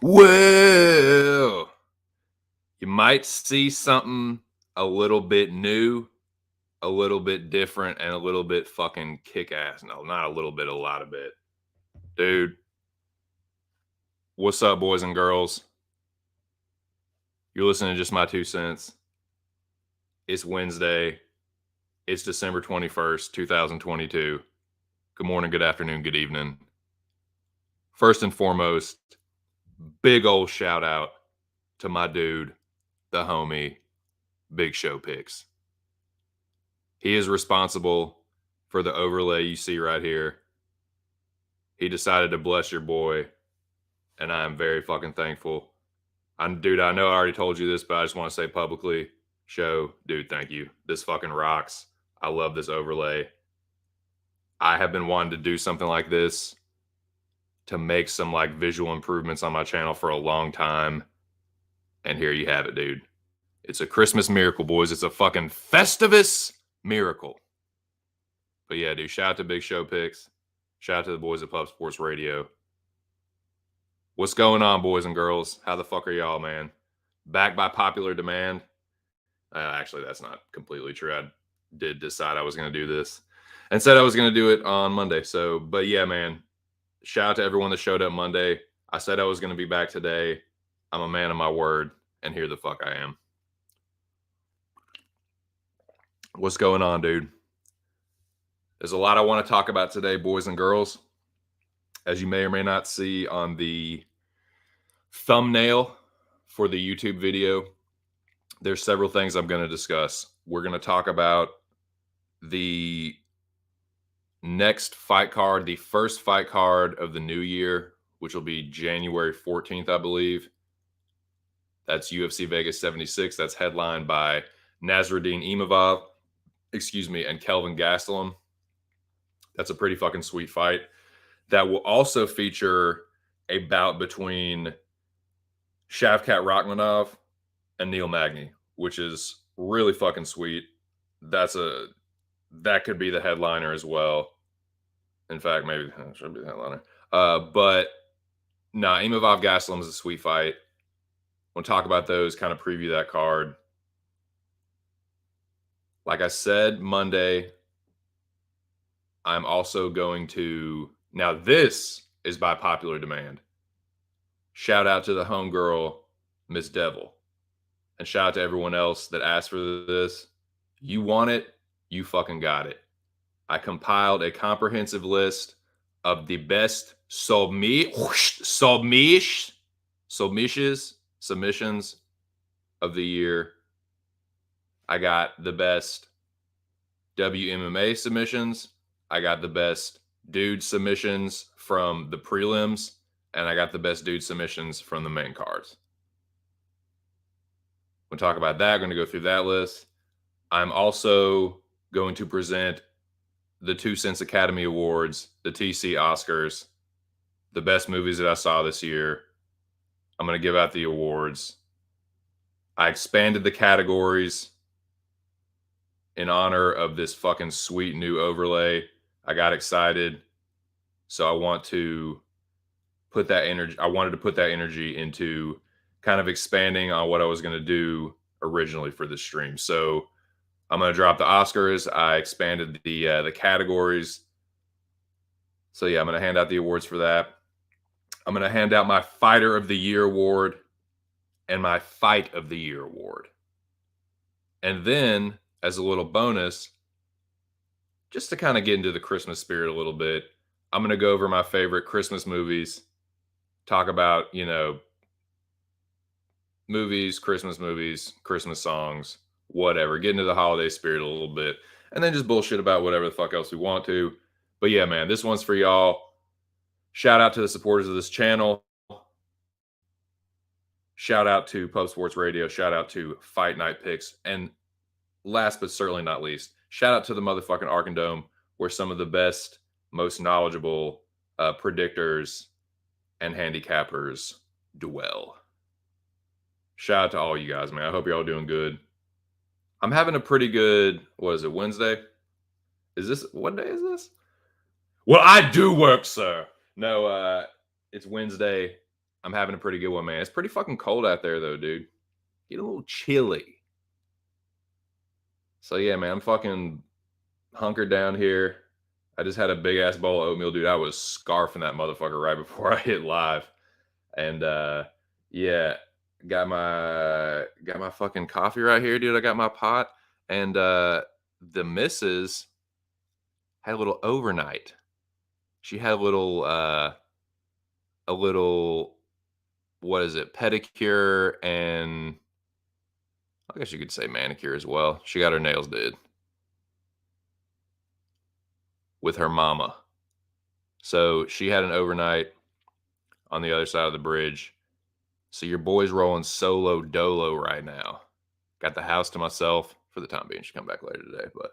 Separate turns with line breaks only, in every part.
Well, you might see something a little bit new, a little bit different, and a little bit fucking kick-ass. No, not a little bit, a lot of bit. Dude, what's up, boys and girls? You're listening to Just My 2 Cents. It's Wednesday. It's December 21st, 2022. Good morning, good afternoon, good evening. First and foremost, big old shout out to my dude, the homie, Big Show Picks. He is responsible for the overlay you see right here. He decided to bless your boy, and I am very fucking thankful. Dude, I know I already told you this, but I just want to say publicly, Show, dude, thank you. This fucking rocks. I love this overlay. I have been wanting to do something like this to make some like visual improvements on my channel for a long time. And here you have it, dude. It's a Christmas miracle, boys. It's a fucking Festivus miracle. But yeah, dude, shout out to Big Show Picks. Shout out to the boys at Pub Sports Radio. What's going on, boys and girls? How the fuck are y'all, man? Back by popular demand? Actually, that's not completely true. I did decide I was going to do this and said I was going to do it on Monday. So, but yeah, man, shout out to everyone that showed up Monday. I said I was going to be back today. I'm a man of my word, and here the fuck I am. What's going on, dude? There's a lot I want to talk about today, boys and girls. As you may or may not see on the thumbnail for the YouTube video, there's several things I'm going to discuss. We're going to talk about the next fight card, the first fight card of the new year, which will be January 14th, I believe. That's UFC Vegas 76. That's headlined by Nasruddin Imavov, and Kelvin Gastelum. That's a pretty fucking sweet fight. That will also feature a bout between Shavkat Rakhmonov and Neil Magny, which is really fucking sweet. That could be the headliner as well. In fact, maybe it should be the headliner. But Imavov Gastelum is a sweet fight. We'll talk about those, kind of preview that card. Like I said, Monday, I'm also going to, now this is by popular demand. Shout out to the homegirl, Miss Devil. And shout out to everyone else that asked for this. You want it, you fucking got it. I compiled a comprehensive list of the best submissions of the year. I got the best WMMA submissions. I got the best dude submissions from the prelims. And I got the best dude submissions from the main cards. We'll talk about that. I'm going to go through that list. I'm also going to present the 2 Cents Academy Awards, the TC Oscars, the best movies that I saw this year. I'm going to give out the awards. I expanded the categories in honor of this fucking sweet new overlay. I got excited. So I want to put that energy. I wanted to put that energy into kind of expanding on what I was going to do originally for this stream. So I'm going to drop the Oscars. I expanded the categories. So yeah, I'm going to hand out the awards for that. I'm going to hand out my Fighter of the Year award and my Fight of the Year award. And then, as a little bonus, just to kind of get into the Christmas spirit a little bit, I'm going to go over my favorite Christmas movies, talk about, movies, Christmas songs, whatever, get into the holiday spirit a little bit, and then just bullshit about whatever the fuck else we want to. But yeah, man, this one's for y'all. Shout out to the supporters of this channel. Shout out to Pub Sports Radio. Shout out to Fight Night Picks. And last but certainly not least, shout out to the motherfucking Arkandome, where some of the best, most knowledgeable predictors and handicappers dwell. Shout out to all you guys, man. I hope you're all doing good. I'm having a pretty good, what is it, Wednesday? What day is this? Well, I do work, sir. No, it's Wednesday. I'm having a pretty good one, man. It's pretty fucking cold out there, though, dude. Get a little chilly. So, yeah, man, I'm fucking hunkered down here. I just had a big-ass bowl of oatmeal, dude. I was scarfing that motherfucker right before I hit live. And, yeah, got my fucking coffee right here, dude. I got my pot. And the missus had a little overnight. She had a little what is it, pedicure, and I guess you could say manicure as well. She got her nails did with her mama. So she had an overnight on the other side of the bridge. So your boy's rolling solo dolo right now. Got the house to myself for the time being. She'll come back later today, but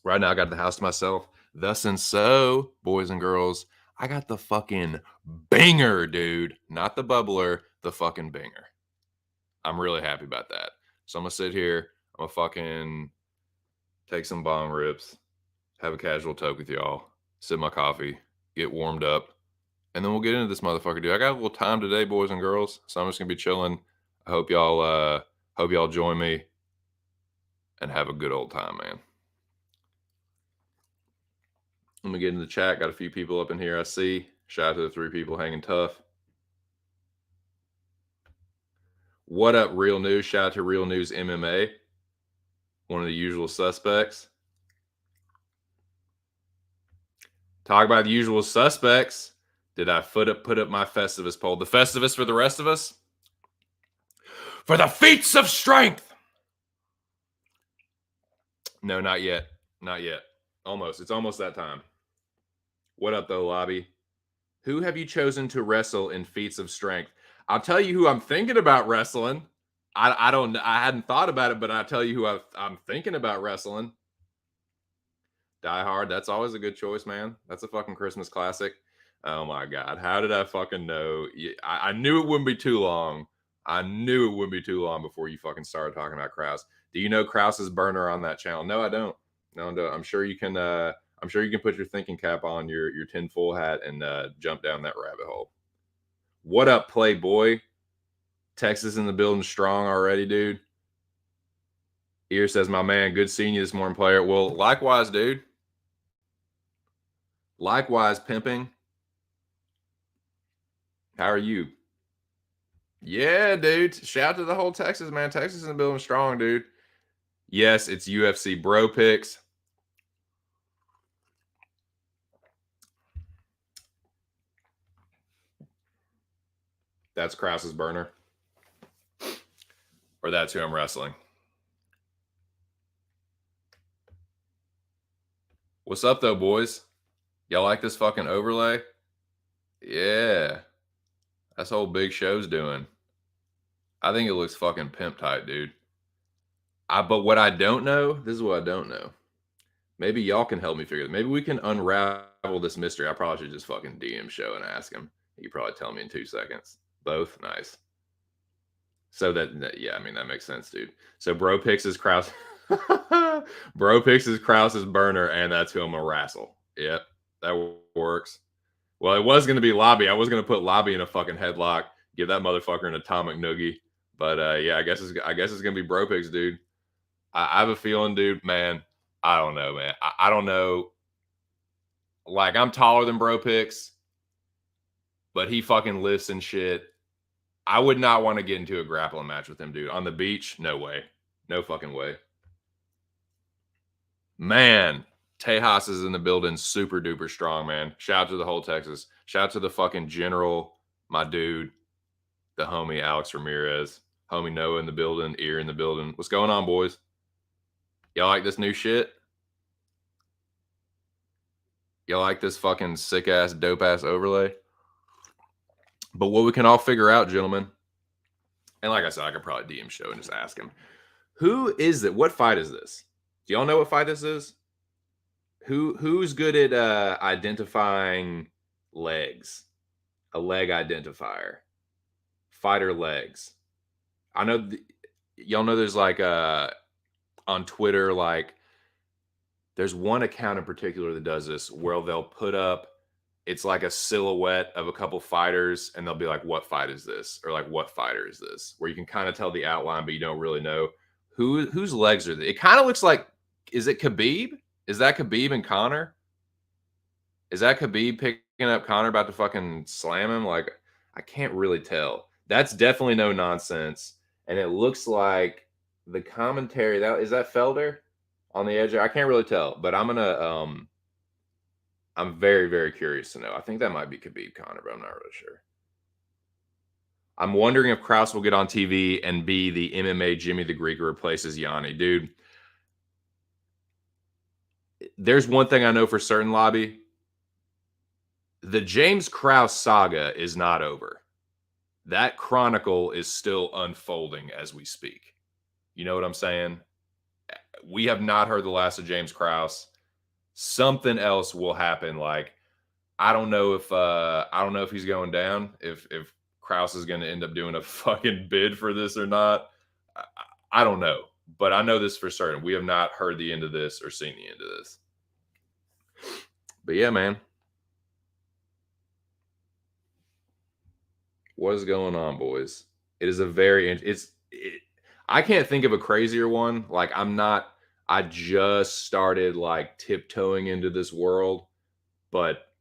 right now I got the house to myself. Thus and so, boys and girls, I got the fucking banger, dude. Not the bubbler, the fucking banger. I'm really happy about that. So I'm going to sit here. I'm going to fucking take some bong rips, have a casual talk with y'all, sip my coffee, get warmed up, and then we'll get into this motherfucker, dude. I got a little time today, boys and girls, so I'm just going to be chilling. I hope y'all join me and have a good old time, man. Let me get into the chat. Got a few people up in here I see. Shout out to the 3 people hanging tough. What up, Real News? Shout out to Real News MMA. One of the usual suspects. Talk about the usual suspects. Did I put up my Festivus poll? The Festivus for the rest of us? For the feats of strength! No, not yet. Not yet. Almost. It's almost that time. What up, though, Lobby? Who have you chosen to wrestle in feats of strength? I'll tell you who I'm thinking about wrestling. I hadn't thought about it, but I'll tell you who I'm thinking about wrestling. Die Hard. That's always a good choice, man. That's a fucking Christmas classic. Oh my God. How did I fucking know? I knew it wouldn't be too long. I knew it wouldn't be too long before you fucking started talking about Krause. Do you know Krause's burner on that channel? No, I don't. No, I'm sure you can. I'm sure you can put your thinking cap on, your tinfoil hat, and jump down that rabbit hole. What up, Playboy? Texas in the building strong already, dude. Ear says, my man, good seeing you this morning, player. Well, likewise, dude. Likewise, pimping. How are you? Yeah, dude. Shout out to the whole Texas, man. Texas in the building strong, dude. Yes, it's UFC bro picks. That's Krause's burner. Or that's who I'm wrestling. What's up, though, boys? Y'all like this fucking overlay? Yeah. That's whole Big Show's doing. I think it looks fucking pimp tight, dude. But what I don't know, this is what I don't know. Maybe y'all can help me figure it. Maybe we can unravel this mystery. I probably should just fucking DM Show and ask him. He probably tell me in 2 seconds. Both? Nice. So that, yeah, I mean, that makes sense, dude. So bro picks is Krause. Bro picks is Krause's burner, and that's who I'm gonna wrestle. Yep, that works. Well, it was gonna be Lobby. I was gonna put Lobby in a fucking headlock, give that motherfucker an atomic noogie. But yeah, I guess it's gonna be Bro picks, dude. I have a feeling, dude. Man, I don't know, man. I don't know. Like I'm taller than Bro picks, but he fucking lifts and shit. I would not want to get into a grappling match with him, dude. On the beach, no way. No fucking way. Man, Tejas is in the building, super duper strong, man. Shout out to the whole Texas. Shout out to the fucking general, my dude, the homie Alex Ramirez. Homie Noah in the building, Ear in the building. What's going on, boys? Y'all like this new shit? Y'all like this fucking sick ass, dope ass overlay? But what we can all figure out, gentlemen, and like I said, I could probably DM Show and just ask him, who is it? What fight is this? Do y'all know what fight this is? Who's good at identifying legs? A leg identifier. Fighter legs. I know y'all know there's like on Twitter, like there's one account in particular that does this where they'll put up, it's like a silhouette of a couple fighters and they'll be like, what fight is this? Or like, what fighter is this? Where you can kind of tell the outline, but you don't really know whose legs are they. It kind of looks like, is it Khabib? Is that Khabib and Connor? Is that Khabib picking up Connor about to fucking slam him? Like, I can't really tell. That's definitely no nonsense. And it looks like the commentary, that is that Felder on the edge? I can't really tell, but I'm very, very curious to know. I think that might be Khabib Connor, but I'm not really sure. I'm wondering if Krause will get on TV and be the MMA Jimmy the Greek who replaces Yanni. Dude, there's one thing I know for certain, Lobby. The James Krause saga is not over. That chronicle is still unfolding as we speak. You know what I'm saying? We have not heard the last of James Krause. Something else will happen. Like, I don't know if he's going down, if Krause is going to end up doing a fucking bid for this or not. I don't know, but I know this for certain. We have not heard the end of this or seen the end of this. But yeah, man. What is going on, boys? It is a very I can't think of a crazier one. Like I just started like tiptoeing into this world, but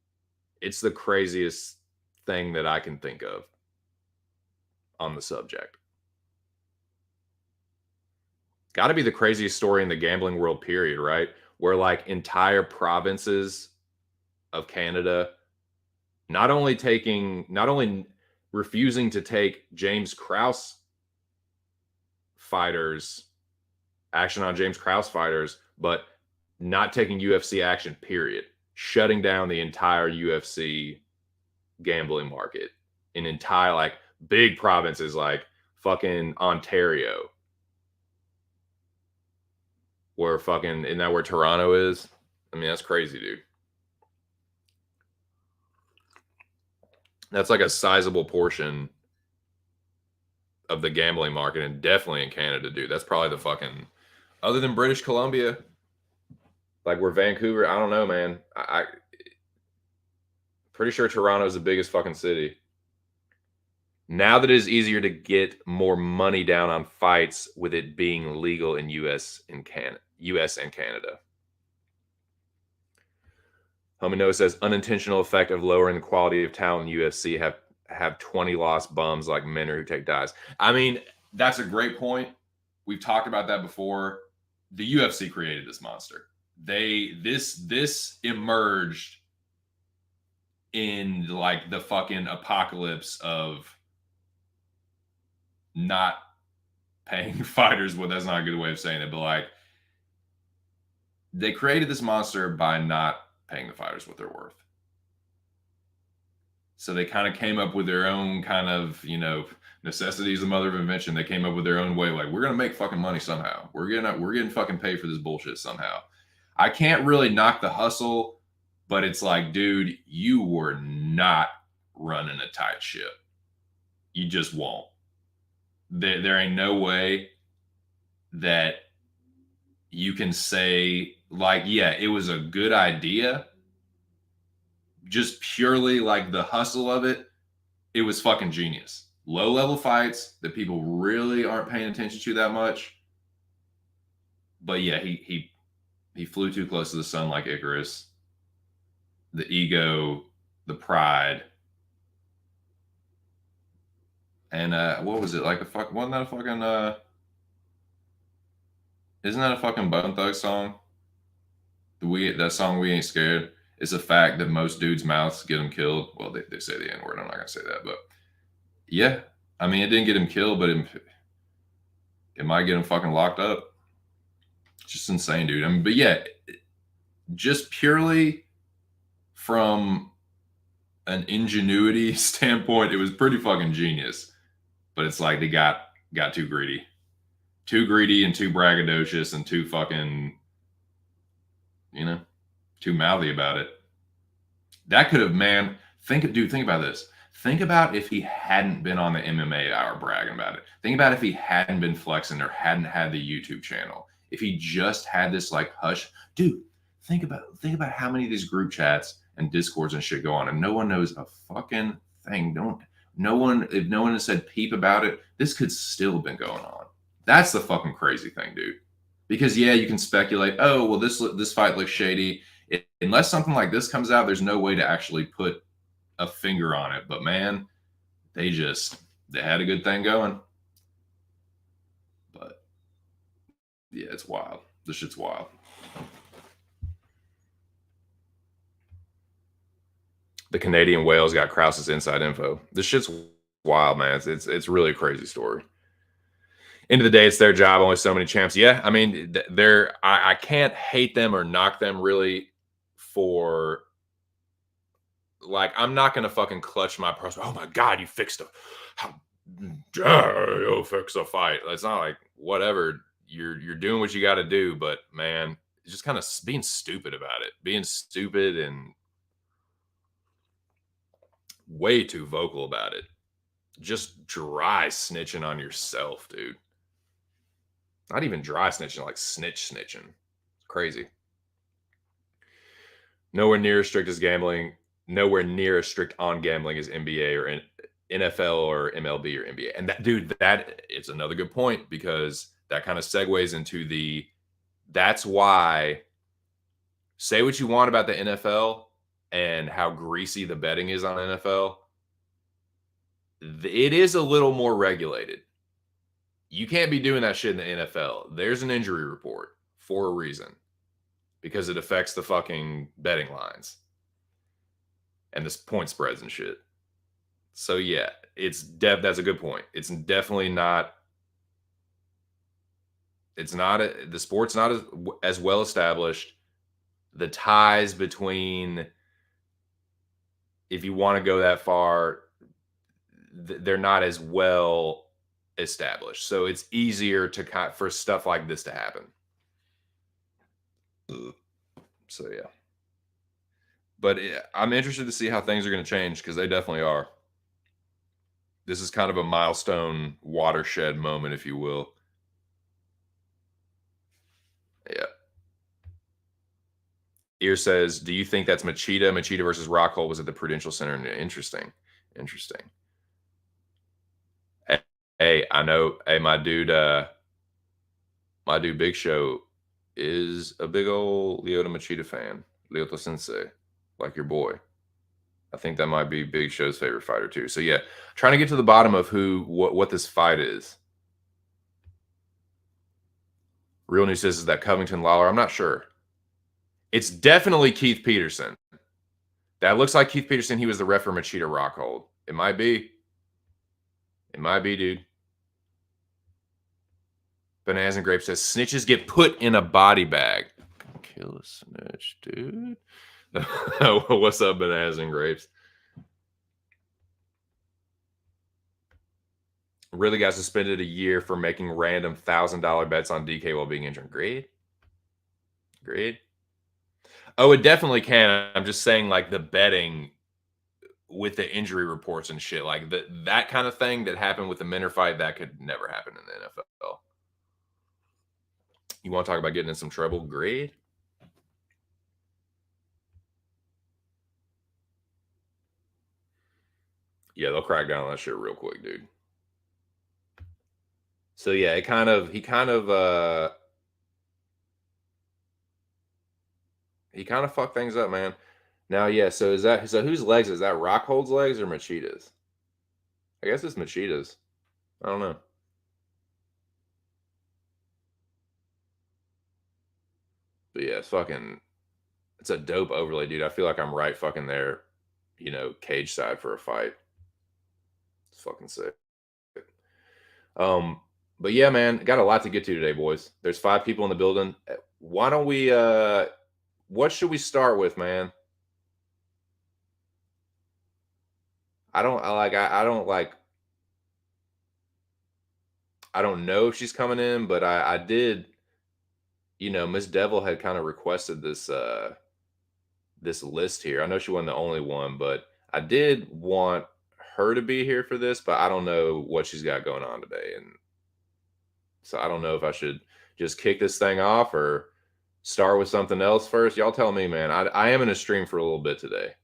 it's the craziest thing that I can think of on the subject. Got to be the craziest story in the gambling world, period, right? Where like entire provinces of Canada not only refusing to take James Krause fighters, action on James Krause fighters, but not taking UFC action, period. Shutting down the entire UFC gambling market in entire, like, big provinces like fucking Ontario, where fucking, isn't that where Toronto is? I mean, that's crazy, dude. That's like a sizable portion of the gambling market, and definitely in Canada, dude. That's probably the fucking, other than British Columbia, like where Vancouver, I don't know, man. I pretty sure Toronto is the biggest fucking city. Now that it is easier to get more money down on fights with it being legal in US and Canada. Homie Noah says unintentional effect of lowering the quality of talent in UFC have 20 lost bums like Minner who take dives. I mean, that's a great point. We've talked about that before. The UFC created this monster. This emerged in like the fucking apocalypse of not paying fighters. Well, that's not a good way of saying it, but like they created this monster by not paying the fighters what they're worth. So they kind of came up with their own kind of, necessity is the mother of invention. They came up with their own way. Like, we're going to make fucking money somehow. We're getting fucking paid for this bullshit somehow. I can't really knock the hustle, but it's like, dude, you were not running a tight ship. You just won't. There ain't no way that you can say, like, yeah, it was a good idea. Just purely like the hustle of it, it was fucking genius. Low level fights that people really aren't paying attention to that much. But yeah, he flew too close to the sun like Icarus. The ego, the pride, and what was it like? A fuck? Wasn't that a fucking? Isn't that a fucking Bone Thug song? That song "We Ain't Scared" is a fact that most dudes' mouths get them killed. Well, they say the N word. I'm not gonna say that, but yeah, I mean, it didn't get him killed, but it might get him fucking locked up. It's just insane, dude. I mean, but yeah, just purely from an ingenuity standpoint, it was pretty fucking genius. But it's like they got too greedy, and too braggadocious, and too fucking, too mouthy about it. That could have, man. Think about this. Think about if he hadn't been on the MMA Hour bragging about it. Think about if he hadn't been flexing or hadn't had the YouTube channel. If he just had this like hush, dude. Think about how many of these group chats and discords and shit go on, and no one knows a fucking thing. If no one has said peep about it, this could still have been going on. That's the fucking crazy thing, dude. Because yeah, you can speculate. Oh well, this fight looks shady. Unless something like this comes out, there's no way to actually put a finger on it. But man, they had a good thing going. But yeah, it's wild. This shit's wild. The Canadian whales got Krause's inside info. This shit's wild, man. It's really a crazy story. End of the day, it's their job. Only so many champs. Yeah, I mean, I can't hate them or knock them really for, like, I'm not gonna fucking clutch my pearls. Oh my god, you fixed a how dare you fix a fight? It's not like whatever. You're doing what you got to do, but man, it's just kind of being stupid about it, being stupid and way too vocal about it. Just dry snitching on yourself, dude. Not even dry snitching, like snitching. It's crazy. Nowhere near as strict as gambling. Nowhere near as strict on gambling as NBA or NFL or MLB or NBA. And that, dude, that is another good point, because that kind of segues into that's why, say what you want about the NFL and how greasy the betting is on NFL. It is a little more regulated. You can't be doing that shit in the NFL. There's an injury report for a reason, because it affects the fucking betting lines and the point spreads and shit. So yeah, that's a good point. It's definitely not. The sport's not as well established. The ties between, if you want to go that far, they're not as well established. So it's easier for stuff like this to happen. So yeah. But I'm interested to see how things are going to change, because they definitely are. This is kind of a milestone watershed moment, if you will. Yeah. Ear says, do you think that's Machida? Machida versus Rockhold was at the Prudential Center. Interesting. Hey, I know. Hey, my dude Big Show is a big old Lyoto Machida fan. Lyoto Sensei, like your boy. I think that might be Big Show's favorite fighter too. So yeah, trying to get to the bottom of what this fight is. Real News says, is that Covington Lawler? I'm not sure. It's definitely Keith Peterson. That looks like Keith Peterson. He was the ref for Machida Rockhold. It might be. Dude. Bananas and Grapes says, snitches get put in a body bag. Kill a snitch, dude. What's up, Bananas and Grapes? Really got suspended a year for making random $1,000 bets on DK while being injured. Great. Oh, it definitely can. I'm just saying, like, the betting with the injury reports and shit, like that kind of thing that happened with the Minner fight, that could never happen in the NFL. You want to talk about getting in some trouble? Great. Yeah, they'll crack down on that shit real quick, dude. So yeah, he kind of fucked things up, man. Now, yeah, so whose legs is that? Rockhold's legs or Machida's? I guess it's Machida's. I don't know. But yeah, it's a dope overlay, dude. I feel like I'm right fucking there, cage side for a fight. It's fucking sick. Um, but yeah, man, got a lot to get to today, boys. There's 5 people in the building. Why don't we what should we start with, man? I don't know if she's coming in, but I did, Miss Devil had kind of requested this list here. I know she wasn't the only one, but I did want her to be here for this, but I don't know what she's got going on today. And so I don't know if I should just kick this thing off or start with something else first. Y'all tell me, man. I am in a stream for a little bit today.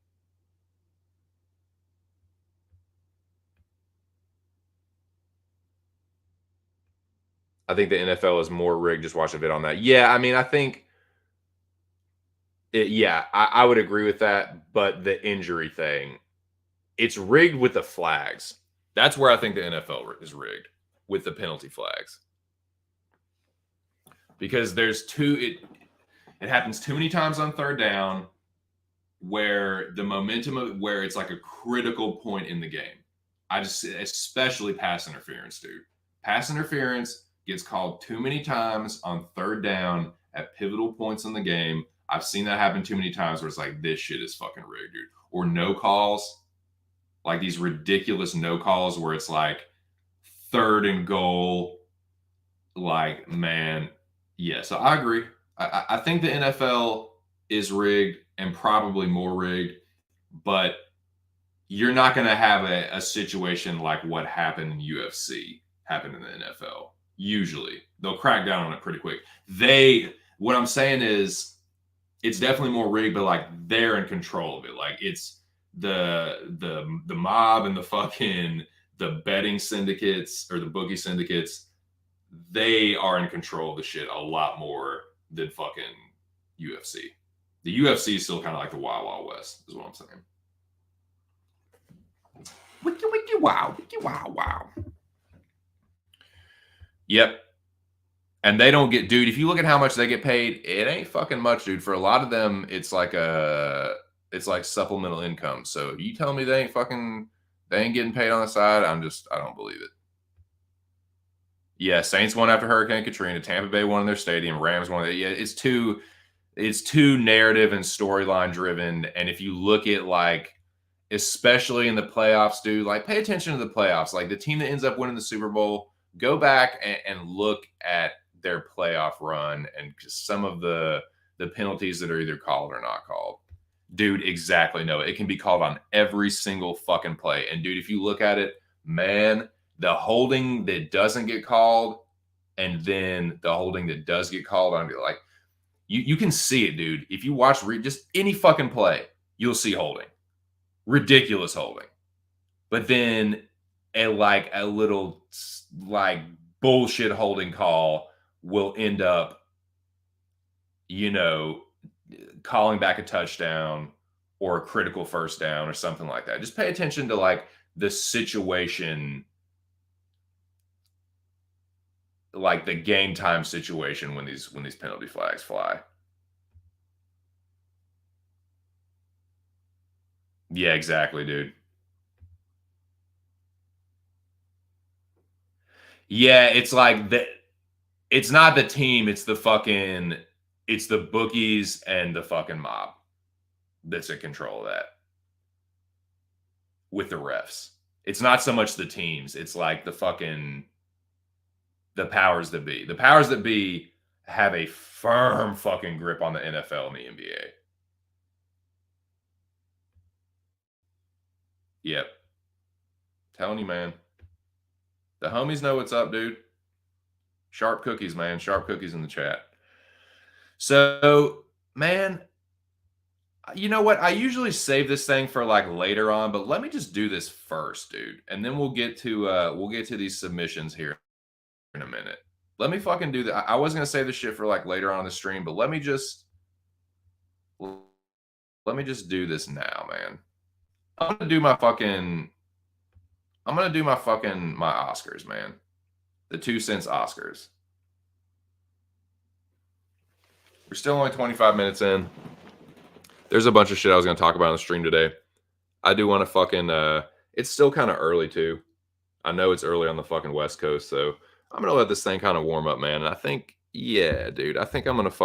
I think the NFL is more rigged. Just watch a vid on that. Yeah, I mean, I think yeah, I would agree with that. But the injury thing, it's rigged with the flags. That's where I think the NFL is rigged with the penalty flags. Because it happens too many times on third down where the momentum of where it's like a critical point in the game. Especially pass interference, dude. Pass interference gets called too many times on third down at pivotal points in the game. I've seen that happen too many times where it's like, this shit is fucking rigged, dude. Or no calls, like these ridiculous no calls where it's like 3rd and goal. Like, man, yeah. So I agree. I think the NFL is rigged and probably more rigged, but you're not going to have a situation like what happened in UFC happen in the NFL. Usually, they'll crack down on it pretty quick. What I'm saying is, it's definitely more rigged, but like they're in control of it. Like it's the mob and the betting syndicates or the bookie syndicates. They are in control of the shit a lot more than fucking UFC. The UFC is still kind of like the Wild Wild West, is what I'm saying. Wiki wiki wow, wiki wow wow. Yep. And they don't get, dude. If you look at how much they get paid, it ain't fucking much, dude. For a lot of them, it's like supplemental income. So you tell me they ain't getting paid on the side. I don't believe it. Yeah, Saints won after Hurricane Katrina. Tampa Bay won in their stadium. Rams won. Yeah, it's too narrative and storyline driven. And if you look at like, especially in the playoffs, dude, like pay attention to the playoffs. Like the team that ends up winning the Super Bowl, go back and look at their playoff run and just some of the penalties that are either called or not called. Dude, exactly. No, it can be called on every single fucking play. And dude, if you look at it, man, the holding that doesn't get called and then the holding that does get called on, like you can see it, dude. If you watch just any fucking play, you'll see holding. Ridiculous holding. But then a little like bullshit holding call will end up, calling back a touchdown or a critical first down or something like that. Just pay attention to like the situation, like the game time situation when these penalty flags fly. Yeah, exactly, dude. Yeah, it's like it's not the team, it's the bookies and the fucking mob that's in control of that with the refs. It's not so much the teams, it's like the powers that be. The powers that be have a firm fucking grip on the NFL and the NBA. Yep. Telling you, man. The homies know what's up, dude. Sharp cookies, man. Sharp cookies in the chat. So, man, you know what? I usually save this thing for like later on, but let me just do this first, dude. And then we'll get to these submissions here in a minute. Let me fucking do that. I was gonna save this shit for like later on in the stream, but let me just do this now, man. I'm gonna do my fucking I'm gonna do my Oscars, man. The 2 Cents Oscars. We're still only 25 minutes in. There's a bunch of shit I was gonna talk about on the stream today. I do want to fucking it's still kind of early too. I know it's early on the fucking West Coast, so I'm gonna let this thing kind of warm up, man. And I think, yeah, dude, I think I'm gonna go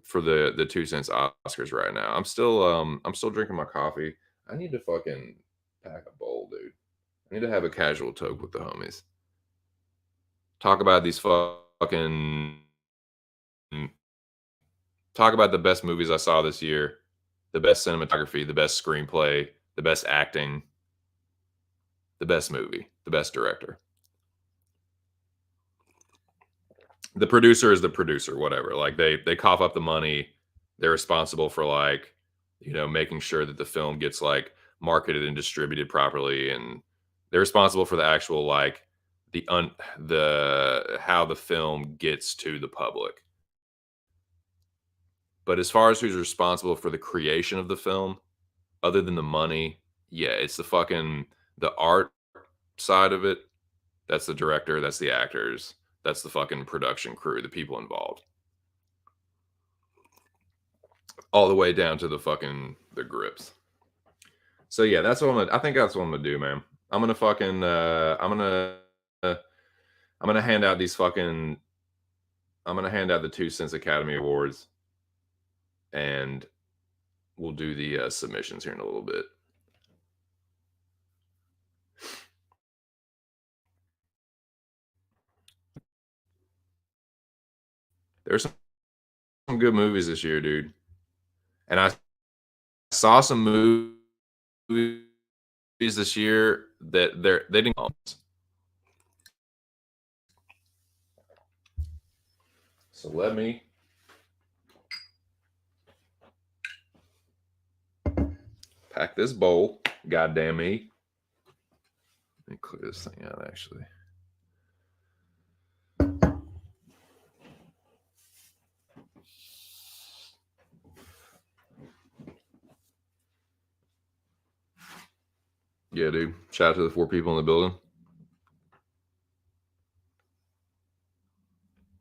for the 2 Cents Oscars right now. I'm still drinking my coffee. I need to fucking pack a bowl, dude. I need to have a casual toke with the homies. Talk about these fucking talk about the best movies I saw this year, the best cinematography, the best screenplay, the best acting, the best movie, the best director. The producer is the producer, whatever. Like they cough up the money. They're responsible for like, making sure that the film gets like marketed and distributed properly, and they're responsible for the actual like the how the film gets to the public. But as far as who's responsible for the creation of the film, other than the money, yeah, it's the art side of it. That's the director, that's the actors, that's the fucking production crew, the people involved. All the way down to the grips. So yeah, I think that's what I'm gonna do, man. I'm gonna fucking uh, I'm gonna hand out these fucking I'm gonna hand out the 2 Cents Academy Awards, and we'll do the submissions here in a little bit. There's some good movies this year, dude. And I saw some movies this year that they didn't. So let me pack this bowl. Goddamn me. Let me clear this thing out, actually. Yeah, dude. Shout out to the 4 people in the building.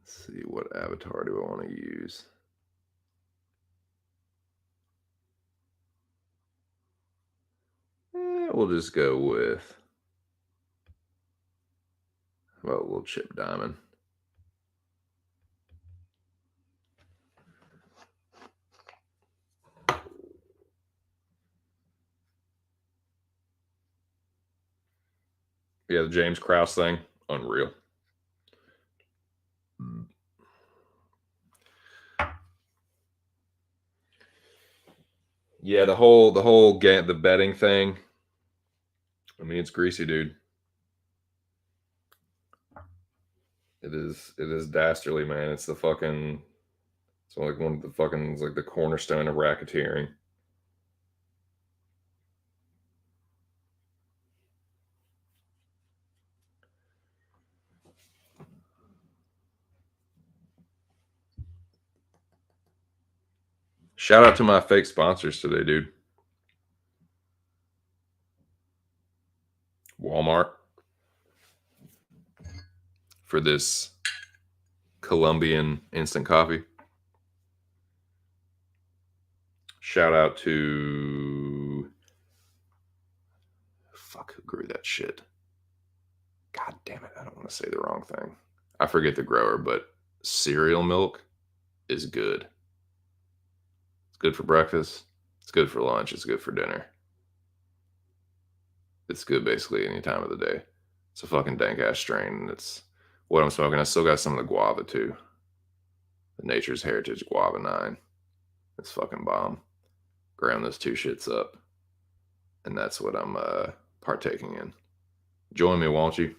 Let's see, what avatar do I want to use? We'll just go with a little Chip Diamond. Yeah, the James Krause thing, unreal. Yeah, the betting thing. I mean, it's greasy, dude. It is dastardly, man. It's like one of the fucking it's like the cornerstone of racketeering. Shout out to my fake sponsors today, dude. Walmart for this Colombian instant coffee. Shout out to fuck, who grew that shit? God damn it, I don't want to say the wrong thing. I forget the grower, but cereal milk is good. It's good for breakfast. It's good for lunch. It's good for dinner. It's good basically any time of the day. It's a fucking dank ass strain. And it's what I'm smoking. I still got some of the guava too. The Nature's Heritage Guava 9. It's fucking bomb. Ground those 2 shits up. And that's what I'm partaking in. Join me, won't you?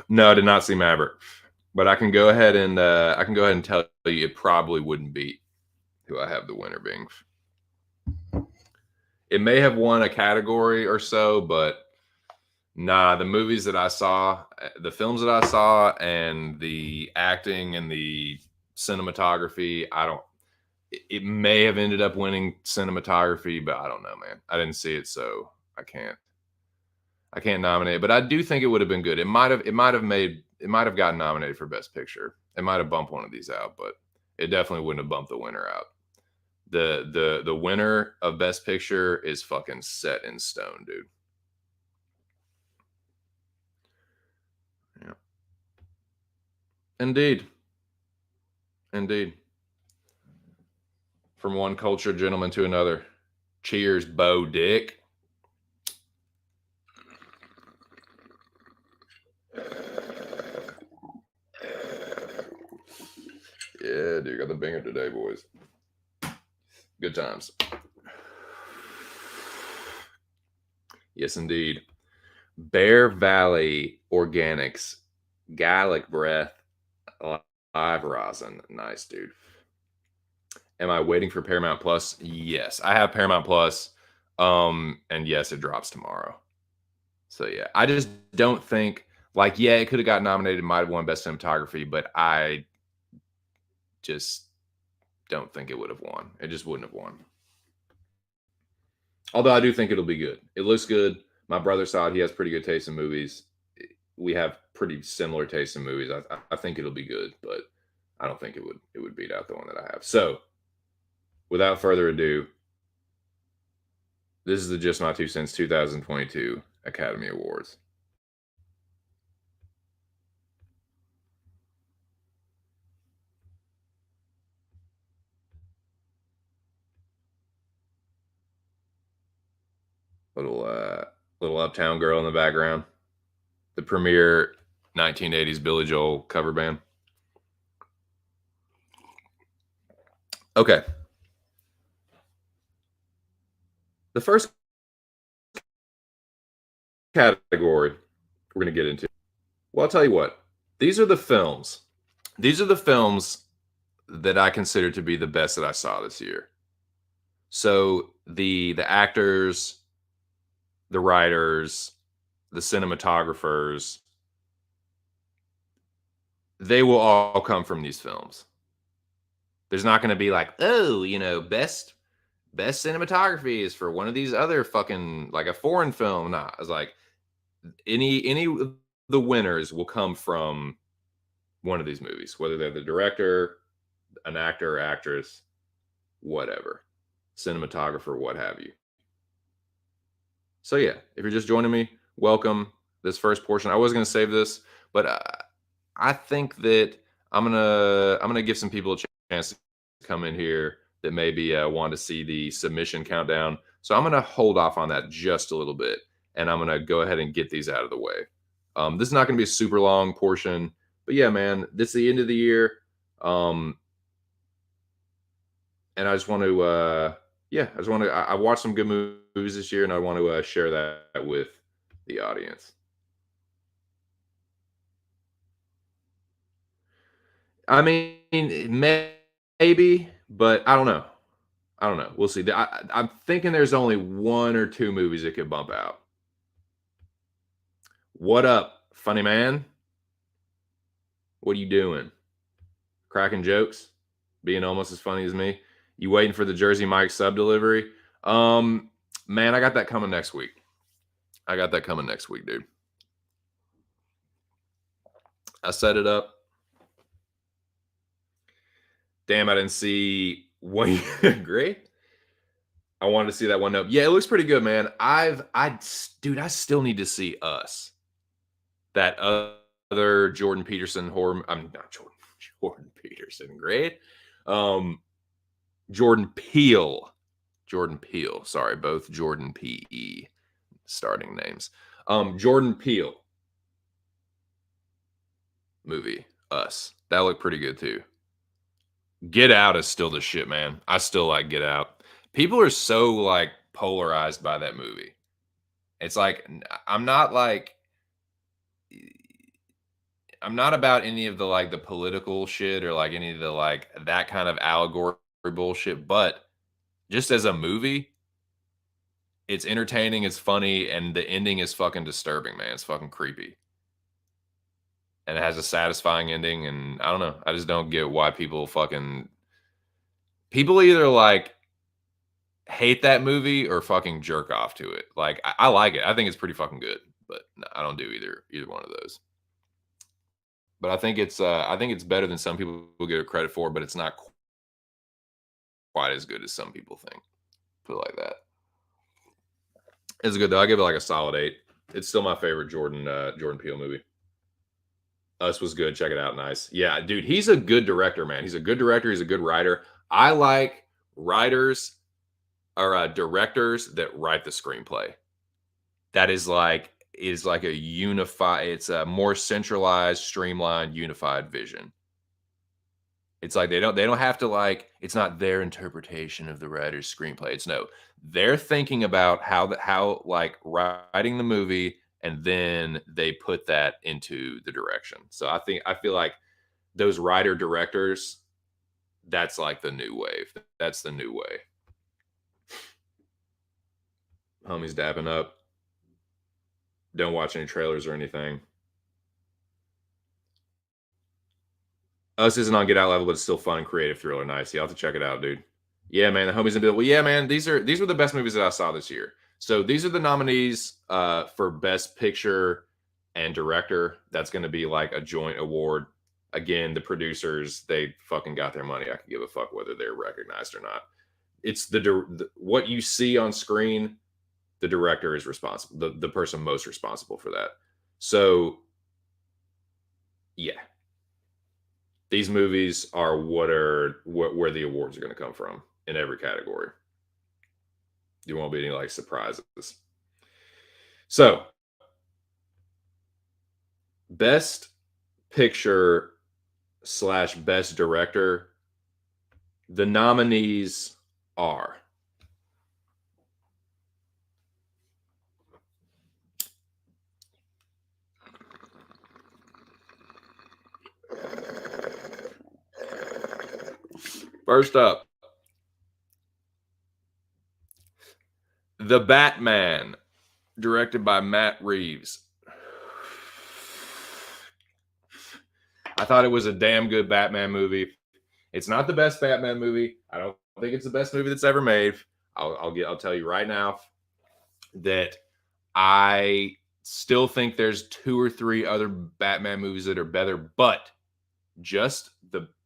No, I did not see Maverick, but I can go ahead and tell you it probably wouldn't beat who I have the winner being. It may have won a category or so, but nah, the movies that I saw, the films that I saw, and the acting and the cinematography, I don't. It may have ended up winning cinematography, but I don't know, man. I didn't see it, so I can't. I can't nominate it, but I do think it would have been good. It might have gotten nominated for Best Picture. It might have bumped one of these out, but it definitely wouldn't have bumped the winner out. The winner of Best Picture is fucking set in stone, dude. Yeah. Indeed. Indeed. From one cultured gentleman to another. Cheers, Bo Dick. Yeah, dude, got the banger today, boys. Good times. Yes, indeed. Bear Valley Organics, Garlic Breath, Live Rosin. Nice, dude. Am I waiting for Paramount Plus? Yes, I have Paramount Plus. And yes, it drops tomorrow. So yeah, I just don't think like yeah, it could have got nominated, might have won Best Cinematography, but I just don't think it would have won. It just wouldn't have won. Although I do think it'll be good. It looks good. My brother saw it. He has pretty good taste in movies. We have pretty similar taste in movies. I think it'll be good, but I don't think it would beat out the one that I have. So, without further ado, this is the Just My Two Cents 2022 Academy Awards. Little little Uptown Girl in the background. The premier 1980s Billy Joel cover band. Okay. The first category we're going to get into. Well, I'll tell you what. These are the films. These are the films that I consider to be the best that I saw this year. So the actors, the writers, the cinematographers, they will all come from these films. There's not going to be like, oh, you know, best cinematography is for one of these other fucking like a foreign film. Nah, it's like any of the winners will come from one of these movies, whether they're the director, an actor or actress, whatever, cinematographer, what have you. So yeah, if you're just joining me, welcome. This first portion, I was going to save this, but I think that I'm gonna give some people a chance to come in here that maybe want to see the submission countdown. So I'm gonna hold off on that just a little bit, and I'm gonna go ahead and get these out of the way. This is not gonna be a super long portion, but yeah, man, this is the end of the year, and I just want to, yeah, I just want to. I watched some good movies this year, and I want to share that with the audience. I mean, maybe, but I don't know. I don't know. We'll see. I'm thinking there's only one or two movies that could bump out. What up, funny man? What are you doing? Cracking jokes? Being almost as funny as me? You waiting for the Jersey Mike sub delivery? Man, I got that coming next week. I got that coming next week, dude. I set it up. Damn, I didn't see Wayne. Great. I wanted to see that one up. Yeah, it looks pretty good, man. Dude, I still need to see Us. That other Jordan Peterson horror. I'm not Jordan. Jordan Peterson, great. Jordan Peele. Jordan Peele. Sorry, both Jordan P.E. starting names. Jordan Peele movie, Us. That looked pretty good too. Get Out is still the shit, man. I still like Get Out. People are so like polarized by that movie. It's like I'm not like I'm not about any of the like the political shit or like any of the like that kind of allegory bullshit, but just as a movie, it's entertaining, it's funny, and the ending is fucking disturbing, man. It's fucking creepy. And it has a satisfying ending, and I don't know. I just don't get why people either like hate that movie or fucking jerk off to it. Like I like it. I think it's pretty fucking good, but no, I don't do either one of those. But I think it's better than some people give it credit for, but it's not quite as good as some people think. Put it like that. It's good though. I give it like a solid 8. It's still my favorite Jordan Peele movie. Us was good. Check it out. Nice. Yeah, dude, he's a good director, man. He's a good director. He's a good writer. I like writers or directors that write the screenplay. That is like a unified. It's a more centralized, streamlined, unified vision. It's like they don't have to like. It's not their interpretation of the writer's screenplay. It's no, they're thinking about how like writing the movie, and then they put that into the direction. So I feel like those writer directors, that's like the new wave. That's the new way. Homies dapping up. Don't watch any trailers or anything. Us isn't on Get Out level, but it's still fun and creative thriller. Nice. You have to check it out, dude. Yeah, man. The homies in Bill. Well, yeah, man. These were the best movies that I saw this year. So these are the nominees for Best Picture and Director. That's going to be like a joint award. Again, the producers, they fucking got their money. I could give a fuck whether they're recognized or not. It's what you see on screen. The director is responsible. The person most responsible for that. So, yeah, these movies are where the awards are going to come from in every category. You won't be any like surprises. So, best picture / best director. The nominees are first up, The Batman, directed by Matt Reeves. I thought it was a damn good Batman movie. It's not the best Batman movie. I don't think it's the best movie that's ever made. I'll tell you right now that I still think there's 2 or 3 other Batman movies that are better, but just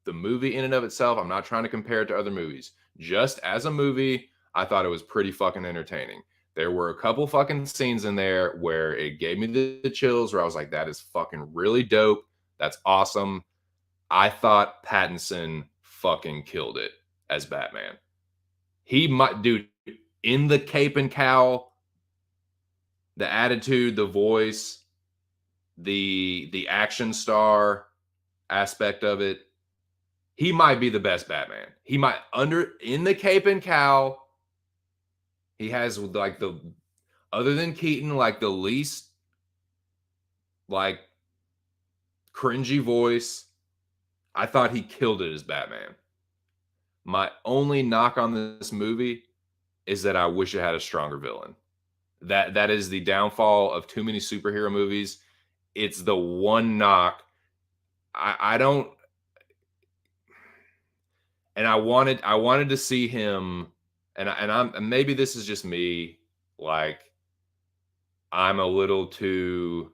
the movie in and of itself, I'm not trying to compare it to other movies. Just as a movie, I thought it was pretty fucking entertaining. There were a couple fucking scenes in there where it gave me the chills, where I was like, that is fucking really dope. That's awesome. I thought Pattinson fucking killed it as Batman. He might, dude, in the cape and cowl, the attitude, the voice, the action star aspect of it, he might be the best Batman. He might in the cape and cowl. He has like other than Keaton, like the least like cringy voice. I thought he killed it as Batman. My only knock on this movie is that I wish it had a stronger villain. That is the downfall of too many superhero movies. It's the one knock. I don't, and I wanted to see him, and maybe this is just me, like I'm a little too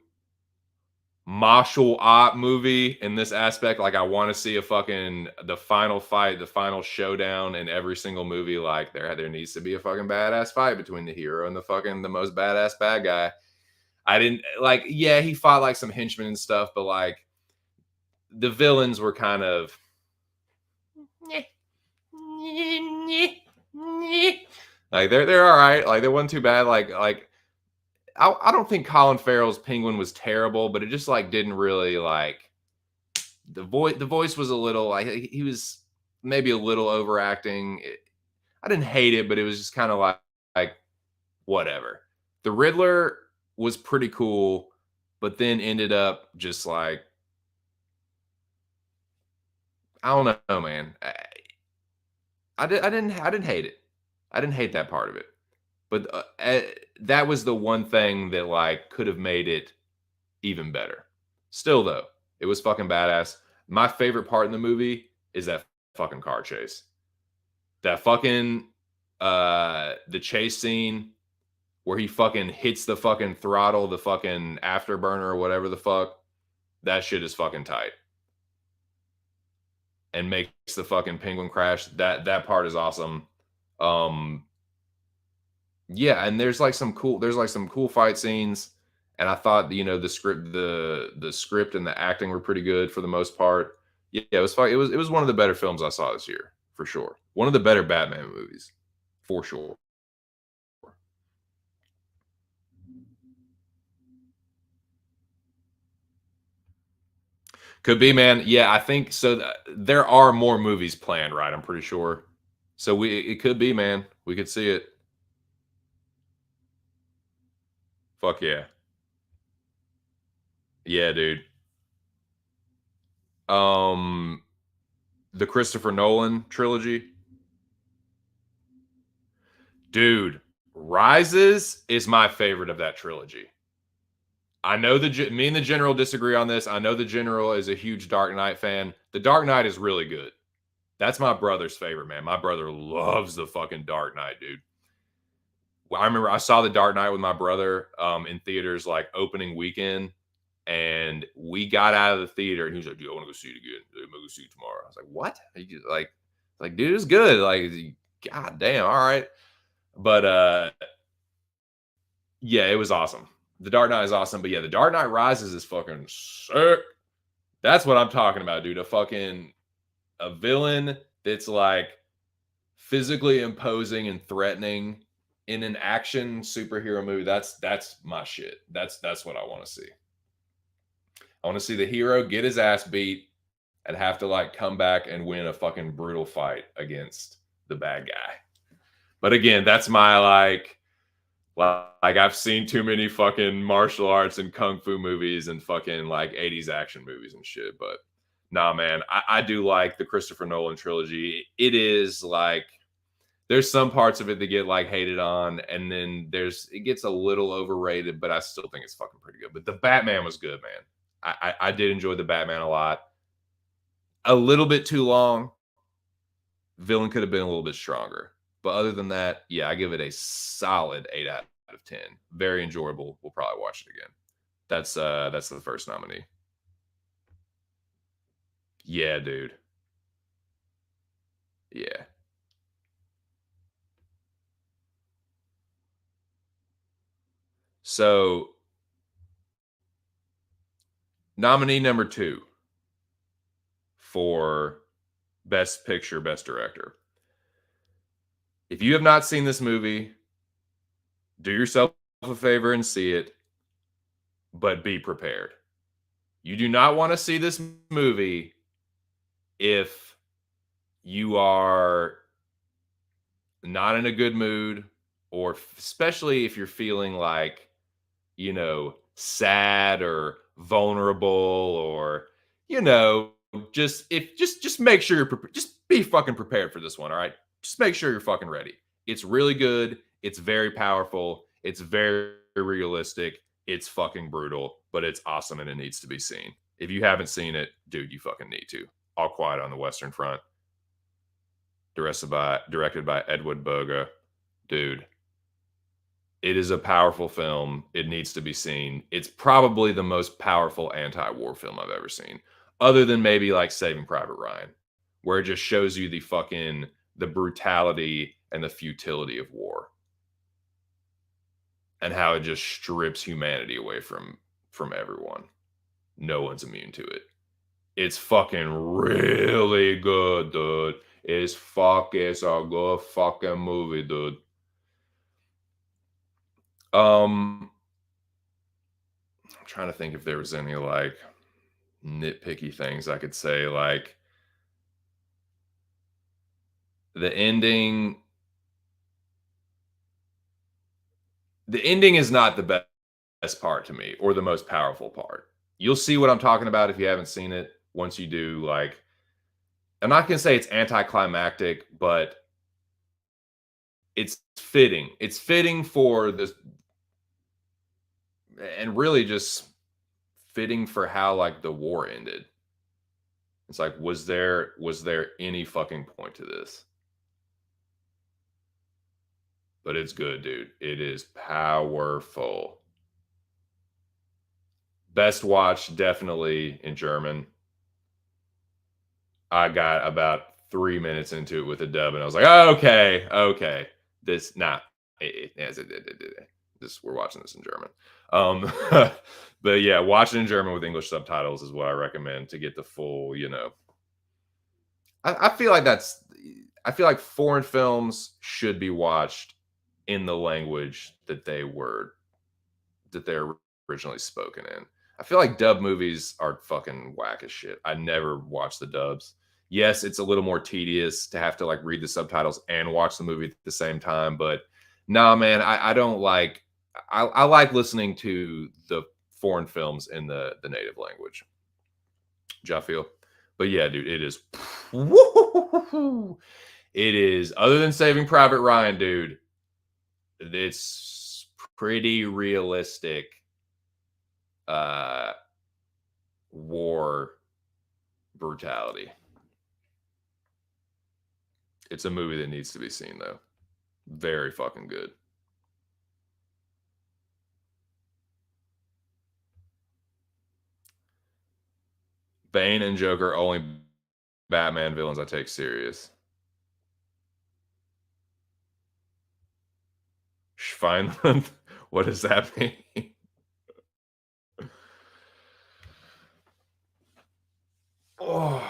martial art movie in this aspect. Like I want to see the final fight, the final showdown in every single movie. Like there needs to be a fucking badass fight between the hero and the most badass bad guy. I didn't like, yeah, he fought like some henchmen and stuff, but like the villains were kind of like they're all right. Like they wasn't too bad. Like I don't think Colin Farrell's Penguin was terrible, but it just like didn't really like the voice was a little like he was maybe a little overacting. I didn't hate it, but it was just kind of like whatever. The Riddler was pretty cool, but then ended up just like I don't know, man. I didn't hate it. I didn't hate that part of it. But that was the one thing that like could have made it even better. Still though, it was fucking badass. My favorite part in the movie is that fucking car chase. That fucking the chase scene where he fucking hits the fucking throttle, the fucking afterburner or whatever the fuck. That shit is fucking tight. And makes the fucking penguin crash. That part is awesome. Um yeah, and there's like some cool fight scenes. And I thought, the script and the acting were pretty good for the most part. Yeah, it was fun. It was one of the better films I saw this year, for sure. One of the better Batman movies, for sure. Could be, man. Yeah, I think so. There are more movies planned, right? I'm pretty sure. So it could be, man. We could see it. Fuck yeah, yeah, dude. Um, the Christopher Nolan trilogy, dude. Rises is my favorite of that trilogy. I know me and the general disagree on this. I know the general is a huge Dark Knight fan. The Dark Knight is really good. That's my brother's favorite, man. My brother loves the fucking Dark Knight, dude. Well, I remember I saw the Dark Knight with my brother in theaters like opening weekend, and we got out of the theater, and he was like, "Dude, I want to go see it again. I'm gonna go see it tomorrow." I was like, "What?" Like, dude, it's good. Like, god damn, all right. But yeah, it was awesome. The Dark Knight is awesome, but yeah, the Dark Knight Rises is fucking sick. That's what I'm talking about, dude. A villain that's like physically imposing and threatening in an action superhero movie. That's my shit. That's what I want to see. I want to see the hero get his ass beat and have to like come back and win a fucking brutal fight against the bad guy. But again, that's my like I've seen too many fucking martial arts and kung fu movies and fucking like 80s action movies and shit. But nah, man, I do like the Christopher Nolan trilogy. It is like there's some parts of it that get like hated on, and then it gets a little overrated, but I still think it's fucking pretty good. But the Batman was good, man. I did enjoy the Batman a lot. A little bit too long. Villain could have been a little bit stronger. But other than that, yeah, I give it a solid 8 out of 10. Very enjoyable. We'll probably watch it again. That's the first nominee. Yeah, dude. Yeah. So nominee number two for Best Picture, Best Director. If you have not seen this movie, do yourself a favor and see it, but be prepared. You do not want to see this movie if you are not in a good mood, or especially if you're feeling like, sad or vulnerable, or, you know, just make sure just be fucking prepared for this one. All right. Just make sure you're fucking ready. It's really good. It's very powerful. It's very realistic. It's fucking brutal, but it's awesome and it needs to be seen. If you haven't seen it, dude, you fucking need to. All Quiet on the Western Front, directed by Edward Berger. Dude, it is a powerful film. It needs to be seen. It's probably the most powerful anti-war film I've ever seen, other than maybe like Saving Private Ryan, where it just shows you the brutality and the futility of war and how it just strips humanity away from everyone. No one's immune to it. It's fucking really good, dude. It's a good fucking movie, dude. Um, I'm trying to think if there was any like nitpicky things I could say. Like the ending, the ending is not the best part to me or the most powerful part. You'll see what I'm talking about if you haven't seen it. Once you do, like I'm not gonna say it's anticlimactic, but it's fitting. It's fitting for this, and really just fitting for how like the war ended. It's like, was there any fucking point to this? But it's good, dude. It is powerful. Best watch definitely in German. I got about 3 minutes into it with a dub, and I was like, oh, okay, okay, this nah, this we're watching this in German. But yeah, watching in German with English subtitles is what I recommend to get the full. I feel like I feel like foreign films should be watched in the language that they're originally spoken in. I feel like dub movies are fucking whack as shit. I never watch the dubs. Yes, it's a little more tedious to have to like read the subtitles and watch the movie at the same time, but nah, man, I don't like. I like listening to the foreign films in the native language. Ja feel? But yeah, dude, it is. It is. Other than Saving Private Ryan, dude, it's pretty realistic uh war brutality. It's a movie that needs to be seen though. Very fucking good. Bane and Joker only Batman villains I take serious. Schweinland, what does that mean? Oh,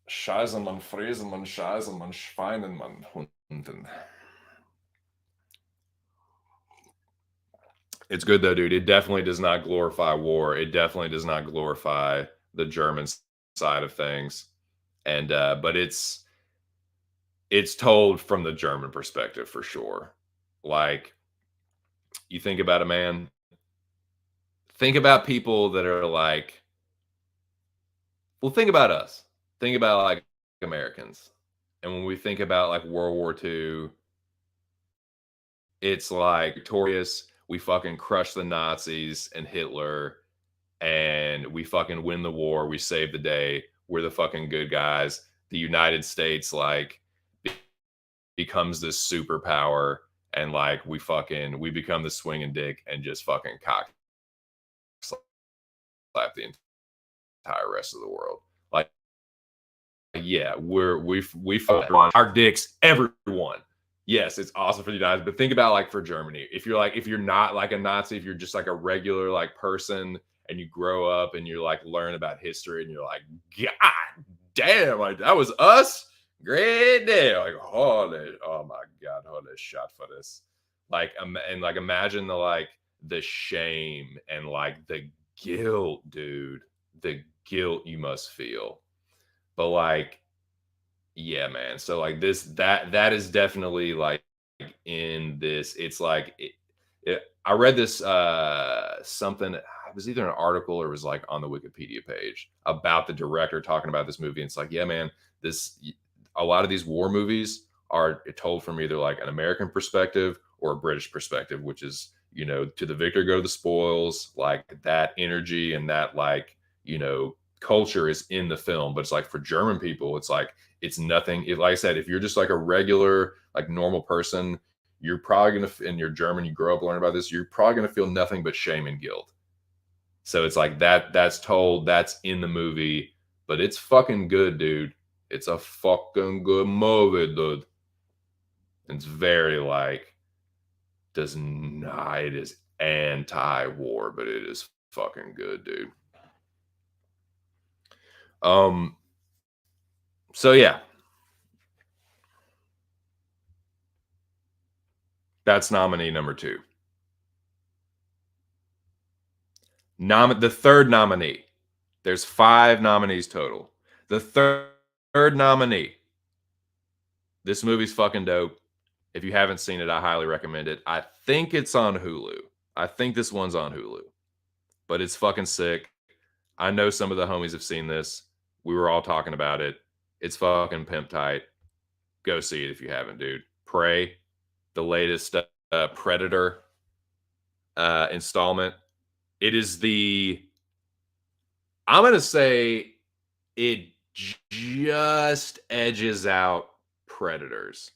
Scheißemann, Fräsemann, Scheißemann, Schweinenmann, Hunden. It's good though, dude. It definitely does not glorify war. It definitely does not glorify the German side of things. And but it's told from the German perspective for sure. Like you think about a man, think about people that are like, well, think about us. Think about like Americans. And when we think about like World War II, it's like victorious. We fucking crush the Nazis and Hitler, and we fucking win the war. We save the day. We're the fucking good guys. The United States like becomes this superpower, and like we become the swinging dick and just fucking cock slap the entire rest of the world. Like, yeah, we fuck our dicks, everyone. Yes, it's awesome for the United, but think about like for Germany. If you're not like a Nazi, if you're just like a regular like person and you grow up and you like learn about history and you're like, God damn, like that was us. Great day. Like, holy, oh my god, holy shot for this. Like and like imagine the shame and like the guilt, dude. The guilt you must feel. But like, yeah, man. So like that is definitely like in this. It's like I read this something. It was either an article or it was like on the Wikipedia page about the director talking about this movie. And it's like, yeah, man, this a lot of these war movies are told from either like an American perspective or a British perspective, which is to the victor go to the spoils. Like that energy and that like culture is in the film. But it's like for German people, it's like it's nothing. Like I said, if you're just like a regular like normal person, you're probably gonna in your German, you grow up learning about this, you're probably gonna feel nothing but shame and guilt. So it's like that's in the movie, but it's fucking good, dude. It's a fucking good movie, dude. It's very like does not it is anti-war, but it is fucking good, dude. Um so yeah, that's nominee number two. The third nominee. There's five nominees total. The third nominee. This movie's fucking dope. If you haven't seen it, I highly recommend it. I think it's on Hulu. I think this one's on Hulu, but it's fucking sick. I know some of the homies have seen this. We were all talking about it. It's fucking pimp tight. Go see it if you haven't, dude. Prey, the latest Predator installment. It is the, I'm going to say it just edges out Predators,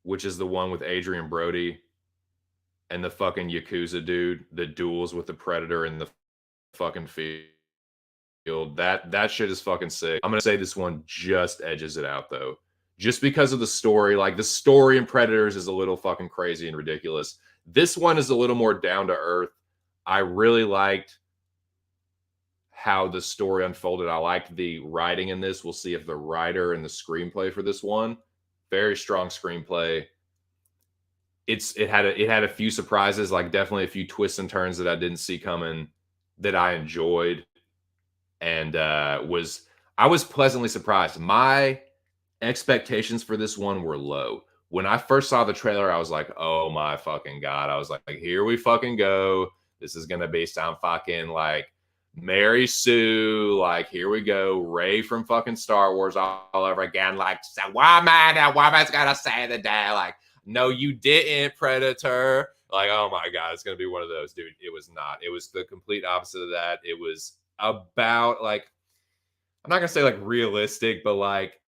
which is the one with Adrian Brody and the fucking Yakuza dude that duels with the Predator in the fucking field. That shit is fucking sick. I'm gonna say this one just edges it out though, just because of the story. Like the story in Predators is a little fucking crazy and ridiculous. This one is a little more down to earth. I really liked how the story unfolded. I liked the writing in this. We'll see if the writer and the screenplay for this one, very strong screenplay. It had a few surprises, like definitely a few twists and turns that I didn't see coming that I enjoyed, and I was pleasantly surprised. My expectations for this one were low. When I first saw the trailer, I was like, "Oh my fucking god!" I was like, "Here we fucking go. This is gonna be some fucking like Mary Sue. Like here we go, Ray from fucking Star Wars all over again. Like woman's gonna say the day. Like no, you didn't, Predator. Like oh my god, it's gonna be one of those, dude. It was not. It was the complete opposite of that. It was about like I'm not gonna say like realistic, but like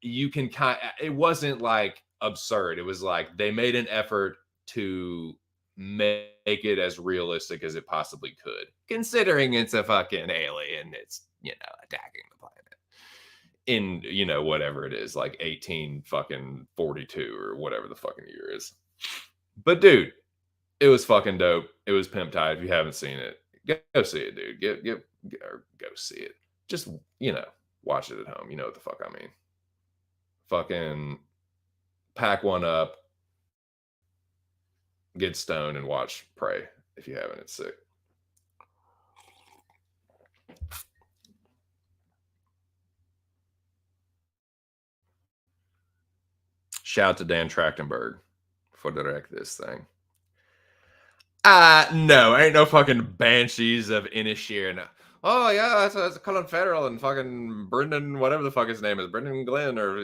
you can kind it wasn't like absurd. It was like they made an effort to make it as realistic as it possibly could, considering it's a fucking alien. It's, attacking the planet in, whatever it is, like 18 fucking 42 or whatever the fucking year is. But dude, it was fucking dope. It was pimp tight. If you haven't seen it, go see it, dude. Go see it. Just, watch it at home. You know what the fuck I mean. Fucking pack one up, get stoned, and watch Prey. If you haven't, it's sick. Shout out to Dan Trachtenberg for direct this thing. No, ain't no fucking Banshees of Inisherin. Oh yeah, that's Colin Farrell and fucking Brendan, whatever the fuck his name is, Brendan Glenn, or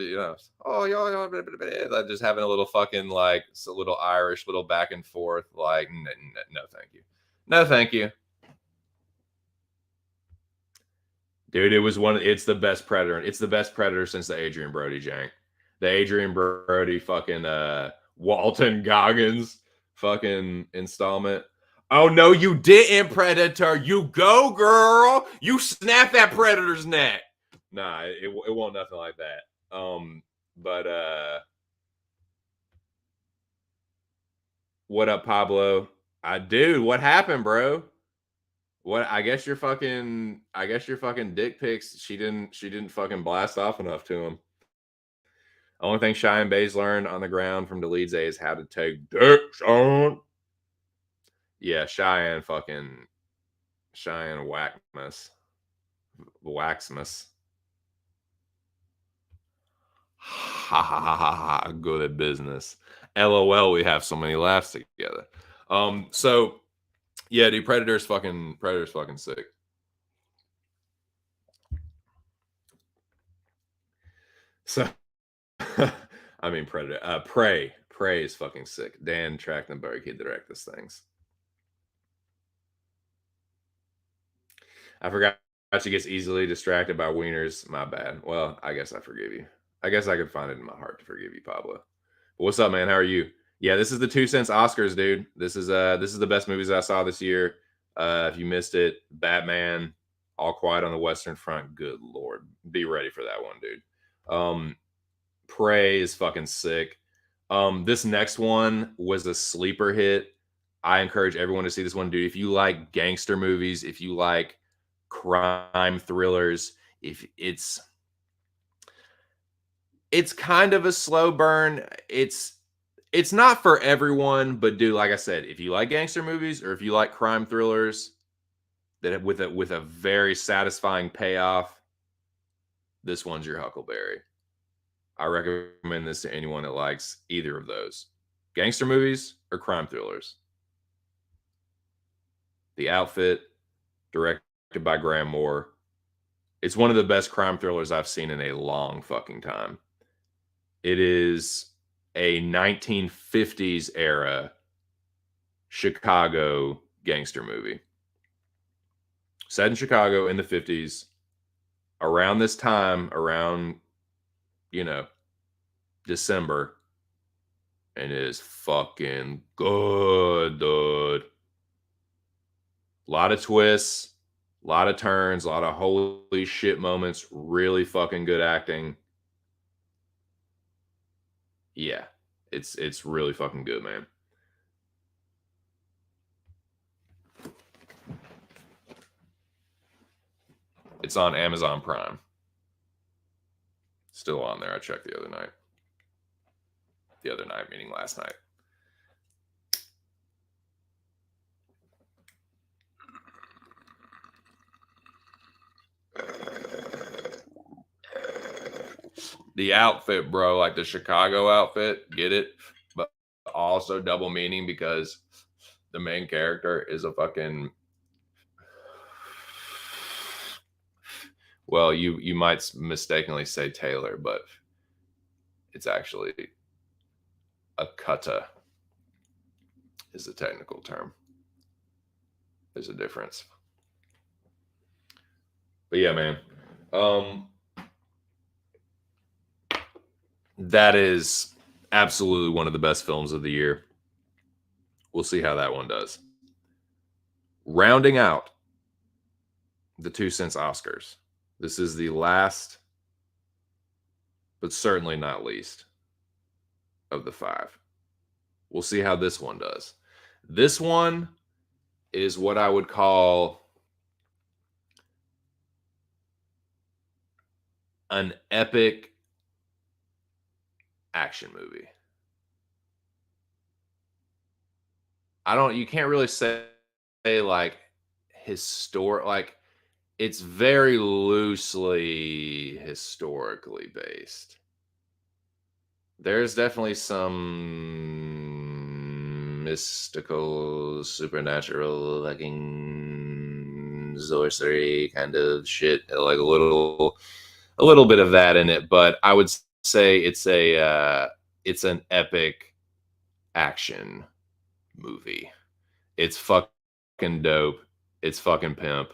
oh yeah, blah, blah, blah, blah. Just having a little fucking like a little Irish, little back and forth. Like no, thank you, no, thank you, dude. It's the best Predator. It's the best Predator since the Adrian Brody jank. The Adrian Brody fucking Walton Goggins fucking installment. Oh no, you didn't, Predator. You go, girl. You snap that Predator's neck. Nah, it won't nothing like that. But what up, Pablo? I do. What happened, bro? What I guess your fucking dick pics, she didn't fucking blast off enough to him. Only thing Cheyenne Bays learned on the ground from Deleedze is how to take dick, Sean. Yeah, Cheyenne Whackmas. Waxmas. Ha ha ha ha ha. Good at business. LOL, we have so many laughs together. So yeah, dude, Predator's fucking sick. So I mean Predator. Prey is fucking sick. Dan Trachtenberg, he direct these things. I forgot she gets easily distracted by wieners. My bad. Well, I guess I forgive you. I guess I could find it in my heart to forgive you, Pablo. But what's up, man? How are you? Yeah, this is the 2 Cents Oscars, dude. This is the best movies I saw this year. If you missed it, Batman, All Quiet on the Western Front. Good lord, be ready for that one, dude. Prey is fucking sick. This next one was a sleeper hit. I encourage everyone to see this one, dude. If you like gangster movies, if you like crime thrillers, if it's kind of a slow burn. It's not for everyone, but dude, like I said, if you like gangster movies or if you like crime thrillers that with a very satisfying payoff, this one's your Huckleberry. I recommend this to anyone that likes either of those. Gangster movies or crime thrillers. The Outfit, directed by Graham Moore. It's one of the best crime thrillers I've seen in a long fucking time. It is a 1950s era Chicago gangster movie. Set in Chicago in the 50s, around this time, around, you know, December, and it is fucking good, dude. A lot of twists, a lot of turns, a lot of holy shit moments, really fucking good acting. Yeah, it's really fucking good, man. It's on Amazon Prime. Still on there. I checked the other night. The other night, meaning last night. The outfit, bro, like the Chicago outfit, get it? But also double meaning because the main character is a fucking, well, you might mistakenly say Taylor, but it's actually a kutta is the technical term. There's a difference. But yeah, man. That is absolutely one of the best films of the year. We'll see how that one does. Rounding out the 2 Cents Oscars. This is the last, but certainly not least, of the 5. We'll see how this one does. This one is what I would call an epic action movie. You can't really say like historic, like it's very loosely historically based. There's definitely some mystical, supernatural, looking sorcery kind of shit, like a little bit of that in it. But I would say it's an epic action movie. It's fucking dope. It's fucking pimp.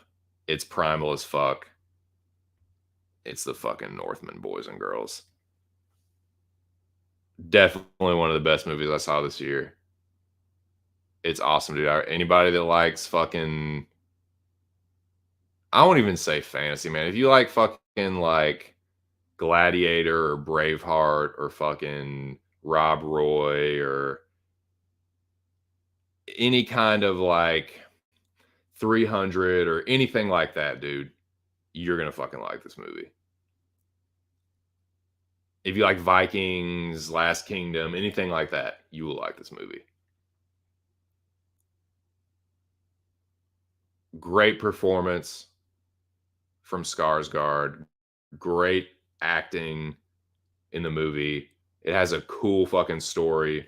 It's primal as fuck. It's the fucking Northman, boys and girls. Definitely one of the best movies I saw this year. It's awesome, dude. Anybody that likes fucking, I won't even say fantasy, man. If you like fucking like Gladiator or Braveheart or fucking Rob Roy or any kind of like 300 or anything like that, dude, you're gonna fucking like this movie. If you like Vikings, Last Kingdom, anything like that, you will like this movie. Great performance from Skarsgård. Great acting in the movie. It has a cool fucking story.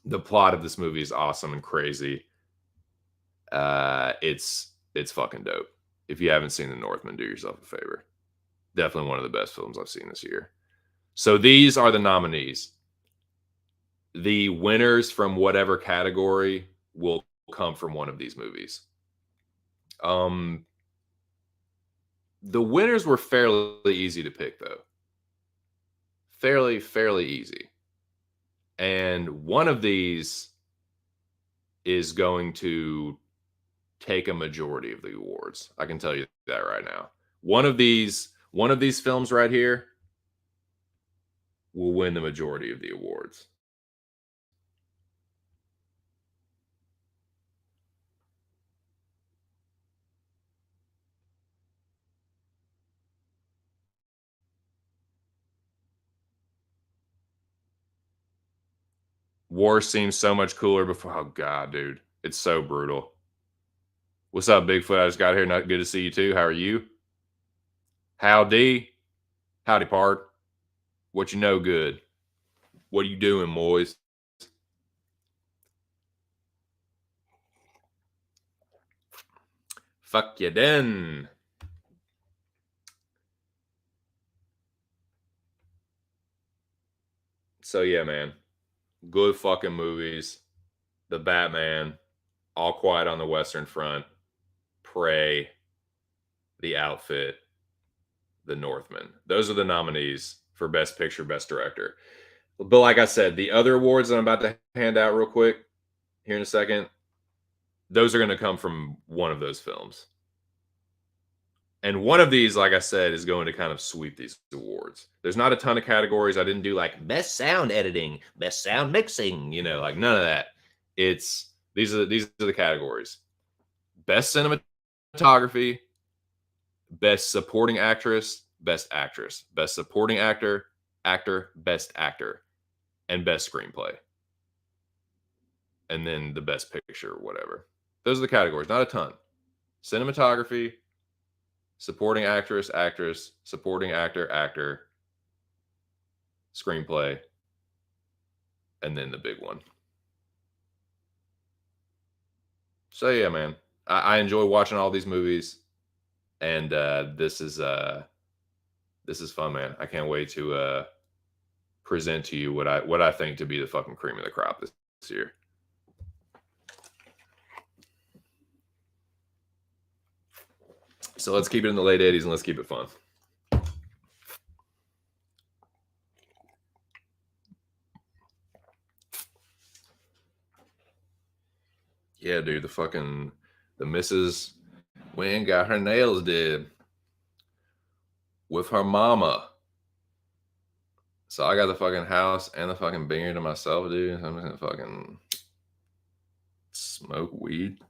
The plot of this movie is awesome and crazy. It's fucking dope. If you haven't seen The Northman, do yourself a favor. Definitely one of the best films I've seen this year. So these are the nominees. The winners from whatever category will come from one of these movies. The winners were fairly easy to pick, though. Fairly easy. And one of these is going to take a majority of the awards. I can tell you that right now. One of these films right here will win the majority of the awards. War seems so much cooler before. Oh god, dude, it's so brutal. What's up, Bigfoot? I just got here. Not good to see you too. How are you? Howdy, howdy, pard. What you know good? What are you doing, boys? Fuck you then. So yeah, man, good fucking movies. The Batman, All Quiet on the Western Front, Prey, The Outfit, The Northman. Those are the nominees for Best Picture, Best Director. But like I said, the other awards that I'm about to hand out real quick here in a second, those are going to come from one of those films. And one of these, like I said, is going to kind of sweep these awards. There's not a ton of categories. I didn't do like best sound editing, best sound mixing, like none of that. It's these are the categories. Best cinematography, best supporting actress, best supporting actor, best actor, and best screenplay. And then the best picture, whatever. Those are the categories, not a ton. Cinematography, supporting actress, supporting actor, screenplay, and then the big one. So yeah, man, I enjoy watching all these movies, and this is fun, man. I can't wait to present to you what I think to be the fucking cream of the crop this year. So let's keep it in the late 80s and let's keep it fun. Yeah, dude, the missus went and got her nails did with her mama. So I got the fucking house and the fucking beer to myself, dude. I'm just gonna fucking smoke weed.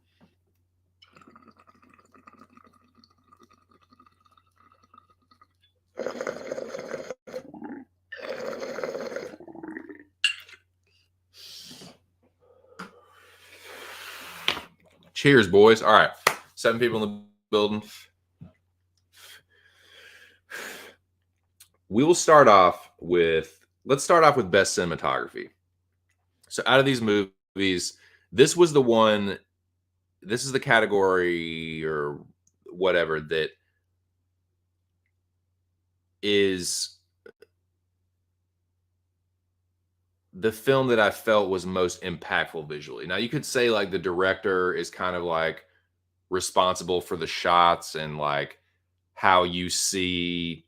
Cheers, boys. All right. 7 people in the building. Let's start off with best cinematography. So out of these movies, this is the category or whatever that is the film that I felt was most impactful visually. Now you could say like the director is kind of like responsible for the shots and like how you see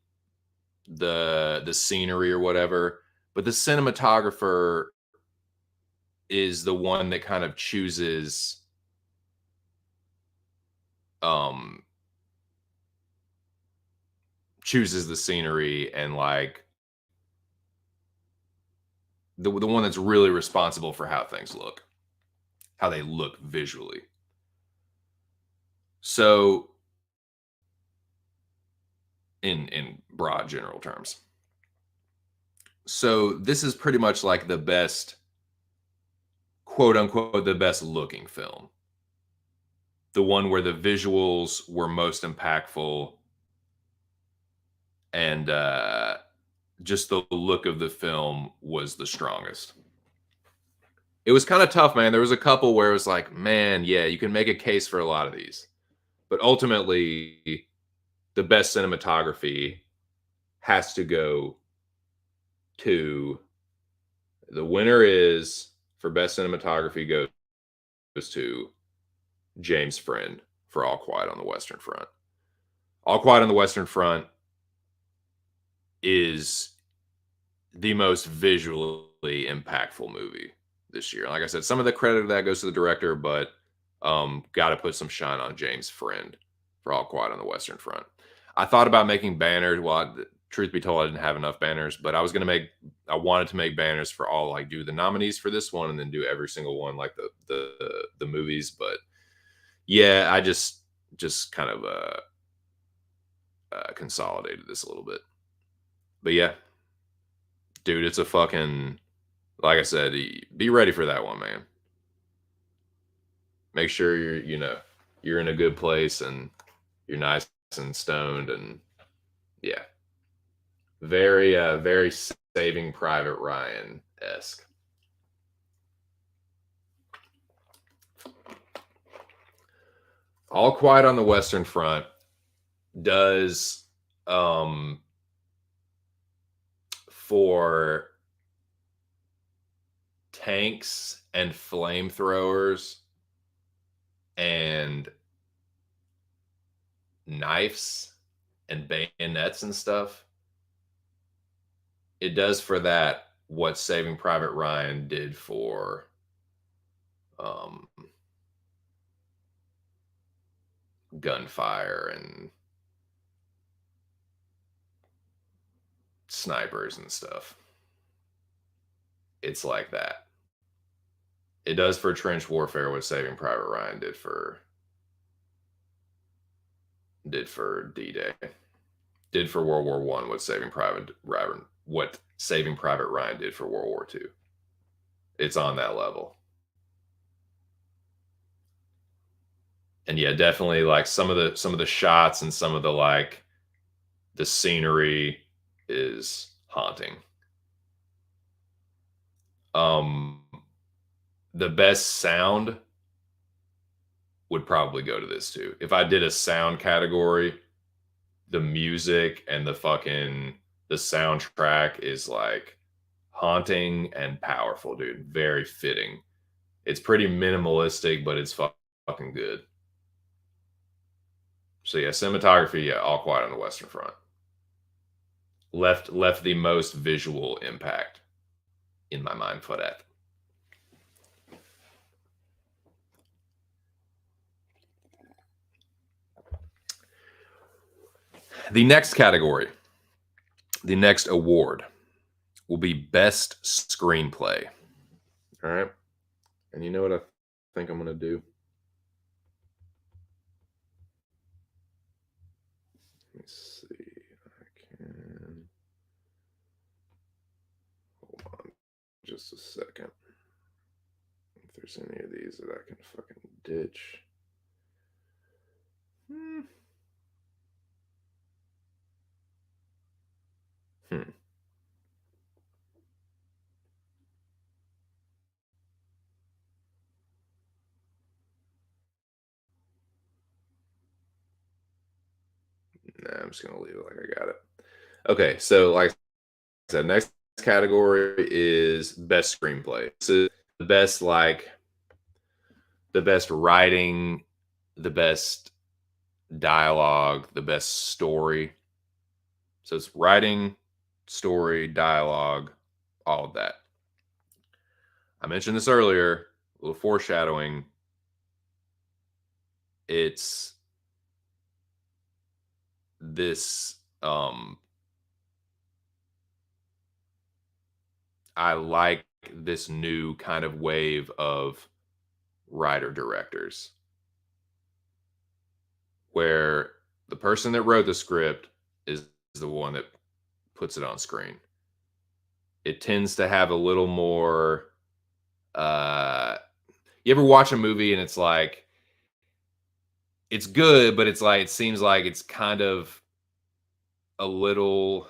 the scenery or whatever, but the cinematographer is the one that kind of chooses the scenery and like the one that's really responsible for how they look visually. So in broad general terms. So this is pretty much like the best, quote unquote, the best looking film. The one where the visuals were most impactful and just the look of the film was the strongest. It was kind of tough, man. There was a couple where it was like, man, yeah, you can make a case for a lot of these. But ultimately, the best cinematography has to go to the winner is for best cinematography goes to James Friend for All Quiet on the Western Front. All Quiet on the Western Front is the most visually impactful movie this year. Like I said, some of the credit of that goes to the director, but got to put some shine on James Friend for All Quiet on the Western Front. I thought about making banners. Well, truth be told, I didn't have enough banners, but I wanted to make banners for all, like do the nominees for this one and then do every single one, like the movies. But yeah, I just kind of consolidated this a little bit. But yeah, dude, it's a fucking, like I said, be ready for that one, man. Make sure you're in a good place and you're nice and stoned, and yeah, very Saving Private Ryan-esque. All Quiet on the Western Front does for tanks and flamethrowers and knives and bayonets and stuff, it does for that what Saving Private Ryan did for um, gunfire and snipers and stuff. It's like that. It does for trench warfare what Saving Private Ryan did for D-Day. Did for World War One what Saving Private Ryan did for World War Two. It's on that level. And yeah, definitely like some of the shots and some of the scenery is haunting. Um the best sound would probably go to this too. If I did a sound category, the music and the soundtrack is like haunting and powerful, dude. Very fitting. It's pretty minimalistic, but it's fucking good. So yeah, cinematography, yeah, All Quiet on the Western Front. Left the most visual impact in my mind for that. The next category, the next award will be Best Screenplay. All right. And you know what I think I'm going to do? Let me see. I can. Hold on just a second. If there's any of these that I can fucking ditch. Hmm. Nah, I'm just going to leave it like I got it. Okay. So, like I said, next category is Best Screenplay. So, the best, the best writing, the best dialogue, the best story. So it's writing, story, dialogue, all of that. I mentioned this earlier, a little foreshadowing. It's this I like this new kind of wave of writer directors where the person that wrote the script is the one that puts it on screen. It tends to have a little more you ever watch a movie and it's like it's good, but it's like it seems like it's kind of a little,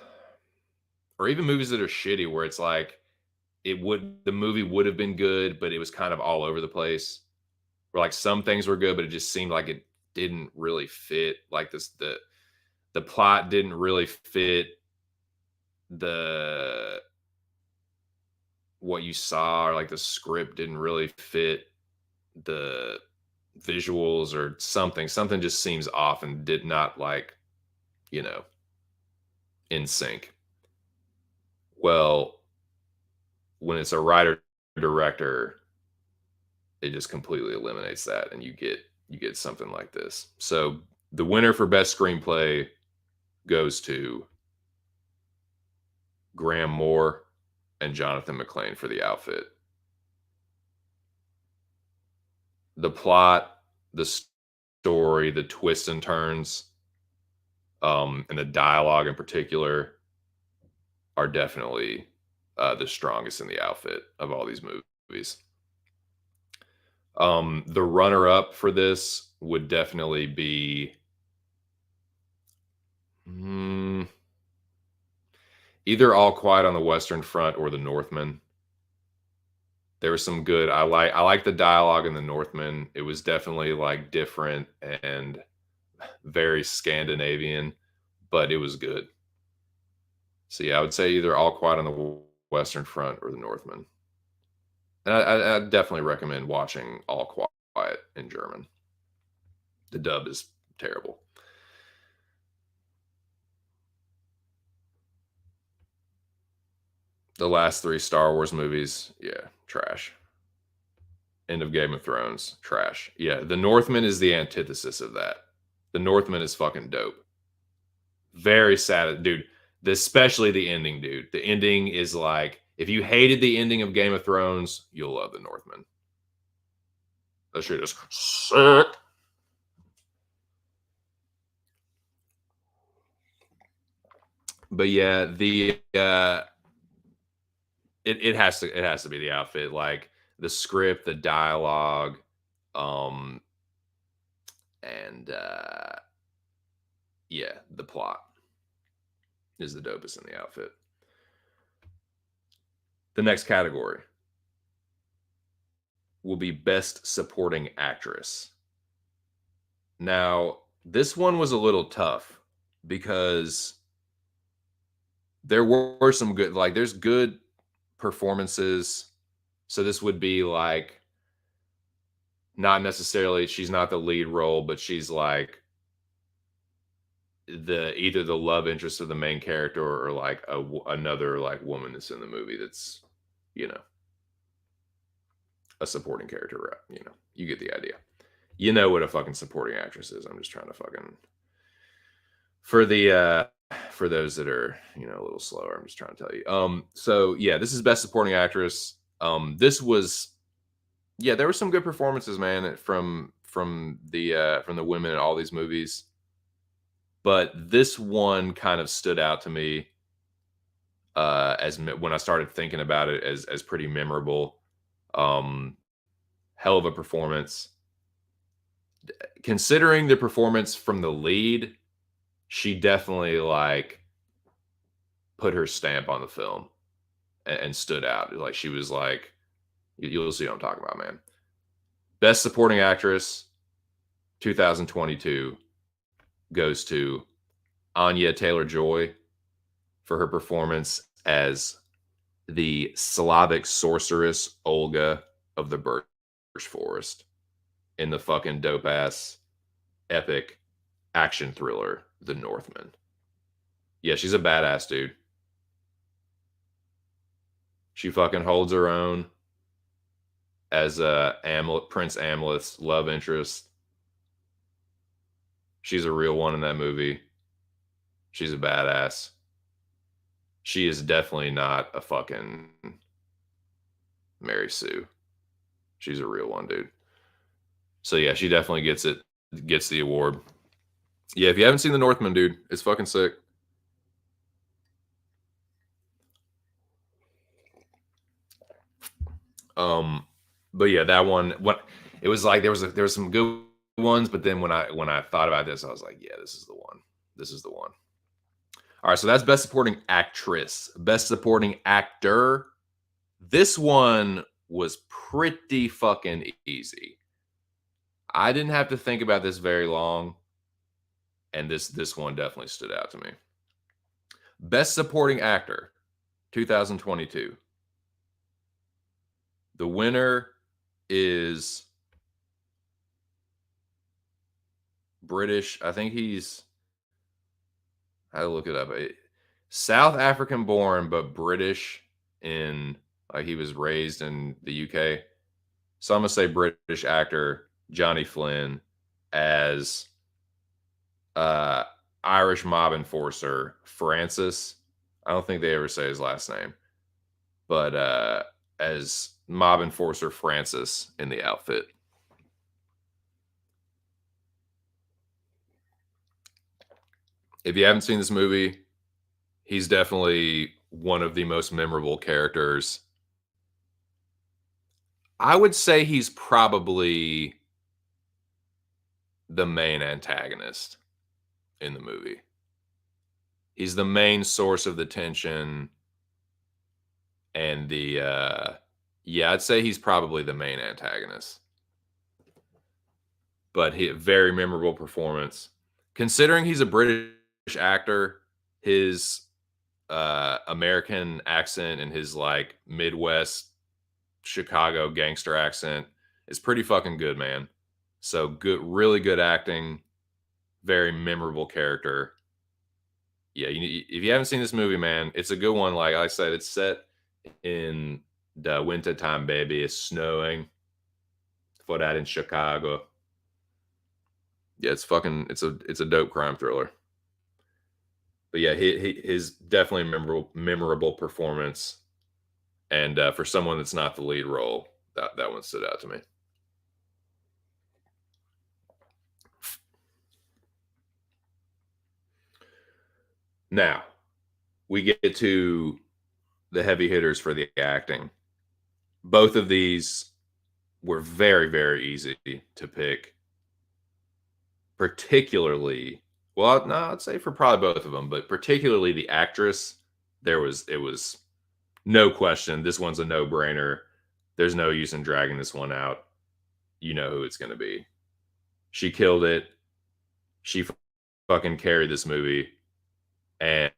or even movies that are shitty where it's like the movie would have been good, but it was kind of all over the place. Where like some things were good, but it just seemed like it didn't really fit. Like the plot didn't really fit the what you saw, or like the script didn't really fit the visuals or something. Something just seems off and did not like, you know, in sync. Well, when it's a writer director, it just completely eliminates that and you get something like this. So the winner for best screenplay goes to Graham Moore and Jonathan McClain for The Outfit. The plot, the story, the twists and turns, and the dialogue in particular are definitely the strongest in The Outfit of all these movies. The runner up for this would definitely be either All Quiet on the Western Front or The Northman. There was some good. I like the dialogue in The Northman. It was definitely like different and very Scandinavian, but it was good. So yeah, I would say either All Quiet on the Western Front or The Northman. And I definitely recommend watching All Quiet in German. The dub is terrible. The last 3 Star Wars movies, yeah, trash. End of Game of Thrones, trash. Yeah, The Northman is the antithesis of that. The Northman is fucking dope. Very sad, dude. Especially the ending, dude. The ending is like, if you hated the ending of Game of Thrones, you'll love The Northman. That shit is sick. But yeah, it has to be the outfit, like the script, the dialogue, um, and yeah, the plot is the dopest in the outfit. The next category will be Best Supporting Actress. Now, this one was a little tough because there were some good, like, there's good performances. So this would be like not necessarily she's not the lead role, but she's like the either the love interest of the main character or like another like woman that's in the movie that's you know a supporting character. Right? You know, you get the idea. You know what a fucking supporting actress is. I'm just trying to fucking for the for those that are a little slower. I'm just trying to tell you. So yeah, this is best supporting actress. This was yeah, there were some good performances, man, from the women in all these movies. But this one kind of stood out to me when I started thinking about it as pretty memorable. Um, Hell of a performance. Considering the performance from the lead, she definitely like put her stamp on the film and stood out. Like she was like, you'll see what I'm talking about, man. Best supporting actress, 2022 goes to Anya Taylor Joy for her performance as the Slavic sorceress Olga of the Birch Forest in the fucking dope ass epic action thriller The Northman. Yeah, she's a badass, dude. She fucking holds her own as Prince Amleth's love interest. She's a real one in that movie. She's a badass. She is definitely not a fucking Mary Sue. She's a real one, dude. So yeah, she definitely gets the award. Yeah, if you haven't seen The Northman, dude, it's fucking sick. Um, but yeah, that one. What it was like, there was some good ones, but then when I thought about this, I was like, yeah, this is the one. This is the one. All right, so that's best supporting actress, best supporting actor. This one was pretty fucking easy. I didn't have to think about this very long, and this one definitely stood out to me. Best supporting actor, 2022. The winner is British. I think he's I had to look it up. South African born, but British in like he was raised in the UK. So I'm gonna say British actor Johnny Flynn as uh Irish mob enforcer Francis. I don't think they ever say his last name, but as mob enforcer Francis in the outfit. If you haven't seen this movie, he's definitely one of the most memorable characters. I would say he's probably the main antagonist in the movie. He's the main source of the tension and the yeah, I'd say he's probably the main antagonist. But he very memorable performance. Considering he's a British actor, his American accent and his like Midwest Chicago gangster accent. It's pretty fucking good, man. So good, really good acting, very memorable character. Yeah, if you haven't seen this movie, man, it's a good one. Like I said, it's set in the winter time, baby. It's snowing for that in Chicago. Yeah, it's a dope crime thriller. But yeah, his definitely memorable performance, and for someone that's not the lead role, that one stood out to me. Now we get to the heavy hitters for the acting. Both of these were very easy to pick, particularly. Well, no, I'd say for probably both of them, but particularly the actress. It was no question. This one's a no brainer. There's no use in dragging this one out. You know who it's going to be. She killed it. She fucking carried this movie, and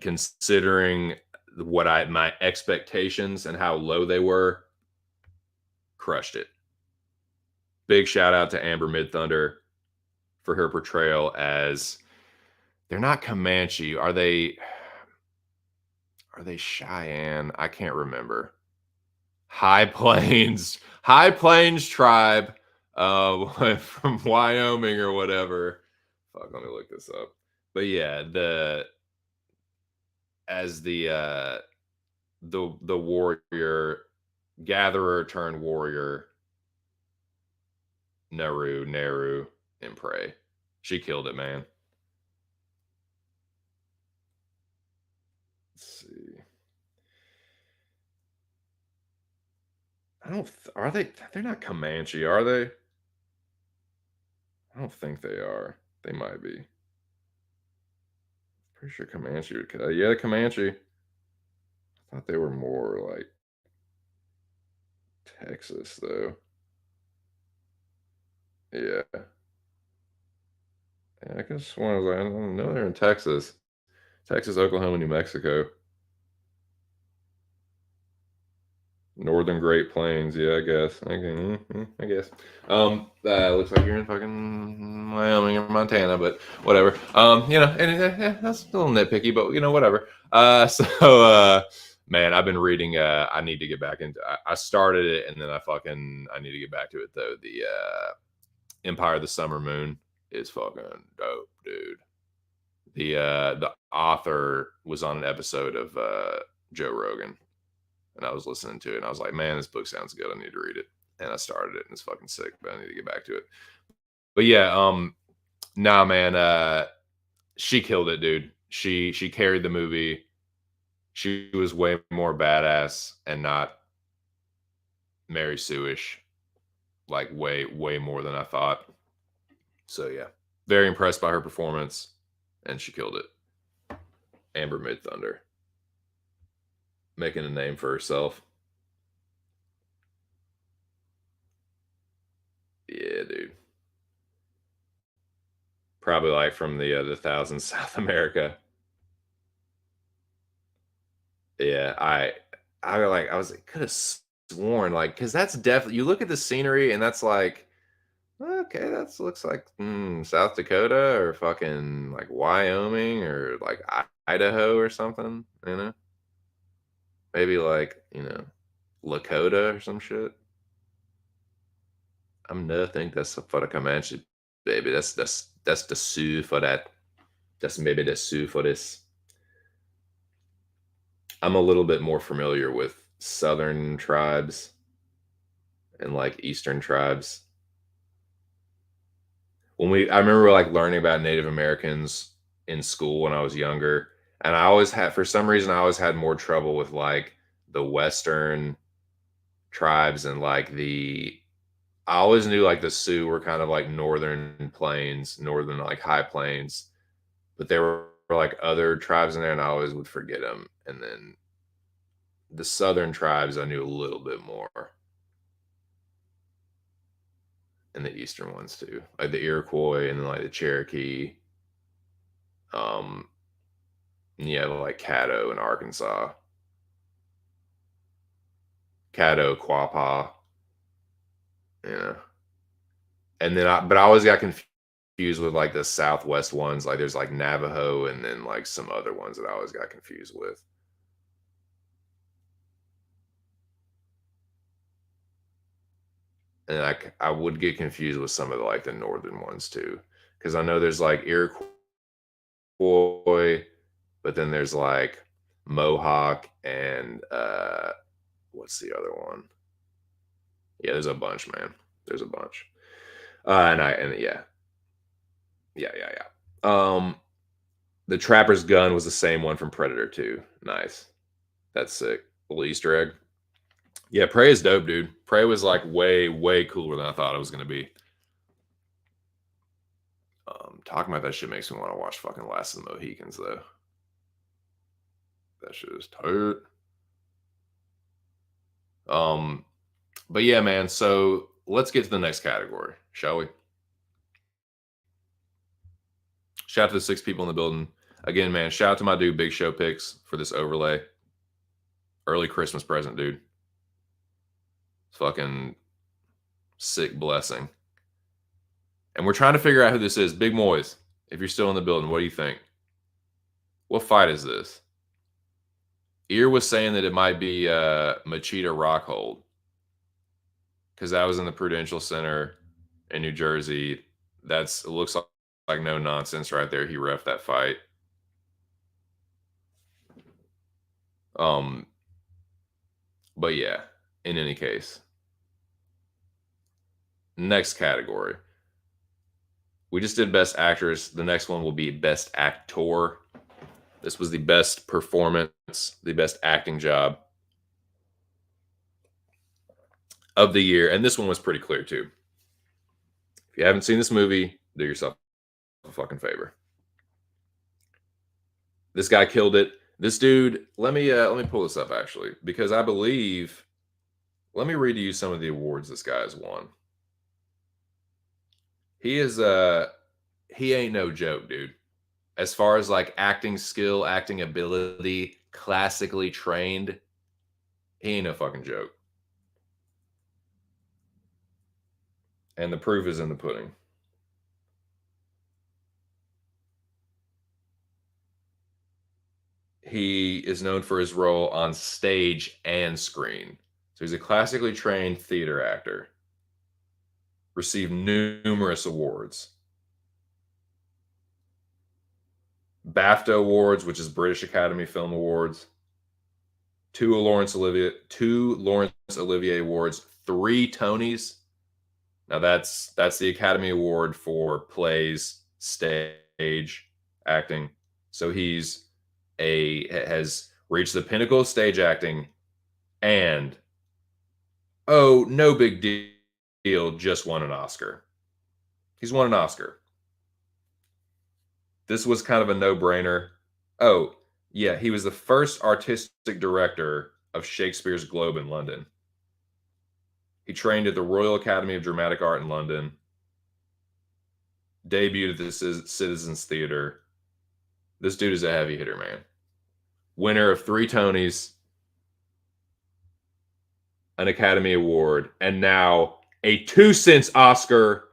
considering what I my expectations and how low they were, crushed it. Big shout out to Amber Mid Thunder for her portrayal as, they're not Comanche, are they? Are they Cheyenne? I can't remember. High Plains tribe, from Wyoming or whatever. Fuck, let me look this up. But yeah, the as the warrior, gatherer turned warrior, Neru in Prey. She killed it, man. Let's see. I don't. Are they? They're not Comanche, are they? I don't think they are. They might be. Pretty sure Comanche would. Yeah, Comanche. I thought they were more like Texas, though. Yeah. Yeah, I guess one was like, I don't know, they're in Texas. Texas, Oklahoma, New Mexico. Northern Great Plains, yeah, I guess. Okay, I guess. Looks like you're in fucking Wyoming or Montana, but whatever. And that's a little nitpicky, but whatever. Man, I've been reading. I need to get back into. I started it, and then I need to get back to it though. The Empire of the Summer Moon is fucking dope, dude. The author was on an episode of Joe Rogan, and I was listening to it, and I was like, man, this book sounds good. I need to read it. And I started it, and it's fucking sick, but I need to get back to it. But yeah, nah, man, she killed it, dude. She carried the movie. She was way more badass and not Mary Sue-ish, like way more than I thought. So yeah, very impressed by her performance, and she killed it. Amber Mid Thunder, making a name for herself. Yeah, dude. Probably like from the Thousand South America. Yeah, I was like, could have sworn, like, because that's definitely, you look at the scenery and that's like, okay, that looks like South Dakota or fucking like Wyoming or like Idaho or something, maybe like Lakota or some shit. I'm nothing. That's for the Comanche, baby. That's the Sioux for that. That's maybe the Sioux for this. I'm a little bit more familiar with Southern tribes and like Eastern tribes. I remember like learning about Native Americans in school when I was younger, and I always had, for some reason, I always had more trouble with like the Western tribes and like I always knew like the Sioux were kind of like northern plains, northern like high plains, but there were like other tribes in there, and I always would forget them. And then the southern tribes, I knew a little bit more, and the eastern ones too, like the Iroquois and then like the Cherokee. Um, yeah, like Caddo in Arkansas. Caddo, Quapaw, yeah. And then but I always got confused with like the Southwest ones. Like there's like Navajo and then like some other ones that I always got confused with. And I would get confused with some of the like the northern ones too, because I know there's like Iroquois, but then there's like Mohawk and what's the other one? Yeah, there's a bunch, man. There's a bunch. And yeah, yeah. The Trapper's gun was the same one from Predator 2. Nice. That's sick. Little Easter egg. Yeah, Prey is dope, dude. Prey was like way cooler than I thought it was gonna be. Talking about that shit makes me want to watch fucking Last of the Mohicans though. That shit is tight. Um, but yeah, man. So let's get to the next category, shall we? Shout out to the 6 people in the building. Again, man, shout out to my dude Big Show Picks for this overlay. Early Christmas present, dude. Fucking sick blessing. And we're trying to figure out who this is. Big Moise, if you're still in the building, what do you think? What fight is this? Ear was saying that it might be Machida Rockhold because that was in the Prudential Center in New Jersey. It looks like no nonsense right there. He reffed that fight. But yeah, in any case, next category. We just did best actress. The next one will be best actor. This was the best performance, the best acting job of the year. And this one was pretty clear too. If you haven't seen this movie, do yourself a fucking favor. This guy killed it. This dude, let me pull this up actually, because I believe, let me read to you some of the awards this guy has won. He ain't no joke, dude. As far as like acting skill, acting ability, classically trained, he ain't no fucking joke. And the proof is in the pudding. He is known for his role on stage and screen. So he's a classically trained theater actor. Received numerous awards. BAFTA Awards, which is British Academy Film Awards. Two Laurence Olivier Awards, 3 Tonys. Now that's the Academy Award for plays, stage acting. So has reached the pinnacle of stage acting, and no big deal, just won an Oscar. He's won an Oscar. This was kind of a no-brainer. Oh, yeah, he was the first artistic director of Shakespeare's Globe in London. He trained at the Royal Academy of Dramatic Art in London, debuted at the Citizens Theater. This dude is a heavy hitter, man. Winner of 3 Tonys, an Academy Award, and now a 2 Cents Oscar.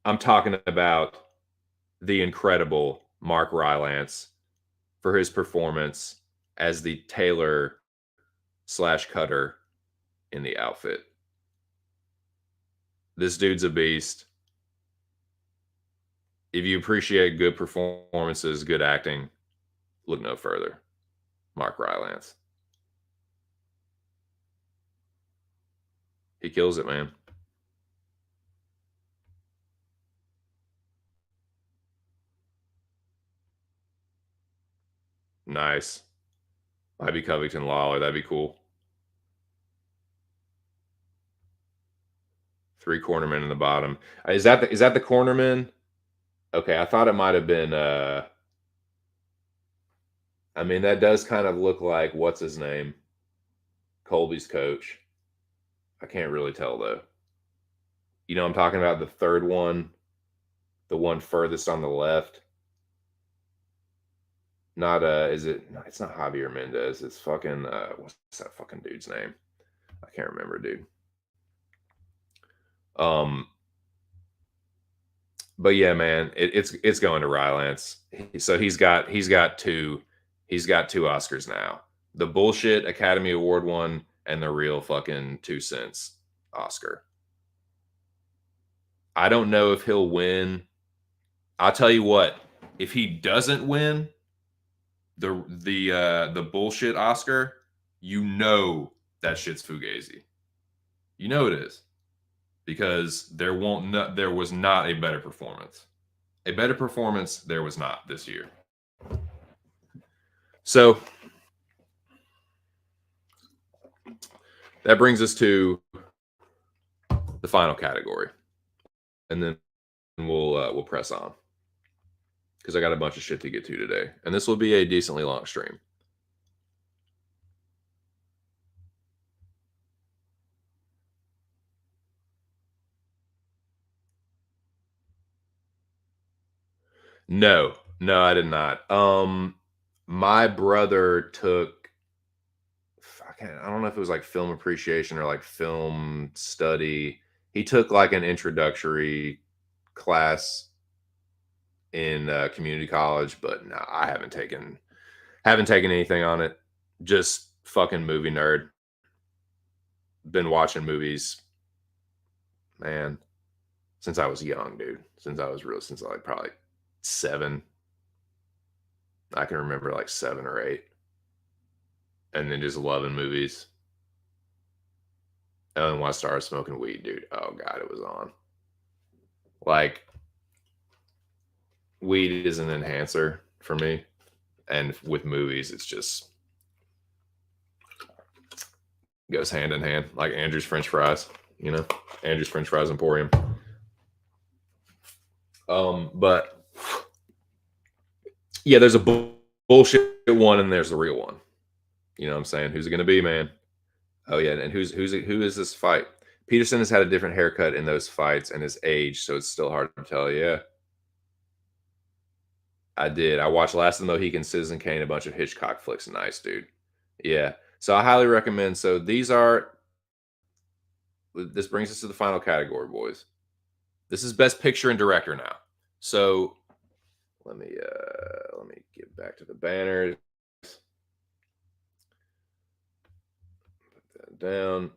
I'm talking about the incredible Mark Rylance for his performance as the tailor / cutter in the outfit. This dude's a beast. If you appreciate good performances, good acting, look no further. Mark Rylance. He kills it, man. Nice. Might be Covington Lawler. That'd be cool. 3 cornermen in the bottom. Is that the cornerman? Okay, I thought it might have been I mean, that does kind of look like what's his name? Colby's coach. I can't really tell though. You know, I'm talking about the third one, the one furthest on the left. Not is it? No, it's not Javier Mendez. It's fucking what's that fucking dude's name? I can't remember, dude. Um, but yeah, man, it's going to Rylance. So he's got two Oscars now. The bullshit Academy Award one and the real fucking 2 Cents Oscar. I don't know if he'll win. I'll tell you what, if he doesn't win the bullshit Oscar, you know that shit's Fugazi. You know it is. Because there was not a better performance. A better performance there was not this year. So that brings us to the final category, and then we'll press on because I got a bunch of shit to get to today, and this will be a decently long stream. No, no, I did not. My brother took. I don't know if it was like film appreciation or like film study. He took like an introductory class in community college, but no, I haven't taken anything on it. Just fucking movie nerd. Been watching movies, man, since I was young, dude. Since I like probably 7. I can remember like 7 or 8, and then just loving movies. And then when I started smoking weed, dude, oh god, it was on. Like weed is an enhancer for me, and with movies, it's just goes hand in hand, like Andrew's French fries. Andrew's French Fries Emporium. But yeah, there's a bullshit one and there's the real one. You know what I'm saying? Who's it going to be, man? Oh yeah, and who is this fight? Peterson has had a different haircut in those fights and his age, so it's still hard to tell. Yeah, I did. I watched Last of the Mohicans, Citizen Kane, a bunch of Hitchcock flicks. Nice, dude. Yeah. So I highly recommend. So this brings us to the final category, boys. This is Best Picture and Director now. So let me get back to the banners. Put that down.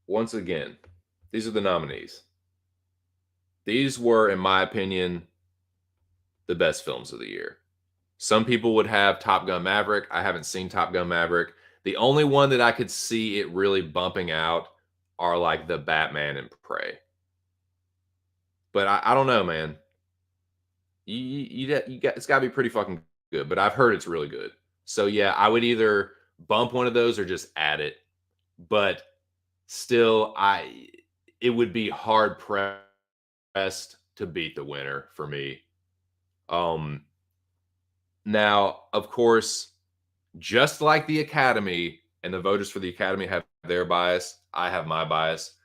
Once again, these are the nominees. These were, in my opinion, the best films of the year. Some people would have Top Gun Maverick. I haven't seen Top Gun Maverick. The only one that I could see it really bumping out are like the Batman and Prey. But I don't know, man. It's got to be pretty fucking good. But I've heard it's really good. So yeah, I would either bump one of those or just add it. But still, it would be hard pressed to beat the winner for me. Now, of course, just like the Academy and the voters for the Academy have their bias, I have my bias.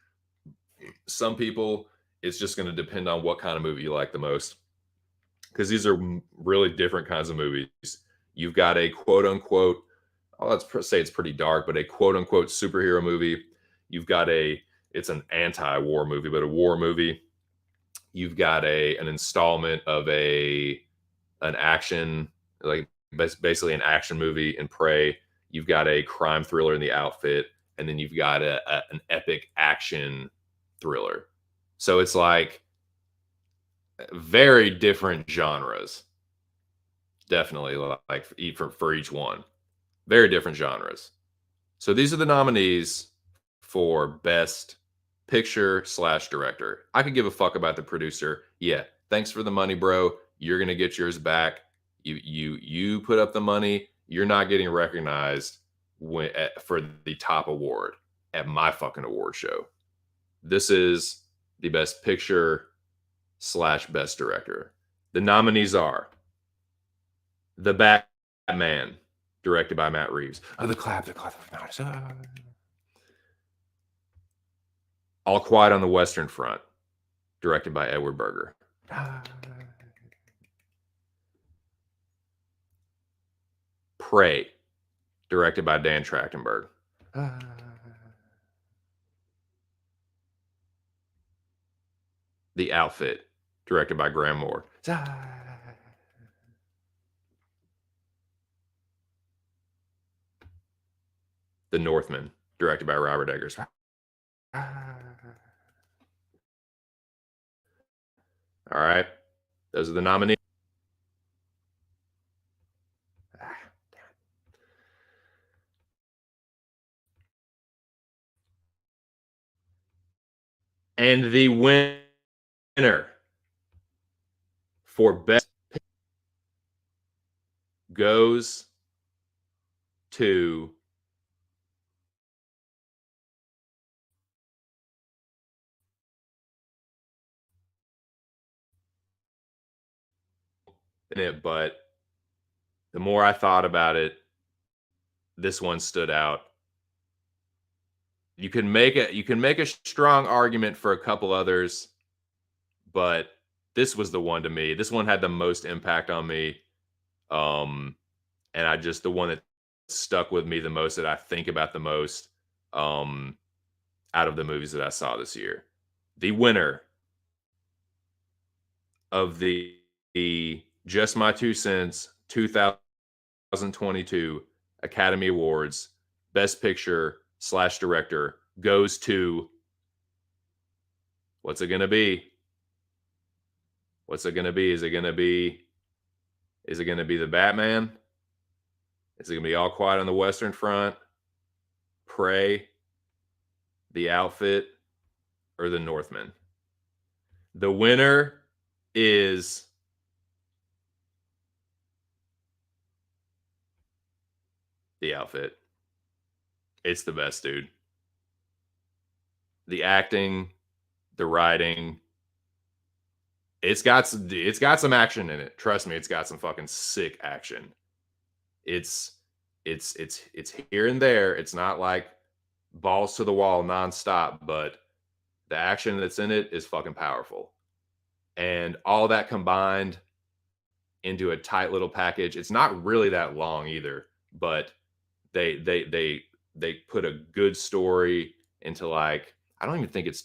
Some people, it's just going to depend on what kind of movie you like the most, because these are really different kinds of movies. You've got a quote unquote, let's say it's pretty dark, but a quote unquote superhero movie. You've got it's an anti-war movie, but a war movie. You've got an installment of an action, like basically an action movie in Prey. You've got a crime thriller in The Outfit, and then you've got an epic action thriller. So it's like very different genres. Definitely, like for each one, very different genres. So these are the nominees for Best Picture / Director. I could give a fuck about the producer. Yeah, thanks for the money, bro. You're gonna get yours back. You put up the money. You're not getting recognized for the top award at my fucking award show. This is the Best Picture / Best Director. The nominees are The Batman, directed by Matt Reeves. Oh, the clap. All Quiet on the Western Front, directed by Edward Berger. Prey, directed by Dan Trachtenberg. The Outfit, directed by Graham Moore. The Northman, directed by Robert Eggers. All right. Those are the nominees. And the winner for best goes to it, but the more I thought about it, this one stood out. You can make a strong argument for a couple others, but this was the one to me. This one had the most impact on me. And I just the one that stuck with me the most, that I think about the most, out of the movies that I saw this year. The winner of the Just My Two Cents 2022 Academy Awards Best Picture / Director goes to, what's it gonna be? What's it gonna be? Is it gonna be The Batman? Is it gonna be All Quiet on the Western Front, Prey, The Outfit, or The Northman? The winner is The Outfit. It's the best, dude. The acting, the writing, it's got some action in it. Trust me, it's got some fucking sick action. It's it's here and there. It's not like balls to the wall nonstop, but the action that's in it is fucking powerful. And all that combined into a tight little package. It's not really that long either, but they put a good story into, like, I don't even think it's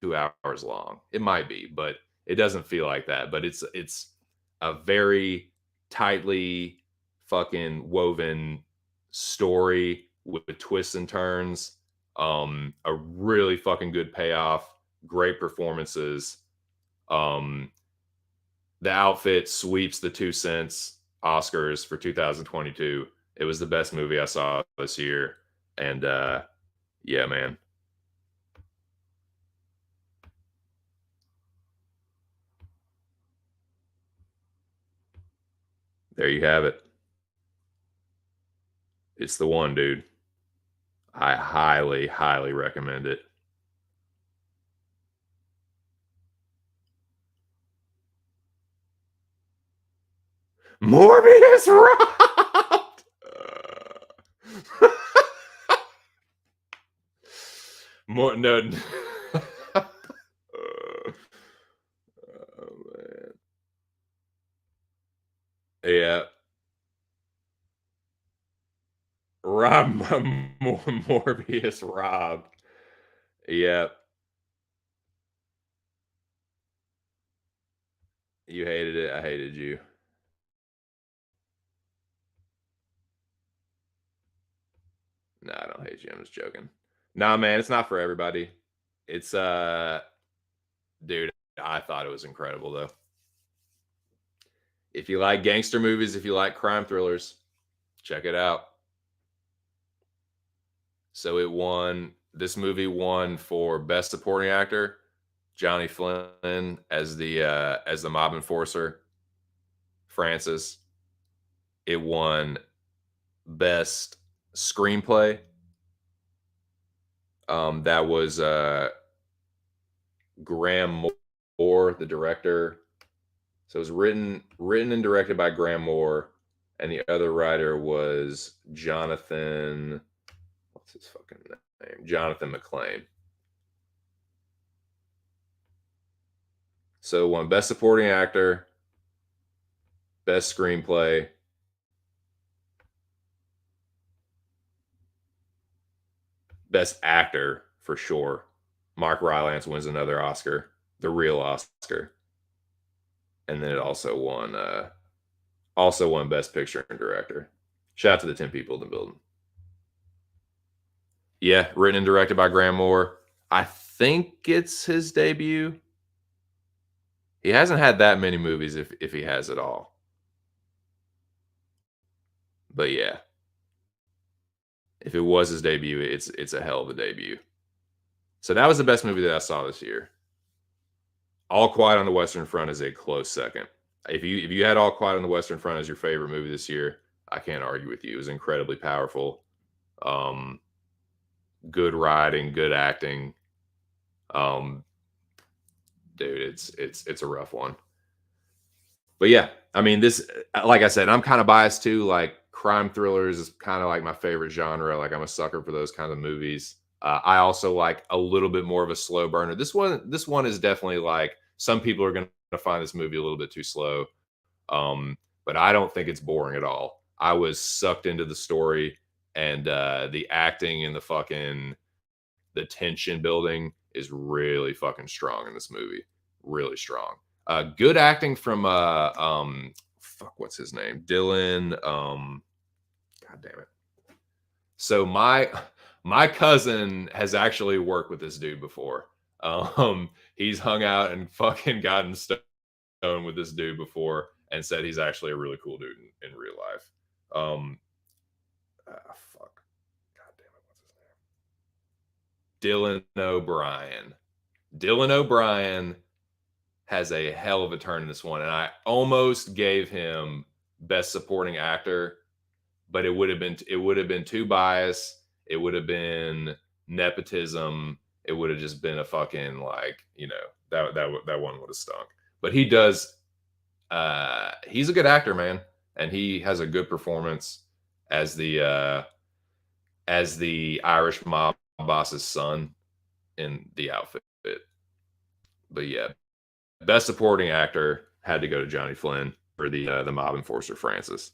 2 hours long. It might be, but it doesn't feel like that. But it's a very tightly fucking woven story with twists and turns. A really fucking good payoff, great performances. The Outfit sweeps the 2 Cents Oscars for 2022. It was the best movie I saw this year. And yeah, man. There you have it. It's the one, dude. I highly, highly recommend it. Morbius robbed. More no. Oh, man. Yeah, Rob Morbius robbed. Yeah, you hated it. I hated you. No, I don't hate you. I'm just joking. Nah, man, it's not for everybody. It's dude, I thought it was incredible though. If you like gangster movies, if you like crime thrillers, check it out. So this movie won for best supporting actor, Johnny Flynn as the mob enforcer, Francis. It won best screenplay. That was Graham Moore, the director. So it was written and directed by Graham Moore, and the other writer was Jonathan. What's his fucking name? Jonathan McClain. So won best supporting actor, best screenplay. Best actor for sure. Mark Rylance wins another Oscar, the real Oscar, and then it also won Best Picture and Director. Shout out to the 10 people in the building. Yeah, written and directed by Graham Moore. I think it's his debut. He hasn't had that many movies if he has at all. But yeah, if it was his debut, it's a hell of a debut. So that was the best movie that I saw this year. All Quiet on the Western Front is a close second. If you had All Quiet on the Western Front as your favorite movie this year, I can't argue with you. It was incredibly powerful. Um, Good writing, good acting. Um, Dude, it's a rough one. But yeah, I mean, this, like I said, I'm kind of biased too. Like crime thrillers is kind of like my favorite genre. Like I'm a sucker for those kinds of movies. I also like a little bit more of a slow burner. This one is definitely like some people are going to find this movie a little bit too slow, but I don't think it's boring at all. I was sucked into the story, and the acting and the tension building is really fucking strong in this movie. Really strong. Good acting from fuck, what's his name? Dylan. God damn it. So my cousin has actually worked with this dude before. He's hung out and fucking gotten stoned with this dude before, and said he's actually a really cool dude in real life. Fuck. God damn it, what's his name? Dylan O'Brien. Dylan O'Brien has a hell of a turn in this one, and I almost gave him Best Supporting Actor, but it would have been too biased. It would have been nepotism. It would have just been a fucking like that one would have stunk. But he does. He's a good actor, man, and he has a good performance as the Irish mob boss's son in The Outfit. But yeah, Best Supporting Actor had to go to Johnny Flynn for the mob enforcer Francis.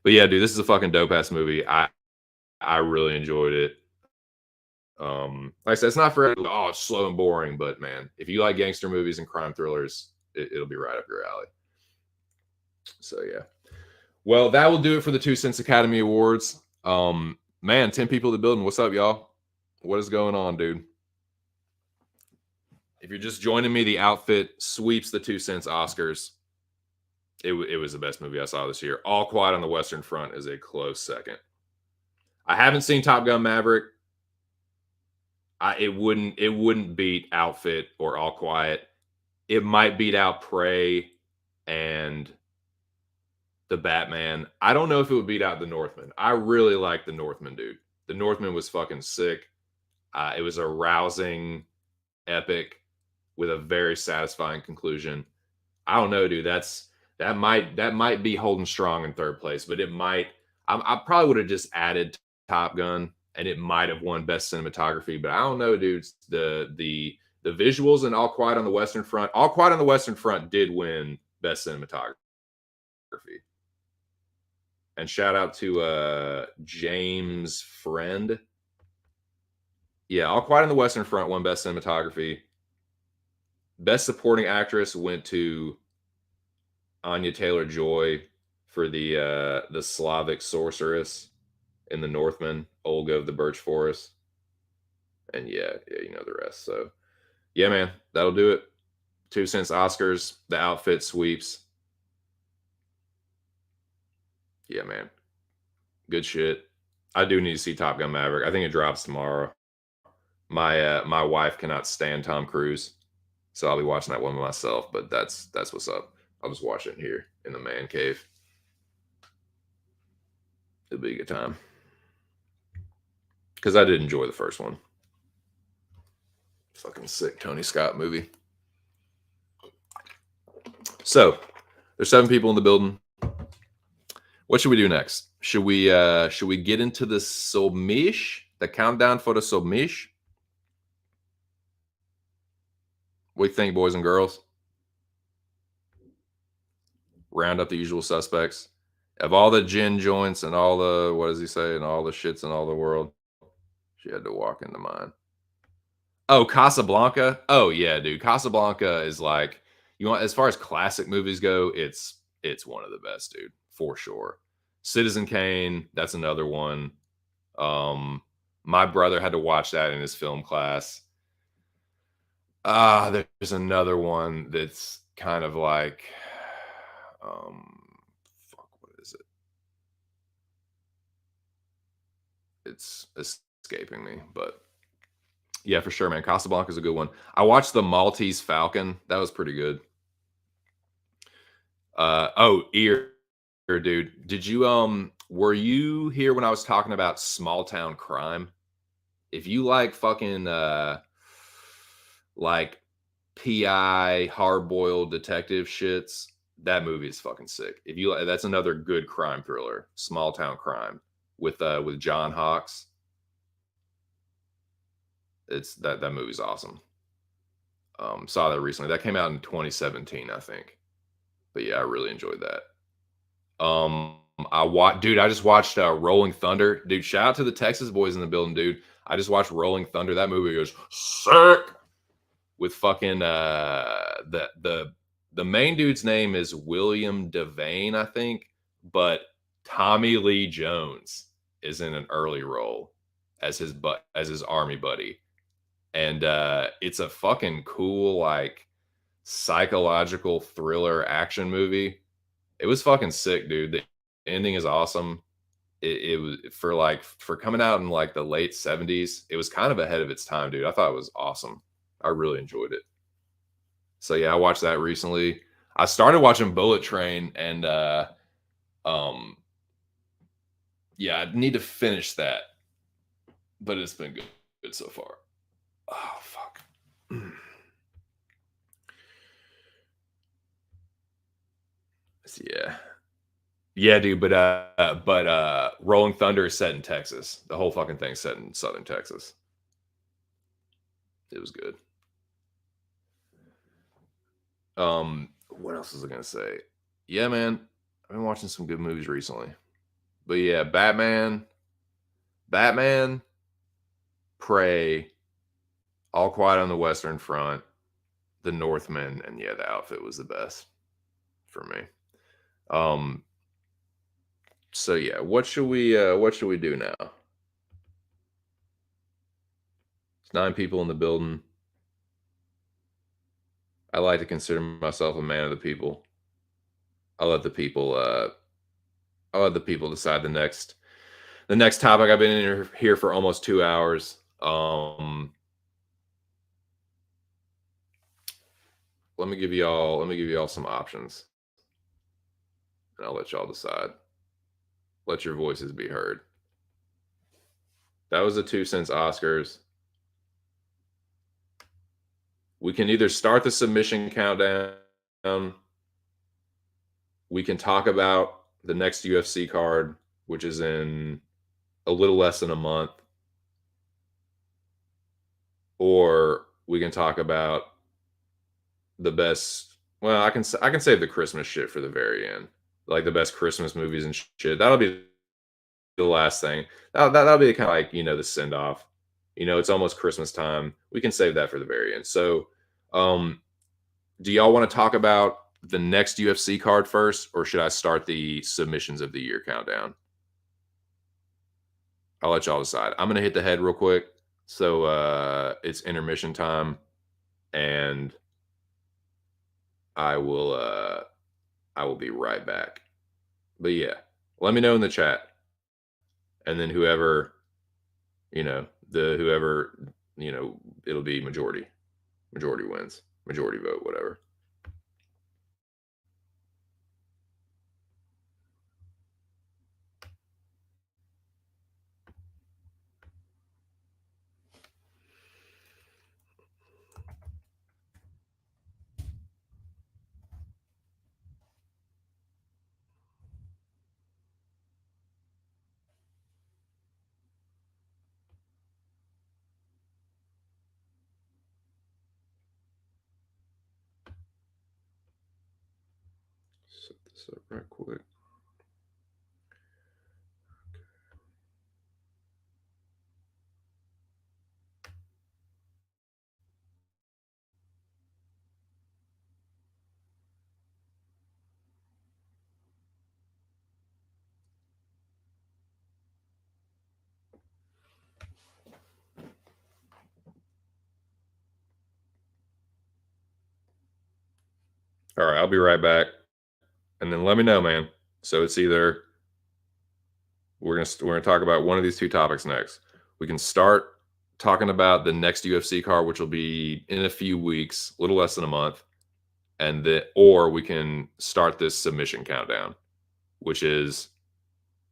But yeah, dude, this is a fucking dope ass movie. I really enjoyed it. Like I said, it's not for it's slow and boring, but man, if you like gangster movies and crime thrillers, it'll be right up your alley. So yeah. Well, that will do it for the 2 Cents Academy Awards. Man, 10 people in the building. What's up, y'all? What is going on, dude? If you're just joining me, The Outfit sweeps the 2 Cents Oscars. It was the best movie I saw this year. All Quiet on the Western Front is a close second. I haven't seen Top Gun Maverick. It wouldn't beat Outfit or All Quiet. It might beat out Prey and The Batman. I don't know if it would beat out The Northman. I really like The Northman, dude. The Northman was fucking sick. It was a rousing epic with a very satisfying conclusion. I don't know, dude. That might be holding strong in third place, but it might. I probably would have just added Top Gun, and it might have won Best Cinematography. But I don't know, dude. The visuals in All Quiet on the Western Front. All Quiet on the Western Front did win Best Cinematography. And shout out to James Friend. Yeah, All Quiet on the Western Front won Best Cinematography. Best Supporting Actress went to Anya Taylor-Joy for the Slavic sorceress in The Northman, Olga of the Birch Forest. And yeah, you know the rest. So yeah, man, that'll do it. 2 Cents Oscars, The Outfit sweeps. Yeah, man. Good shit. I do need to see Top Gun Maverick. I think it drops tomorrow. My wife cannot stand Tom Cruise, so I'll be watching that one myself. But that's what's up. I'll just watch it here in the man cave. It'll be a good time because I did enjoy the first one. Fucking sick Tony Scott movie. So there's 7 people in the building. What should we do next? Should we get into the submish? The countdown for the submish? What do you think, boys and girls? Round up the usual suspects. Of all the gin joints and all the, what does he say, and all the shits in all the world, She had to walk into mine. Oh, Casablanca? Oh, yeah, dude. Casablanca is like you want as far as classic movies go, it's one of the best, dude, for sure. Citizen Kane, that's another one. Um, my brother had to watch that in his film class. There's another one that's kind of like, um, fuck, what is it? It's escaping me, but yeah, for sure, man. Casablanca is a good one. I watched The Maltese Falcon. That was pretty good. Oh, ear, dude. Did you were you here when I was talking about small town crime? If you like fucking like PI hard boiled detective shits, that movie is fucking sick. If you that's another good crime thriller, small town crime with John Hawkes. It's that movie's awesome. Saw that recently. That came out in 2017, I think. But yeah, I really enjoyed that. Dude, I just watched Rolling Thunder. Dude, shout out to the Texas boys in the building, dude. I just watched Rolling Thunder. That movie was sick with fucking the main dude's name is William Devane, I think, but Tommy Lee Jones is in an early role as his army buddy. And it's a fucking cool like psychological thriller action movie. It was fucking sick, dude. The ending is awesome. It was for coming out in like the late 70s. It was kind of ahead of its time, dude. I thought it was awesome. I really enjoyed it. So yeah, I watched that recently. I started watching Bullet Train and um yeah, I need to finish that, but it's been good so far. Oh fuck. Yeah. Yeah, dude, but Rolling Thunder is set in Texas. The whole fucking thing's set in southern Texas. It was good. What else was I gonna say? Yeah, man, I've been watching some good movies recently. But yeah, Batman, Prey, All Quiet on the Western Front, The Northman, and yeah, the outfit was the best for me. Um, so yeah, what should we do now? It's 9 people in the building. I like to consider myself a man of the people. I'll let the people I'll let the people decide the next topic. I've been in here for almost 2 hours. Let me give y'all some options and I'll let y'all decide. Let your voices be heard. That was the 2 Cents Oscars. We can either start the submission countdown. We can talk about the next UFC card, which is in a little less than a month, or we can talk about the best. Well, I can save the Christmas shit for the very end, like the best Christmas movies and shit. That'll be the last thing. That'll be kind of like the send off. It's almost Christmas time. We can save that for the very end. So, um, do y'all want to talk about the next UFC card first, or should I start the submissions of the year countdown? I'll let y'all decide. I'm gonna hit the head real quick. So it's intermission time, and I will I will be right back. But yeah, let me know in the chat, and then whoever it'll be majority wins, majority vote, whatever. Set this up right quick. All right, I'll be right back. And then let me know, man. So it's either we're gonna talk about one of these two topics next. We can start talking about the next UFC card, which will be in a few weeks, a little less than a month, or we can start this submission countdown, which is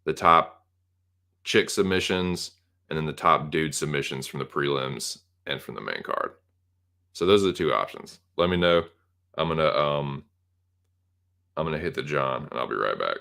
the top chick submissions and then the top dude submissions from the prelims and from the main card. So those are the two options. Let me know. I'm gonna hit the John and I'll be right back.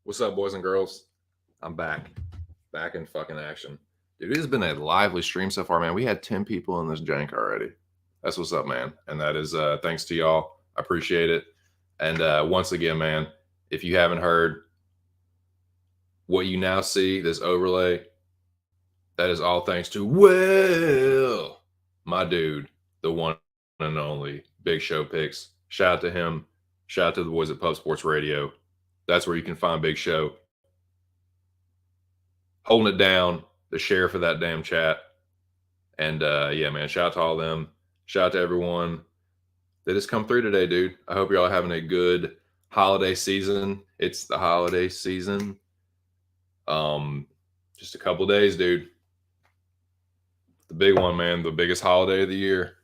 What's up, boys and girls? I'm back. Back in fucking action. Dude, it has been a lively stream so far, man. We had 10 people in this jank already. That's what's up, man. And that is thanks to y'all. I appreciate it. And once again, man, if you haven't heard what you now see, this overlay, that is all thanks to Will, my dude, the one and only Big Show Picks. Shout out to him. Shout out to the boys at Pub Sports Radio. That's where you can find Big Show. Holding it down, the sheriff of that damn chat. And yeah, man, shout out to all of them. Shout out to everyone that has come through today, dude. I hope you're all having a good holiday season. It's the holiday season. Just a couple days, dude. The big one, man. The biggest holiday of the year.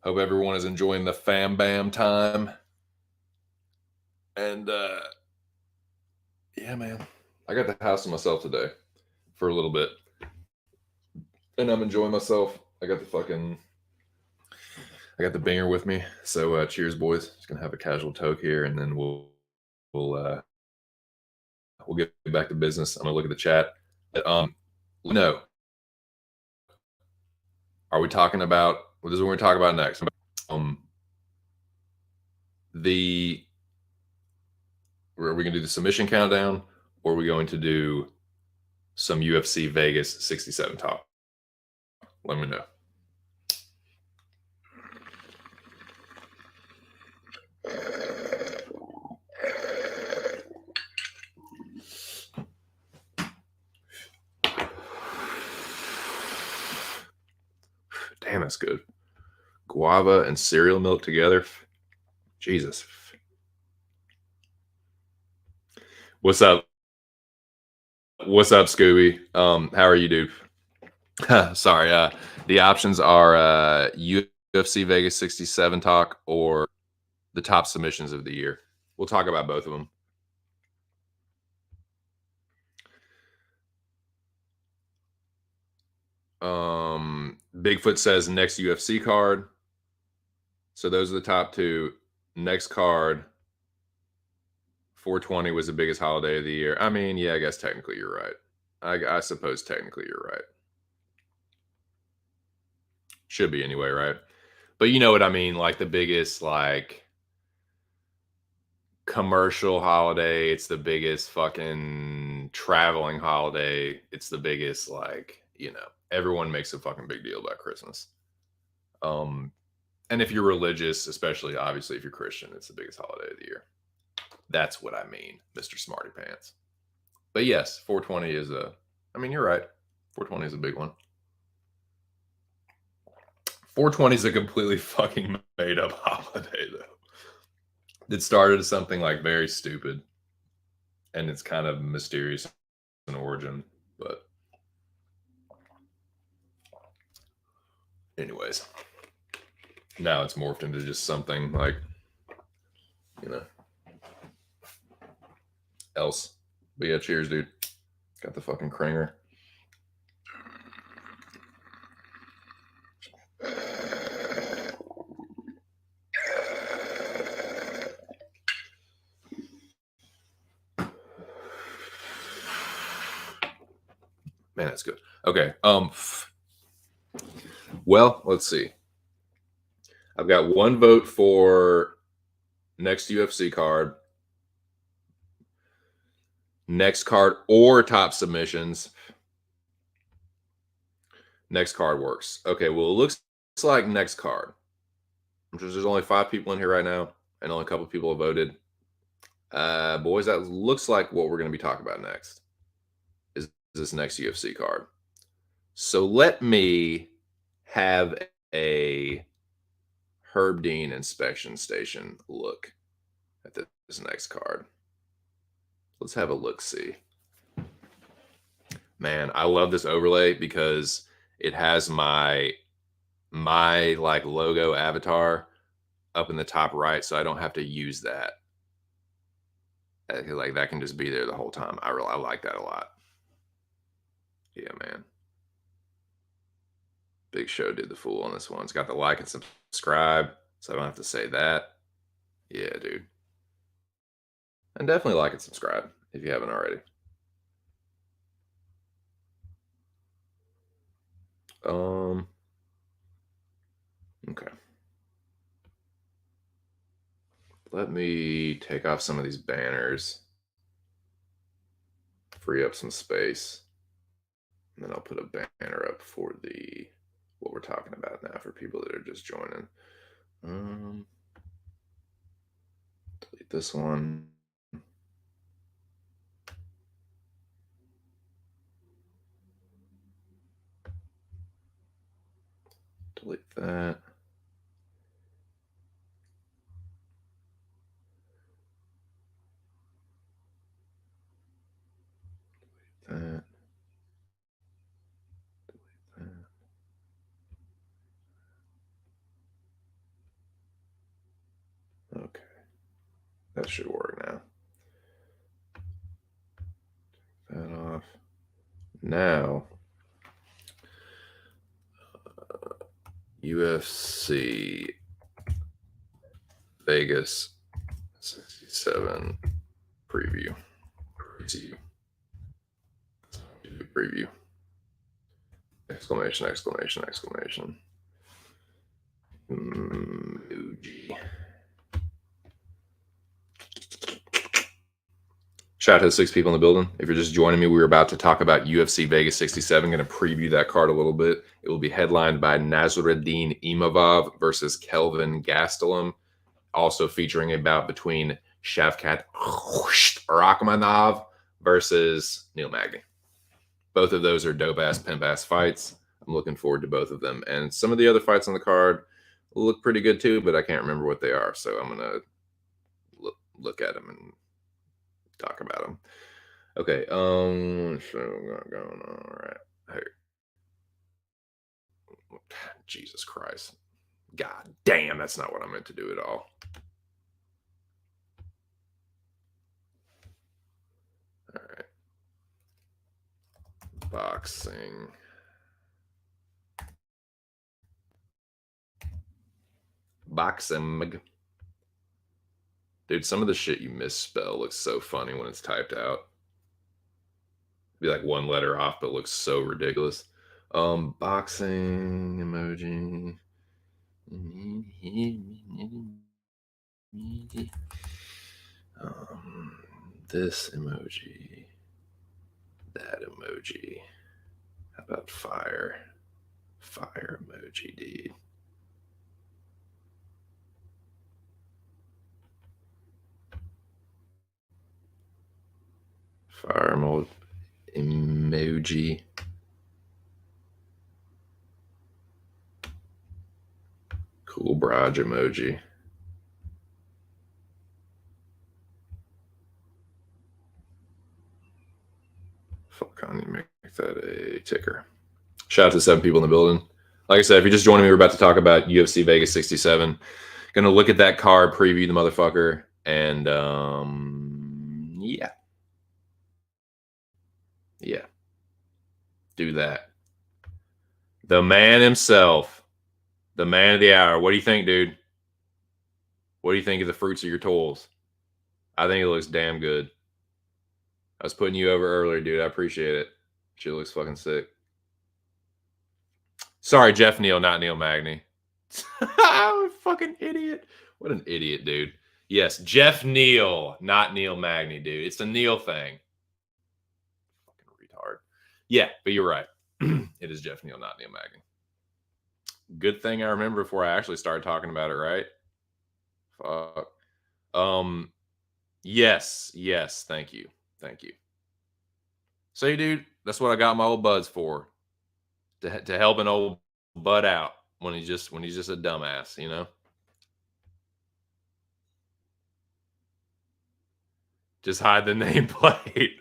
Hope everyone is enjoying the fam bam time. And yeah, man. I got the house to myself today for a little bit. And I'm enjoying myself. I got the fucking I got the binger with me. So cheers, boys. Just gonna have a casual toke here, and then we'll we'll get back to business. I'm gonna look at the chat. No, are we talking about? Well, this is what we're talking about next. Um, the are we gonna do the submission countdown, or are we going to do some UFC Vegas 67 talk? Let me know. Damn, that's good. Guava and cereal milk together. Jesus. What's up? What's up, Scooby? How are you, dude? Sorry. The options are UFC Vegas 67 talk or the top submissions of the year. We'll talk about both of them. Bigfoot says next UFC card. So those are the top two. Next card, 420 was the biggest holiday of the year. I mean, yeah, I guess technically you're right. I suppose technically you're right. Should be anyway, right? But you know what I mean? Like the biggest like commercial holiday. It's the biggest fucking traveling holiday. It's the biggest like, everyone makes a fucking big deal about Christmas. And if you're religious, especially obviously if you're Christian, it's the biggest holiday of the year. That's what I mean, Mr. Smarty Pants. But yes, 420 is you're right. 420 is a big one. 420 is a completely fucking made up holiday, though. It started as something like very stupid, and it's kind of mysterious in origin. But, anyways, now it's morphed into just something like, else. But yeah, cheers, dude. Got the fucking cringer. Man, that's good. Okay. Well, let's see. I've got one vote for next UFC card, next card, or top submissions. Next card works. Okay, well, it looks like next card. There's only 5 people in here right now, and only a couple people have voted. Boys, that looks like what we're going to be talking about next. Is this next UFC card? So let me have a Herb Dean inspection station look at this next card. Let's have a look-see. Man, I love this overlay because it has my like logo avatar up in the top right, so I don't have to use that. Like that can just be there the whole time. I like that a lot. Yeah, man. Big Show did the fool on this one. It's got the like and subscribe, so I don't have to say that. Yeah, dude. And definitely like and subscribe if you haven't already. Okay. Let me take off some of these banners. Free up some space. And then I'll put a banner up for what we're talking about now for people that are just joining. Delete this one. Delete that. Delete that. Delete that. Okay. That should work now. Take that off. Now, UFC Vegas 67 preview. Preview. Exclamation, exclamation, exclamation. Emoji. Shout out to the 6 people in the building. If you're just joining me, we were about to talk about UFC Vegas 67. Going to preview that card a little bit. It will be headlined by Nasruddin Imavov versus Kelvin Gastelum. Also featuring a bout between Shavkat Rakhmonov versus Neil Magny. Both of those are dope-ass, pimp-ass fights. I'm looking forward to both of them. And some of the other fights on the card look pretty good too, but I can't remember what they are. So I'm going to look at them and talk about them. Okay. So going on. All right. Hey. Jesus Christ. God damn, that's not what I meant to do at all. All right. Boxing. Boxing. Dude, some of the shit you misspell looks so funny when it's typed out. Be like one letter off, but looks so ridiculous. Boxing emoji. This emoji. That emoji. How about fire? Fire emoji, dude. Fire emoji. Cool barrage emoji. Fuck, I need to make that a ticker. Shout out to the 7 people in the building. Like I said, if you're just joining me, we're about to talk about UFC Vegas 67. Gonna look at that card, preview the motherfucker, and yeah. Yeah. Do that. The man himself. The man of the hour. What do you think, dude? What do you think of the fruits of your toils? I think it looks damn good. I was putting you over earlier, dude. I appreciate it. Shit looks fucking sick. Sorry, Jeff Neal, not Neil Magny. I'm a fucking idiot. What an idiot, dude. Yes, Jeff Neal, not Neil Magny, dude. It's the Neil thing. Fucking retard. Yeah, but you're right. It is Jeff Neal, not Neil Magny. Good thing I remember before I actually started talking about it, right? Fuck. Yes, thank you. Thank you. See, dude, that's what I got my old buds for. To help an old bud out when he's just a dumbass, you know? Just hide the nameplate.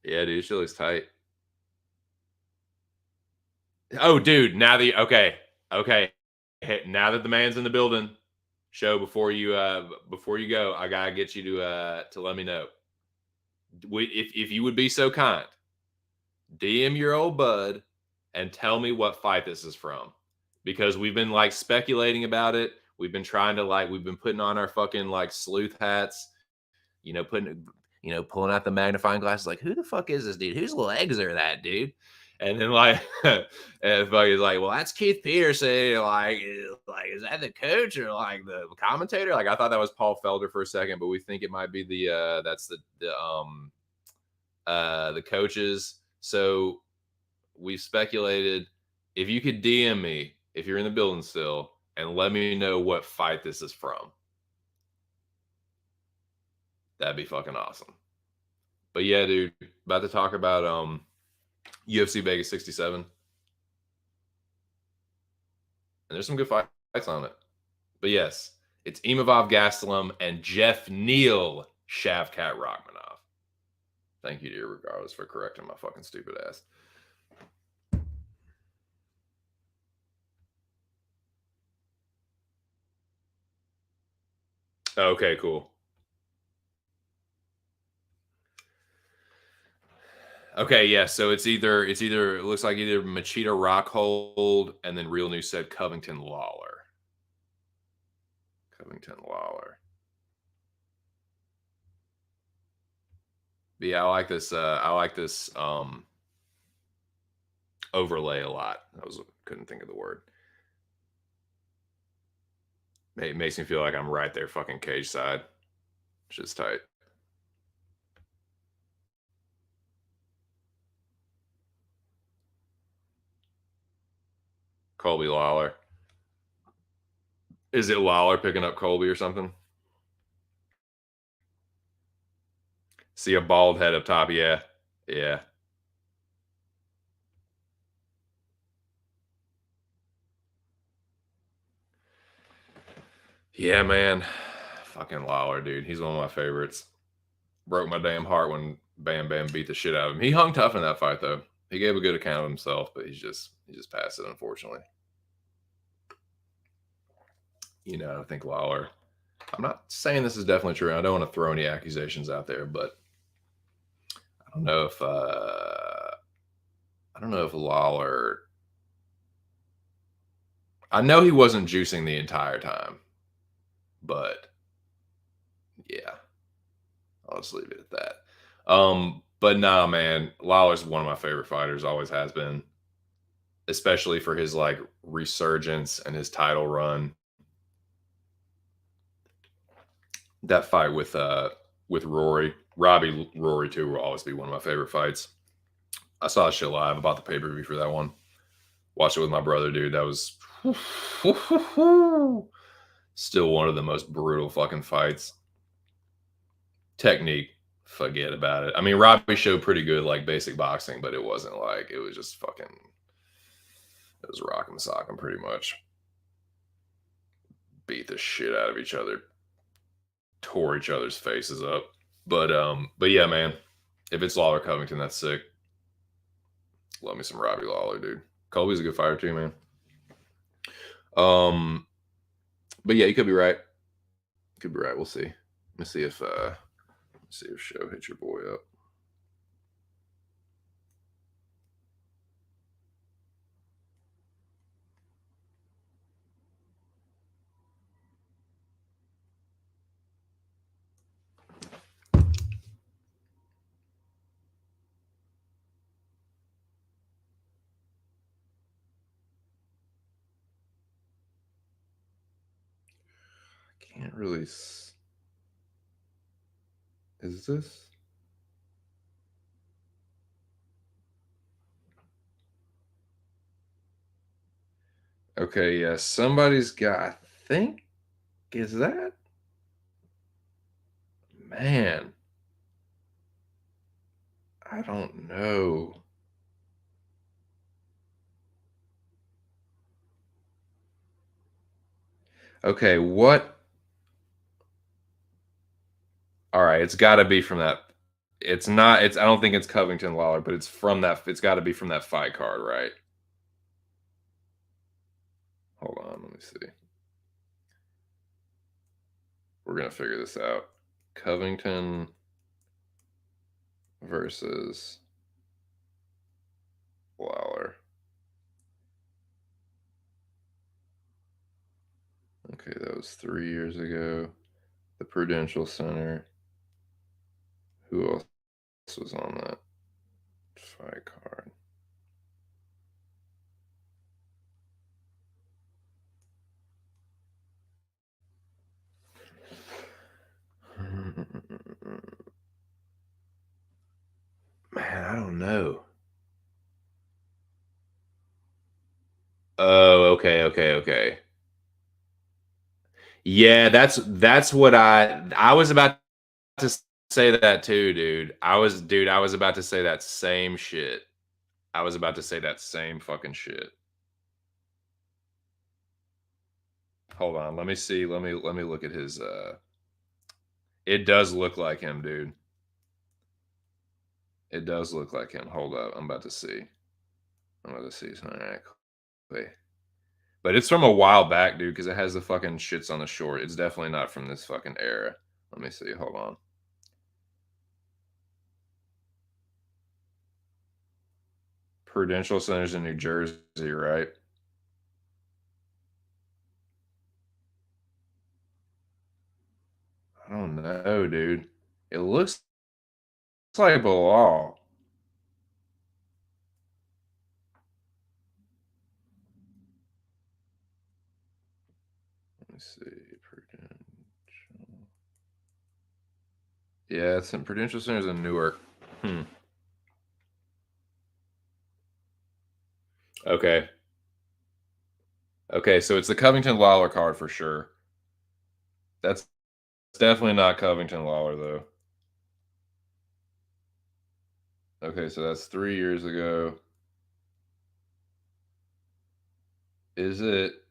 Yeah, dude, she looks tight. Oh, dude, okay. Hey, now that the man's in the building, show before you go, I gotta get you to let me know. If you would be so kind, DM your old bud and tell me what fight this is from, because we've been like speculating about it. We've been trying to we've been putting on our fucking like sleuth hats, pulling out the magnifying glasses, like, who the fuck is this dude? Whose legs are that, dude? And then and fucking like, well, that's Keith Peterson. Like, is that the coach or like the commentator? Like, I thought that was Paul Felder for a second, but we think it might be that's the coaches. So we speculated, if you could DM me if you're in the building still and let me know what fight this is from, that'd be fucking awesome. But yeah, dude, about to talk about UFC Vegas 67. And there's some good fights on it. But yes, it's Imavov Gastelum and Jeff Neal Shavkat Rakhmonov. Thank you, dear, regardless, for correcting my fucking stupid ass. Okay, cool. Okay, yeah. So it's either it looks like either Machida Rockhold and then Real News said Covington Lawler. Covington Lawler. But yeah, I like this overlay a lot. Couldn't think of the word. It makes me feel like I'm right there fucking cage side. Shit's tight. Colby Lawler. Is it Lawler picking up Colby or something? See a bald head up top, yeah. Yeah. Yeah, man. Fucking Lawler, dude. He's one of my favorites. Broke my damn heart when Bam Bam beat the shit out of him. He hung tough in that fight though. He gave a good account of himself, but he just passed it, unfortunately. I think Lawler. I'm not saying this is definitely true. I don't want to throw any accusations out there, but I don't know if Lawler. I know he wasn't juicing the entire time, but yeah, I'll just leave it at that. But nah, man, Lawler's one of my favorite fighters. Always has been, especially for his like resurgence and his title run. That fight with Rory too will always be one of my favorite fights. I saw shit live about the pay per view for that one. Watched it with my brother, dude. That was still one of the most brutal fucking fights. Technique, forget about it. I mean, Robbie showed pretty good like basic boxing, but it wasn't like it was just fucking. It was rock'em sock'em pretty much. Beat the shit out of each other, tore each other's faces up. But yeah, man. If it's Lawler Covington, that's sick. Love me some Robbie Lawler, dude. Colby's a good fighter too, man. Um, but yeah, you could be right. Could be right. We'll see. Let's see if Show hits your boy up. Can't really. Is this? Okay, yeah. Somebody's got. I think. Is that? Man. I don't know. Okay, what? All right, it's got to be from that. It's not. It's. I don't think it's Covington Lawler, but it's from that. It's got to be from that fight card, right? Hold on, let me see. We're gonna figure this out. Covington versus Lawler. Okay, that was 3 years ago. The Prudential Center. Who else was on that fight card? Man, I don't know. Oh, okay. Yeah, that's what I was about to say that too, dude. I was about to say that same shit. I was about to say that same fucking shit. Hold on, let me see. Let me look at his it does look like him, dude. It does look like him. Hold up. I'm about to see. I'm about to see. All right. Wait. But it's from a while back, dude, because it has the fucking shits on the short. It's definitely not from this fucking era. Let me see. Hold on. Prudential Center's in New Jersey, right? I don't know, dude. It looks like a law. Let me see. Prudential. Yeah, it's in Prudential Center's in Newark. Hmm. Okay. Okay, so it's the Covington Lawler card for sure. That's definitely not Covington Lawler though. Okay, so that's 3 years ago. Is it?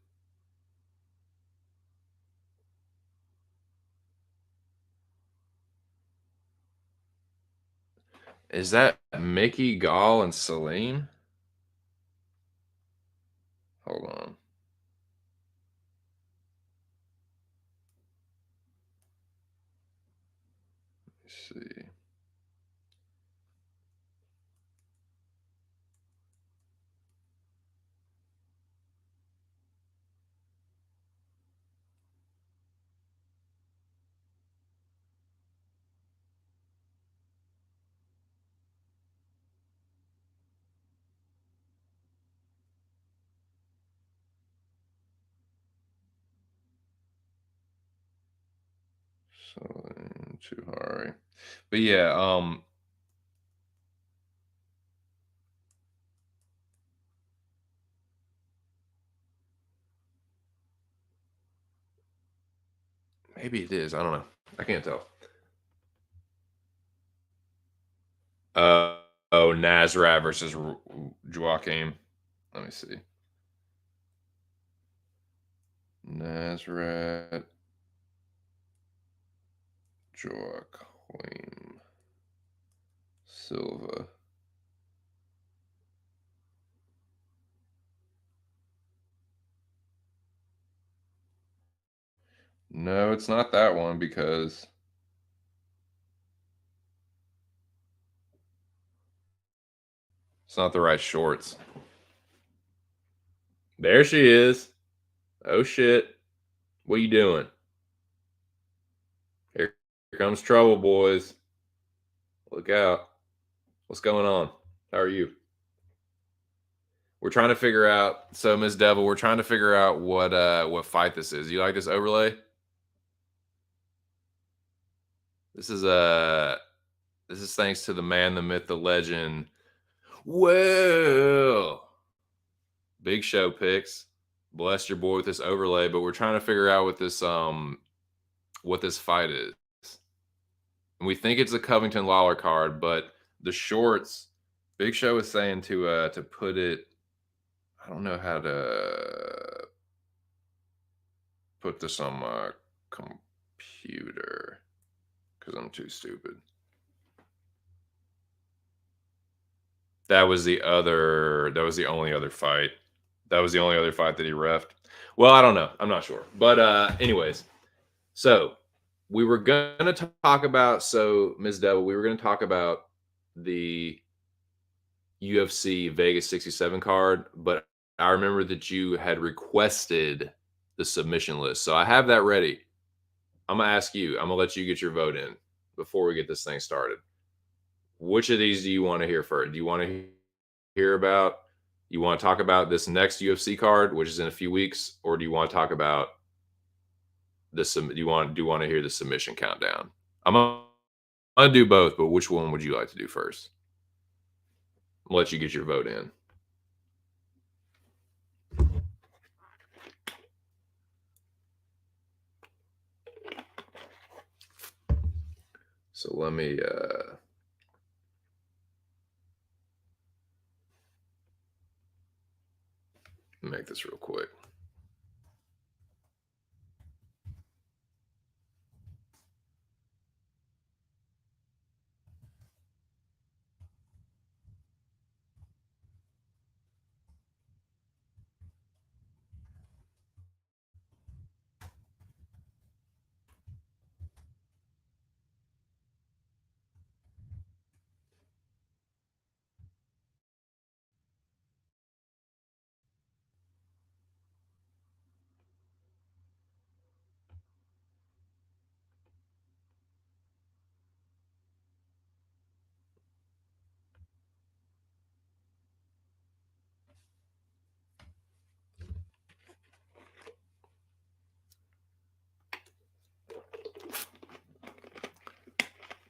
Is that Mickey Gall and Celine? Hold on. Let's see. Celine Chuhari. But yeah, maybe it is. I don't know. I can't tell. Oh, Nazrat versus Joaquim. Let me see. Nazrat Joaquim Silva. No, it's not that one because it's not the right shorts. There she is. Oh shit. What you doing? Here comes trouble, boys. Look out. What's going on? How are you? We're trying to figure out. So, Miss Devil, we're trying to figure out what fight this is. You like this overlay? This is this is thanks to the man, the myth, the legend. Well, Big Show picks. Bless your boy with this overlay, but we're trying to figure out what this fight is. And we think it's a Covington Lawler card, but the shorts, Big Show is saying to put it. I don't know how to put this on my computer because I'm too stupid. That was the other. That was the only other fight. That was the only other fight that he refed. Well, I don't know. I'm not sure. But anyways, so we were gonna talk about Ms. Devil. We were gonna talk about the UFC Vegas 67 card, but I remember that you had requested the submission list, so I have that ready. I'm gonna ask you. I'm gonna let you get your vote in before we get this thing started. Which of these do you want to hear first? Do you want to hear about? You want to talk about this next UFC card, which is in a few weeks, or do you want to talk about this? Do you want to hear the submission countdown? I'm gonna do both, but which one would you like to do first? I'll let you get your vote in. So let me make this real quick.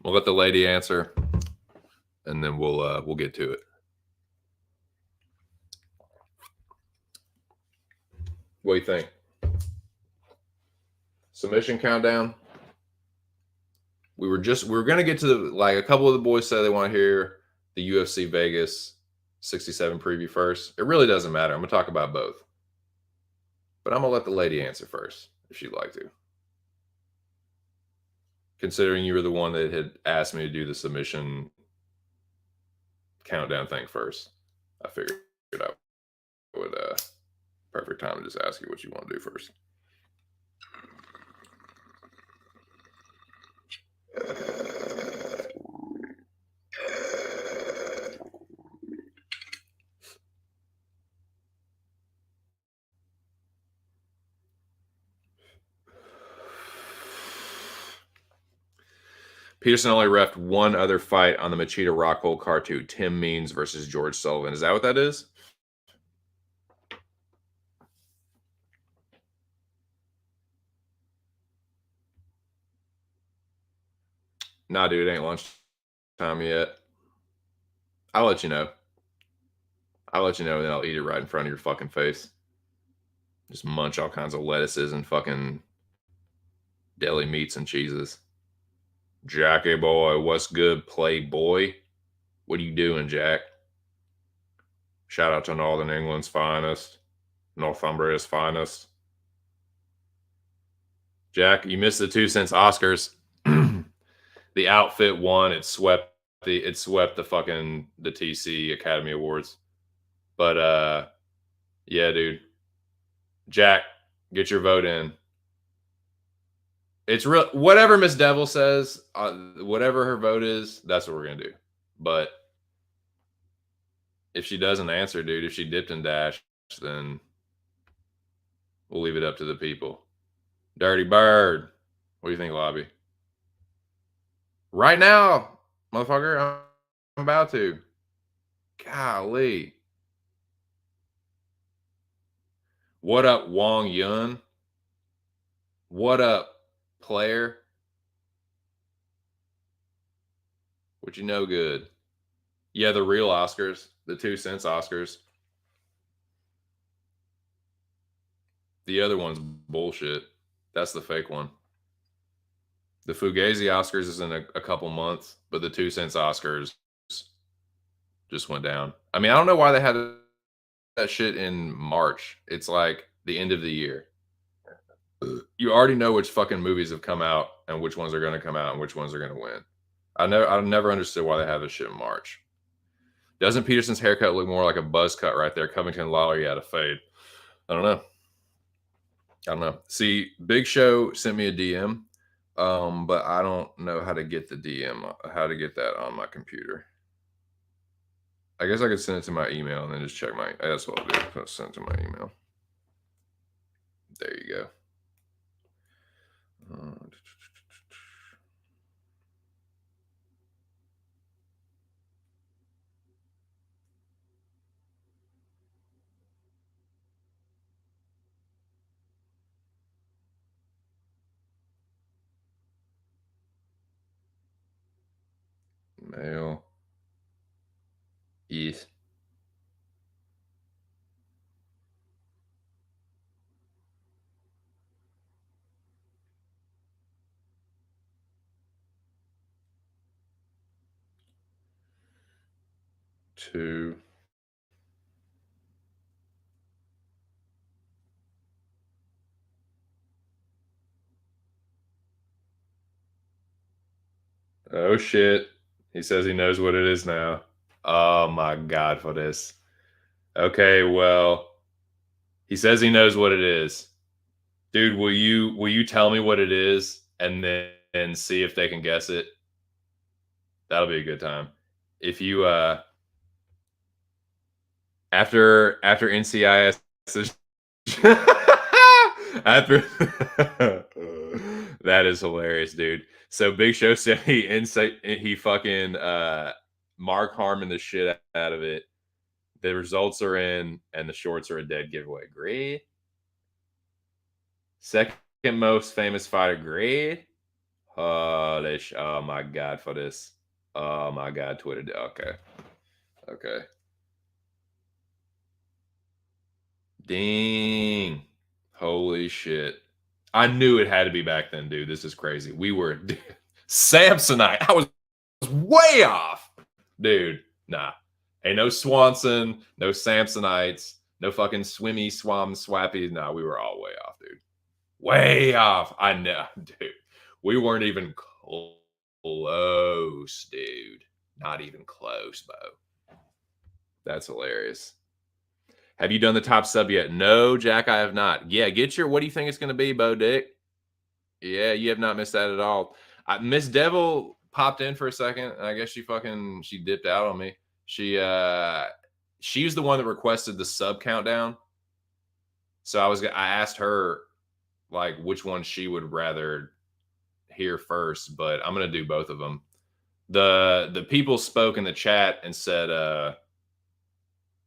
We'll let the lady answer, and then we'll get to it. What do you think? Submission countdown. We were gonna get to like a couple of the boys said they want to hear the UFC Vegas 67 preview first. It really doesn't matter. I'm gonna talk about both, but I'm gonna let the lady answer first if she'd like to. Considering you were the one that had asked me to do the submission countdown thing first, I figured I would perfect time to just ask you what you want to do first. Peterson only reffed one other fight on the Machida Rockhold card too. Tim Means versus George Sullivan. Is that what that is? Nah, dude, it ain't lunchtime yet. I'll let you know. I'll let you know, and then I'll eat it right in front of your fucking face. Just munch all kinds of lettuces and fucking deli meats and cheeses. Jackie boy, what's good, playboy? What are you doing, Jack? Shout out to Northern England's finest, Northumbria's finest. Jack, you missed the 2 Cents Oscars. The outfit won. It swept the fucking the TC Academy Awards. But yeah, dude. Jack, get your vote in. It's real. Whatever Miss Devil says, whatever her vote is, that's what we're gonna do. But if she doesn't answer, dude, if she dipped and dashed, then we'll leave it up to the people. Dirty Bird. What do you think, Lobby? Right now, motherfucker, I'm about to. Golly. What up, Wong Yun? What up, player? What you know good? Yeah, the real Oscars, the 2 Cents Oscars. The other one's bullshit. That's the fake one. The Fugazi Oscars is in a couple months, but the 2 Cents Oscars just went down. I mean, I don't know why they had that shit in March. It's like the end of the year. You already know which fucking movies have come out and which ones are going to come out and which ones are going to win. I've never understood why they have this shit in March. Doesn't Peterson's haircut look more like a buzz cut right there? Covington Lawler had a fade. I don't know. See, Big Show sent me a DM, but I don't know how to get the DM, how to get that on my computer. I guess I could send it to my email and then just check my. That's what I'll do. I'll send it to my email. There you go. Mail. Yes. Two. Oh shit. He says he knows what it is now. Oh my god for this. Okay, well, he says he knows what it is. Dude, will you tell me what it is and then see if they can guess it? That'll be a good time. If you after NCIS after that is hilarious, dude. So Big Show said he fucking Mark Harmon the shit out of it. The results are in and the shorts are a dead giveaway. Great. Second most famous fighter, great. Oh my god for this. Oh my god, Twitter. Okay. Okay. Dang. Holy shit. I knew it had to be back then, dude. This is crazy. We were Samsonite. I was way off. Dude, nah. Ain't no Swanson, no Samsonites, no fucking swimmy swam swappy. Nah, we were all way off, dude. Way off. I know, dude. We weren't even close, dude. Not even close, Bo. That's hilarious. Have you done the top sub yet? No, Jack, I have not. Yeah, get your. What do you think it's going to be, Bo Dick? Yeah, you have not missed that at all. Miss Devil popped in for a second, and I guess she dipped out on me. She's the one that requested the sub countdown. So I asked her like which one she would rather hear first, but I'm gonna do both of them. The people spoke in the chat and said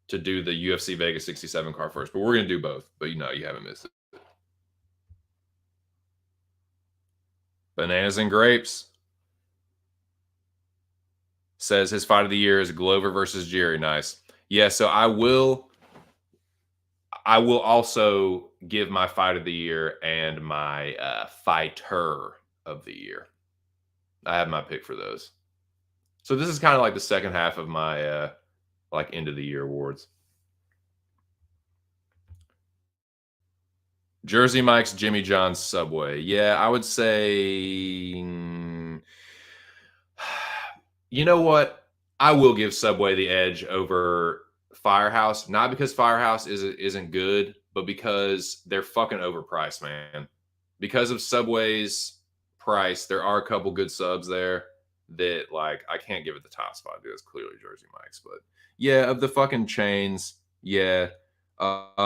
to do the UFC Vegas 67 card first, but we're gonna do both. But you haven't missed it. Bananas and grapes says his fight of the year is Glover versus Jerry. Nice. Yeah, so I will also give my fight of the year and my fighter of the year. I have my pick for those. So this is kind of like the second half of my like end of the year awards. Jersey Mike's Jimmy John's Subway. Yeah, I would say you know what? I will give Subway the edge over Firehouse, not because Firehouse isn't good, but because they're fucking overpriced, man. Because of Subway's price, there are a couple good subs there that like I can't give it the top spot. Dude, it's clearly Jersey Mike's, but yeah, of the fucking chains, yeah. What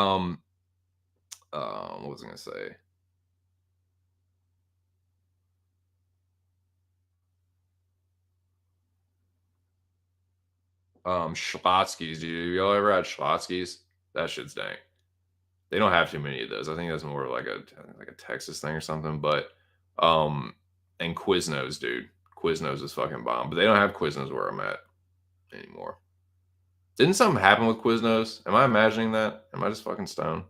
was I gonna say? Schlotsky's, dude. Y'all ever had Schlotsky's? That shit's dang. They don't have too many of those. I think that's more like a Texas thing or something. But and Quiznos, dude. Quiznos is fucking bomb. But they don't have Quiznos where I'm at anymore. Didn't something happen with Quiznos? Am I imagining that? Am I just fucking stoned?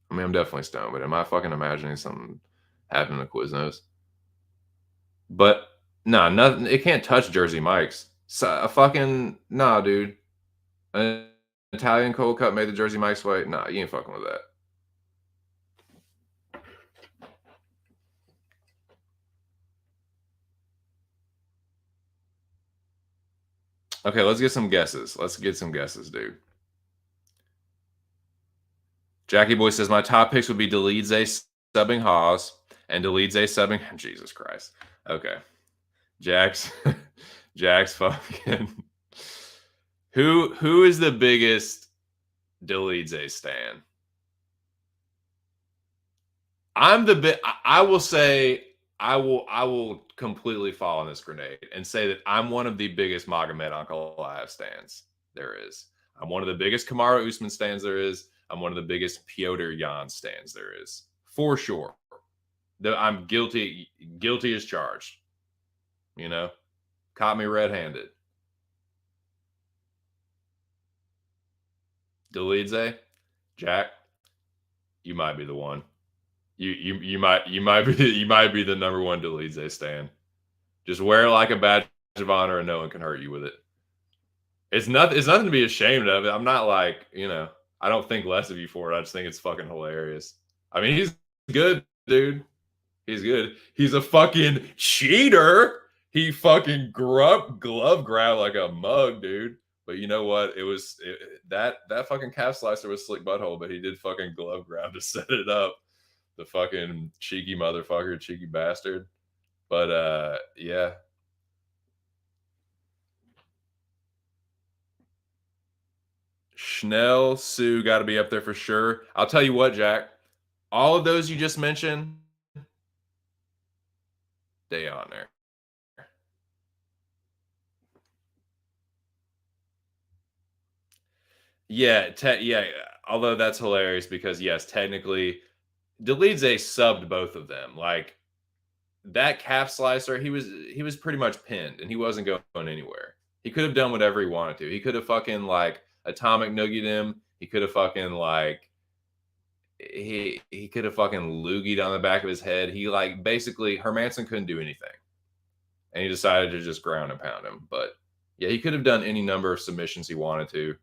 I mean, I'm definitely stoned, but am I fucking imagining something happening to Quiznos? But no, nothing. It can't touch Jersey Mike's. So, a fucking nah, dude. An Italian cold cut made the Jersey Mike's way. Nah, you ain't fucking with that. Okay, let's get some guesses. Let's get some guesses, dude. Jackie Boy says my top picks would be Delidze subbing Haas and Delidze subbing. Jesus Christ. Okay, Jack's Jack's fucking. Who is the biggest Delidze stan? I'm the bit. I will say I will completely fall on this grenade and say that I'm one of the biggest Magomed Ankalaev stands there is. I'm one of the biggest Kamaru Usman stands there is. I'm one of the biggest Piotr Jan stands there is, for sure. I'm guilty as charged. You know, caught me red-handed. Delidze, Jack, you might be the one. You might be the number one Delidze stan. Just wear it like a badge of honor, and no one can hurt you with it. It's nothing to be ashamed of. I'm not like I don't think less of you for it. I just think it's fucking hilarious. I mean, he's good, dude. He's good. He's a fucking cheater. He fucking glove grab like a mug, dude. But you know what? That fucking calf slicer was slick butthole, but he did fucking glove grab to set it up. The fucking cheeky motherfucker, cheeky bastard. But yeah. Schnell, Sue got to be up there for sure. I'll tell you what, Jack. All of those you just mentioned, they on there. Yeah, yeah. Although that's hilarious because yes, technically, Delidze subbed both of them. Like that calf slicer, he was pretty much pinned and he wasn't going anywhere. He could have done whatever he wanted to. He could have fucking like atomic noogied him. He could have fucking like he could have fucking loogied on the back of his head. He like basically Hermanson couldn't do anything. And he decided to just ground and pound him. But yeah, he could have done any number of submissions he wanted to.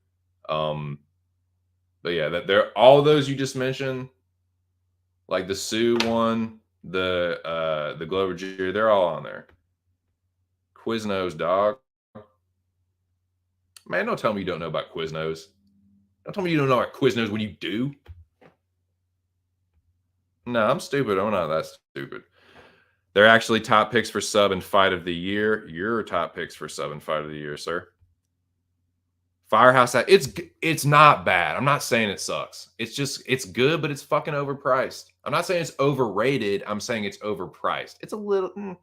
But yeah, that there all those you just mentioned, like the Sue one, the Glover Jr., they're all on there. Quiznos, dog. Man, don't tell me you don't know about Quiznos. Don't tell me you don't know about Quiznos when you do. No, I'm stupid. I'm not that stupid. They're actually top picks for sub and fight of the year. Your top picks for sub and fight of the year, sir. Firehouse, it's not bad. I'm not saying it sucks. It's good, but it's fucking overpriced. I'm not saying it's overrated. I'm saying it's overpriced. It's a little,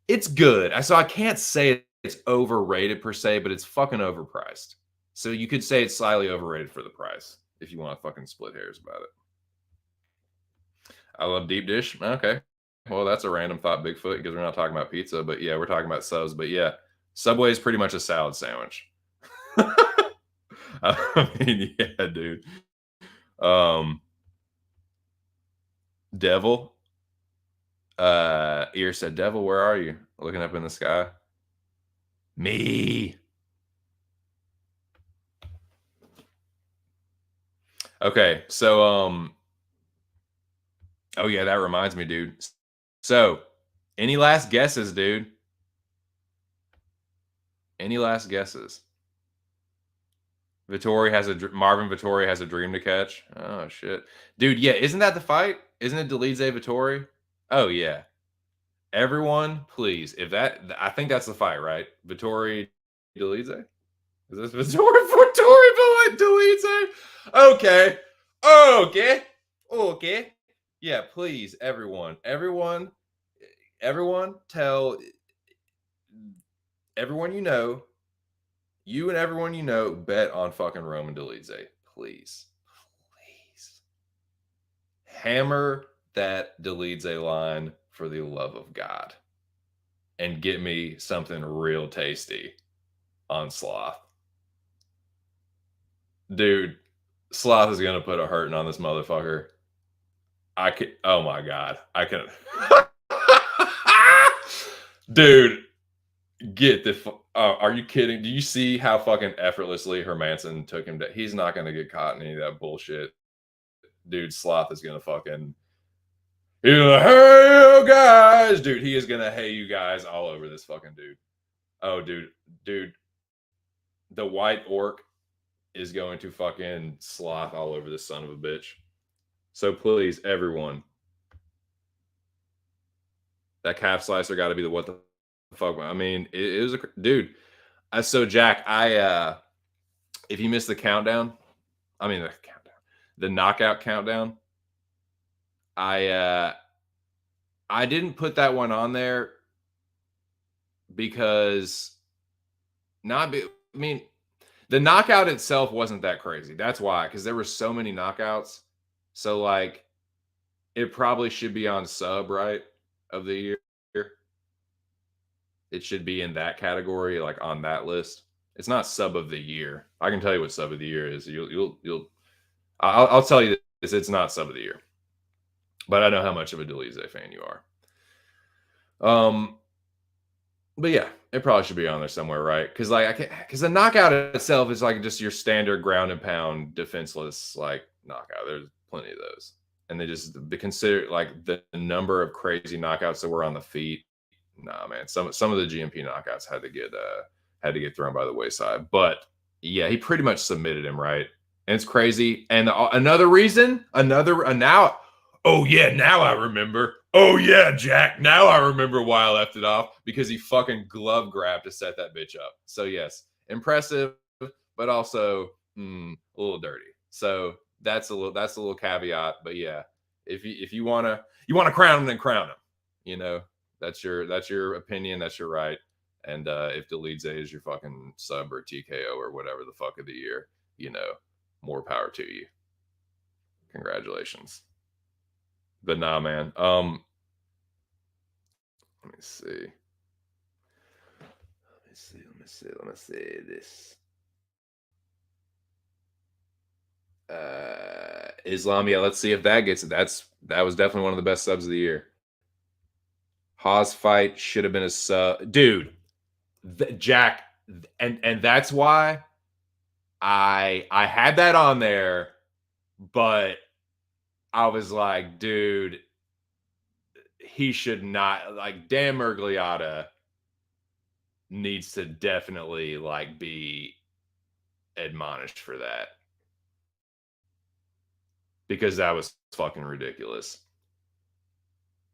it's good. So I can't say it's overrated per se, but it's fucking overpriced. So you could say it's slightly overrated for the price if you want to fucking split hairs about it. I love deep dish. Okay. Well, that's a random thought, Bigfoot, because we're not talking about pizza, but yeah, we're talking about subs. But yeah, Subway is pretty much a salad sandwich. I mean, yeah, dude. Devil. Ear said, Devil, where are you? Looking up in the sky. Me. Okay, so oh yeah, that reminds me, dude. So, any last guesses, dude? Any last guesses? Marvin Vittori has a dream to catch. Oh shit, dude. Yeah, isn't that the fight? Isn't it Delize Vittori? Oh yeah. Everyone, please. If that, I think that's the fight, right? Vittori Delize. Is this Vittori Delize? Okay. Okay. Okay. Yeah, please, everyone. Everyone tell everyone you and everyone you know, bet on fucking Roman Delize. Please. Please. Hammer that Delize line for the love of God. And get me something real tasty on Sloth. Dude, Sloth is gonna put a hurting on this motherfucker. I could, oh my God. I can dude, get the are you kidding? Do you see how fucking effortlessly Hermanson took him to? He's not gonna get caught in any of that bullshit. Dude, Sloth is gonna fucking he's like, hey guys, dude. He is gonna hey you guys all over this fucking dude. Oh, dude, the white orc is going to fucking sloth all over this son of a bitch. So please, everyone, that calf slicer got to be the what the fuck. I mean, it was a dude. So Jack, if you missed the countdown, I mean the knockout countdown, I didn't put that one on there because I mean, the knockout itself wasn't that crazy. That's why, because there were so many knockouts. So like, it probably should be on sub, right, of the year. It should be in that category, like on that list. It's not sub of the year. I can tell you what sub of the year is. I'll tell you this. It's not sub of the year, but I know how much of a Delize fan you are. But yeah, it probably should be on there somewhere, right? Because because the knockout itself is like just your standard ground and pound defenseless like knockout. There's plenty of those, and they consider like the number of crazy knockouts that were on the feet. Nah, man, some of the GMP knockouts had to get thrown by the wayside. But yeah, he pretty much submitted him, right? And it's crazy. And another reason, now, oh yeah, now I remember. Oh yeah, Jack, now I remember why I left it off, because he fucking glove grabbed to set that bitch up. So yes, impressive, but also a little dirty. So that's a little caveat. But yeah, if you wanna crown him, then crown him. You know, that's your opinion, that's your right. And if Delize is your fucking sub or TKO or whatever the fuck of the year, you know, more power to you. Congratulations. But nah, man. Let me see. Let me see this. Islam, yeah, let's see if that gets it. That was definitely one of the best subs of the year. Haas fight should have been a sub. Dude, Jack, and that's why I had that on there, but I was like, dude, he should not, like, Dan Mergliotta needs to definitely like be admonished for that because that was fucking ridiculous.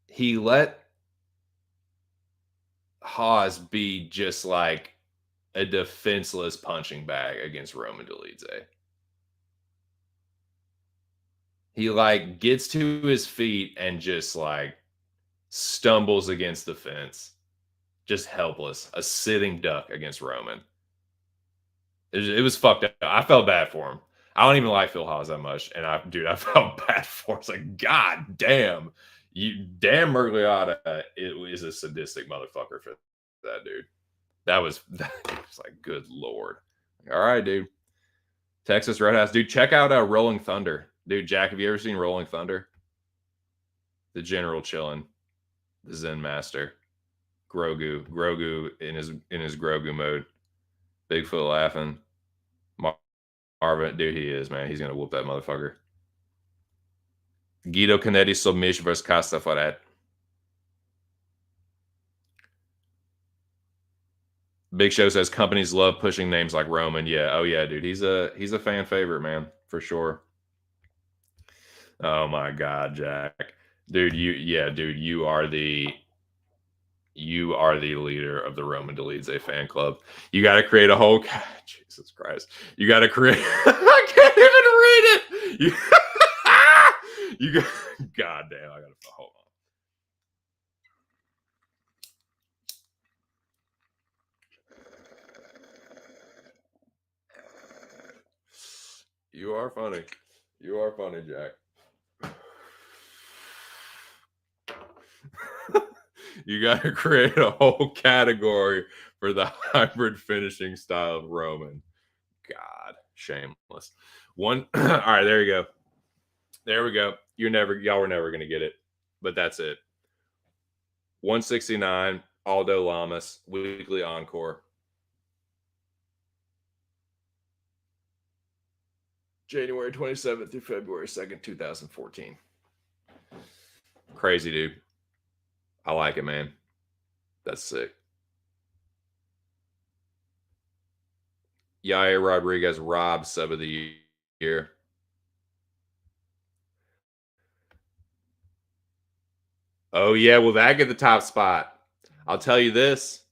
He let Haas be just like a defenseless punching bag against Roman Dolidze. He like gets to his feet and just like stumbles against the fence, just helpless, a sitting duck against Roman. It was fucked up. I felt bad for him. I don't even like Phil Haas that much, and I felt bad for him. It's like, God damn, Dan Mergliotta is a sadistic motherfucker for that dude. That was like, good lord. All right, dude. Texas Roadhouse, dude. Check out Rolling Thunder, dude. Jack, have you ever seen Rolling Thunder? The General chilling, the Zen Master, Grogu in his Grogu mode, Bigfoot laughing. Marvin, dude, he is, man. He's gonna whoop that motherfucker. Guido Canetti submission versus Costa Farad. Big Show says companies love pushing names like Roman. Yeah, oh yeah, dude. He's a fan favorite, man, for sure. Oh my god, Jack. Dude, you are the leader of the Roman Dolidze fan club. You got to create a whole Jesus Christ. You got to create I can't even read it. You got God damn, I got to hold on. You are funny. You are funny, Jack. You got to create a whole category for the hybrid finishing style of Roman. God, shameless. One. All right, there you go. There we go. Y'all were never gonna get it, but that's it. 169. Aldo Lamas weekly encore. January 27th through February 2nd, 2014. Crazy, dude. I like it, man. That's sick. Yair Rodriguez, Rob, sub of the year. Oh, yeah. Will that get the top spot? I'll tell you this.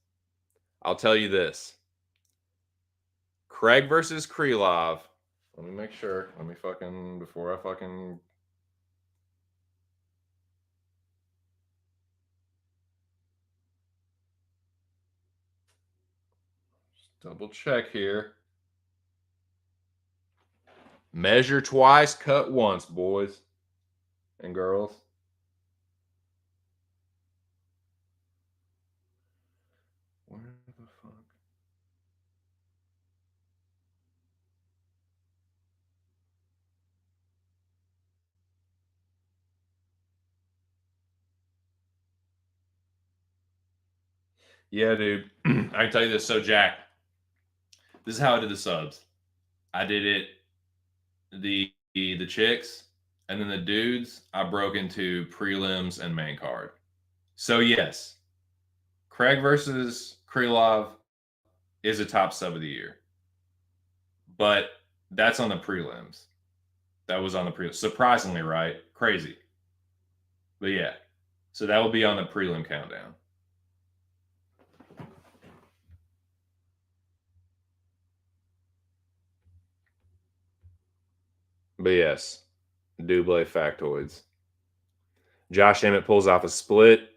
Craig versus Krylov. Let me make sure. Before I fucking. Double check here. Measure twice, cut once, boys and girls. Where the fuck? Yeah, dude. I can tell you this. So, Jack, this is how I did the subs. I did it the chicks, and then the dudes. I broke into prelims and main card. So yes, Craig versus Krylov is a top sub of the year, but that's on the prelims. That was on the prelims. Surprisingly, right? Crazy, but yeah. So that will be on the prelim countdown. But yes, Double factoids. Josh Emmett pulls off a split.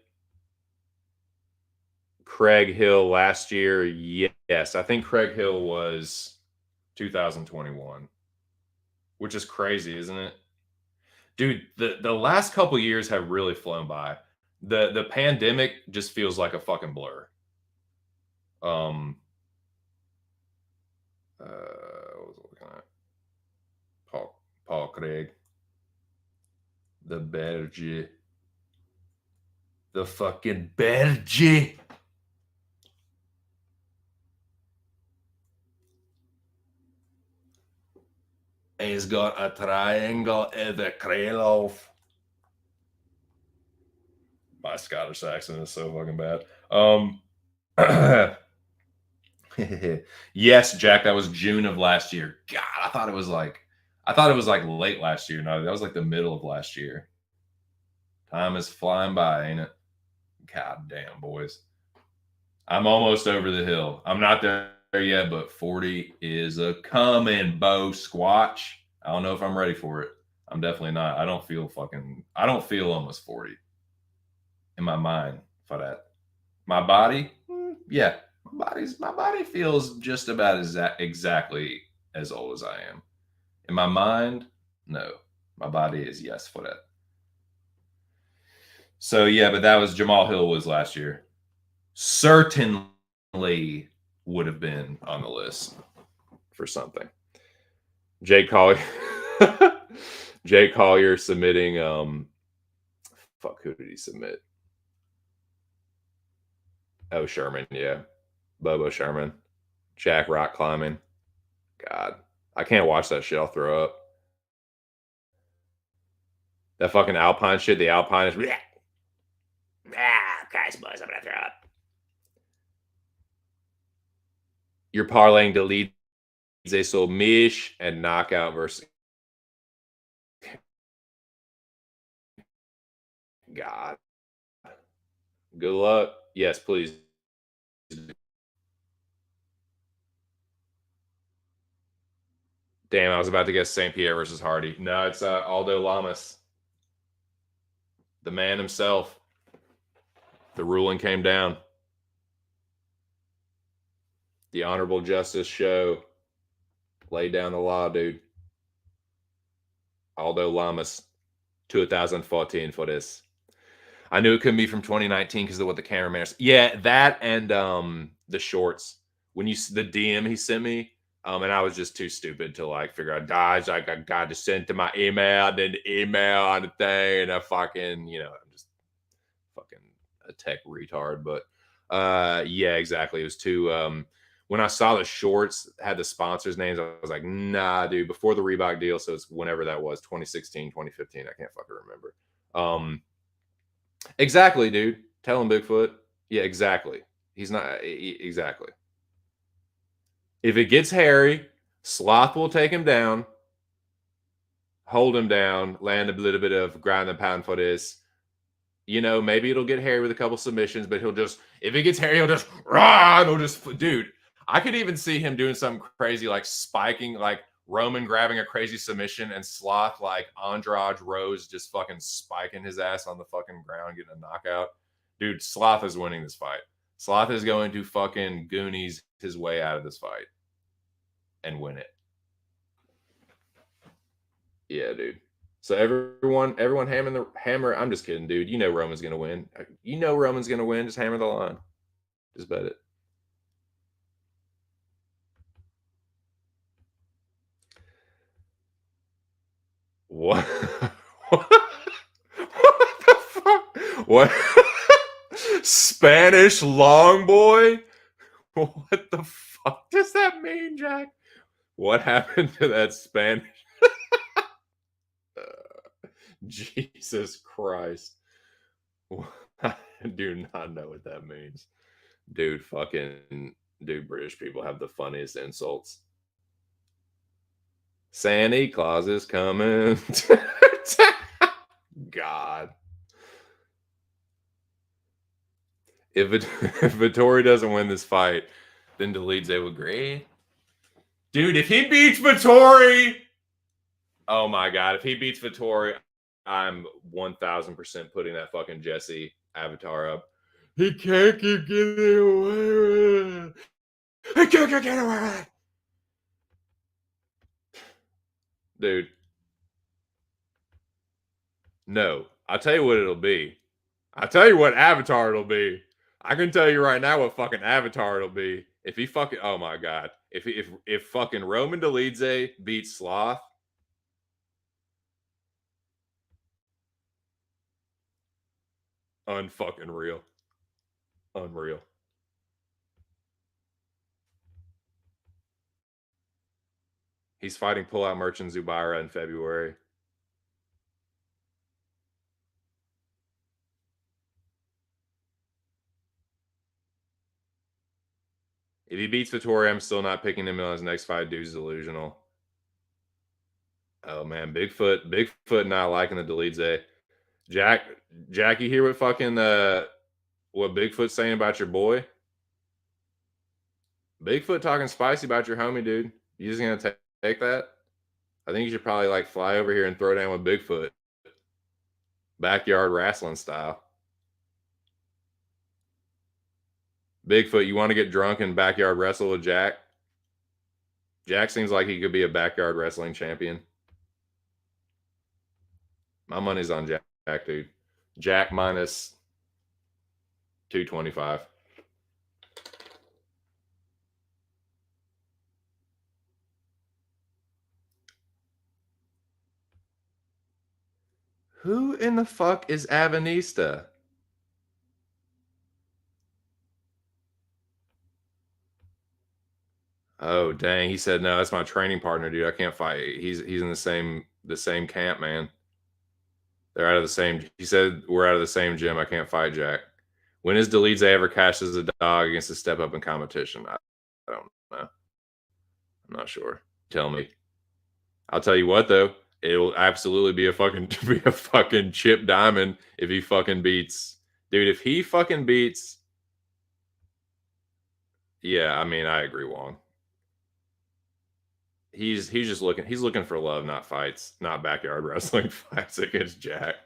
Craig Hill last year, yes. I think Craig Hill was 2021, which is crazy, isn't it? Dude, the last couple years have really flown by. The pandemic just feels like a fucking blur. What was I looking at? Paul Craig, the Berge, the fucking Berge. He's got a triangle in the Krylov. My Scottish accent is so fucking bad. Yes, Jack, that was June of last year. God, I thought it was like late last year. No, that was like the middle of last year. Time is flying by, ain't it? God damn, boys. I'm almost over the hill. I'm not there yet, but 40 is a coming, Bo Squatch. I don't know if I'm ready for it. I'm definitely not. I don't feel almost 40 in my mind for that. My body, yeah, my body feels just about exactly as old as I am. In my mind, no. My body is yes for that. So yeah, but that was Jamal Hill was last year. Certainly would have been on the list for something. Jake Collier Jake Collier submitting fuck, who did he submit? Oh, Sherman, yeah. Bobo Sherman. Jack rock climbing. God. I can't watch that shit. I'll throw up. That fucking Alpine shit, the Alpine is Christ, boys, I'm gonna throw up. You're parlaying delete so Mish and knockout versus God. Good luck. Yes, please. Damn, I was about to guess St. Pierre versus Hardy. No, it's Aldo Lamas, the man himself. The ruling came down. The Honorable Justice Show laid down the law, dude. Aldo Lamas, 2014 for this. I knew it couldn't be from 2019 because of what the cameraman. Yeah, that and the shorts. When you the DM he sent me, and I was just too stupid to like figure out. Guys, like I got to send to my email, then the email on the thing, and I fucking I'm just fucking a tech retard. But yeah, exactly. It was too. When I saw the shorts had the sponsors' names, I was like, nah, dude. Before the Reebok deal, so it's whenever that was, 2016, 2015. I can't fucking remember. Exactly, dude. Tell him Bigfoot. Yeah, exactly. He's not exactly. If it gets hairy, Sloth will take him down, hold him down, land a little bit of ground and pound for this. Maybe it'll get hairy with a couple submissions, but he'll just if it gets hairy, he'll just rah, he'll just dude. I could even see him doing something crazy like spiking, like Roman grabbing a crazy submission and Sloth like Andrade Rose just fucking spiking his ass on the fucking ground, getting a knockout. Dude, Sloth is winning this fight. Sloth is going to fucking Goonies his way out of this fight and win it. Yeah, dude. So everyone hammering the hammer. I'm just kidding, dude. You know Roman's gonna win. You know Roman's gonna win. Just hammer the line. Just bet it. What? What the fuck? What? Spanish long boy? What the fuck does that mean, Jack? What happened to that Spanish? Jesus Christ. I do not know what that means. Dude, British people have the funniest insults. Santa Claus is coming. God. If Vittori doesn't win this fight, then Delidze will agree. Dude, if he beats Vittori, oh my God. If he beats Vittori, I'm 1000% putting that fucking Jesse avatar up. He can't keep getting away with it. He can't get away with it. Dude. No. I'll tell you what it'll be. I tell you what Avatar it'll be. I can tell you right now what fucking Avatar it'll be. If he fucking oh my god. If fucking Roman Dolidze beats Sloth, unfucking real. Unreal. He's fighting Pullout Merchant Zubaira in February. If he beats Vittori, I'm still not picking him on his next fight. Dude's delusional. Oh man, Bigfoot not liking the Dolidze. Jack, you hear what fucking what Bigfoot's saying about your boy? Bigfoot talking spicy about your homie, dude. You just gonna take that? I think you should probably like fly over here and throw down with Bigfoot, backyard wrestling style. Bigfoot, you want to get drunk and backyard wrestle with Jack? Jack seems like he could be a backyard wrestling champion. My money's on Jack, dude. Jack minus 225. Who in the fuck is Avanista? Oh dang, he said no, that's my training partner, dude. I can't fight. He's in the same camp, man. They're out of the same. He said we're out of the same gym. I can't fight Jack. When is Dolidze ever cashed as a dog against a step up in competition? I don't know. I'm not sure. Tell me. I'll tell you what though. It'll absolutely be a fucking Chip Diamond if he fucking beats, dude. If he fucking beats, yeah. I mean, I agree, Wong. He's just looking. He's looking for love, not fights, not backyard wrestling fights against Jack.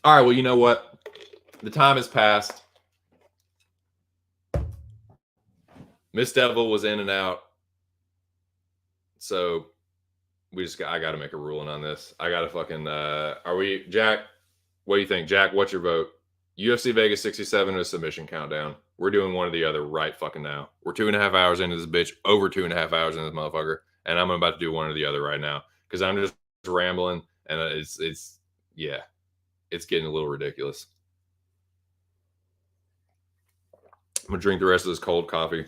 All right. Well, you know what? The time has passed. Miss Devil was in and out. So I got to make a ruling on this. I got to fucking, are we, Jack, what do you think? Jack, what's your vote? UFC Vegas 67 or submission countdown. We're doing one or the other right fucking now. We're 2.5 hours into this bitch, over 2.5 hours into this motherfucker. And I'm about to do one or the other right now because I'm just rambling and yeah, it's getting a little ridiculous. I'm going to drink the rest of this cold coffee.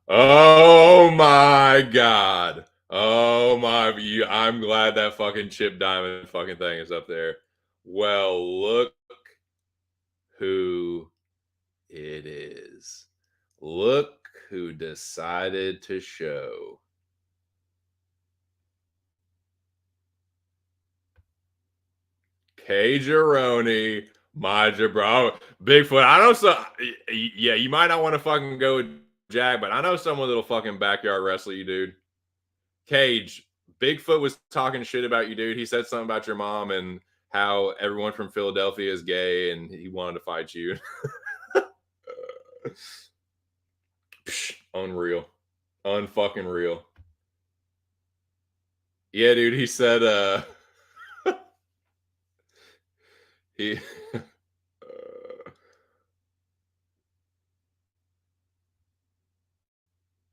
Oh my god. Oh my, I'm glad that fucking Chip Diamond fucking thing is up there. Well, look who it is. Look who decided to show. Cageroni, my jabro. Bigfoot. I know some. Yeah, you might not want to fucking go with Jack, but I know someone that'll fucking backyard wrestle you, dude. Cage, Bigfoot was talking shit about you, dude. He said something about your mom and how everyone from Philadelphia is gay and he wanted to fight you. Unreal. Unfucking real. Yeah, dude, he said he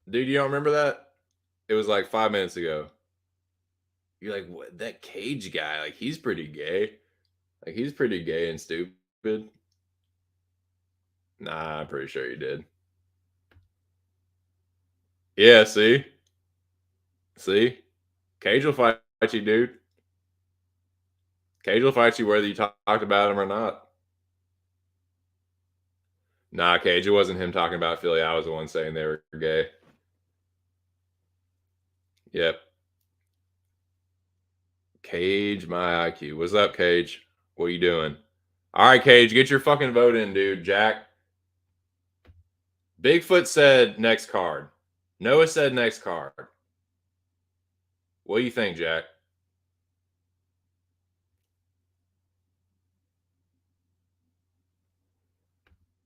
dude, you don't remember that? It was like 5 minutes ago. You're like, what? That Cage guy, like he's pretty gay. Like he's pretty gay and stupid. Nah, I'm pretty sure you did. Yeah, see? See? Cage will fight you, dude. Cage will fight you whether you talked about him or not. Nah, Cage, it wasn't him talking about Philly. I was the one saying they were gay. Yep. Cage, my IQ. What's up, Cage? What are you doing? All right, Cage, get your fucking vote in, dude. Jack. Bigfoot said next card. Noah said next card. What do you think, Jack?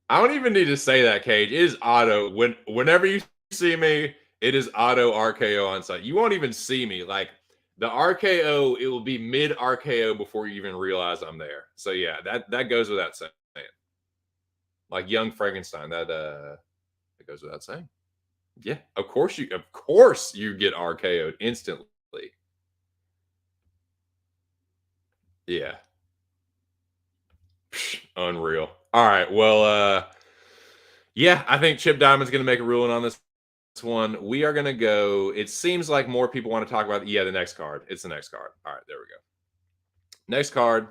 I don't even need to say that, Cage. It is auto. Whenever you see me, it is auto RKO on site. You won't even see me. Like The RKO, it will be mid RKO before you even realize I'm there. So yeah, that goes without saying. Like young Frankenstein, that goes without saying. Yeah, of course you get RKO'd instantly. Yeah. Unreal. All right. Well, yeah, I think Chip Diamond's going to make a ruling on this one. We are going to go. It seems like more people want to talk about. Yeah, the next card. It's the next card. All right, there we go. Next card.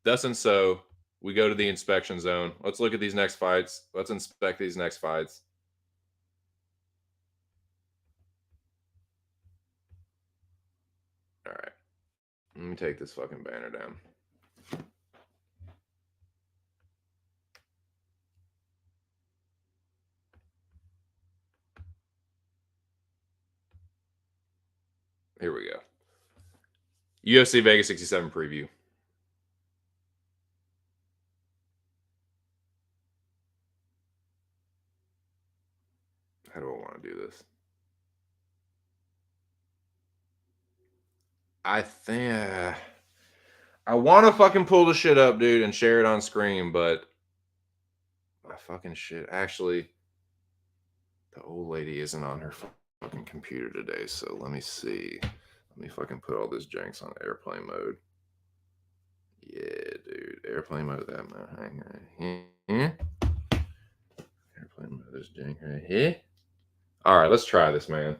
Thus and so, we go to the inspection zone. Let's look at these next fights. Let's inspect these next fights. All right. Let me take this fucking banner down. Here we go. UFC Vegas 67 preview. How do I want to do this? I think I want to fucking pull the shit up, dude, and share it on screen, but my fucking shit. Actually, the old lady isn't on her fucking computer today, so let me see. Let me fucking put all this janks on airplane mode. Yeah, dude, airplane mode. That man. Airplane mode. This jank right here. All right, let's try this, man.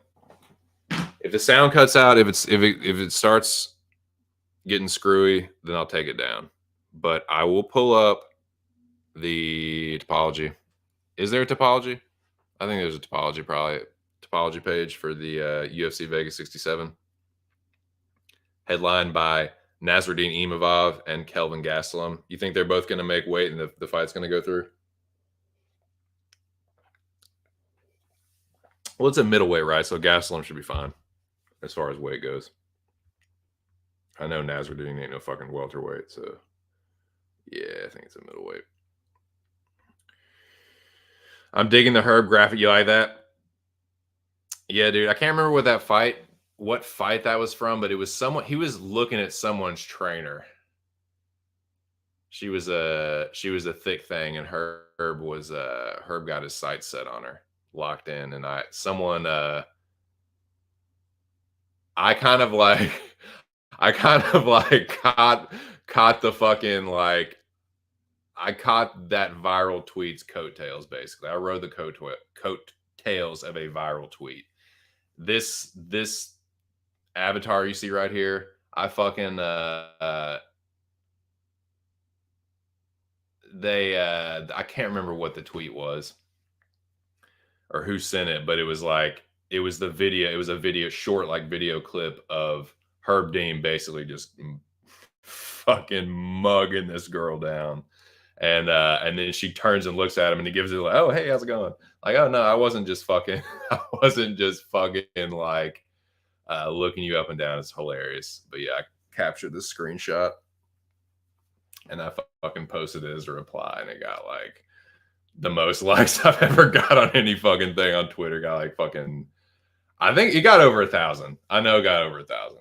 If the sound cuts out, if it starts getting screwy, then I'll take it down. But I will pull up the topology. Is there a topology? I think there's a topology, probably topology page for the UFC Vegas 67, headlined by Nasruddin Imavov and Kelvin Gastelum. You think they're both going to make weight and the fight's going to go through? Well, it's a middleweight, right? So Gastelum should be fine as far as weight goes. I know Nasruddin ain't no fucking welterweight, so yeah, I think it's a middleweight. I'm digging the Herb graphic. You like that? Yeah, dude. I can't remember what fight that was from, but it was someone. He was looking at someone's trainer. She was a thick thing, and Herb got his sights set on her, locked in, and I kind of like I kind of like caught the fucking like I caught that viral tweet's coattails. Basically, I rode the coattails of a viral tweet. This avatar you see right here, I fucking I can't remember what the tweet was or who sent it, but it was the video. It was a video, short like video clip of Herb Dean basically just fucking mugging this girl down. And then she turns and looks at him and he gives her like, oh hey, how's it going? Like, oh no, I wasn't just fucking I wasn't just fucking like looking you up and down. It's hilarious. But yeah, I captured this screenshot and I fucking posted it as a reply, and it got like the most likes I've ever got on any fucking thing on Twitter. Got like fucking, I think it got over 1,000. I know it got over 1,000.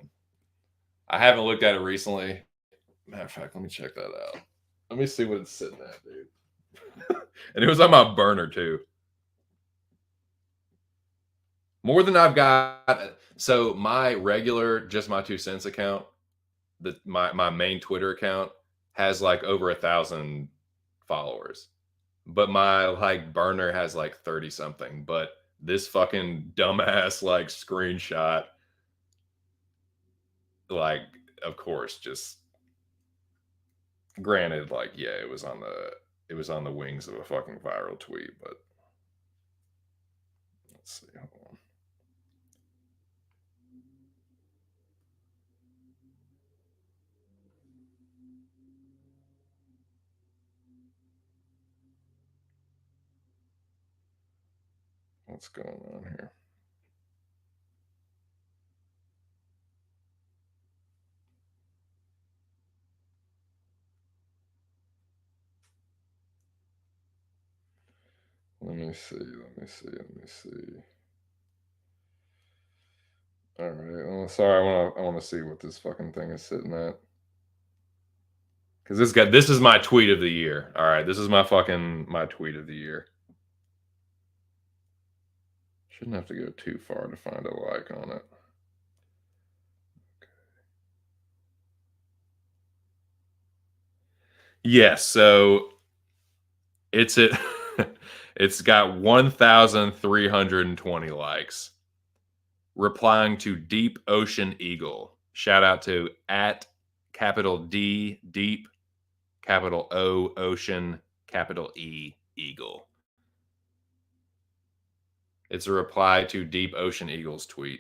I haven't looked at it recently. Matter of fact, let me check that out. Let me see what it's sitting at, dude. And it was on my burner too. More than I've got. So my regular, just my 2 cents account, my main Twitter account has like over 1,000 followers. But my like burner has like 30 something. But this fucking dumbass like screenshot, like, of course, just granted, like, yeah, it was on the wings of a fucking viral tweet, but let's see. Hold on. What's going on here? Let me see. Let me see. Let me see. All right. Well, sorry, I want to see what this fucking thing is sitting at. Because this is my tweet of the year. All right, this is my tweet of the year. Shouldn't have to go too far to find a like on it. Yes, so it's it. It's got 1,320 likes. Replying to Deep Ocean Eagle. Shout out to at capital D Deep, capital O Ocean, capital E Eagle. It's a reply to Deep Ocean Eagle's tweet.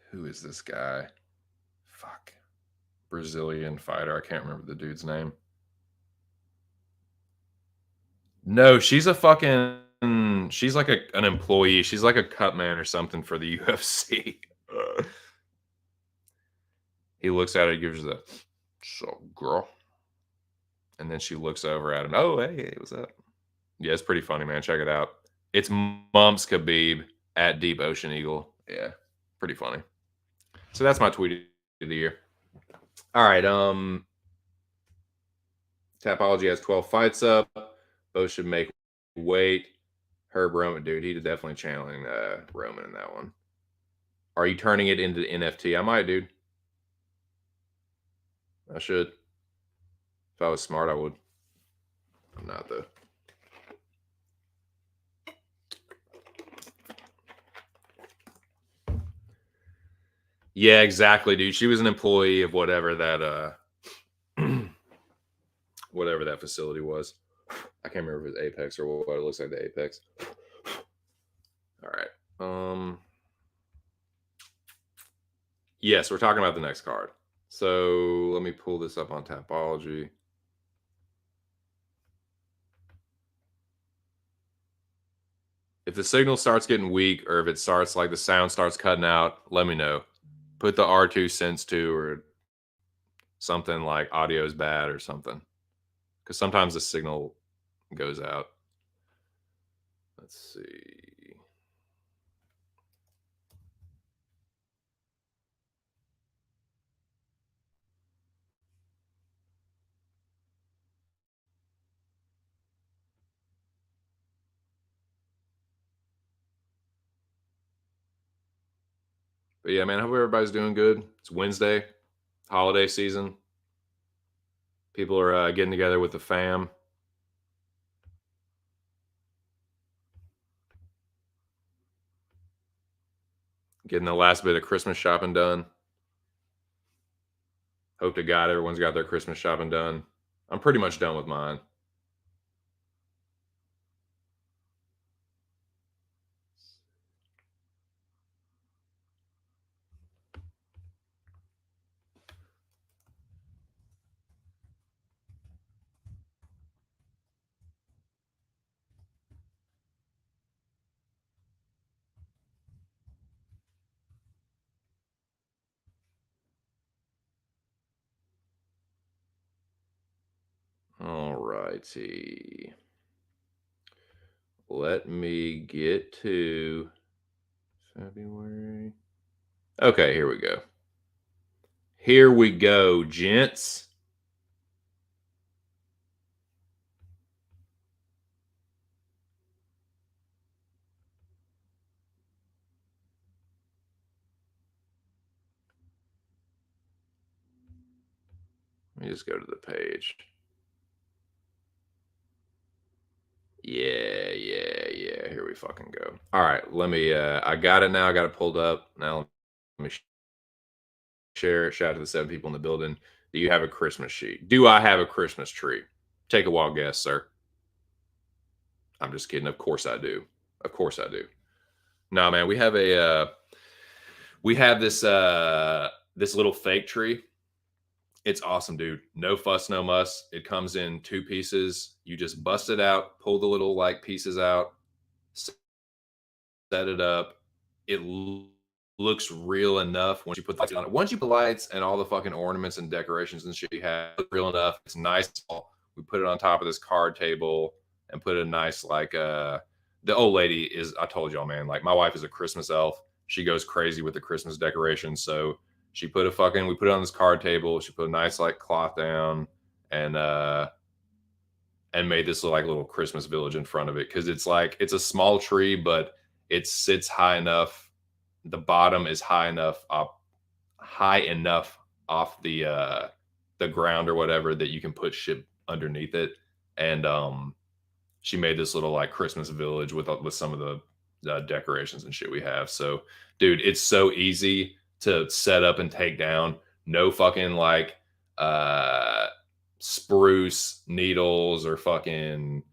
Who is this guy? Fuck. Brazilian fighter. I can't remember the dude's name. No, she's a fucking. She's like an employee. She's like a cut man or something for the UFC. He looks at her, gives her the so girl, and then she looks over at him. Oh, hey, what's up? Yeah, it's pretty funny, man. Check it out. It's Mumps Khabib at Deep Ocean Eagle. Yeah, pretty funny. So that's my tweet of the year. All right. Tapology has 12 fights up. Both should make weight. Herb Roman, dude, he's definitely channeling Roman in that one. Are you turning it into NFT? I might, dude. I should. If I was smart, I would. I'm not, though. Yeah, exactly, dude. She was an employee of whatever that whatever that facility was. I can't remember if it was Apex or what. It looks like the Apex. All right. Yes, we're talking about the next card. So let me pull this up on Tapology. If the signal starts getting weak or if it starts like the sound starts cutting out, let me know. Put the R2 Cents 2 or something like audio is bad or something. Because sometimes the signal goes out. Let's see. But yeah, man, I hope everybody's doing good. It's Wednesday, holiday season. People are getting together with the fam. Getting the last bit of Christmas shopping done. Hope to God everyone's got their Christmas shopping done. I'm pretty much done with mine. All righty. Let me get to February. Okay, here we go. Here we go, gents. Let me just go to the page. Yeah. Here we fucking go. All right, let me. I got it now. I got it pulled up. Now let me share it. Shout out to the 7 people in the building. Do you have a Christmas sheet? Do I have a Christmas tree? Take a wild guess, sir. I'm just kidding. Of course I do. Of course I do. No, man, we have this little fake tree. It's awesome, dude. No fuss, no muss. It comes in 2 pieces. You just bust it out, pull the little like pieces out, set it up. It looks real enough once you put the lights on it. Once you put lights and all the fucking ornaments and decorations and shit you have, real enough. It's nice. We put it on top of this card table and put a nice the old lady is, I told y'all, man, like my wife is a Christmas elf. She goes crazy with the Christmas decorations. So she put we put it on this card table. She put a nice like cloth down and made this little Christmas village in front of it. Cause it's a small tree, but it sits high enough. The bottom is high enough off the ground or whatever that you can put shit underneath it. And she made this little like Christmas village with some of the decorations and shit we have. So, dude, it's so easy to set up and take down. No fucking like spruce needles or fucking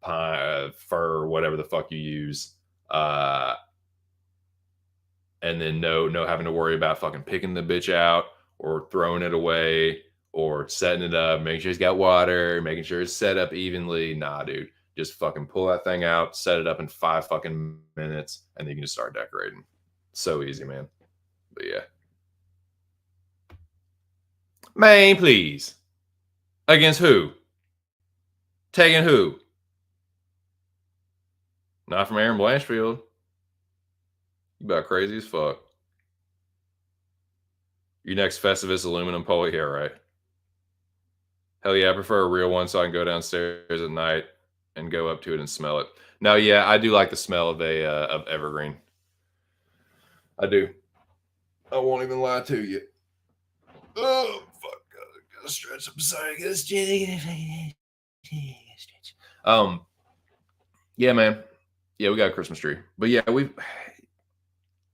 pine, fir, or whatever the fuck you use. And then no having to worry about fucking picking the bitch out or throwing it away or setting it up, making sure it's got water, making sure it's set up evenly. Nah, dude. Just fucking pull that thing out, set it up in 5 fucking minutes, and then you can just start decorating. So easy, man. But yeah. Man, please. Against who? Taking who? Not from Aaron Blanchfield. You about crazy as fuck. Your next Festivus aluminum pole? Yeah, right. Hell yeah, I prefer a real one so I can go downstairs at night and go up to it and smell it. No, yeah, I do like the smell of of evergreen. I do. I won't even lie to you. Oh fuck! Gotta stretch. I'm sorry. Gotta stretch. Yeah, man. Yeah, we got a Christmas tree, but yeah,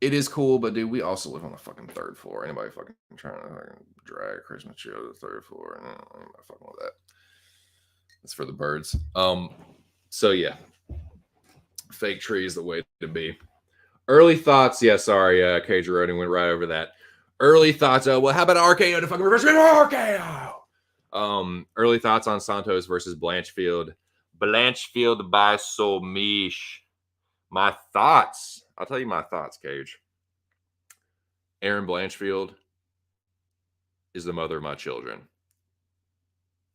it is cool, but dude, we also live on the fucking 3rd floor. Anybody fucking trying to fucking drag a Christmas tree to the 3rd floor? No, I'm not fucking with that. It's for the birds. So yeah, fake tree is the way to be. Early thoughts. Yeah, sorry, Cage Roding went right over that. Early thoughts. Oh, well, how about RKO to fucking reverse RKO? Early thoughts on Santos versus Blanchfield. Blanchfield by Solmish. My thoughts. I'll tell you my thoughts, Cage. Aaron Blanchfield is the mother of my children.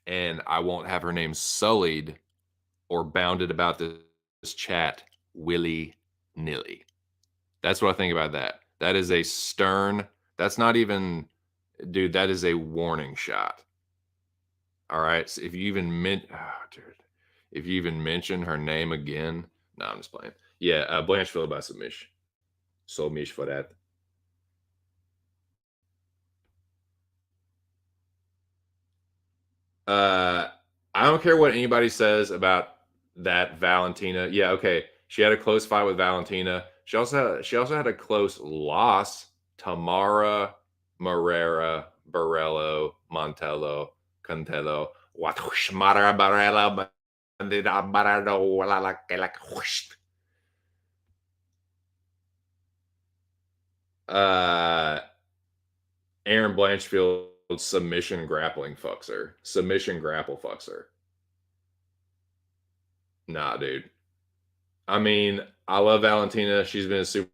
And I won't have her name sullied or bounded about this chat willy-nilly. That's what I think about that. That is a stern, that's not even, dude, that is a warning shot. All right. So if you even if you even mention her name again, no, I'm just playing. Yeah, Blanchfield by submission. Solmish for that. I don't care what anybody says about that Valentina. Yeah, okay. She had a close fight with Valentina. She also had a close loss. Tamara Morera Barello Montello Contello. Watushmara Barella Bandida Barado like Aaron Blanchfield submission grappling fucks her. Submission grapple fucks her. Nah, dude. I mean, I love Valentina. She's been a super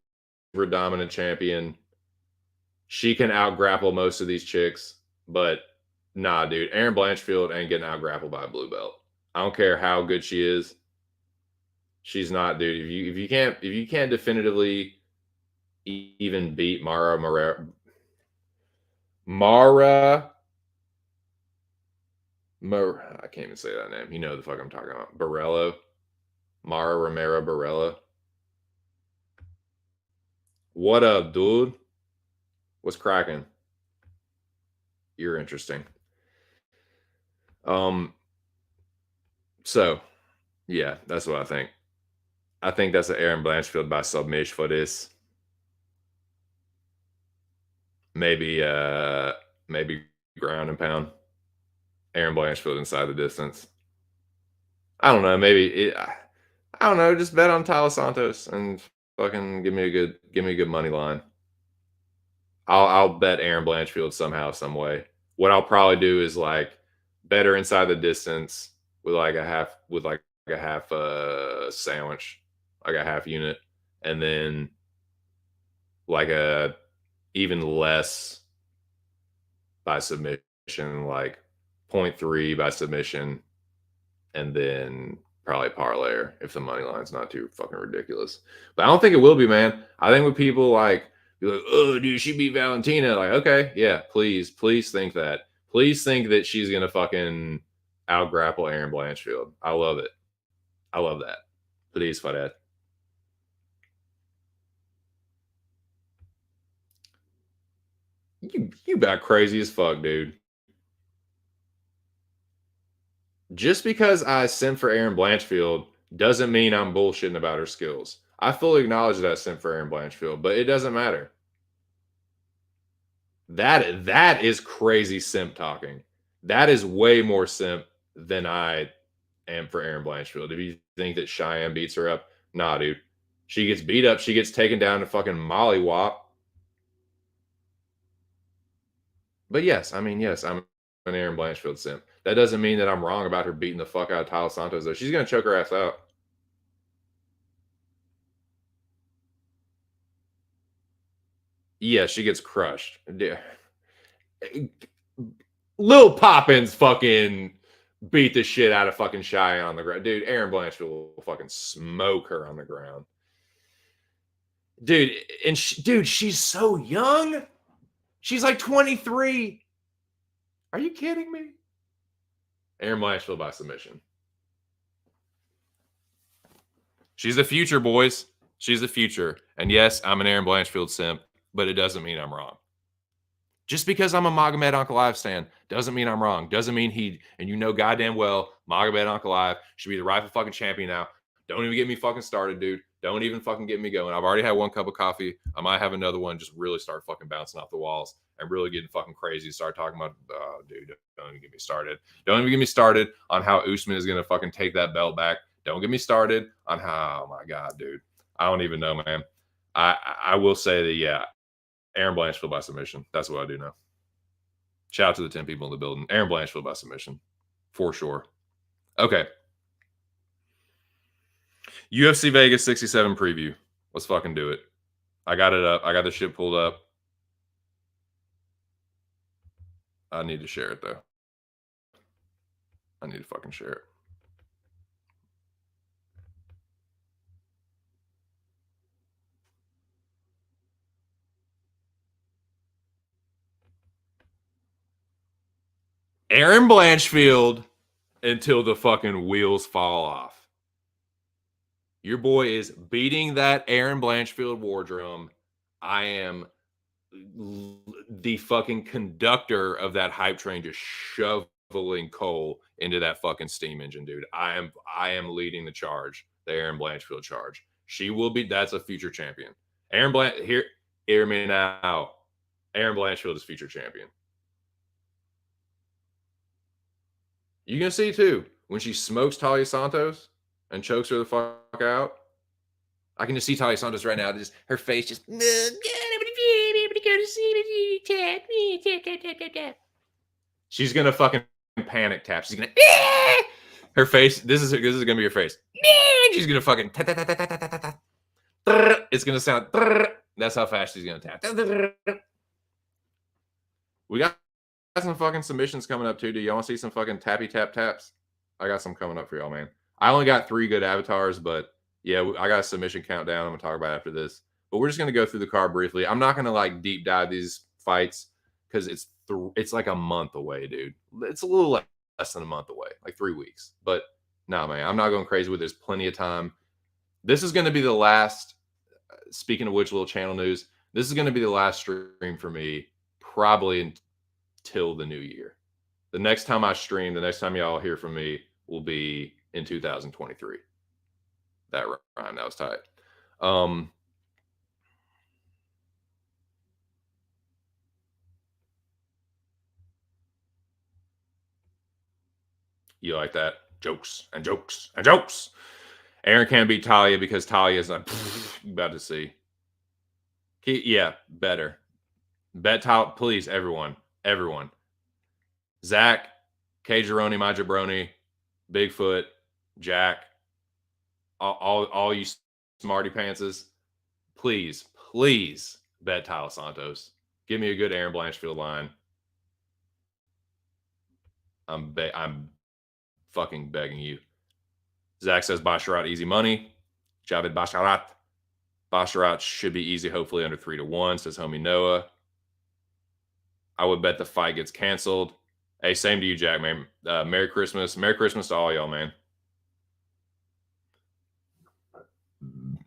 dominant champion. She can out grapple most of these chicks, but nah, dude. Aaron Blanchfield ain't getting out grappled by a blue belt. I don't care how good she is. She's not, dude. If you can't definitively even beat Mara I can't even say that name. You know the fuck I'm talking about. Barello. Mara Romero Barella. What up, dude? What's cracking? You're interesting. So yeah, that's what I think. I think that's an Aaron Blanchfield by submission for this. Maybe ground and pound. Aaron Blanchfield inside the distance. I don't know. I don't know. Just bet on Tyler Santos and fucking give me a good money line. I'll bet Aaron Blanchfield somehow, some way. What I'll probably do is like better inside the distance with like a half sandwich, like a half unit, and then like a even less by submission, like 0.3 by submission, and then probably parlayer if the money line's not too fucking ridiculous. But I don't think it will be, man. I think when people like be like, oh, dude, she beat Valentina. Like, okay, yeah, please think that. Please think that she's gonna fucking out grapple Aaron Blanchfield. I love it. I love that. Please, Fadet. You about crazy as fuck, dude. Just because I sent for Aaron Blanchfield doesn't mean I'm bullshitting about her skills. I fully acknowledge that I sent for Aaron Blanchfield, but it doesn't matter. That is crazy simp talking. That is way more simp than I am for Aaron Blanchfield. If you think that Cheyenne beats her up, nah, dude. She gets beat up. She gets taken down to fucking mollywop. But yes, I mean, yes, I'm an Aaron Blanchfield simp. That doesn't mean that I'm wrong about her beating the fuck out of Tyler Santos, though. She's gonna choke her ass out. Yeah, she gets crushed. Yeah. Lil Poppins fucking beat the shit out of fucking Cheyenne on the ground. Dude, Aaron Blanchfield will fucking smoke her on the ground. Dude, and dude, she's so young. She's like 23. Are you kidding me? Aaron Blanchfield by submission. She's the future, boys. She's the future. And yes, I'm an Aaron Blanchfield simp, but it doesn't mean I'm wrong. Just because I'm a Magomed Ankalaev stan doesn't mean I'm wrong. Doesn't mean and you know goddamn well, Magomed Ankalaev should be the rightful fucking champion now. Don't even get me fucking started, dude. Don't even fucking get me going. I've already had one cup of coffee. I might have another one. Just really start fucking bouncing off the walls and really getting fucking crazy. Start talking about, oh, dude, don't even get me started. Don't even get me started on how Usman is going to fucking take that belt back. Don't get me started on how, oh my God, dude. I don't even know, man. I will say that, yeah, Aaron Blanchfield by submission. That's what I do know. Shout out to the 10 people in the building. Aaron Blanchfield by submission. For sure. Okay. UFC Vegas 67 preview. Let's fucking do it. I got it up. I got the shit pulled up. I need to share it, though. I need to fucking share it. Aaron Blanchfield until the fucking wheels fall off. Your boy is beating that Aaron Blanchfield war drum. I am the fucking conductor of that hype train, just shoveling coal into that fucking steam engine, dude. I am leading the charge, the Aaron Blanchfield charge. She will be. That's a future champion. Aaron Blanch here. Hear me now. Aaron Blanchfield is future champion. You gonna see too when she smokes Talia Santos and chokes her the fuck out. I can just see Talia Santos right now. Just her face, just. She's gonna fucking panic tap. She's gonna. Her face. This is gonna be her face. She's gonna fucking. It's gonna sound. That's how fast she's gonna tap. We got some fucking submissions coming up too. Do y'all want to see some fucking tappy tap taps? I got some coming up for y'all, man. I only got 3 good avatars, but yeah, I got a submission countdown. I'm gonna talk about after this. But we're just gonna go through the card briefly. I'm not gonna like deep dive these fights because it's like a month away, dude. It's a little less than a month away, like 3 weeks. But no, man, I'm not going crazy with. There's plenty of time. This is gonna be the last. Speaking of which, little channel news. This is gonna be the last stream for me, probably until the new year. The next time I stream, the next time y'all hear from me will be in 2023. That rhyme, that was tight. You like that? Jokes and jokes and jokes. Aaron can't beat Talia because Talia is like, about to see. Yeah, better. Bet Talia, please, everyone. Zach, K. Jaroni, my jabroni, Bigfoot, Jack, all you smarty pantses, please bet Tyler Santos. Give me a good Aaron Blanchfield line. I'm fucking begging you. Zach says Basharat easy money. Javid Basharat. Basharat should be easy, hopefully under 3-1, says homie Noah. I would bet the fight gets canceled. Hey, same to you, Jack, man. Merry Christmas. Merry Christmas to all y'all, man.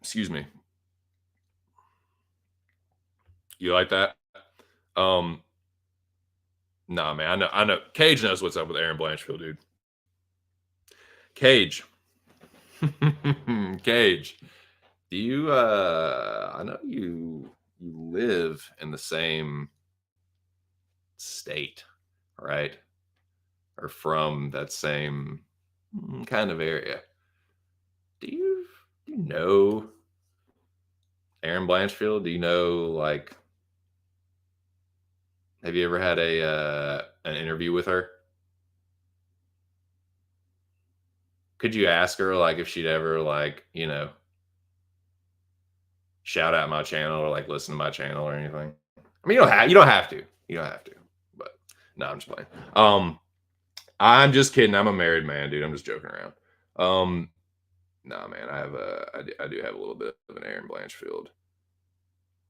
Excuse me. You like that? Nah, man. I know. Cage knows what's up with Aaron Blanchfield, dude. Cage. Cage. Do you I know you live in the same state, right? Or from that same kind of area. Do you know Aaron Blanchfield? Do you know, like, have you ever had an interview with her? Could you ask her, like, if she'd ever, like, shout out my channel or like listen to my channel or anything? I mean, you don't have to. You don't have to. But no, I'm just playing. I'm just kidding. I'm a married man, dude. I'm just joking around. Nah, man. I do have a little bit of an Aaron Blanchfield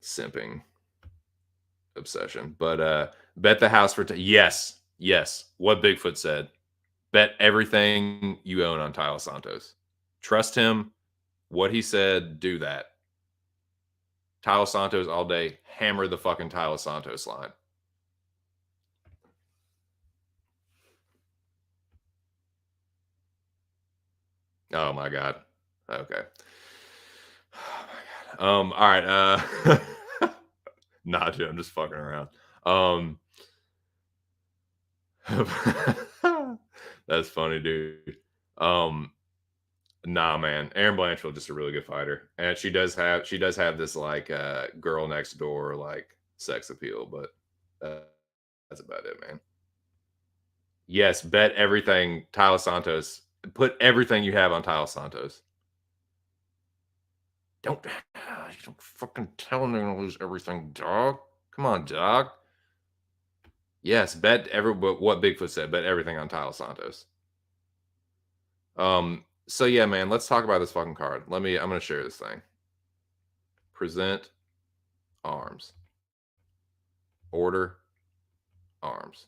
simping obsession. But bet the house for yes. What Bigfoot said. Bet everything you own on Tyler Santos. Trust him. What he said, do that. Tyler Santos all day. Hammer the fucking Tyler Santos line. Oh my god. Okay. Oh my god. All right. Nah, dude, I'm just fucking around. That's funny, dude. Nah, man. Aaron Blanchfield just a really good fighter, and she does have this like girl next door like sex appeal, but that's about it, man. Yes, bet everything Tyler Santos. Put everything you have on Tyler Santos. Don't you don't fucking tell me to lose everything, dog. Come on, dog. Yes, bet what Bigfoot said. Bet everything on Tyler Santos. So yeah, man, let's talk about this fucking card. I'm gonna share this thing. Present arms. Order arms.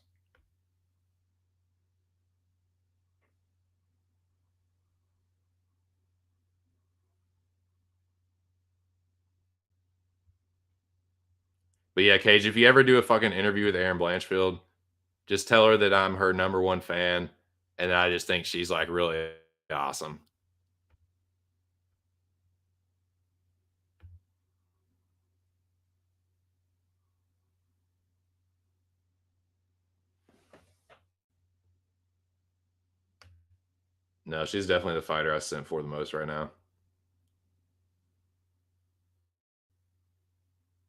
But yeah, Cage, if you ever do a fucking interview with Aaron Blanchfield, just tell her that I'm her number one fan, and I just think she's like really awesome. No, she's definitely the fighter I sent for the most right now.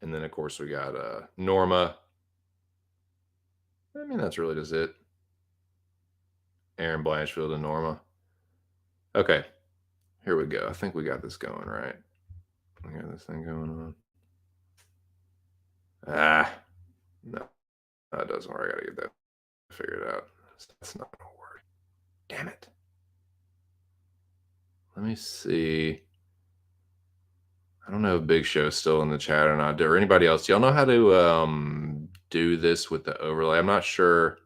And then of course we got Norma. I mean, that's really just it. Aaron Blanchfield and Norma. Okay, here we go. I think we got this going right. We got this thing going on. No, it doesn't work. I gotta get that figured out. That's not gonna work. Damn it. Let me see. I don't know if Big Show's still in the chat or not, or anybody else. Do y'all know how to do this with the overlay? I'm not sure.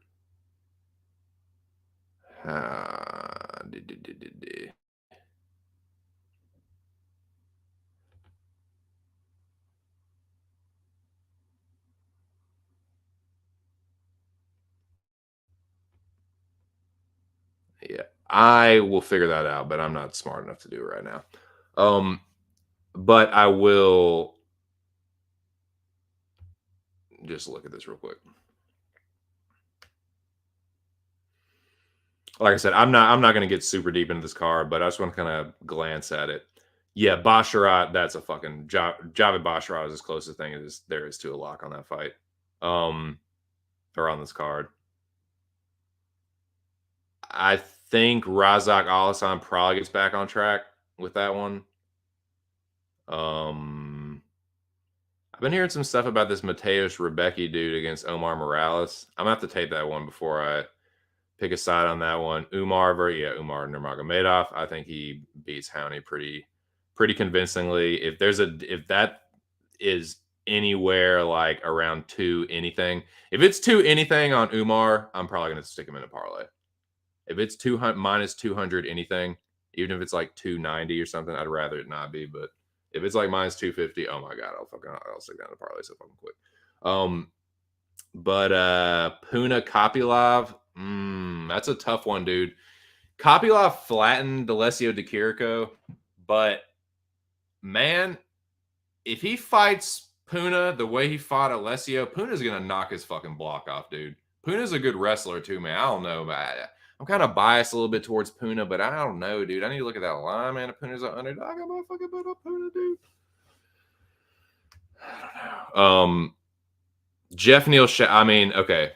Yeah, I will figure that out, but I'm not smart enough to do it right now. But I will just look at this real quick. Like I said, I'm not going to get super deep into this card, but I just want to kind of glance at it. Yeah, Basharat, that's a fucking Javid Basharat is as close a thing as there is to a lock on that fight. Or on this card. I think Razak Al-Hassan probably gets back on track with that one. I've been hearing some stuff about this Mateus Rebecki dude against Omar Morales. I'm gonna have to tape that one before I pick a side on that one. Umar Nurmagomedov. I think he beats Howney pretty convincingly. If that is anywhere like around 2 anything, if it's 2 anything on Umar, I'm probably gonna stick him in a parlay. If it's 200 minus 200 anything, even if it's like 290 or something, I'd rather it not be. But if it's like minus 250, oh my god, I'll stick down the parlay so fucking quick. But Puna Kopylov, that's a tough one, dude. Kopylov flattened Alessio Di Chirico, but man, if he fights Puna the way he fought Alessio, Puna's gonna knock his fucking block off, dude. Puna's a good wrestler too, man. I don't know, I'm kind of biased a little bit towards Puna, but I don't know, dude. I need to look at that line, man. If Puna's an underdog, I'm gonna fucking bet up Puna, dude. I don't know. Jeff Neal, I mean, okay.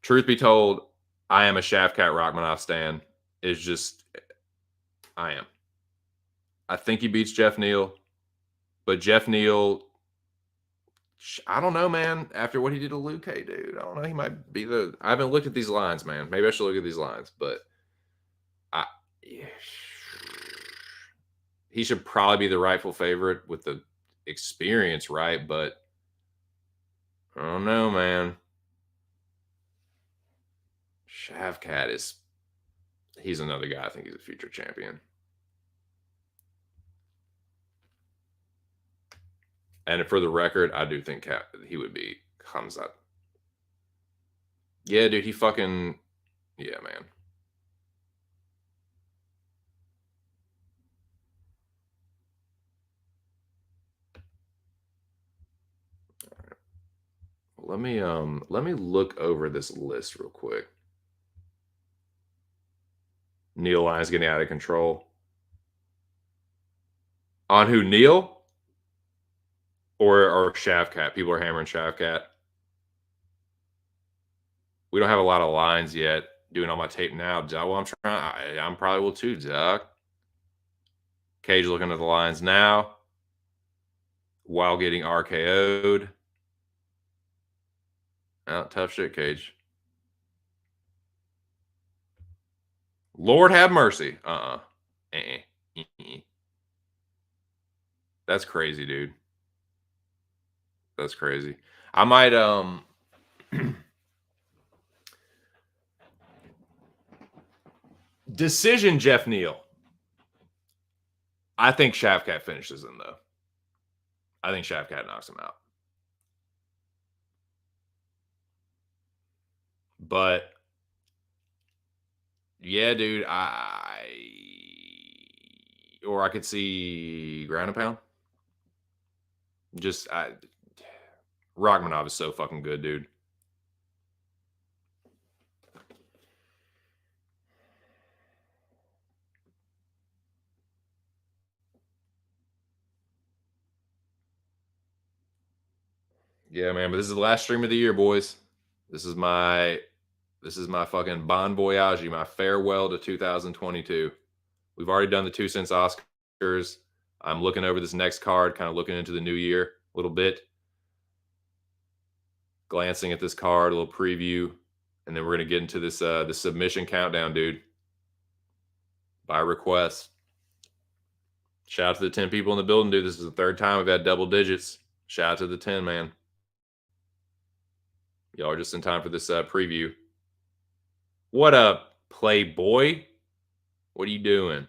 Truth be told, I am a Shavkat Rachmanov stan. It's just, I am. I think he beats Jeff Neal, but Jeff Neal, I don't know, man. After what he did to Luke, dude, I don't know. He might be I haven't looked at these lines, man. Maybe I should look at these lines, but he should probably be the rightful favorite with the experience, right? But I don't know, man. Shavkat he's another guy. I think he's a future champion. And for the record, I do think he would be Khamzat. Yeah, dude, yeah, man. All right. Let me look over this list real quick. Neal line's getting out of control. On who, Neal? Or Shavkat? People are hammering Shavkat. We don't have a lot of lines yet. Doing all my tape now. Well, I'm probably will too, Doc. Cage looking at the lines now while getting RKO'd. Oh, tough shit, Cage. Lord have mercy. That's crazy, dude. That's crazy. I might decision Jeff Neal. I think Shavkat finishes him though. I think Shavkat knocks him out. But yeah, dude, or I could see ground and pound. Rachmanov is so fucking good, dude. Yeah, man, but this is the last stream of the year, boys. This is my fucking bon voyage, my farewell to 2022. We've already done the 2Cents Oscars. I'm looking over this next card, kind of looking into the new year a little bit. Glancing at this card, a little preview, and then we're going to get into this the submission countdown, dude. By request. Shout out to the 10 people in the building, dude. This is the third time we've had double digits. Shout out to the 10, man. Y'all are just in time for this preview. What up, Playboy? What are you doing?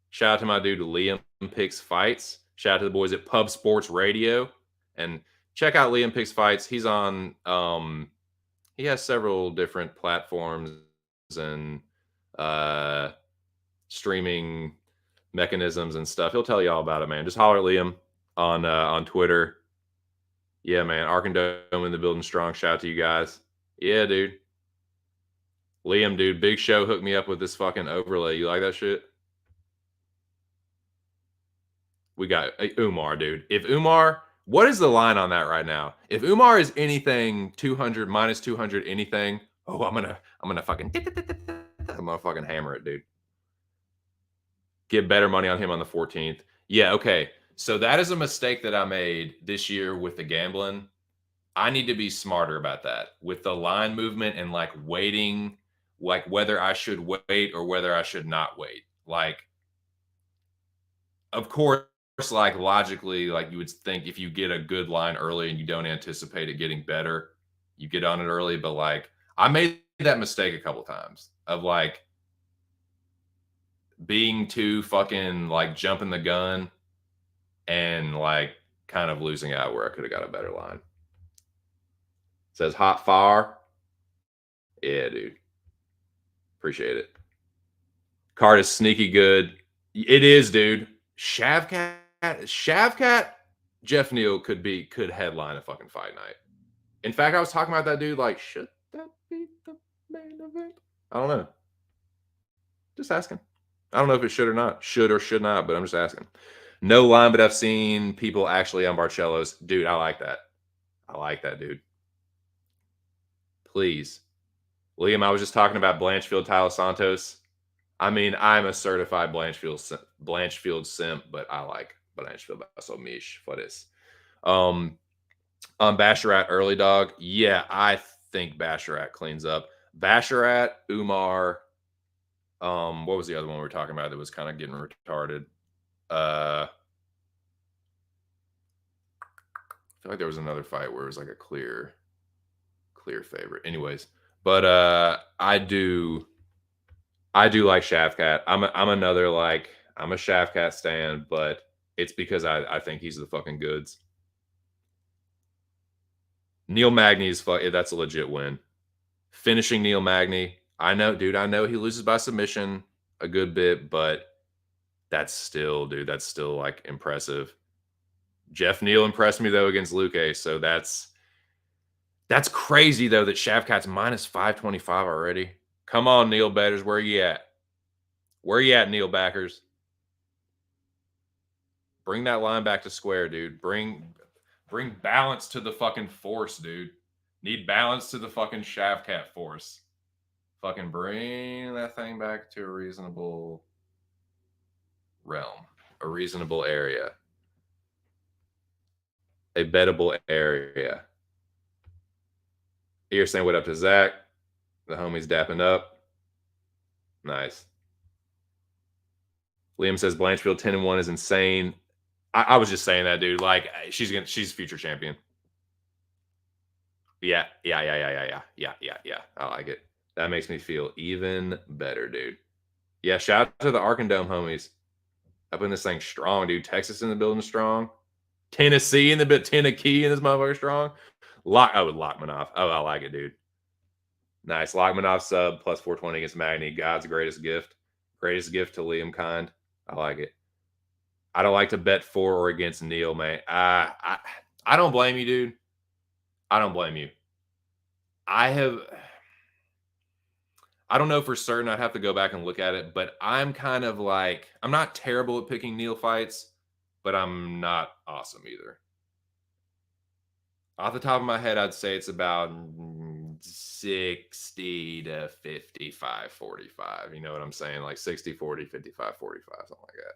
Shout out to my dude Liam Picks Fights. Shout out to the boys at Pub Sports Radio. And check out Liam Picks Fights. He's on he has several different platforms and streaming mechanisms and stuff. He'll tell you all about it, man. Just holler at Liam on Twitter. Yeah, man. Arkandome in the building strong. Shout out to you guys. Yeah, dude. Liam, dude. Big Show hooked me up with this fucking overlay. You like that shit? We got Umar, dude. If Umar, what is the line on that right now? If Umar is anything 200 minus 200 anything, oh, I'm gonna fucking hammer it, dude. Get better money on him on the 14th. Yeah, okay. So that is a mistake that I made this year with the gambling. I need to be smarter about that with the line movement and like waiting like whether I should wait or whether I should not wait. Like, of course, like logically, like you would think if you get a good line early and you don't anticipate it getting better, you get on it early. But like, I made that mistake a couple times of like being too fucking like jumping the gun and like kind of losing out where I could have got a better line. Says hot fire. Yeah, dude. Appreciate it. Card is sneaky good. It is, dude. Shavkat, Jeff Neal could headline a fucking fight night. In fact, I was talking about that dude. Like, should that be the main event? I don't know. Just asking. I don't know if it should or should not, but I'm just asking. No line, but I've seen people actually on Barcelos. Dude, I like that. I like that, dude. Please. Liam, I was just talking about Blanchfield, Tyler Santos. I mean, I'm a certified Blanchfield simp, but I like Blanchfield so Mish for this. Basharat early dog. Yeah, I think Basharat cleans up. Basharat, Umar. What was the other one we were talking about that was kind of getting retarded? I feel like there was another fight where it was like a clear favorite. Anyways, but I do like Shavkat. I'm another like I'm a Shavkat stan, but it's because I think he's the fucking goods. Neil Magny is that's a legit win. Finishing Neil Magny. I know, dude. I know he loses by submission a good bit, but that's still, dude. That's still like impressive. Jeff Neal impressed me though against Luque, so that's crazy though that Shavkat's minus 525 already. Come on, Neil betters, where you at? Where you at, Neil backers? Bring that line back to square, dude. Bring balance to the fucking force, dude. Need balance to the fucking Shavkat force. Fucking bring that thing back to a reasonable realm, a reasonable area, a bettable area. You're saying what up to Zach? The homie's dapping up. Nice. Liam says Blanchfield 10-1 is insane. I was just saying that, dude. Like she's future champion. Yeah. I like it. That makes me feel even better, dude. Yeah, shout out to the Arkandome homies. Up in this thing strong, dude. Texas in the building strong. Tennessee in the bit. Tennessee in this motherfucker strong. Lockmanoff. Oh, I like it, dude. Nice. Lockmanoff sub plus 420 against Magny. God's greatest gift. Greatest gift to Liam Kind. I like it. I don't like to bet for or against Neil, man. I don't blame you, dude. I don't blame you. I don't know for certain. I'd have to go back and look at it, but I'm kind of like, I'm not terrible at picking Neil fights, but I'm not awesome either. Off the top of my head, I'd say it's about 60 to 55, 45. You know what I'm saying? Like 60, 40, 55, 45, something like that.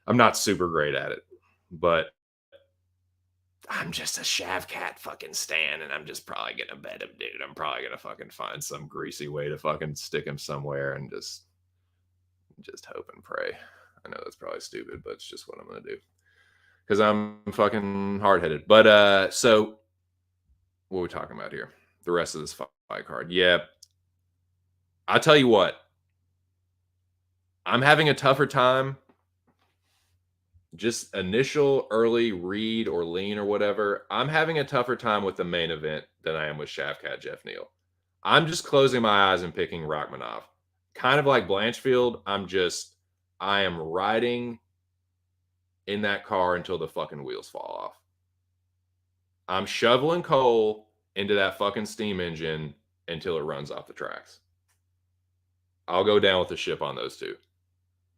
I'm not super great at it, but I'm just a Shavkat fucking stan, and I'm just probably gonna bet him, dude. I'm probably gonna fucking find some greasy way to fucking stick him somewhere and just hope and pray. I know that's probably stupid, but it's just what I'm gonna do because I'm fucking hard headed. But so what are we talking about here? The rest of this fight card, yeah. I'll tell you what, I'm having a tougher time. Just initial early read or lean or whatever, I'm having a tougher time with the main event than I am with Shavkat Jeff Neal. I'm just closing my eyes and picking Rachmanov. Kind of like Blanchfield, I am riding in that car until the fucking wheels fall off. I'm shoveling coal into that fucking steam engine until it runs off the tracks. I'll go down with the ship on those two.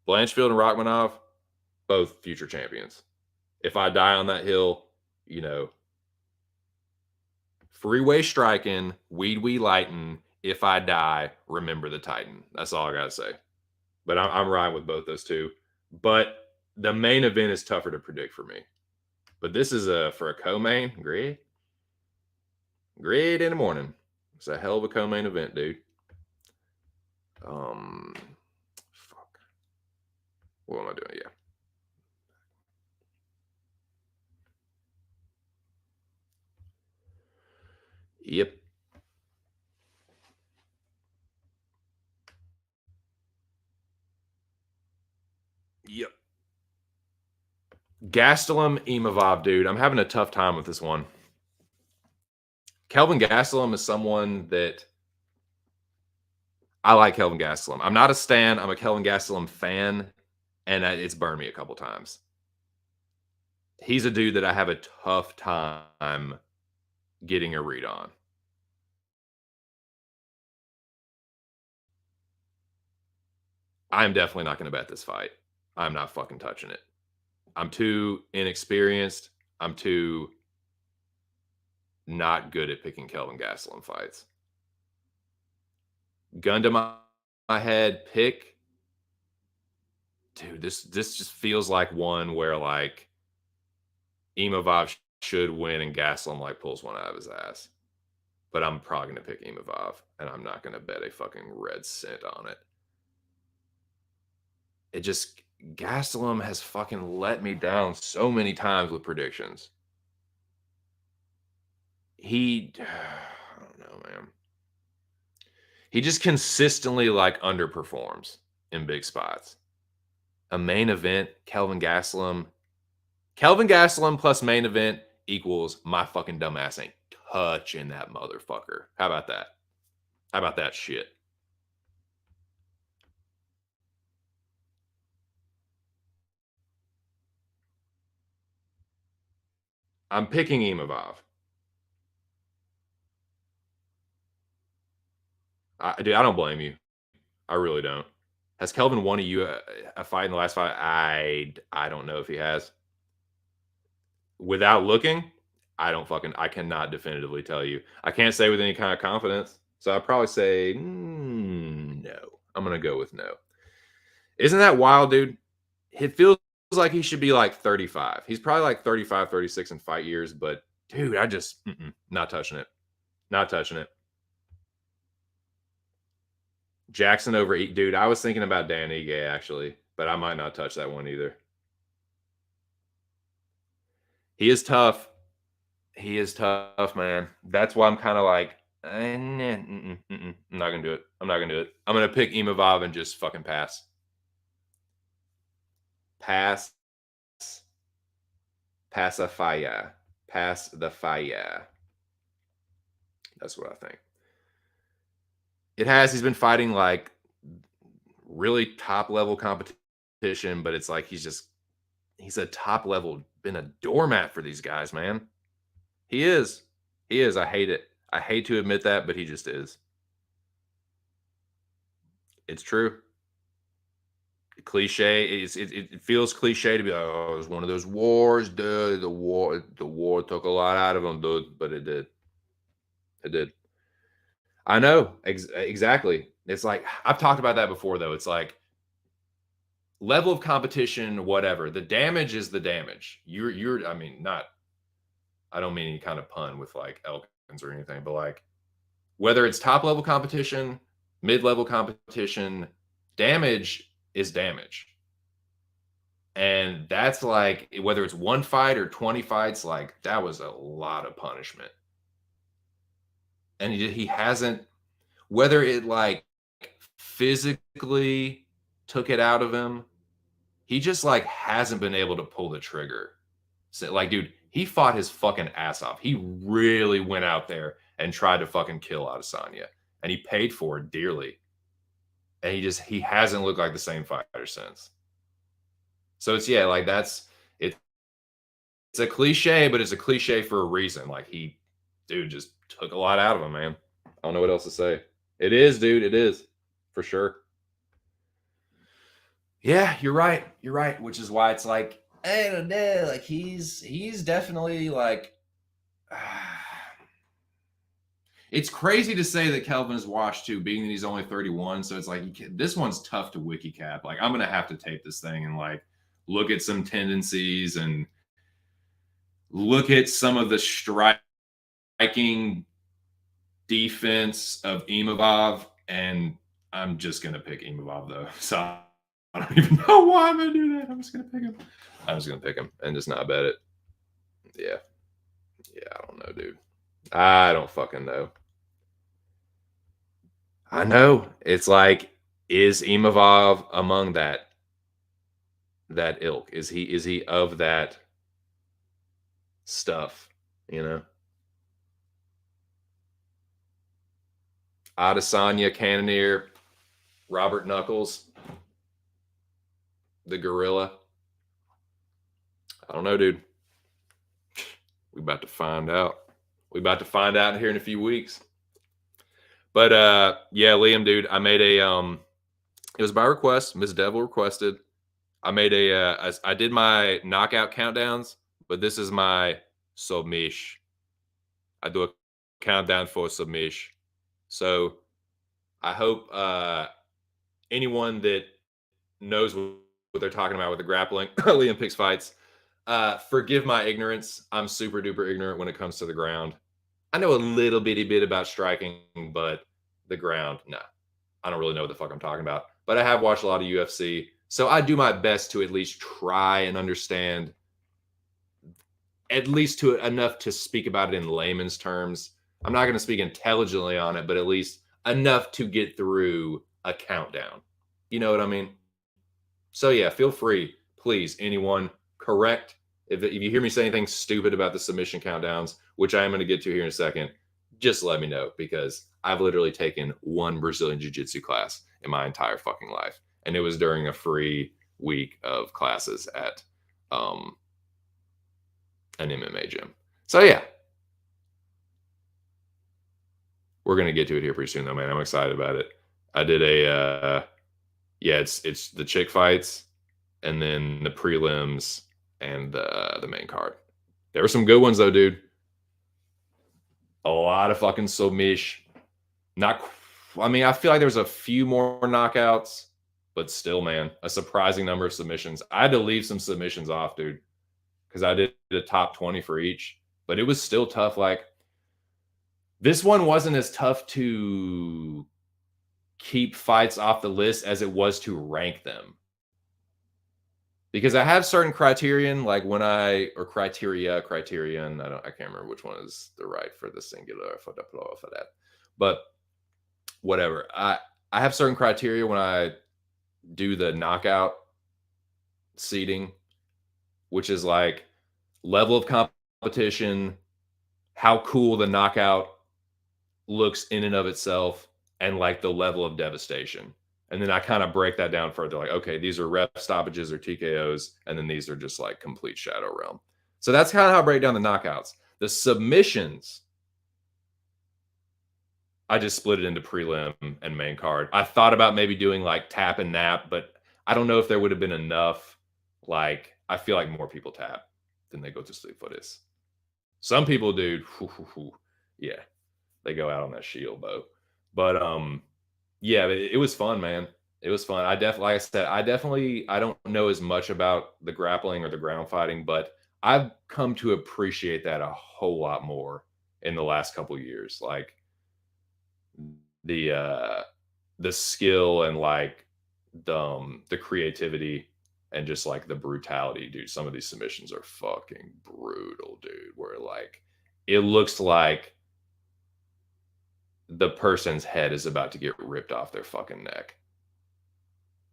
Blanchfield and Rachmanov, both future champions. If I die on that hill, you know, freeway striking, weed lighting. If I die, remember the Titan. That's all I gotta say. But I'm riding with both those two. But the main event is tougher to predict for me. But this is for a co-main. Great in the morning. It's a hell of a co-main event, dude. Fuck. What am I doing? Yeah. Yep. Yep. Gastelum Imavov, dude. I'm having a tough time with this one. Kelvin Gastelum is someone that I like. Kelvin Gastelum. I'm not a stan. I'm a Kelvin Gastelum fan, and it's burned me a couple times. He's a dude that I have a tough time getting a read on. I'm definitely not going to bet this fight. I'm not fucking touching it. I'm too inexperienced. I'm too not good at picking Kelvin Gastelum fights. Gun to my head, pick. Dude, this just feels like one where like Imavov should win and Gastelum like pulls one out of his ass. But I'm probably gonna pick Imavov, and I'm not gonna bet a fucking red cent on it. It just Gastelum has fucking let me down so many times with predictions. I don't know, man. He just consistently like underperforms in big spots. A main event, Kelvin Gastelum plus main event equals my fucking dumbass ain't touching that motherfucker. How about that? How about that shit? I'm picking Imavov. Dude, I don't blame you. I really don't. Has Kelvin won a fight in the last fight? I don't know if he has. Without looking, I cannot definitively tell you. I can't say with any kind of confidence. So I'd probably say no. I'm gonna go with no. Isn't that wild, dude? It feels like he should be like 35. He's probably like 35, 36 in fight years, but dude, I just not touching it. Not touching it. Jackson over dude. I was thinking about Dan Ige actually, but I might not touch that one either. He is tough. He is tough, man. That's why I'm kind of like, I'm not gonna do it. I'm not gonna do it. I'm gonna pick Imavov and just fucking pass. Pass. Pass a fire. Pass the fire. That's what I think. It has. He's been fighting like really top level competition, but it's like he's a top level, been a doormat for these guys, man. He is. He is. I hate it. I hate to admit that, but he just is. It's true. Cliche. It feels cliche to be like, oh, it was one of those wars, dude. The war took a lot out of him, dude. But it did. It did. I know exactly. It's like I've talked about that before, though. It's like level of competition, whatever. The damage is the damage. You're. I mean, not. I don't mean any kind of pun with like Elkins or anything, but like whether it's top level competition, mid level competition, damage is damage. And that's like whether it's one fight or 20 fights, like that was a lot of punishment. And he hasn't, whether it like physically took it out of him, he just like hasn't been able to pull the trigger. So, like, dude, he fought his fucking ass off. He really went out there and tried to fucking kill Adesanya, and he paid for it dearly. And he hasn't looked like the same fighter since. So it's yeah, like it's a cliche, but it's a cliche for a reason. Like dude, just took a lot out of him, man. I don't know what else to say. It is, dude. It is for sure. Yeah, you're right. You're right. Which is why it's like I don't know. Like he's definitely like. It's crazy to say that Kelvin is washed too, being that he's only 31. So it's like this one's tough to wiki cap. Like I'm gonna have to tape this thing and like look at some tendencies and look at some of the striking defense of Imavov and I'm just gonna pick Imavov though. So I don't even know why I'm gonna do that. I'm just gonna pick him. I'm just gonna pick him and just not bet it. Yeah. Yeah, I don't know, dude. I don't fucking know. I know. It's like, is Imavov among that ilk? Is he of that stuff? You know? Adesanya, Cannonier, Robert Knuckles, the gorilla. I don't know, dude. We about to find out. We about to find out here in a few weeks. But yeah, Liam, dude, I made a it was by request. Miss Devil requested. I made I did my knockout countdowns, but this is my submission. I do a countdown for submission. So I hope anyone that knows what they're talking about with the grappling, Liam picks fights. Forgive my ignorance. I'm super duper ignorant when it comes to the ground. I know a little bitty bit about striking, but the ground, nah. I don't really know what the fuck I'm talking about. But I have watched a lot of UFC. So I do my best to at least try and understand, at least to enough to speak about it in layman's terms. I'm not going to speak intelligently on it, but at least enough to get through a countdown. You know what I mean? So yeah, feel free, please, anyone, correct. If you hear me say anything stupid about the submission countdowns, which I am going to get to here in a second, just let me know, because I've literally taken one Brazilian Jiu-Jitsu class in my entire fucking life. And it was during a free week of classes at an MMA gym. So yeah, we're going to get to it here pretty soon though, man. I'm excited about it. I did yeah, it's the chick fights and then the prelims and the main card. There were some good ones though, dude. A lot of fucking submission. Not, I mean, I feel like there's a few more knockouts, but still, man, a surprising number of submissions. I had to leave some submissions off, dude, because I did the top 20 for each, but it was still tough. Like, this one wasn't as tough to keep fights off the list as it was to rank them. Because I have certain criterion, like when or criterion, I can't remember which one is the right for the singular for the plural for that. But whatever. I have certain criteria when I do the knockout seating, which is like level of competition, how cool the knockout looks in and of itself, and like the level of devastation. And then I kind of break that down further. Like, okay, these are ref stoppages or TKOs, and then these are just like complete shadow realm. So that's kind of how I break down the knockouts. The submissions, I just split it into prelim and main card. I thought about maybe doing like tap and nap, but I don't know if there would have been enough. Like, I feel like more people tap than they go to sleep for this. Some people, dude, yeah, they go out on that shield bow. But yeah, it was fun, man. It was fun. Like I said, I don't know as much about the grappling or the ground fighting, but I've come to appreciate that a whole lot more in the last couple of years. Like the skill and like the creativity and just like the brutality, dude. Some of these submissions are fucking brutal, dude. Where like it looks like the person's head is about to get ripped off their fucking neck.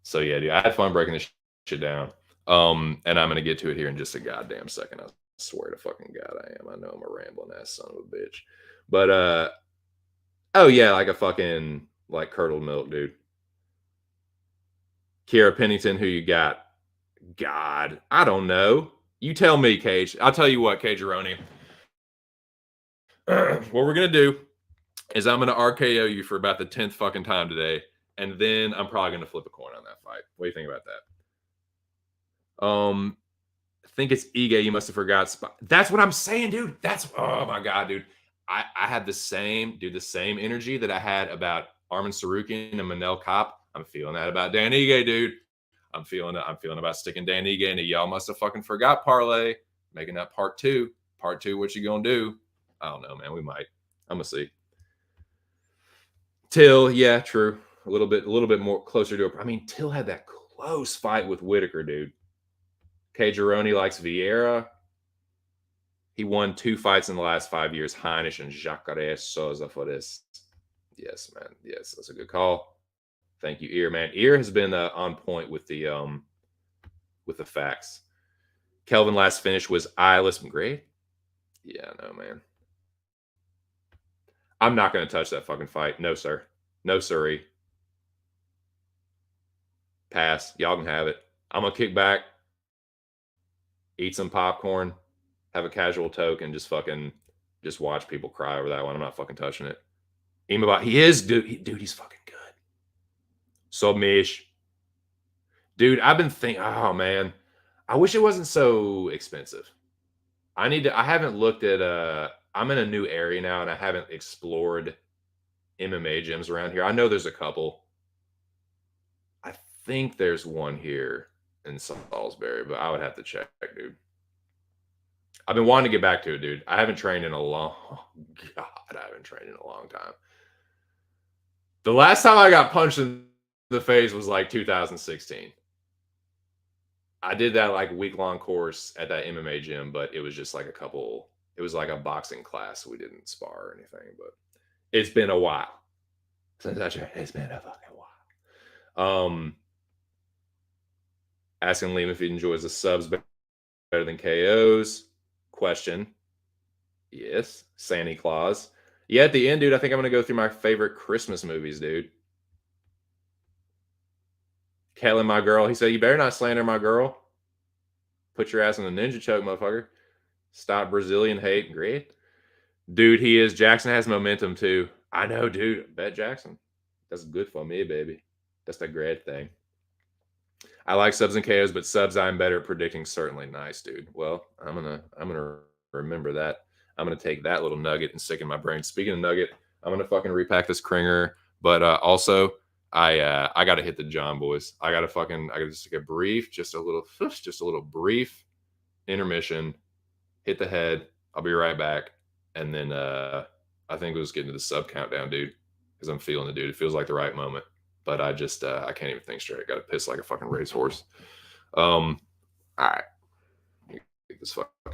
So yeah, dude, I had fun breaking this shit down. And I'm gonna get to it here in just a goddamn second. I swear to fucking God I am. I know I'm a rambling ass son of a bitch. But oh yeah, like a fucking like curdled milk, dude. Kiera Pennington, who you got? God, I don't know. You tell me, Cage. I'll tell you what, Cageroni. What we're gonna do is I'm gonna RKO you for about the 10th fucking time today, and then I'm probably gonna flip a coin on that fight. What do you think about that? I think it's Ige. You must have forgot spot. That's what I'm saying, dude. That's, oh my God, dude. I had the same energy that I had about Armin Sarukian and Manel Kopp. I'm feeling that about Dan Ige, dude. I'm feeling about sticking Dan Ige into y'all must have fucking forgot parlay, making that part two. Part two, what you gonna do? I don't know, man. We might. I'm gonna see. Till, yeah, true. a little bit more closer to. I mean, Till had that close fight with Whitaker, dude. K. Gironi likes Vieira. He won 2 fights in the last 5 years. Heinisch and Jacare Souza for this. Yes, man. Yes, that's a good call. Thank you, Ear, man. Ear has been on point with the facts. Kelvin last finish was eyeless. Great. Yeah, no, man. I'm not going to touch that fucking fight. No, sir. No, sorry. Pass. Y'all can have it. I'm going to kick back, eat some popcorn, have a casual toke, and just watch people cry over that one. I'm not fucking touching it. Imabot, he is, dude. He's fucking good. Submish. Dude, I've been thinking, oh, man. I wish it wasn't so expensive. I haven't looked at, I'm in a new area now, and I haven't explored MMA gyms around here. I know there's a couple. I think there's one here in Salisbury, but I would have to check, dude. I've been wanting to get back to it, dude. I haven't trained in a long time. The last time I got punched in the face was like 2016. I did that like week-long course at that MMA gym, but it was just like it was like a boxing class. We didn't spar or anything, but it's been a while. It's been a fucking while. Asking Liam if he enjoys the subs better than KOs. Question. Yes. Santa Claus. Yeah, at the end, dude, I think I'm going to go through my favorite Christmas movies, dude. Kellen, my girl. He said, you better not slander my girl. Put your ass in the ninja choke, motherfucker. Stop Brazilian hate. Great. Dude, he is. Jackson has momentum, too. I know, dude. Bet Jackson. That's good for me, baby. That's the great thing. I like subs and KOs, but subs I'm better at predicting. Certainly nice, dude. Well, I'm gonna remember that. I'm gonna take that little nugget and stick in my brain. Speaking of nugget, I'm gonna fucking repack this Kringer. But also, I gotta hit the John boys. I gotta just take a brief, just a little brief intermission. Hit the head. I'll be right back, and then I think we'll just get into the sub countdown, dude, because I'm feeling it, dude. It feels like the right moment. But I can't even think straight. I got to piss like a fucking racehorse. All right. Let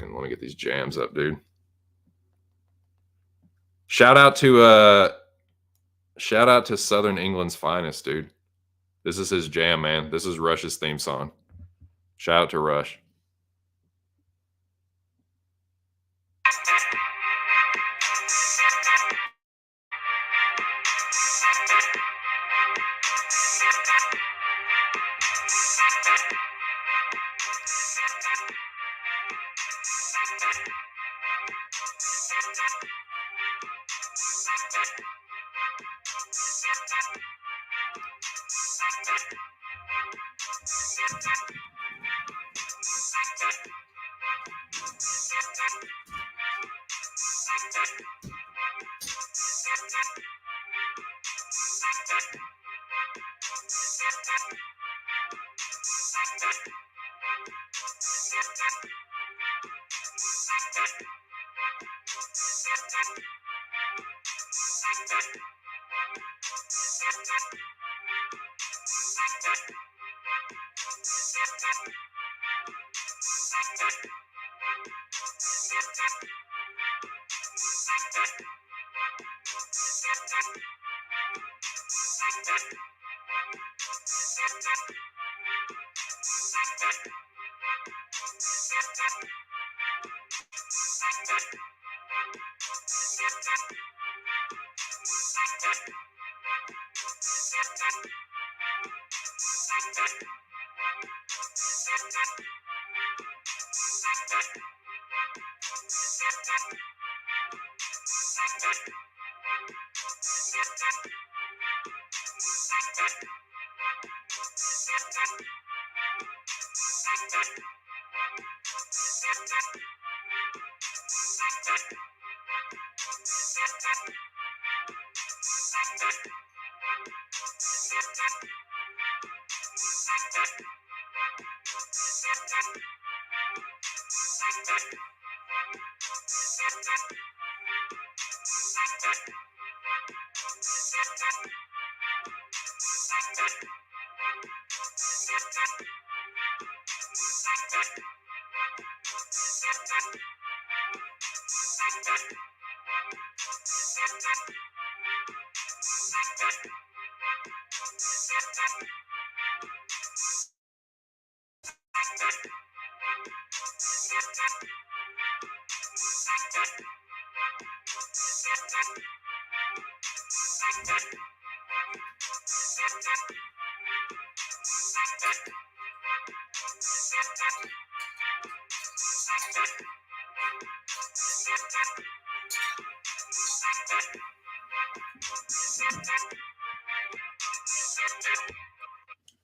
me get these jams up, dude. Shout out to Southern England's finest, dude. This is his jam, man. This is Rush's theme song. Shout out to Rush.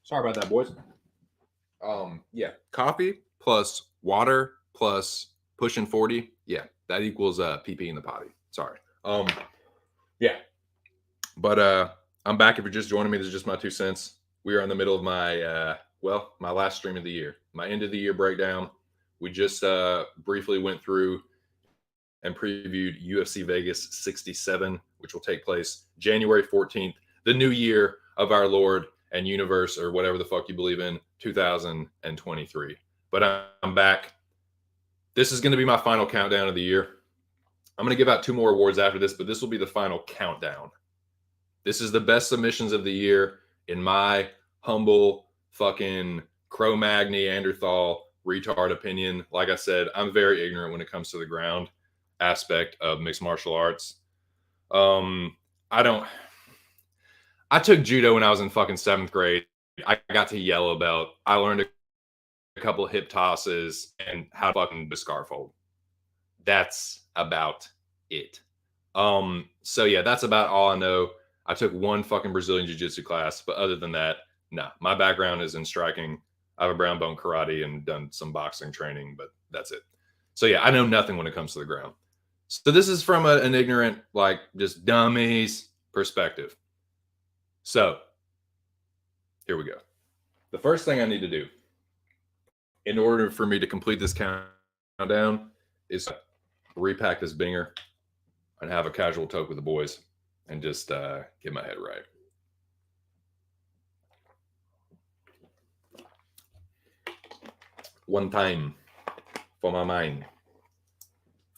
Sorry about that, boys. Yeah, coffee plus water plus pushing 40. Yeah, that equals PP in the potty. Sorry. Yeah. But I'm back. If you're just joining me, this is just my 2 cents. We are in the middle of my my last stream of the year, my end of the year breakdown. We just briefly went through and previewed UFC Vegas 67, which will take place January 14th, the new year of our Lord and universe, or whatever the fuck you believe in, 2023. But I'm back. This is going to be my final countdown of the year. I'm going to give out 2 more awards after this, but this will be the final countdown. This is the best submissions of the year in my humble fucking Cro-Mag Neanderthal retard opinion. Like I said, I'm very ignorant when it comes to the ground aspect of mixed martial arts. I took judo when I was in fucking 7th grade. I got to yellow belt. I learned a couple of hip tosses and how to fucking scarf hold. That's about it. So yeah, that's about all I know. I took 1 fucking Brazilian jiu-jitsu class, but other than that, nah. My background is in striking. I have a brown belt karate and done some boxing training, but that's it. So yeah, I know nothing when it comes to the ground. So this is from an ignorant, like just dummies perspective. So here we go. The first thing I need to do in order for me to complete this countdown is repack this binger and have a casual talk with the boys and just get my head right. One time for my mind.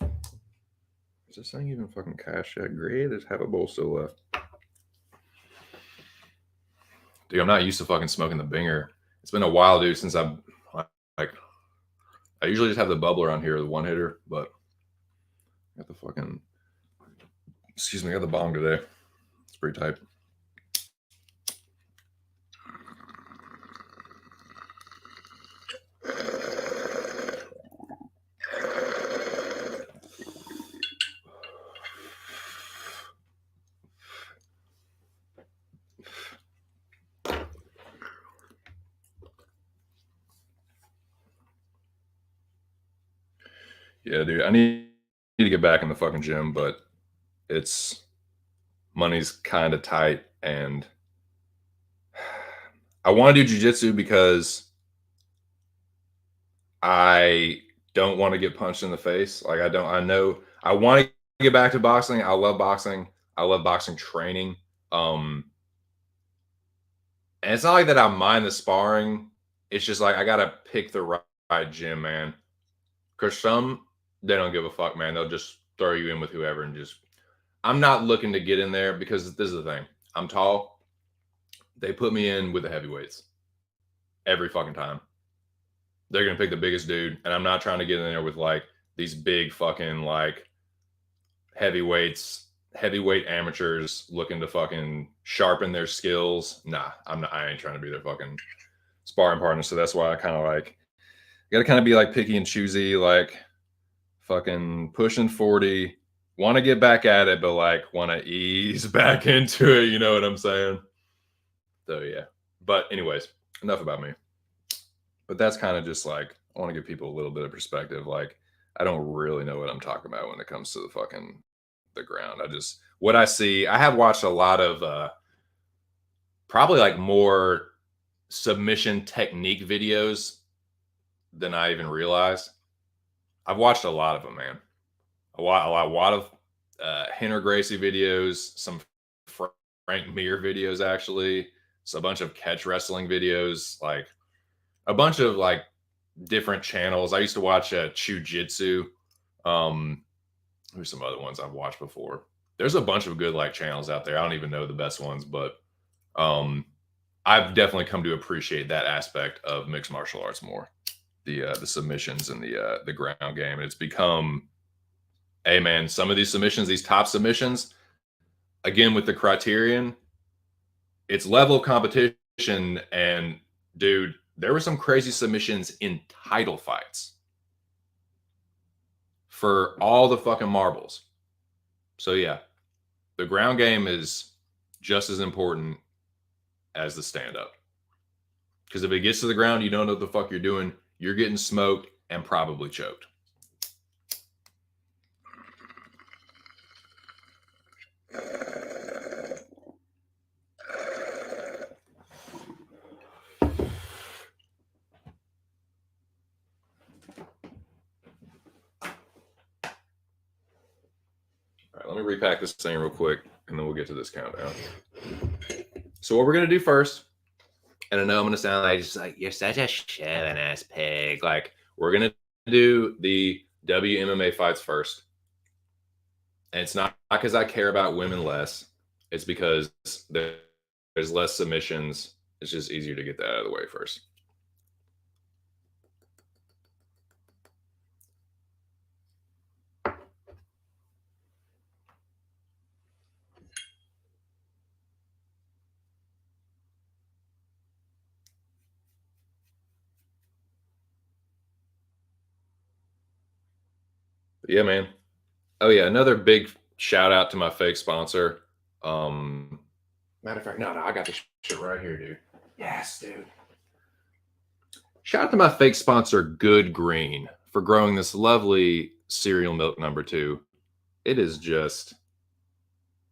Is this thing even fucking cash yet? Great. Just have a bowl still left. Dude, I'm not used to fucking smoking the binger. It's been a while, dude, since I usually just have the bubbler on here, the one hitter, but I got the fucking, excuse me, I got the bong today. It's pretty tight. Yeah, dude, I need to get back in the fucking gym, but it's money's kind of tight, and I want to do jiu-jitsu because I don't want to get punched in the face. Like I know I want to get back to boxing. I love boxing. I love boxing training. And it's not like that I mind the sparring. It's just like I gotta pick the right gym, man. Cause some they don't give a fuck, man. They'll just throw you in with whoever and just. I'm not looking to get in there because this is the thing. I'm tall. They put me in with the heavyweights every fucking time. They're gonna pick the biggest dude, and I'm not trying to get in there with like these big fucking like heavyweight amateurs looking to fucking sharpen their skills. Nah, I ain't trying to be their fucking sparring partner. So that's why I kind of like gotta kind of be like picky and choosy, like fucking pushing 40, want to get back at it, but like want to ease back into it. You know what I'm saying? So yeah. But anyways, enough about me. But that's kind of just like I want to give people a little bit of perspective. Like I don't really know what I'm talking about when it comes to the ground. I just what I see. I have watched a lot of probably like more submission technique videos than I even realized. I've watched a lot of them, man. A lot of Henry Gracie videos, some Frank Mir videos, actually, a bunch of catch wrestling videos, like a bunch of like different channels. I used to watch Chujitsu. There's some other ones I've watched before. There's a bunch of good like channels out there. I don't even know the best ones, but I've definitely come to appreciate that aspect of mixed martial arts more. The submissions and the ground game. And it's become, hey man, some of these submissions, these top submissions, again with the criterion, it's level of competition. And dude, there were some crazy submissions in title fights for all the fucking marbles. So yeah, the ground game is just as important as the stand up. Because if it gets to the ground, you don't know what the fuck you're doing. You're getting smoked and probably choked. All right, let me repack this thing real quick, and then we'll get to this countdown. So what we're going to do first, and I know I'm going to sound like, just like, you're such a shoving ass pig. Like, we're going to do the WMMA fights first. And it's not because I care about women less. It's because there's less submissions. It's just easier to get that out of the way first. Yeah, man. Oh yeah, another big shout out to my fake sponsor. Matter of fact, no, I got this shit right here, dude. Yes, dude. Shout out to my fake sponsor, Good Green, for growing this lovely cereal milk number 2. It is just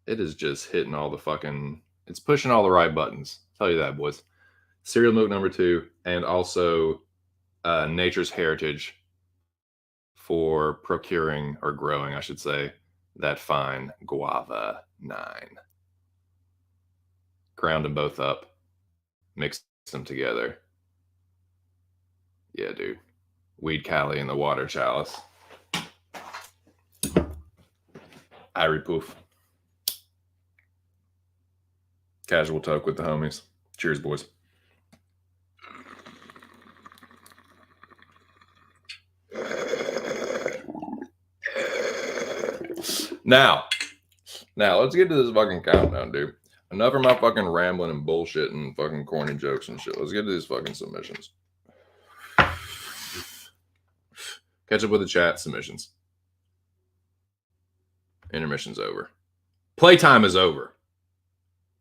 hitting all the fucking, it's pushing all the right buttons. I'll tell you that, boys. Cereal milk number 2, and also Nature's Heritage for procuring, or growing, I should say, that fine guava 9. Ground them both up, mix them together. Yeah, dude. Weed Cali in the water chalice. Irie poof. Casual toke with the homies. Cheers, boys. Now, let's get to this fucking countdown, dude. Enough of my fucking rambling and bullshit and fucking corny jokes and shit. Let's get to these fucking submissions. Catch up with the chat. Submissions. Intermission's over. Playtime is over.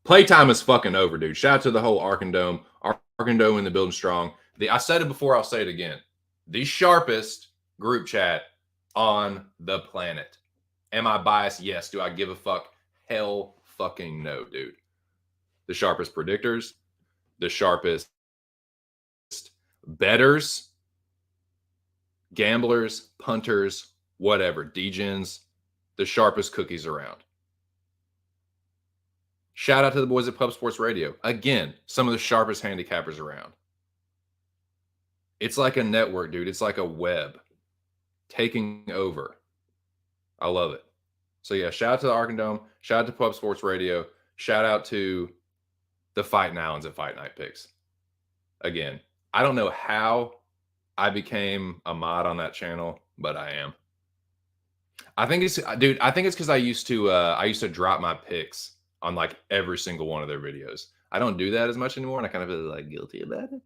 Playtime is fucking over, dude. Shout out to the whole Arkandome. Arkandome in the building strong. I said it before, I'll say it again. The sharpest group chat on the planet. Am I biased? Yes. Do I give a fuck? Hell fucking no, dude. The sharpest predictors, the sharpest bettors, gamblers, punters, whatever, degens, the sharpest cookies around. Shout out to the boys at Pub Sports Radio. Again, some of the sharpest handicappers around. It's like a network, dude. It's like a web taking over. I love it. So yeah, shout out to the Arkandome. Shout out to Pub Sports Radio. Shout out to the Fight Nowlands at Fight Night Picks. Again, I don't know how I became a mod on that channel, but I am. I think it's because I used to drop my picks on like every single one of their videos. I don't do that as much anymore, and I kind of feel like guilty about it.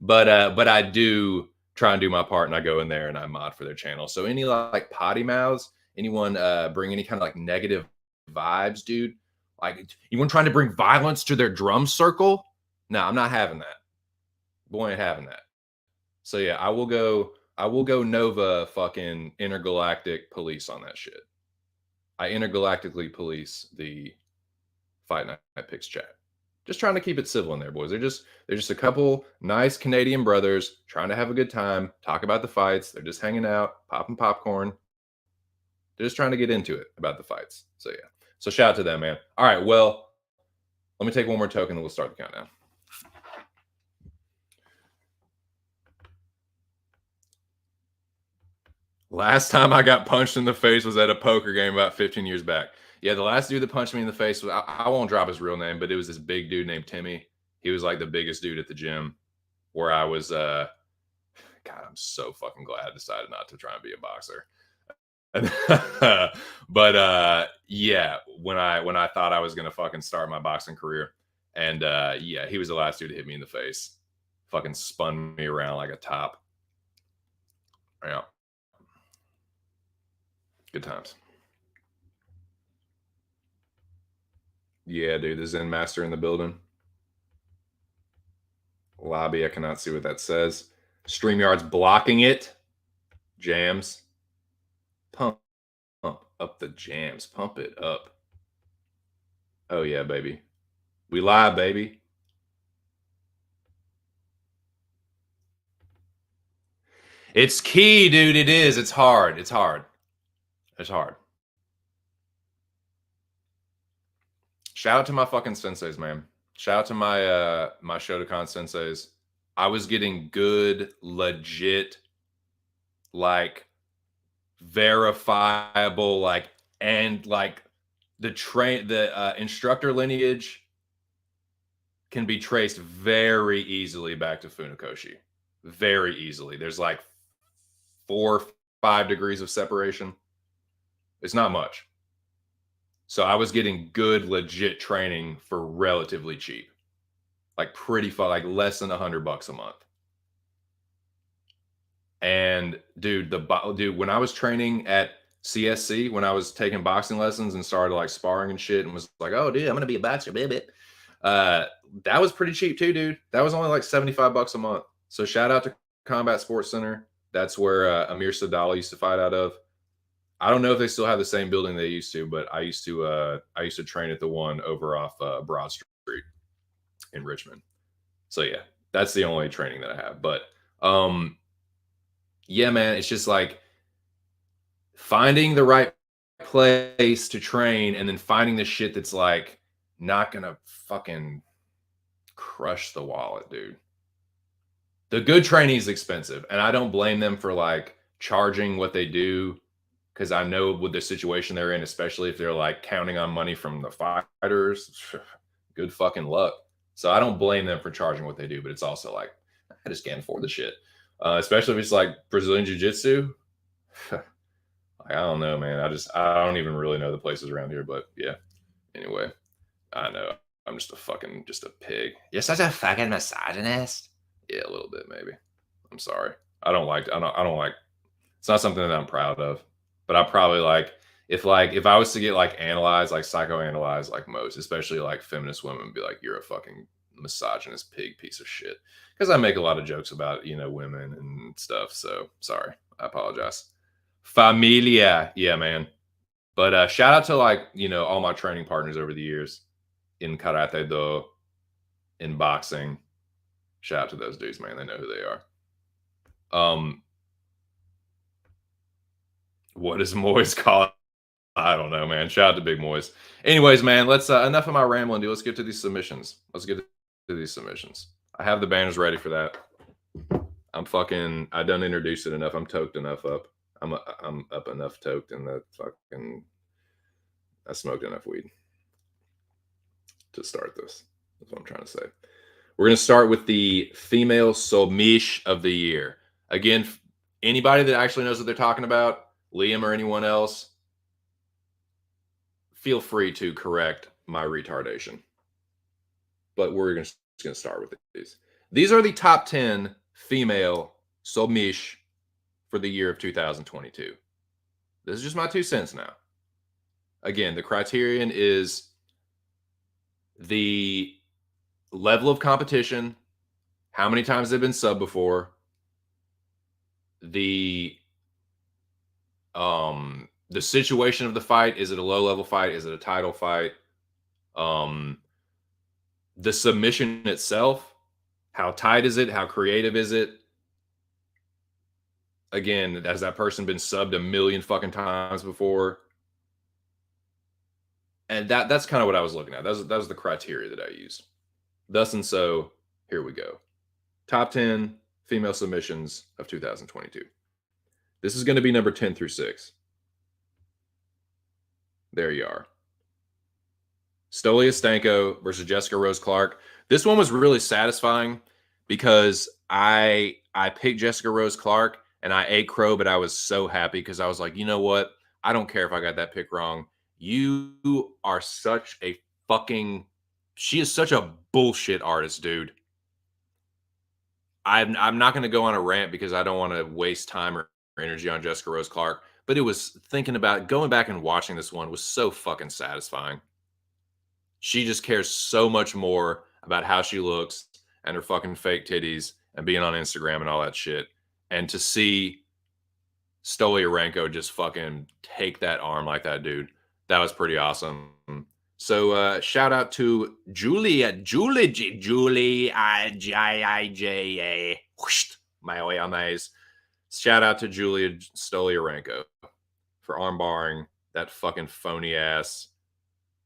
But I do try and do my part, and I go in there and I mod for their channel. So any like potty mouths, anyone bring any kind of like negative vibes, dude, like anyone trying to bring violence to their drum circle, no, I'm not having that. Boy ain't having that. So yeah, I will go Nova fucking intergalactic police on that shit. I intergalactically police the Fight Night Picks chat. Just trying to keep it civil in there, boys. They're just a couple nice Canadian brothers trying to have a good time, talk about the fights. They're just hanging out, popping popcorn. They're just trying to get into it about the fights. So yeah. So shout out to them, man. All right, well, let me take one more token and we'll start the countdown. Last time I got punched in the face was at a poker game about 15 years back. Yeah, the last dude that punched me in the face was I won't drop his real name, but it was this big dude named Timmy. He was like the biggest dude at the gym where I was God, I'm so fucking glad I decided not to try and be a boxer. But yeah, when I thought I was gonna fucking start my boxing career, and yeah, he was the last dude to hit me in the face. Fucking spun me around like a top. Yeah, good times. Yeah, dude, the Zen master in the building. Lobby, I cannot see what that says. StreamYard's blocking it. Jams. Pump, pump up the jams. Pump it up. Oh yeah, baby. We live, baby. It's key, dude. It is. It's hard. It's hard. It's hard. Shout out to my fucking senseis, man. Shout out to my Shotokan senseis. I was getting good, legit, like verifiable, like and like the instructor lineage can be traced very easily back to Funakoshi. Very easily. There's like 4, 5 degrees of separation. It's not much. So I was getting good, legit training for relatively cheap, like pretty fun, like less than $100 a month. And dude, dude, when I was training at CSC, when I was taking boxing lessons and started like sparring and shit, and was like, "Oh, dude, I'm gonna be a boxer, baby." Uh, that was pretty cheap too, dude. That was only like $75 a month. So shout out to Combat Sports Center. That's where Amir Sadali used to fight out of. I don't know if they still have the same building they used to, but I used to train at the one over off Broad Street in Richmond. So yeah, that's the only training that I have. But yeah, man, it's just like finding the right place to train and then finding the shit that's like not gonna fucking crush the wallet, dude. The good training is expensive, and I don't blame them for like charging what they do because I know with the situation they're in, especially if they're like counting on money from the fighters, good fucking luck. So I don't blame them for charging what they do, but it's also like I just can't afford the shit, especially if it's like Brazilian Jiu Jitsu. I don't know, man. I don't even really know the places around here, but yeah. Anyway, I know I'm just a pig. You're such a fucking misogynist. Yeah, a little bit maybe. I'm sorry. I don't like. It's not something that I'm proud of, but I probably if I was to get like analyzed, like psychoanalyzed, like most, especially like feminist women, be like, you're a fucking misogynist pig piece of shit. Because I make a lot of jokes about women and stuff. So sorry, I apologize. Familia, yeah, man. But shout out to like all my training partners over the years in karate do, in boxing. Shout out to those dudes, man. They know who they are. What is Moyes called? I don't know, man. Shout out to Big Moyes. Anyways, man, let's enough of my rambling, dude. Let's get to these submissions. Let's get to these submissions. I have the banners ready for that. I done introduced it enough. I'm toked enough up. I'm up enough toked in the fucking I smoked enough weed to start this. That's what I'm trying to say. We're going to start with the female submish of the year. Again, anybody that actually knows what they're talking about, Liam or anyone else, feel free to correct my retardation. But we're just going to start with these. These are the top 10 female submish for the year of 2022. This is just my 2 cents now. Again, the criterion is the level of competition, how many times they've been subbed before, the situation of the fight. Is it a low level fight? Is it a title fight? The submission itself, how tight is it? How creative is it? Again, has that person been subbed a million fucking times before? And that's kind of what I was looking at. That was the criteria that I used. Thus and so, here we go. Top 10 female submissions of 2022. This is going to be number 10 through 6. There you are. Stolia Stanko versus Jessica Rose Clark. This one was really satisfying because I picked Jessica Rose Clark and I ate crow, but I was so happy because I was like, you know what? I don't care if I got that pick wrong. You are such a fucking she is such a bullshit artist, dude. I'm not going to go on a rant because I don't want to waste time or energy on Jessica Rose Clark, but it was thinking about going back and watching this one was so fucking satisfying. She just cares so much more about how she looks and her fucking fake titties and being on Instagram and all that shit. And to see Stolyarenko just fucking take that arm like that, dude, that was pretty awesome. So shout out to Julie I-J-I-J-A. Mayonnaise. Shout out to Julia Stolyarenko for armbarring that fucking phony ass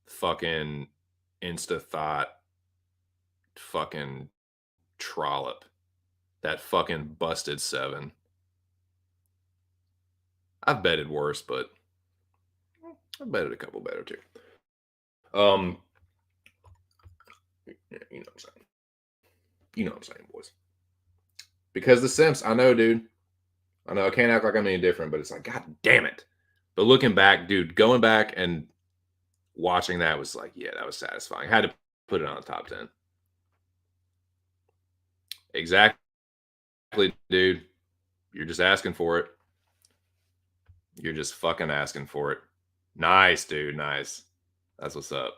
fucking insta thought fucking trollop. That fucking busted 7. I've betted worse, but I've betted a couple better too. Yeah, you know what I'm saying. You know what I'm saying, boys. Because the Simps, I know, dude. I know I can't act like I'm any different, but it's like, God damn it. But looking back, dude, going back and watching that was like, yeah, that was satisfying. I had to put it on the top 10. Exactly, dude. You're just asking for it. You're just fucking asking for it. Nice, dude. Nice. That's what's up.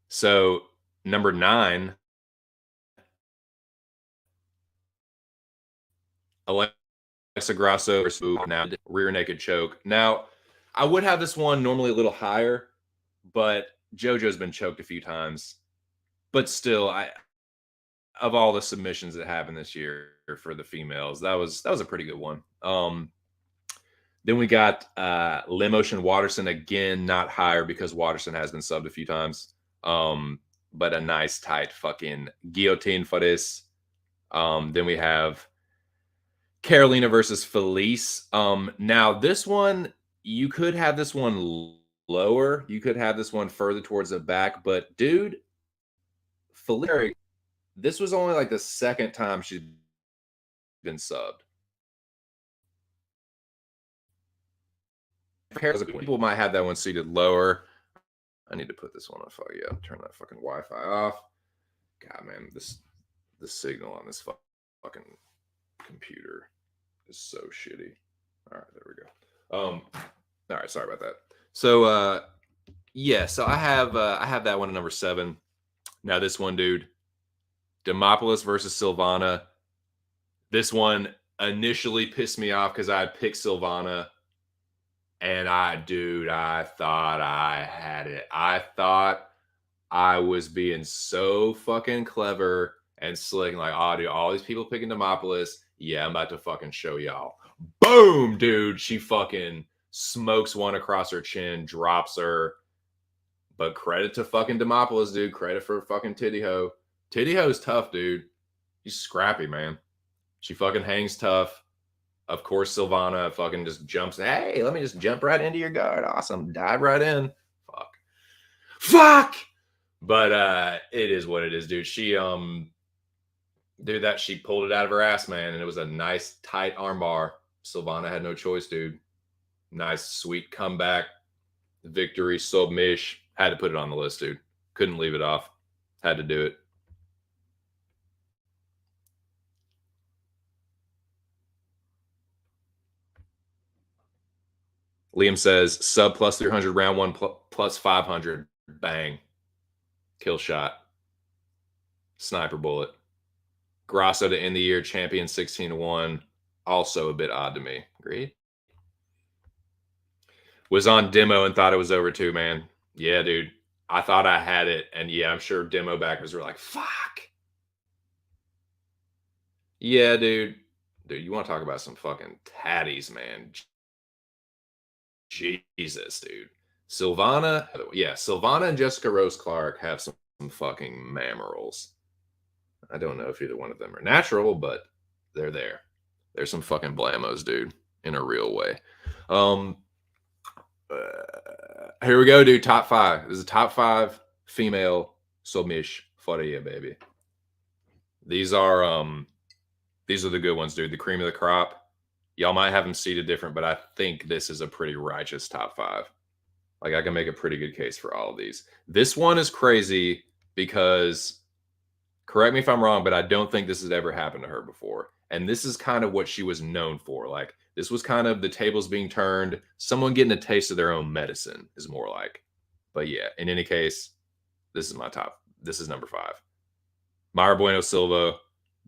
So, number 9, Alexa Grasso versus now rear naked choke. Now, I would have this one normally a little higher, but JoJo's been choked a few times. But still, I of all the submissions that happened this year for the females, that was a pretty good one. Then we got Limotion Watterson again, not higher because Watterson has been subbed a few times. But a nice tight fucking guillotine for this. Then we have Carolina versus Felice. Now this one, you could have this one lower. You could have this one further towards the back. But dude, Felice, this was only like the second time she's been subbed. People might have that one seated lower. I need to put this one on fire. Yeah, turn that fucking Wi-Fi off. God, man, the signal on this fucking computer is so shitty. All right, there we go. All right, sorry about that. So yeah, so I have that one at number 7. Now this one, dude, Demopoulos versus Silvana. This one initially pissed me off because I had picked Silvana. And I thought I had it. I thought I was being so fucking clever and slick. Like, oh, dude, all these people picking Demopoulos. Yeah, I'm about to fucking show y'all. Boom, dude. She fucking smokes one across her chin, drops her. But credit to fucking Demopoulos, dude. Credit for fucking Titty Ho. Titty Ho's tough, dude. She's scrappy, man. She fucking hangs tough. Of course, Silvana fucking just jumps. Hey, let me just jump right into your guard. Awesome. Dive right in. Fuck. But it is what it is, dude. She she pulled it out of her ass, man, and it was a nice tight armbar. Silvana had no choice, dude. Nice, sweet comeback, victory, submission. Had to put it on the list, dude. Couldn't leave it off. Had to do it. Liam says sub plus 300, round 1 plus 500. Bang. Kill shot. Sniper bullet. Grasso to end the year, champion 16-1. Also a bit odd to me. Agreed. Was on demo and thought it was over too, man. Yeah, dude. I thought I had it. And yeah, I'm sure demo backers were like, fuck. Yeah, dude. Dude, you want to talk about some fucking tatties, man. Jesus, dude. Silvana and Jessica Rose Clark have some fucking mamorals. I don't know if either one of them are natural, but they're there. There's some fucking blamos, dude, in a real way. Um, Here we go, dude. Top five. This is a top five female submish for the year, baby. These are these are the good ones, dude. The cream of the crop. Y'all might have them seated different, but I think this is a pretty righteous top five. Like I can make a pretty good case for all of these. This one is crazy because correct me if I'm wrong, but I don't think this has ever happened to her before. And this is kind of what she was known for. Like this was kind of the tables being turned, someone getting a taste of their own medicine is more like. But yeah, in any case, this is my top. This is number five. Myra Bueno Silva,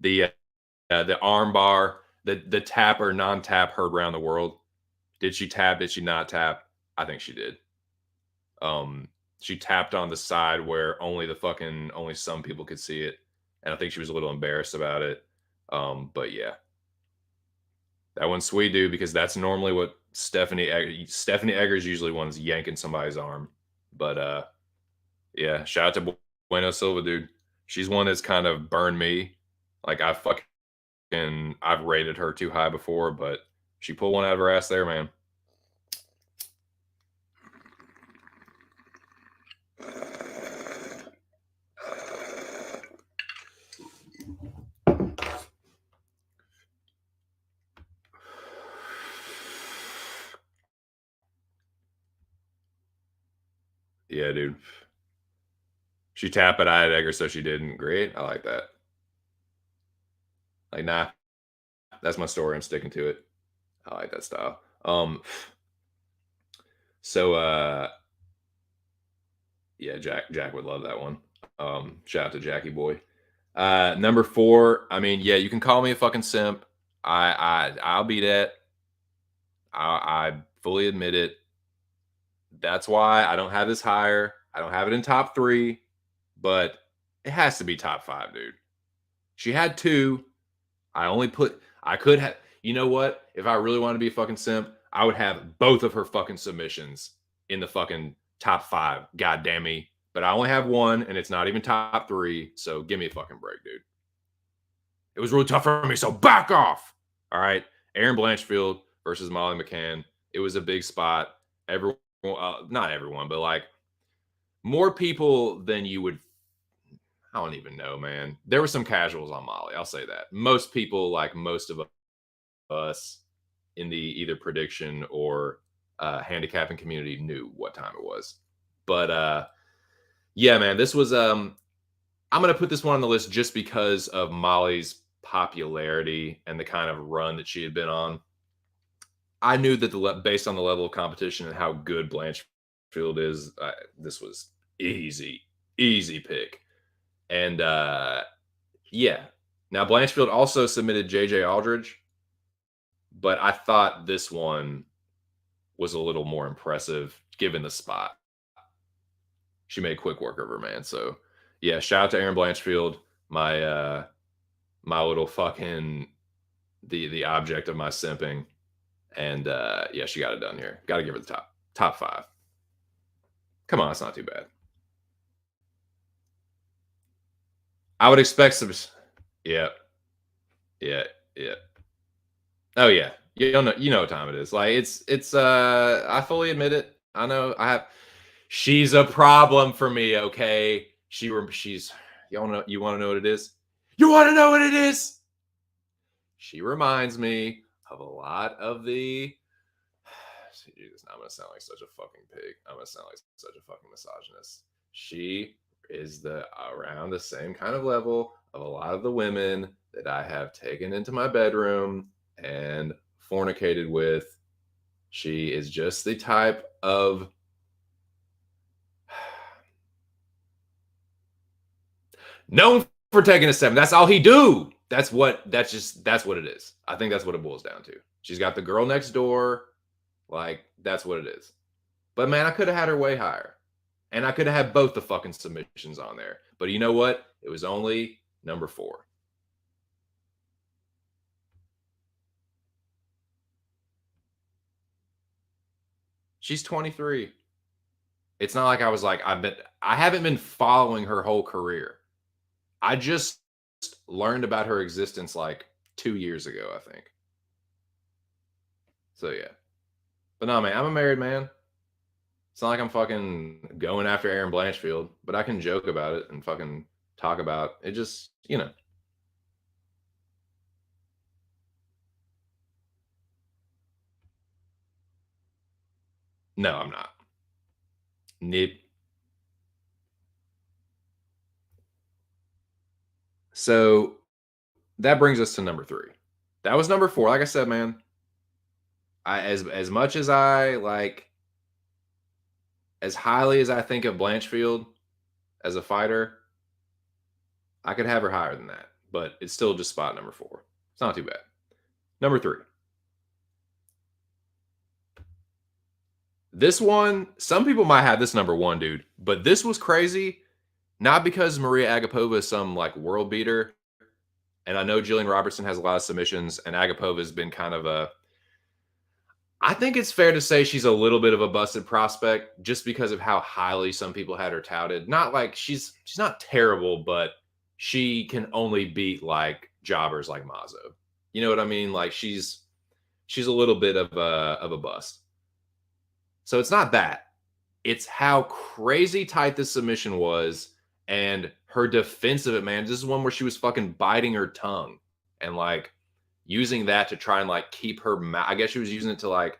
the arm bar, the tap or non-tap heard around the world. Did she tap? Did she not tap? I think she did. She tapped on the side where only some people could see it, and I think she was a little embarrassed about it. But yeah, that one's sweet, dude, because that's normally what Stephanie Eggers usually one's yanking somebody's arm. But yeah, shout out to Bueno Silva, dude. She's one that's kind of burned me. Like I've rated her too high before, but she pulled one out of her ass there, man. Yeah, dude. She tapped it. I had Egger, so she didn't. Great. I like that. Like, nah, that's my story. I'm sticking to it. I like that style. So yeah, Jack would love that one. Shout out to Jackie boy. Number four, I mean, yeah, you can call me a fucking simp. I'll be that. I fully admit it. That's why I don't have this higher. I don't have it in top three, but it has to be top five, dude. She had two. I could have, you know what? If I really want to be a fucking simp, I would have both of her fucking submissions in the fucking top five. God damn me. But I only have one and it's not even top three. So give me a fucking break, dude. It was really tough for me. So back off. All right. Aaron Blanchfield versus Molly McCann. It was a big spot. Everyone, not everyone, but like more people than you would. I don't even know, man. There were some casuals on Molly. I'll say that. Most people, like most of us in the either prediction or handicapping community, knew what time it was. But yeah, man, this was. I'm gonna put this one on the list just because of Molly's popularity and the kind of run that she had been on. I knew that based on the level of competition and how good Blanchfield is, this was easy pick. And yeah. Now Blanchfield also submitted JJ Aldridge, but I thought this one was a little more impressive given the spot. She made quick work of her, man. So yeah, shout out to Aaron Blanchfield, my little fucking the object of my simping. And yeah, she got it done here. Got to give her the top five. Come on, it's not too bad. I would expect some. Yeah, yeah, yeah. Oh yeah, you know what time it is. Like it's. I fully admit it. I know I have. She's a problem for me. Okay, she's. You want to know what it is? You want to know what it is? She reminds me of a lot of the. Jesus, I'm gonna sound like such a fucking pig. I'm gonna sound like such a fucking misogynist. She is the around the same kind of level of a lot of the women that I have taken into my bedroom and fornicated with. She is just the type of known for taking a seven. That's all he do. That's what it is. I think that's what it boils down to. She's got the girl next door. Like, that's what it is. But man, I could have had her way higher. And I could have had both the fucking submissions on there. But you know what? It was only number four. She's 23. It's not like I was like, I haven't been following her whole career. I just learned about her existence like 2 years ago, I think. So yeah. But no, man, I'm a married man. It's not like I'm fucking going after Aaron Blanchfield, but I can joke about it and fucking talk about it. Just, no, I'm not. Nip. So that brings us to number three. That was number four. Like I said, man, as much as I like, as highly as I think of Blanchfield as a fighter, I could have her higher than that. But it's still just spot number four. It's not too bad. Number three. This one, some people might have this number one, dude, but this was crazy. Not because Maria Agapova is some like world beater, and I know Jillian Robertson has a lot of submissions, and Agapova has been kind of a. I think it's fair to say she's a little bit of a busted prospect just because of how highly some people had her touted. Not like she's not terrible, but she can only beat like jobbers like Mazo. You know what I mean? Like she's a little bit of a bust. So it's not that. It's how crazy tight this submission was and her defense of it, man. This is one where she was fucking biting her tongue and like using that to try and like keep her mouth. I guess she was using it to like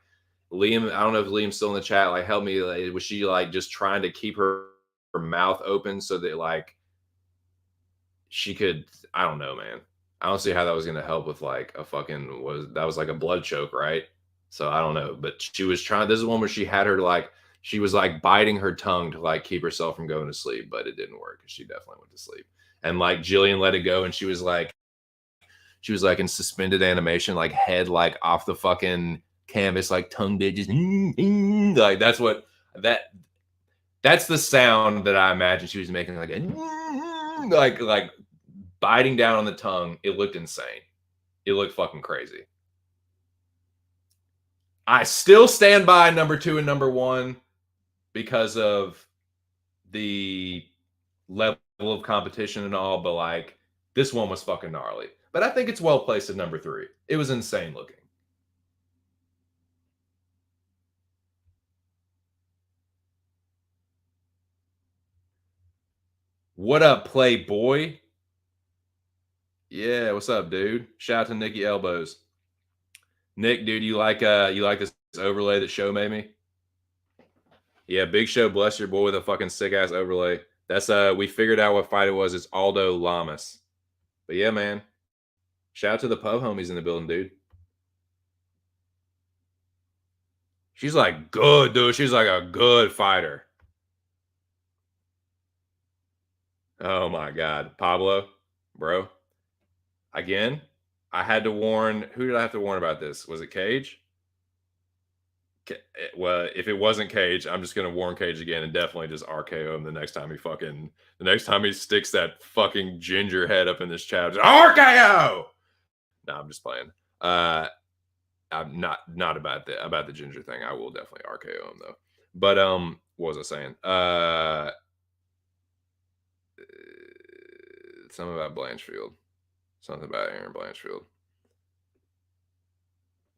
Liam. I don't know if Liam's still in the chat. Like, help me. Like, was she like just trying to keep her mouth open so that like she could? I don't know, man. I don't see how that was going to help with like a fucking was like a blood choke, right? So I don't know, but she was trying. This is one where she had her like she was like biting her tongue to like keep herself from going to sleep, but it didn't work because she definitely went to sleep. And like Jillian let it go, and she was like in suspended animation, like head like off the fucking canvas, like tongue did just like that that's the sound that I imagine she was making, like like biting down on the tongue. It looked insane. It looked fucking crazy. I still stand by number two and number one because of the level of competition and all, but like this one was fucking gnarly. But I think it's well placed at number three. It was insane looking. What up, Playboy? Yeah, what's up, dude? Shout out to Nikki Elbows. Nick, dude, you like this overlay that Show made me? Yeah, Big Show, bless your boy with a fucking sick ass overlay. That's we figured out what fight it was. It's Aldo Lamas. But yeah, man. Shout out to the pub homies in the building, dude. She's like good, dude. She's like a good fighter. Oh my god, Pablo, bro. Again, I had to warn. Who did I have to warn about this? Was it Cage? Well, if it wasn't Cage, I'm just gonna warn Cage again and definitely just RKO him the next time he sticks that fucking ginger head up in this chat. Just, RKO. No, I'm just playing. I'm not about the ginger thing. I will definitely RKO him though. But what was I saying? Something about Blanchfield. Something about Aaron Blanchfield.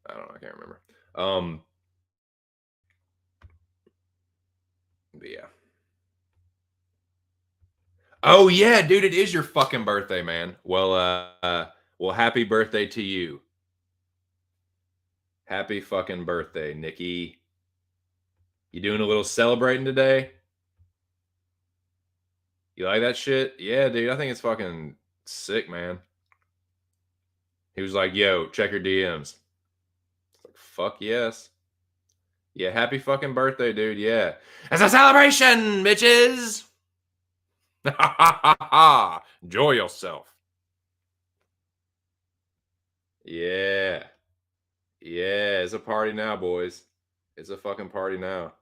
I don't know. I can't remember. But yeah. Oh yeah, dude, it is your fucking birthday, man. Well, happy birthday to you. Happy fucking birthday, Nikki. You doing a little celebrating today? You like that shit? Yeah, dude, I think it's fucking sick, man. He was like, "Yo, check your DMs." It's like, "Fuck yes." Yeah, happy fucking birthday, dude. Yeah. It's a celebration, bitches. Enjoy yourself. Yeah. Yeah, it's a party now, boys. It's a fucking party now.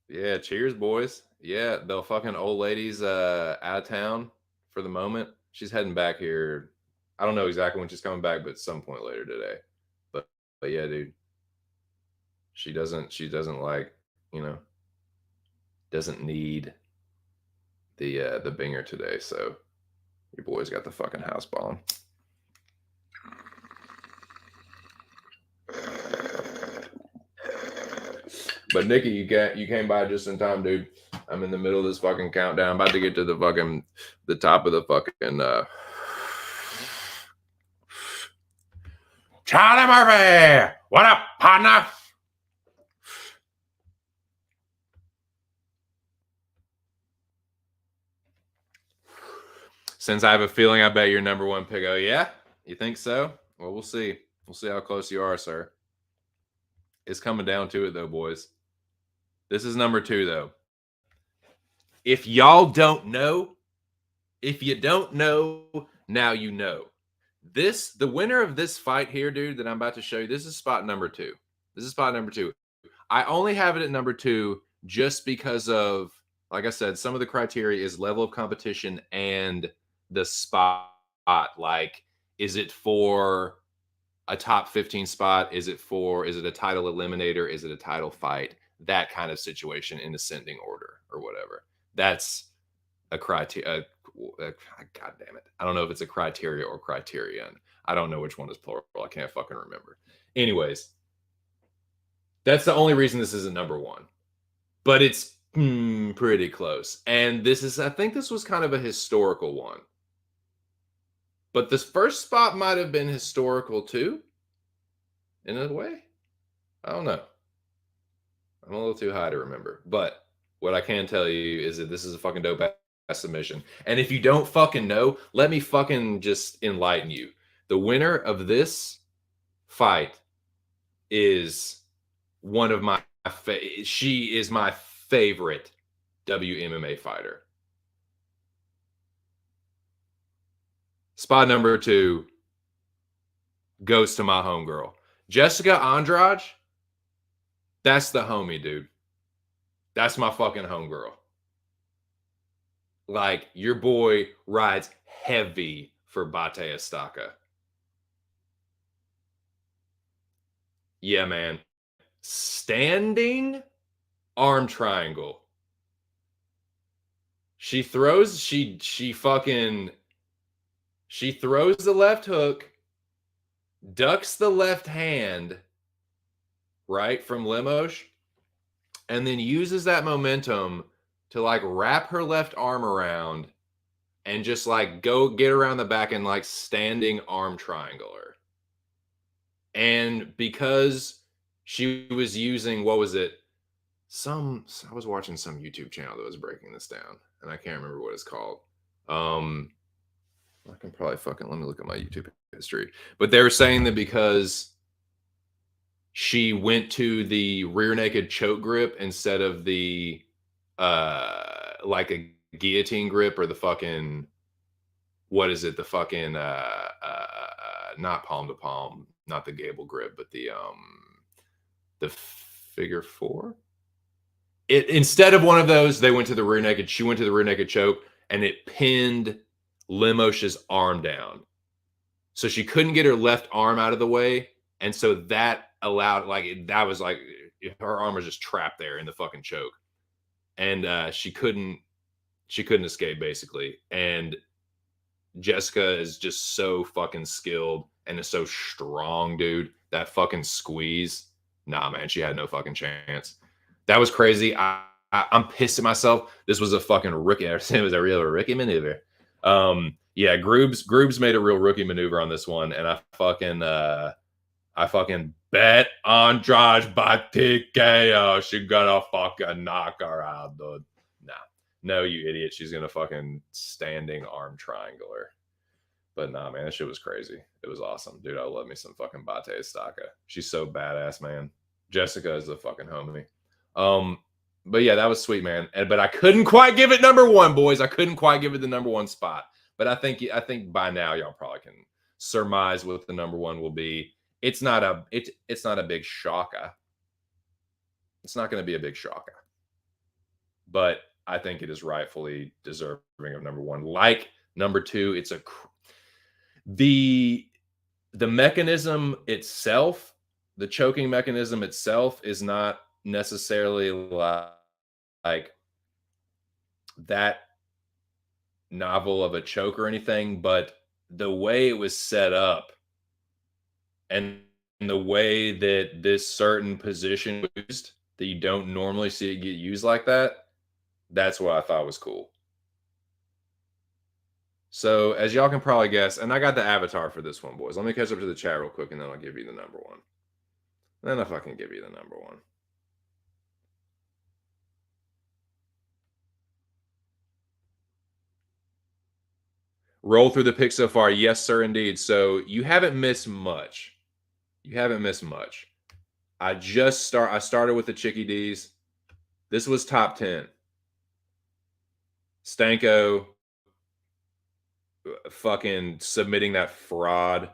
Yeah, cheers, boys. Yeah, the fucking old lady's out of town for the moment. She's heading back here. I don't know exactly when she's coming back, but some point later today. But yeah, dude. She doesn't like, you know, doesn't need the binger today, so your boy's got the fucking house bomb. But Nikki, you came by just in time, dude. I'm in the middle of this fucking countdown. I'm about to get to the top of the fucking Charlie Murphy. What up, partner? Since I have a feeling, I bet you're number one pick. Oh yeah, you think so? Well, we'll see. We'll see how close you are, sir. It's coming down to it, though, boys. This is number 2, though. If y'all don't know, if you don't know, now you know. The winner of this fight here, dude, that I'm about to show you, this is spot number 2. This is spot number 2. I only have it at number 2 just because of, like I said, some of the criteria is level of competition and the spot. Like, is it for a top 15 spot? Is it a title eliminator? Is it a title fight? That kind of situation in ascending order or whatever. That's a criteria. God damn it. I don't know if it's a criteria or criterion. I don't know which one is plural. I can't fucking remember. Anyways, that's the only reason this isn't number 1. But it's pretty close. And I think this was kind of a historical one. But this first spot might have been historical too, in a way. I don't know. I'm a little too high to remember. But what I can tell you is that this is a fucking dope ass submission. And if you don't fucking know, let me fucking just enlighten you. The winner of this fight is one of my she is my favorite WMMA fighter. Spot number 2 goes to my homegirl. Jessica Andrade, that's the homie, dude. That's my fucking homegirl. Like, your boy rides heavy for Bate Estaca. Yeah, man. Standing arm triangle. She throws the left hook, ducks the left hand, right, from Limoges, and then uses that momentum to like wrap her left arm around and just like go get around the back and like standing arm triangle her. And because she was using, what was it? I was watching some YouTube channel that was breaking this down, and I can't remember what it's called. I can probably let me look at my YouTube history. But they were saying that because she went to the rear naked choke grip instead of the like a guillotine grip, or the fucking, what is it? The fucking not palm to palm, not the gable grip, but the figure 4. Instead of one of those, she went to the rear naked choke, and it pinned Limos's arm down. So she couldn't get her left arm out of the way. And so that allowed, that was like, her arm was just trapped there in the fucking choke. And she couldn't escape, basically. And Jessica is just so fucking skilled and is so strong, dude. That fucking squeeze. Nah, man, she had no fucking chance. That was crazy. I'm pissed at myself. This was a fucking rookie. It was a real rookie maneuver. Yeah, Groobs made a real rookie maneuver on this one, and I fucking bet Andrade by TKO. She gonna fucking knock her out, dude. Nah, no, you idiot. She's gonna fucking standing arm triangle her. But nah, man, that shit was crazy. It was awesome, dude. I love me some fucking Bate Estaca. She's so badass, man. Jessica is the fucking homie. But yeah, that was sweet, man. But I couldn't quite give it number 1, boys. I couldn't quite give it the number 1 spot. But I think by now y'all probably can surmise what the number 1 will be. It's not a big shocker. It's not going to be a big shocker. But I think it is rightfully deserving of number 1. Like number 2, it's the mechanism itself, the choking mechanism itself, is not necessarily like that novel of a choke or anything, but the way it was set up and the way that this certain position was used that you don't normally see it get used like that. That's what I thought was cool. So, as y'all can probably guess, and I got the avatar for this one, boys. Let me catch up to the chat real quick, and then I'll give you the number one. Then if I can give you the number one. Roll through the picks so far. Yes, sir, indeed. So you haven't missed much. You haven't missed much. I started with the Chicky D's. This was top 10. Stanko fucking submitting that fraud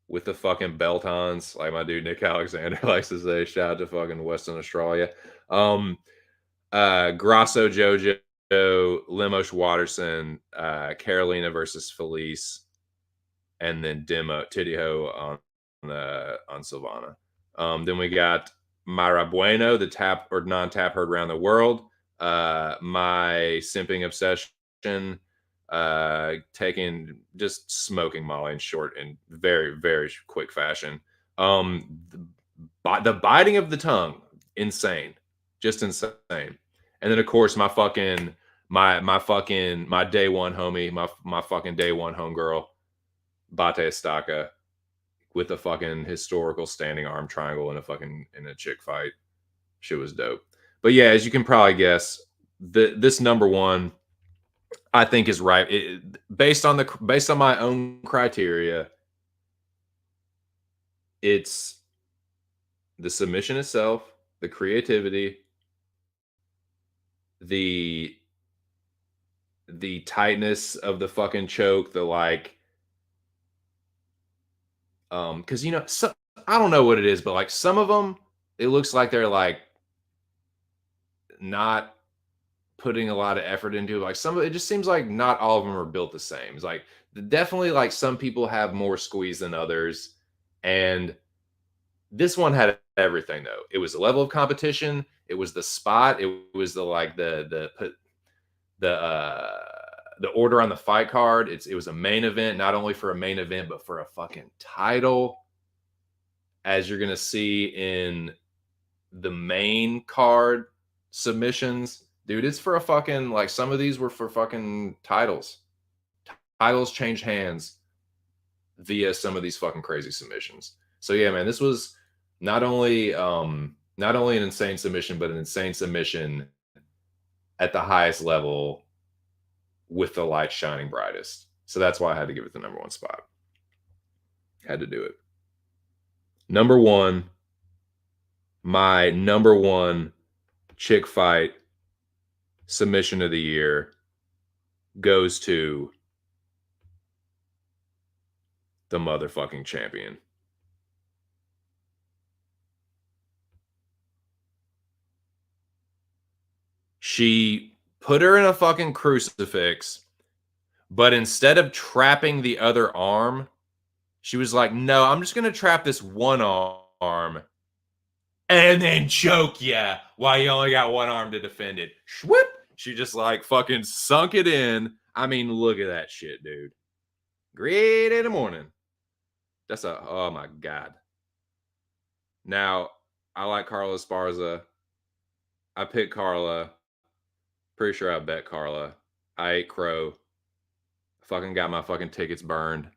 with the fucking Beltons, like my dude Nick Alexander likes to say. Shout out to fucking Western Australia. Grasso Jojo, Limosh Watterson, Carolina versus Felice, and then Demo Tidio on Silvana. Then we got Myra Bueno, the tap or non-tap heard around the world. My simping obsession, taking just smoking Molly in short and very, very quick fashion. The biting of the tongue, insane, just insane. And then of course my fucking my day one homie, my fucking day one homegirl, Bate Estaca, with a fucking historical standing arm triangle in a chick fight. Shit was dope. But yeah, as you can probably guess, this number one, I think is right. Based on my own criteria, it's the submission itself, the creativity, the tightness of the fucking choke, the like, because I don't know what it is, but like some of them, it looks like they're like not putting a lot of effort into it. Like some of it just seems like not all of them are built the same. It's like definitely like some people have more squeeze than others, and this one had everything though. It was the level of competition, it was the spot, it was the like the order on the fight card. It was a main event, not only for a main event, but for a fucking title. As you're gonna see in the main card submissions, dude, it's for a fucking like some of these were for fucking titles. Titles change hands via some of these fucking crazy submissions. So yeah, man, this was not only an insane submission, but an insane submission at the highest level with the light shining brightest. So that's why I had to give it the number one spot. Had to do it. Number one, my number one chick fight submission of the year goes to the motherfucking champion. She put her in a fucking crucifix, but instead of trapping the other arm, she was like, no, I'm just going to trap this one arm and then choke ya while you only got one arm to defend it. Shwip! She just like fucking sunk it in. I mean, look at that shit, dude. Great in the morning. Oh my God. Now, I like Carla Esparza. I picked Carla. Pretty sure I bet Carla. I ate crow. Fucking got my fucking tickets burned.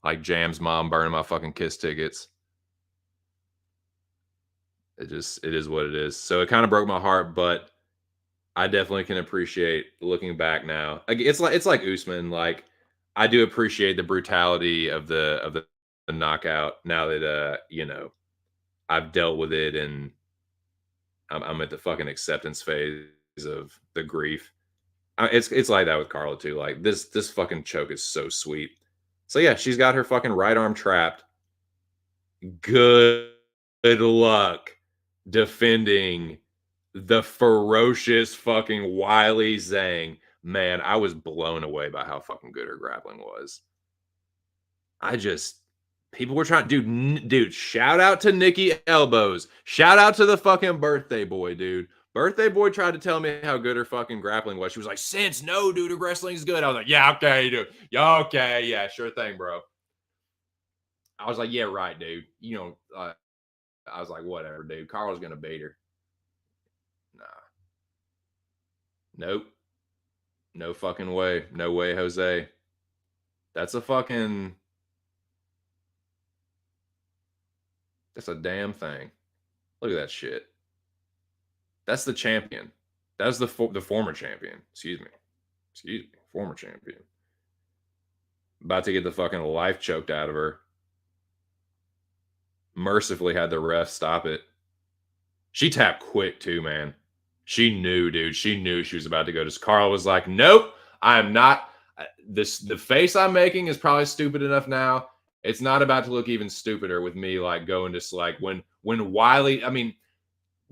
Like Jam's mom burning my fucking Kiss tickets. It is what it is. So it kind of broke my heart, but I definitely can appreciate looking back now. It's like Usman. Like I do appreciate the brutality of the knockout now that I've dealt with it and I'm at the fucking acceptance phase of the grief. It's like that with Carla too. Like this fucking choke is so sweet. So yeah, she's got her fucking right arm trapped. Good luck defending the ferocious fucking Wiley Zhang. Man, I was blown away by how fucking good her grappling was. People were trying, dude, shout out to Nikki Elbows. Shout out to the fucking birthday boy, dude. Birthday boy tried to tell me how good her fucking grappling was. She was like, "Since no, dude, her wrestling's good." I was like, "Yeah, okay, dude. Yeah, okay, yeah, sure thing, bro." I was like, "Yeah, right, dude. I was like, whatever, dude. Carla's gonna beat her. Nah, nope, no fucking way, no way, Jose. That's a fucking. That's a damn thing. Look at that shit. That's the champion. That's the former champion. Excuse me, former champion. About to get the fucking life choked out of her. Mercifully had the ref stop it. She tapped quick too, man. She knew, dude. She knew she was about to go. Just Carl was like, "Nope, I'm not. The face I'm making is probably stupid enough now. It's not about to look even stupider with me like going just like when Wiley. I mean,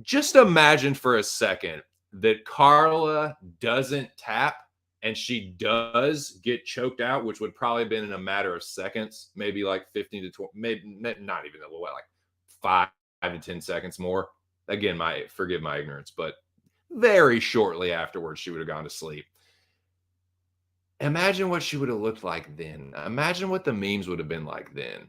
just imagine for a second that Carla doesn't tap and she does get choked out, which would probably have been in a matter of seconds, maybe like 15 to 20, maybe not even a little, like 5 to 10 seconds more. Again, forgive my ignorance, but very shortly afterwards, she would have gone to sleep. Imagine what she would have looked like then. Imagine what the memes would have been like then.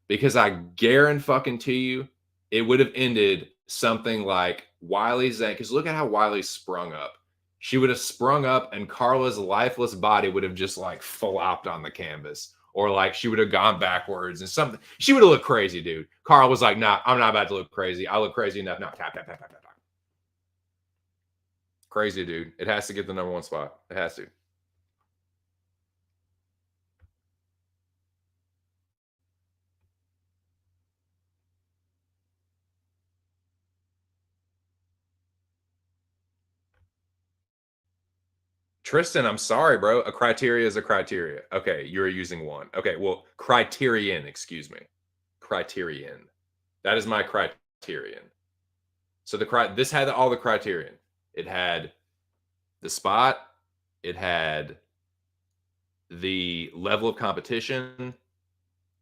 Because I guarantee you, it would have ended something like Wiley's because look at how Wiley sprung up. She would have sprung up and Carla's lifeless body would have just like flopped on the canvas. Or like she would have gone backwards and something. She would have looked crazy, dude. Carl was like, nah, I'm not about to look crazy. I look crazy enough. No, tap, tap, tap, tap, tap. Crazy, dude. It has to get the #1 spot. It has to. Tristan, I'm sorry, bro. A criteria is a criteria. Okay, you're using one. Okay, well, criterion, excuse me. Criterion. That is my criterion. So this had all the criterion. It had the spot, it had the level of competition,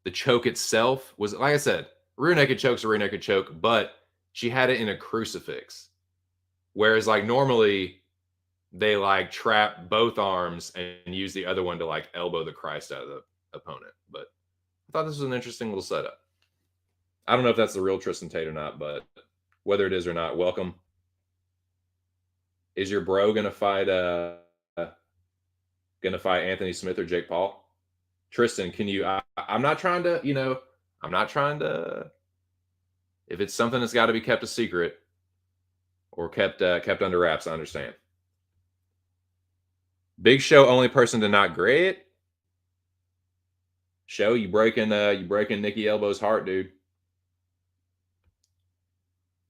the choke itself was like I said, rear naked choke's a rear naked choke, but she had it in a crucifix. Whereas like normally they like trap both arms and use the other one to like elbow the Christ out of the opponent. But I thought this was an interesting little setup. I don't know if that's the real Tristan Tate or not, but whether it is or not, welcome. Is your bro gonna fight Anthony Smith or Jake Paul? Tristan, can you I'm not trying to, I'm not trying to if it's something that's got to be kept a secret or kept under wraps, I understand. Big Show, only person to not gray it. Show, you breaking Nikki Elbow's heart, dude.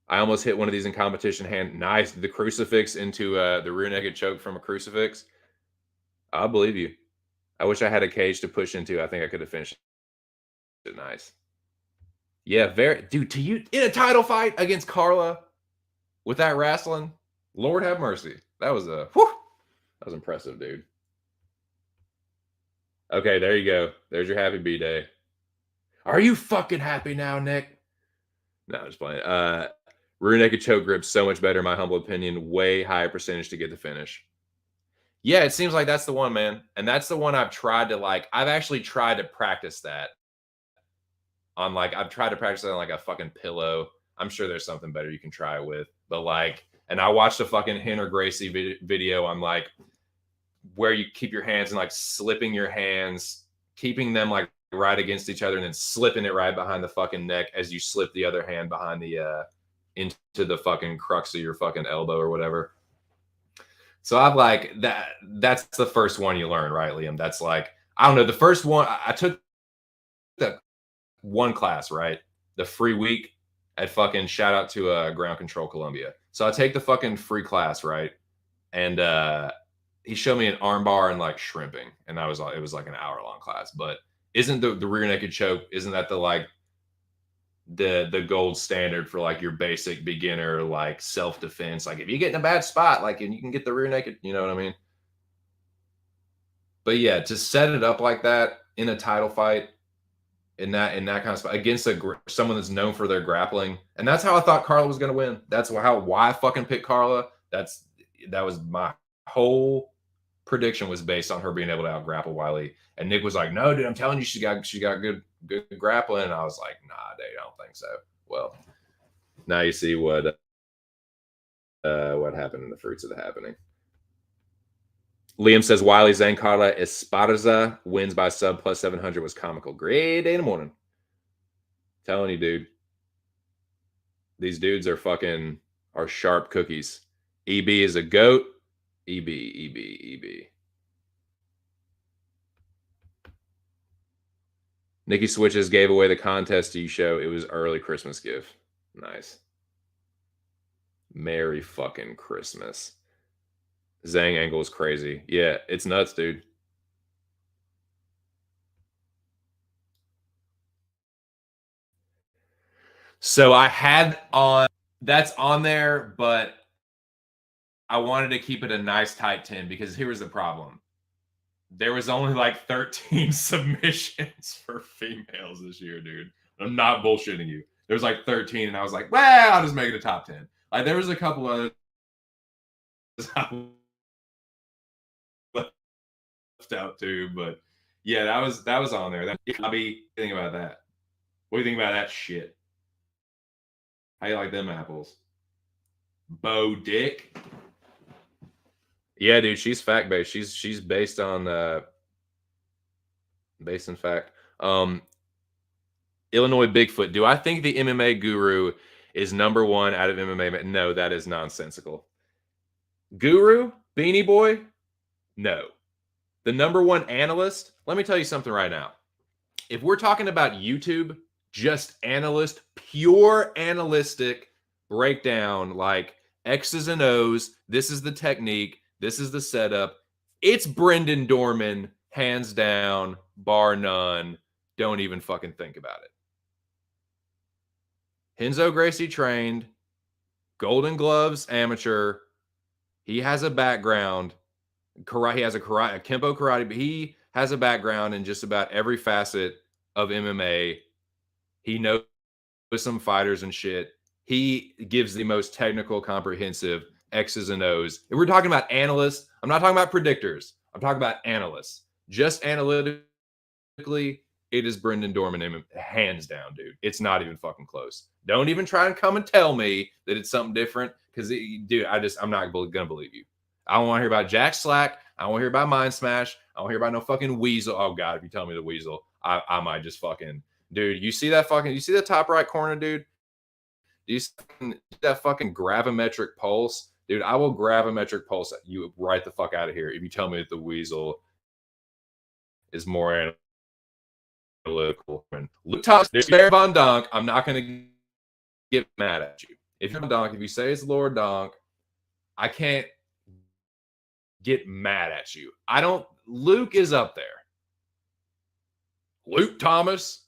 I almost hit one of these in competition hand. Nice. The crucifix into the rear naked choke from a crucifix. I believe you. I wish I had a cage to push into. I think I could have finished it nice. Yeah, dude, to you in a title fight against Carla with that wrestling. Lord have mercy. That was that was impressive, dude. Okay, there you go. There's your happy B-Day. Are you fucking happy now, Nick? No, I'm just playing. Rear naked choke grip, so much better, in my humble opinion. Way higher percentage to get the finish. Yeah, it seems like that's the one, man. And that's the one I've tried to I've actually tried to practice that on I've tried to practice that on like a fucking pillow. I'm sure there's something better you can try it with. But and I watched a fucking Henner Gracie video on where you keep your hands and slipping your hands, keeping them right against each other and then slipping it right behind the fucking neck as you slip the other hand behind the into the fucking crux of your fucking elbow or whatever. So I've that's the first one you learn, right, Liam? That's I don't know, the first one I took the one class, right? The free week at fucking shout out to Ground Control Columbia. So I take the fucking free class, right? And he showed me an armbar and shrimping, and it was an hour-long class. But isn't the rear naked choke, isn't that the gold standard for your basic beginner self-defense? If you get in a bad spot, and you can get the rear naked, you know what I mean? But yeah, to set it up like that in a title fight, in that kind of spot against someone that's known for their grappling, and that's how I thought Carla was going to win. That's why I fucking picked Carla. That was my whole prediction, was based on her being able to out grapple Wiley. And Nick was like, "No, dude, I'm telling you, she got good grappling." And I was like, "Nah, dude, I don't think so." Well, Now you see what happened in the fruits of the happening. Liam says Wiley Zancala Esparza wins by sub plus 700 was comical. Great day in the morning. Telling you, dude. These dudes are sharp cookies. EB is a goat. EB. Nikki Switches gave away the contest to you show. It was early Christmas gift. Nice. Merry fucking Christmas. Zhang angle is crazy. Yeah, it's nuts, dude. So I had on that's on there, but I wanted to keep it a nice tight 10 because here was the problem. There was only like 13 submissions for females this year, dude. I'm not bullshitting you. There was like 13, and I was like, well, I'll just make it a top 10. Like there was a couple others I left out too, but yeah, that was on there. I'll be thinking about that. What do you think about that shit? How you like them apples? Bo Dick. Yeah, dude, she's fact based. She's based on based in fact. Illinois Bigfoot. Do I think the MMA guru is number one out of MMA? No, that is nonsensical. Guru, Beanie Boy, no. The number one analyst. Let me tell you something right now. If we're talking about YouTube, just analyst, pure analytic breakdown, like X's and O's, this is the technique, this is the setup. It's Brendan Dorman, hands down, bar none. Don't even fucking think about it. Henzo Gracie trained, Golden Gloves amateur. He has a background. He has a Kempo karate, but he has a background in just about every facet of MMA. He knows some fighters and shit. He gives the most technical, comprehensive X's and O's. If we're talking about analysts, I'm not talking about predictors. I'm talking about analysts. Just analytically, it is Brendan Dorman, hands down, dude. It's not even fucking close. Don't even try and come and tell me that it's something different because, dude, I'm not going to believe you. I don't want to hear about Jack Slack. I don't want to hear about Mind Smash. I don't want to hear about no fucking Weasel. Oh, God, if you tell me the Weasel, I might just fucking, dude, you see that top right corner, dude? Do you see that fucking gravimetric pulse? Dude, I will gravimetric pulse you right the fuck out of here if you tell me that the Weasel is more analytical. Luke Thomas, Baron Von Donk, I'm not going to get mad at you. If you're Donk, if you say it's Lord Donk, I can't get mad at you. Luke is up there. Luke Thomas,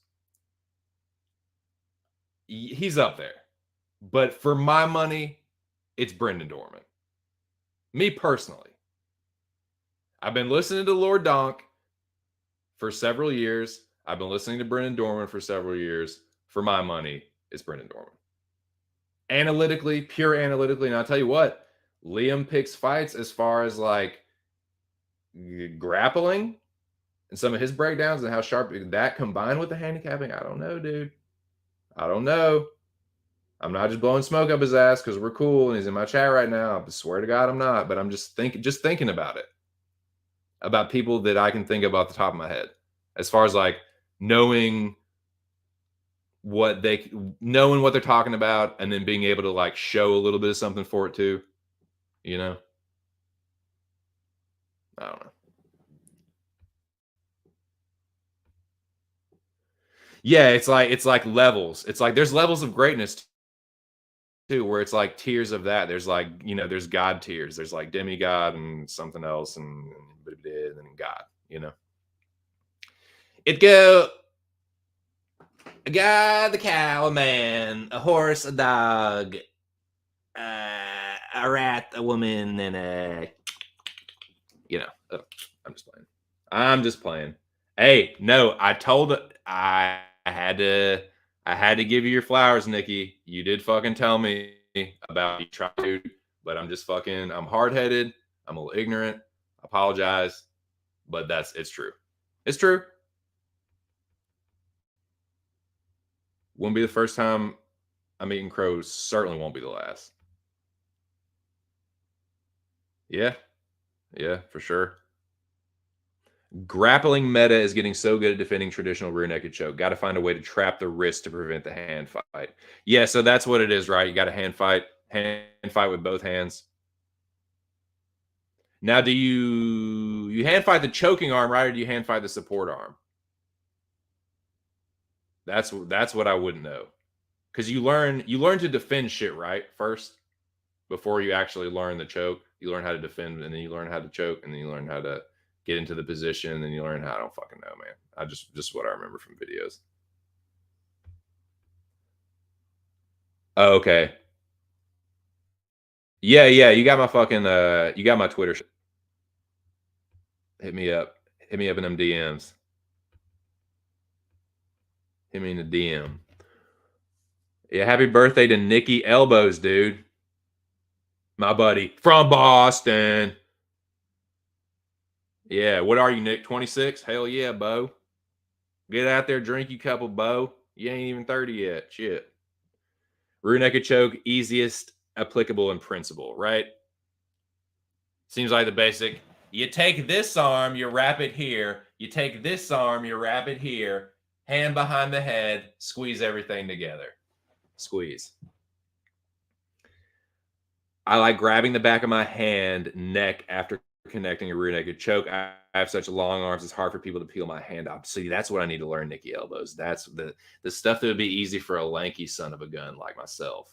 he's up there. But for my money, it's Brendan Dorman. Me personally. I've been listening to Lord Donk for several years. I've been listening to Brendan Dorman for several years. For my money, it's Brendan Dorman. Analytically, pure analytically, and I'll tell you what, Liam picks fights as far as like grappling and some of his breakdowns and how sharp that combined with the handicapping. I don't know, dude. I don't know. I'm not just blowing smoke up his ass because we're cool and he's in my chat right now. I swear to God, I'm not. But I'm just thinking about it, about people that I can think about the top of my head, as far as like knowing what they're talking about, and then being able to like show a little bit of something for it too. You know, I don't know. Yeah, it's like levels. It's like there's levels of greatness too, where it's like tiers of that. There's like, there's God tiers. There's like demigod and something else and God, It go a guy, the cow, a man, a horse, a dog, a rat, a woman, and I'm just playing. Hey, no, I had to give you your flowers, Nikki. You did fucking tell me about you tried, but I'm hard headed. I'm a little ignorant. I apologize, but it's true. It's true. Wouldn't be the first time I'm eating crow certainly won't be the last. Yeah, yeah, for sure. Grappling meta is getting so good at defending traditional rear naked choke. Got to find a way to trap the wrist to prevent the hand fight. Yeah, so that's what it is, right? You got to hand fight with both hands. Now, do you hand fight the choking arm, right, or do you hand fight the support arm? That's what I wouldn't know, because you learn to defend shit right first before you actually learn the choke. You learn how to defend, and then you learn how to choke, and then you learn how to get into the position, and then you learn how. I don't fucking know, man. I just what I remember from videos. Oh, okay. Yeah, yeah. You got my Twitter. Hit me up. Hit me up in them DMs. Hit me in the DM. Yeah, happy birthday to Nikki Elbows, dude. My buddy from Boston. Yeah, what are you, Nick? 26? Hell yeah, Bo. Get out there, drink you couple, Bo. You ain't even 30 yet. Shit. Rear naked choke, easiest applicable in principle, right? Seems like the basic. You take this arm, you wrap it here. You take this arm, you wrap it here. Hand behind the head, squeeze everything together. Squeeze. I like grabbing the back of my hand, neck after connecting a rear naked choke. I have such long arms; it's hard for people to peel my hand off. See, that's what I need to learn, Nikki Elbows. That's the stuff that would be easy for a lanky son of a gun like myself.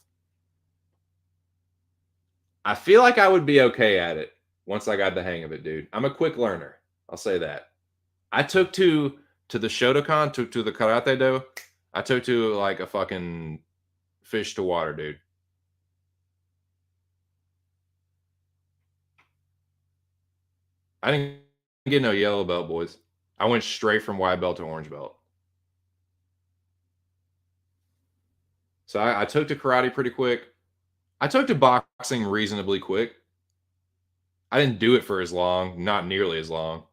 I feel like I would be okay at it once I got the hang of it, dude. I'm a quick learner. I'll say that. I took to the Shotokan, took to the Karate Do. I took to like a fucking fish to water, dude. I didn't get no yellow belt, boys. I went straight from white belt to orange belt. So I took to karate pretty quick. I took to boxing reasonably quick. I didn't do it for as long, not nearly as long.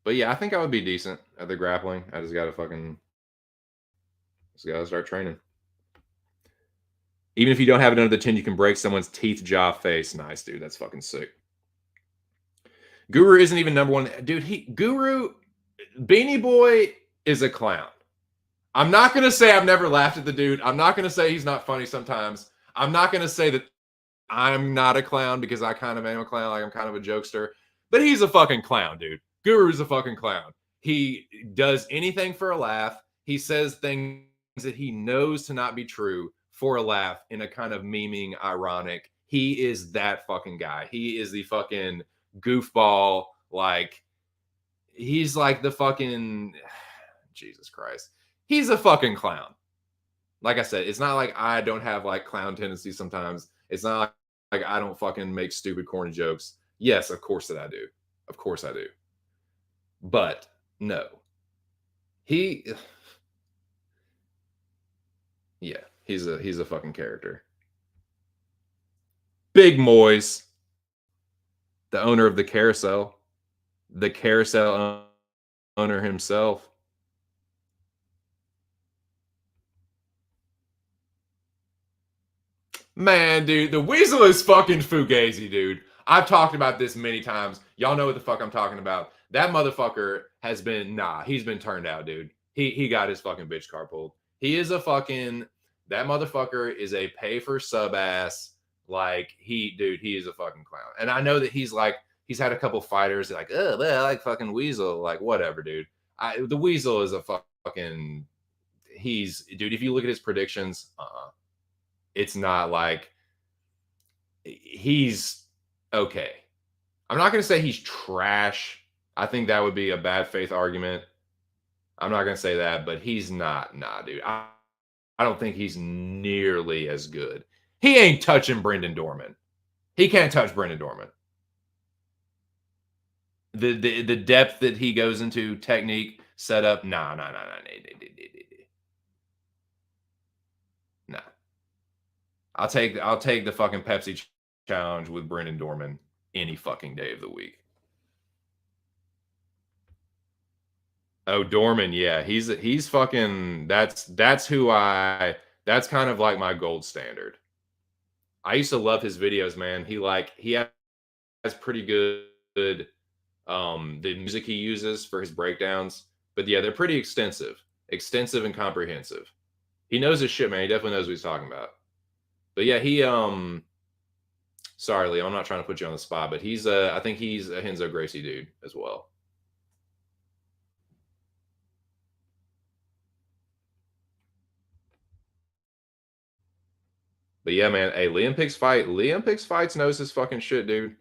But yeah, I think I would be decent at the grappling. I just gotta start training. Even if you don't have it under the chin, you can break someone's teeth, jaw, face. Nice, dude. That's fucking sick. Guru isn't even number one. Dude, Guru Beanie Boy is a clown. I'm not gonna say I've never laughed at the dude. I'm not gonna say he's not funny sometimes. I'm not gonna say that I'm not a clown because I kind of am a clown, like I'm kind of a jokester. But he's a fucking clown, dude. Guru's a fucking clown. He does anything for a laugh. He says things that he knows to not be true for a laugh in a kind of memeing, ironic. He is that fucking guy. He is the fucking goofball. Like, he's like the fucking Jesus Christ. He's a fucking clown. Like I said, it's not like I don't have like clown tendencies sometimes. It's not like I don't fucking make stupid, corny jokes. Yes, of course that I do. Of course I do. But no, he, yeah, he's a fucking character. Big Moise, the owner of the carousel owner himself. Man, dude, the weasel is fucking fugazi, dude. I've talked about this many times. Y'all know what the fuck I'm talking about. That motherfucker has been he's been turned out, dude. He got his fucking bitch car pulled. He is a fucking that motherfucker is a pay for sub ass. Like dude, he is a fucking clown. And I know that he's had a couple fighters like, oh, well, I like fucking weasel. Like, whatever, dude. The weasel is a fucking dude. If you look at his predictions, it's not like he's okay. I'm not going to say he's trash. I think that would be a bad faith argument. I'm not going to say that, but he's not. Nah, dude. I don't think he's nearly as good. He ain't touching Brendan Dorman. He can't touch Brendan Dorman. The depth that he goes into, technique, setup, nah. I'll take the fucking Pepsi challenge with Brendan Dorman any fucking day of the week. Oh, Dorman, yeah, he's fucking. That's who I That's kind of like my gold standard. I used to love his videos, man. He has pretty good the music he uses for his breakdowns. But yeah, they're pretty extensive and comprehensive. He knows his shit, man. He definitely knows what he's talking about. But yeah, he sorry, Liam, I'm not trying to put you on the spot, but he's I think he's a Henzo Gracie dude as well. But yeah, man, hey, Liam picks fights, knows his fucking shit, dude.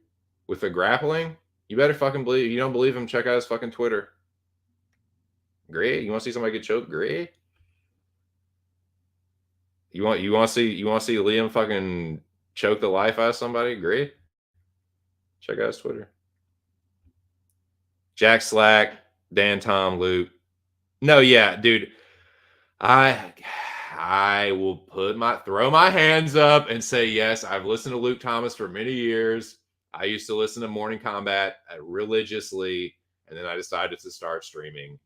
With the grappling, you better fucking believe. You don't believe him? Check out his fucking Twitter. Great. You want to see somebody get choked? Great. You want to see Liam fucking choke the life out of somebody? Great. Check out his Twitter. Jack Slack, Dan Tom, Luke. No, yeah, dude. I will throw my hands up and say yes. I've listened to Luke Thomas for many years. I used to listen to Morning Combat religiously, and then I decided to start streaming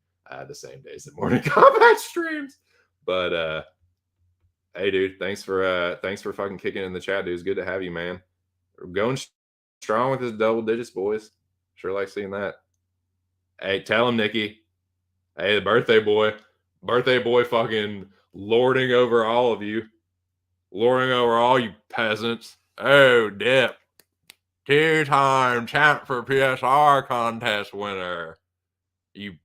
the same days that Morning Combat streams. But hey, dude, thanks for fucking kicking in the chat, dude. It's good to have you, man. We're going strong with his double digits, boys. Sure like seeing that. Hey, tell him, Nikki. Hey, the birthday boy fucking lording over all of you. Lording over all you peasants. Oh, Dip. 2-time champ for PSR contest winner. You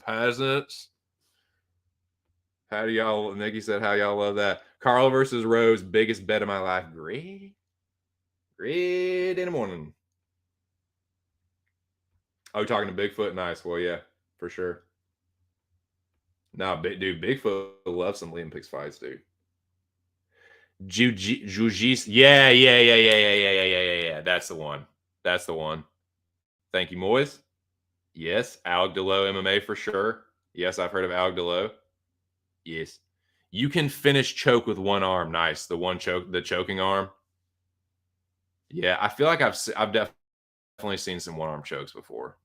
peasants. How do y'all, Nikki said, how y'all love that. Carl versus Rose, biggest bet of my life. Great in the morning. Oh, talking to Bigfoot? Nice. Well, yeah, for sure. Nah, dude, Bigfoot loves some Liam Picks fights, dude. Jujitsu. Yeah. That's the one. Thank you, Moyes. Yes. Alec Delo MMA for sure. Yes, I've heard of Alec Delo. Yes. You can finish choke with one arm. Nice. The choking arm. Yeah, I feel like I've definitely seen some one arm chokes before.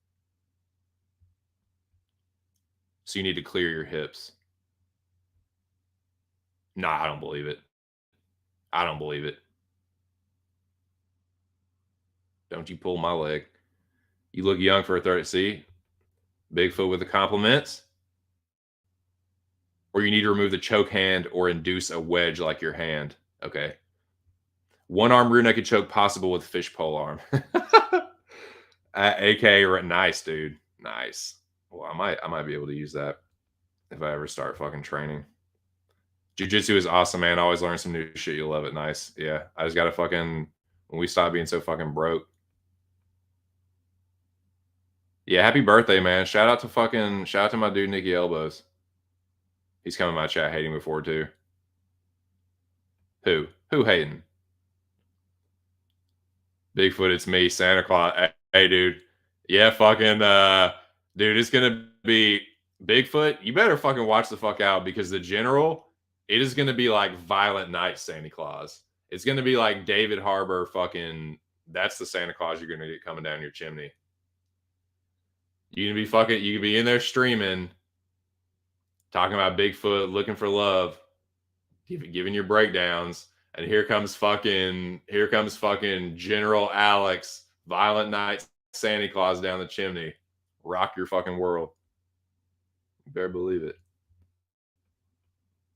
So you need to clear your hips. Nah, I don't believe it. Don't you pull my leg. You look young for a 30. See? Bigfoot with the compliments. Or you need to remove the choke hand or induce a wedge like your hand. Okay. One arm rear naked choke possible with fishpole arm. AK, nice, dude. Nice. Well, I might be able to use that if I ever start fucking training. Jiu-jitsu is awesome, man. I always learn some new shit. You'll love it. Nice. Yeah. I just gotta fucking when we stop being so fucking broke. Yeah, happy birthday, man. Shout out to my dude Nicky Elbows. He's coming in my chat hating before too. Who hating? Bigfoot, it's me, Santa Claus. Hey, dude. Yeah, fucking dude, it's gonna be Bigfoot. You better fucking watch the fuck out because the general, it is gonna be like Violent Night Santa Claus. It's gonna be like David Harbour fucking that's the Santa Claus you're gonna get coming down your chimney. You can be in there streaming, talking about Bigfoot, looking for love, giving your breakdowns, and here comes fucking General Alex, Violent Night Santa Claus down the chimney. Rock your fucking world. You better believe it.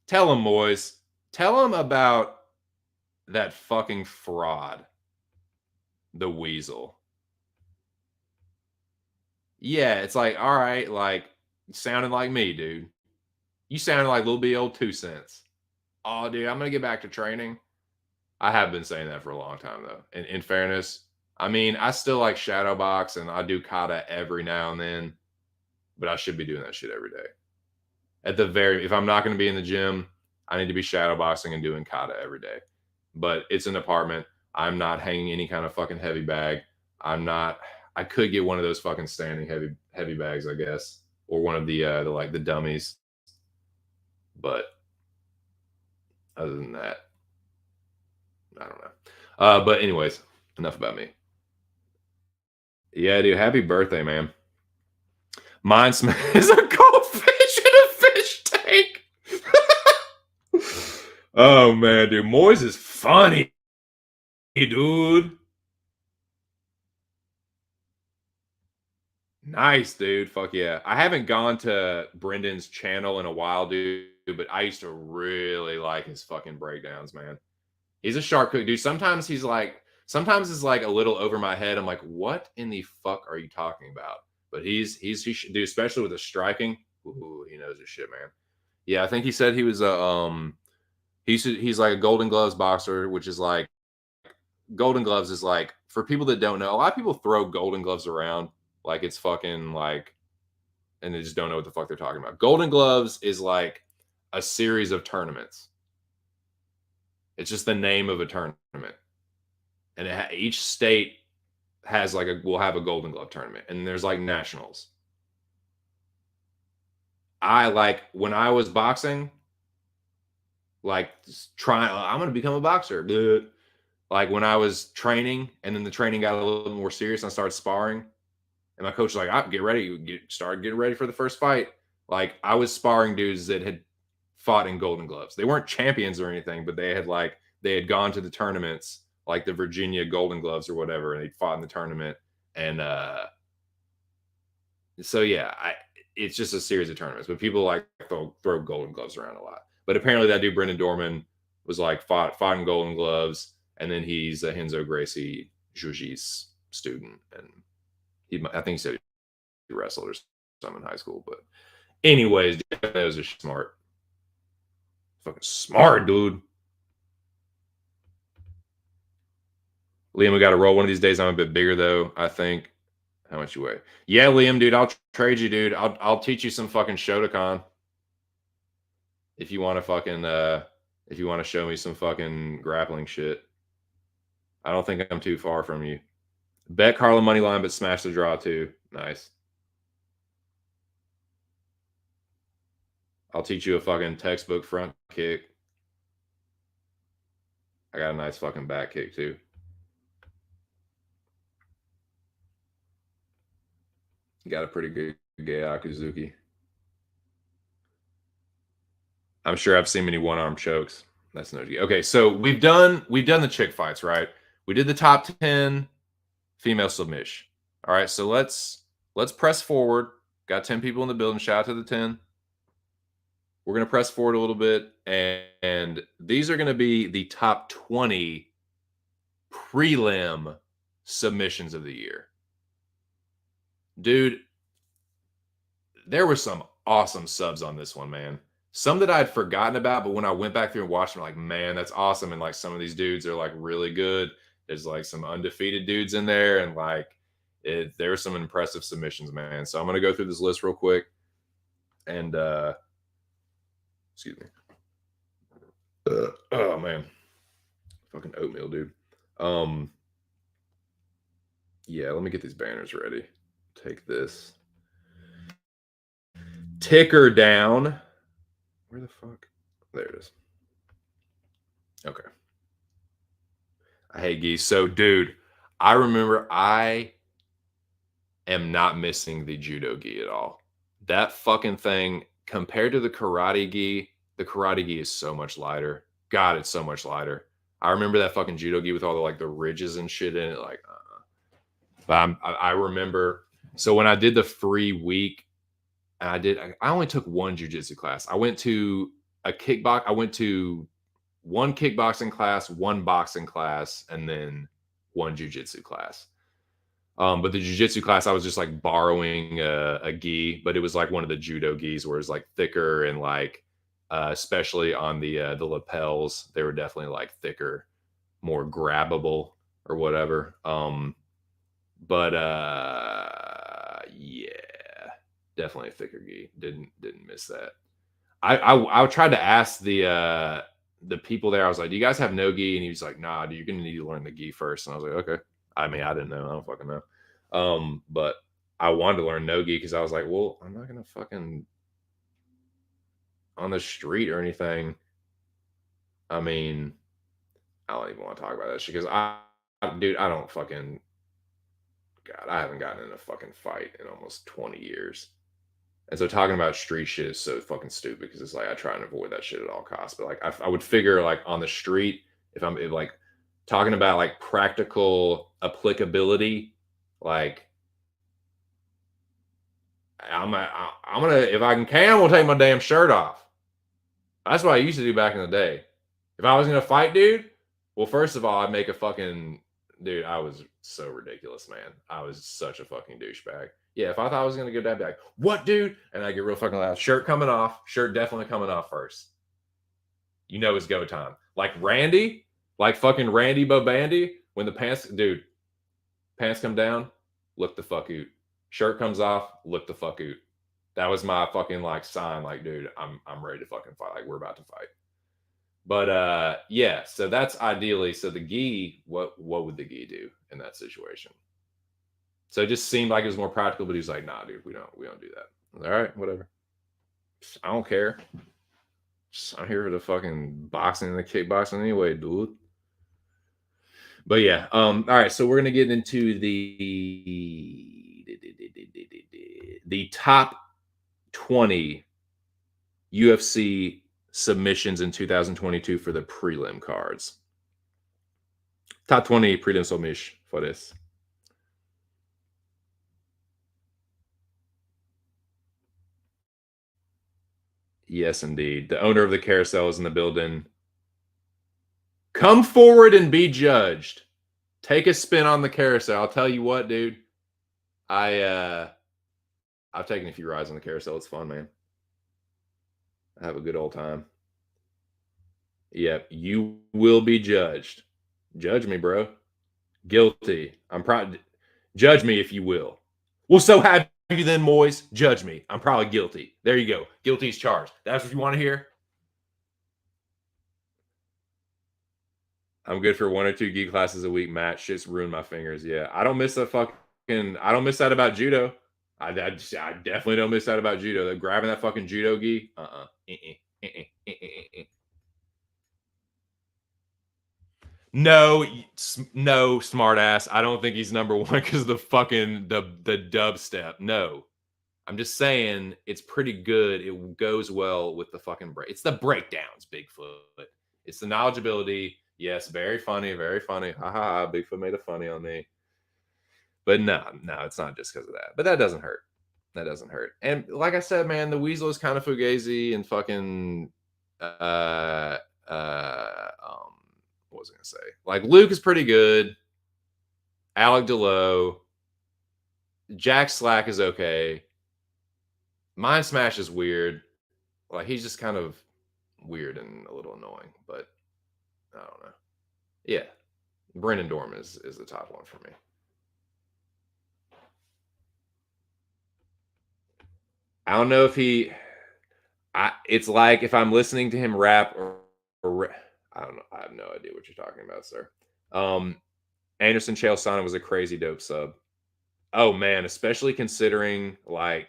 Tell him, boys. Tell him about that fucking fraud. The Weasel. Yeah, it's like, all right, like, sounding like me, dude. You sounded like little B old 2 Cents. Oh, dude, I'm going to get back to training. I have been saying that for a long time, though. In fairness, I mean, I still like shadow box and I do kata every now and then, but I should be doing that shit every day. If I'm not going to be in the gym, I need to be shadow boxing and doing kata every day. But it's an apartment. I'm not hanging any kind of fucking heavy bag. I could get one of those fucking standing heavy bags, I guess, or one of the dummies. But other than that, I don't know. But anyways, enough about me. Yeah, dude. Happy birthday, man. Mindsmith is a goldfish in a fish tank. Oh man, dude, Moyes is funny, dude. Nice, dude. Fuck yeah. I haven't gone to Brendan's channel in a while, dude, but I used to really like his fucking breakdowns, man. He's a sharp cook, dude. Sometimes it's like a little over my head. I'm like, what in the fuck are you talking about? But he should do, especially with the striking. Ooh, he knows his shit, man. Yeah, I think he said he was a he's like a Golden Gloves boxer, which is like Golden Gloves is like for people that don't know, a lot of people throw Golden Gloves around like it's fucking like and they just don't know what the fuck they're talking about. Golden Gloves is like a series of tournaments. It's just the name of a tournament, and each state has like a will have a Golden Glove tournament, and there's like nationals. I like when I was boxing, like trying. I'm gonna become a boxer. Bleh. Like when I was training, and then the training got a little more serious, and I started sparring. And my coach was like, Get ready, start getting ready for the first fight." Like I was sparring dudes that had fought in Golden Gloves. They weren't champions or anything, but they had gone to the tournaments, like the Virginia Golden Gloves or whatever, and they fought in the tournament. And so yeah, it's just a series of tournaments. But people like throw Golden Gloves around a lot. But apparently that dude Brendan Dorman was like fought in Golden Gloves, and then he's a Henzo Gracie Jiu-Jitsu student, and I think he said he wrestled or something in high school. But anyways, those are smart. Fucking smart, dude. Liam, we got to roll one of these days. I'm a bit bigger though. I think. How much you weigh? Yeah, Liam, dude. I'll trade you, dude. I'll teach you some fucking Shotokan if you want to fucking if you want to show me some fucking grappling shit. I don't think I'm too far from you. Bet Carlin money line, but smash the draw too. Nice. I'll teach you a fucking textbook front kick. I got a nice fucking back kick too. You got a pretty good gay Akuzuki. I'm sure I've seen many one arm chokes. That's no. Okay, so we've done the chick fights, right? We did the top 10 female submission. All right, so let's press forward. Got 10 people in the building. Shout out to the 10. We're gonna press forward a little bit, and these are gonna be the top 20 prelim submissions of the year. Dude, there were some awesome subs on this one, man. Some that I'd forgotten about, but when I went back through and watched them, like, man, that's awesome. And like some of these dudes are like really good. There's like some undefeated dudes in there, and like there are some impressive submissions, man. So I'm gonna go through this list real quick. And excuse me. Oh man. Fucking oatmeal, dude. Um yeah, let me get these banners ready. Take this. Ticker down. Where the fuck? There it is. Okay. I hate geese. So, dude, I remember I am not missing the judo gi at all. That fucking thing compared to the karate gi is so much lighter. God, it's so much lighter. I remember that fucking judo gi with all the like the ridges and shit in it. Like, but I remember. So when I did the free week, and I only took one jujitsu class. I went to a kickbox. I went to one kickboxing class, one boxing class, and then one jujitsu class. But the jujitsu class, I was just like borrowing a gi, but it was like one of the judo gis where it's like thicker and like, especially on the lapels, they were definitely like thicker, more grabbable or whatever. But yeah, definitely a thicker gi. Didn't miss that. I tried to ask the people there. I was like, "Do you guys have no gi?" And he was like, "Nah, dude, you're gonna need to learn the gi first." And I was like, "Okay." I mean, I didn't know. I don't fucking know. But I wanted to learn no gi because I was like, "Well, I'm not gonna fucking on the street or anything." I mean, I don't even want to talk about that shit because dude, I don't fucking God. I haven't gotten in a fucking fight in almost 20 years, And so talking about street shit is so fucking stupid because it's like I try and avoid that shit at all costs. But like I would figure like on the street, if like talking about like practical applicability, like I'm gonna if I can, I'm gonna take my damn shirt off. That's what I used to do back in the day. If I was gonna fight, dude, well, first of all, I'd make a fucking dude. I was so ridiculous, man. I was such a fucking douchebag. Yeah, if I thought I was gonna go down, I'd be like, "What, dude?" And I get real fucking loud. Shirt coming off. Shirt definitely coming off first. You know it's go time. Like Randy, like fucking Randy Bobandy, when the pants, dude, pants come down, look the fuck out. Shirt comes off, look the fuck out. That was my fucking like sign, like, dude, I'm ready to fucking fight. Like we're about to fight. But yeah, so that's ideally. So the gi, what would the gi do in that situation? So it just seemed like it was more practical, but he was like, nah, dude, we don't do that. All right, whatever. I don't care. I'm here for the fucking boxing and the kickboxing anyway, dude. But yeah, all right, so we're gonna get into the top 20 UFC submissions in 2022 for the prelim cards. Top 20 prelim submission for this. Yes, indeed. The owner of the carousel is in the building. Come forward and be judged. Take a spin on the carousel. I'll tell you what, dude. I've taken a few rides on the carousel. It's fun, man. I have a good old time. Yep, you will be judged. Judge me, bro. Guilty. I'm proud. Judge me if you will. Well, so have you then, boys. Judge me. I'm probably guilty. There you go. Guilty is charged. That's what you want to hear. I'm good for 1 or 2 gi classes a week. Matt, shit's ruined my fingers. Yeah, I don't miss I don't miss that about judo. I definitely don't miss that about judo. They're grabbing that fucking judo gi. No, no, smartass. I don't think he's number one because the fucking the dubstep. No, I'm just saying it's pretty good. It goes well with the fucking break. It's the breakdowns, Bigfoot. It's the knowledgeability. Yes, very funny, very funny. Ha ha ha. Bigfoot made a funny on me. But no, it's not just because of that. But that doesn't hurt. That doesn't hurt. And like I said, man, the weasel is kind of fugazi and fucking uh um what was I gonna say? Like Luke is pretty good. Alec DeLoe, Jack Slack is okay. Mind Smash is weird. Like he's just kind of weird and a little annoying, but I don't know. Yeah, Brendan Dorm is the top one for me. I don't know if he. It's like if I'm listening to him rap or I don't know. I have no idea what you're talking about, sir. Um, Anderson Chael Sonnen was a crazy dope sub. Oh man, especially considering that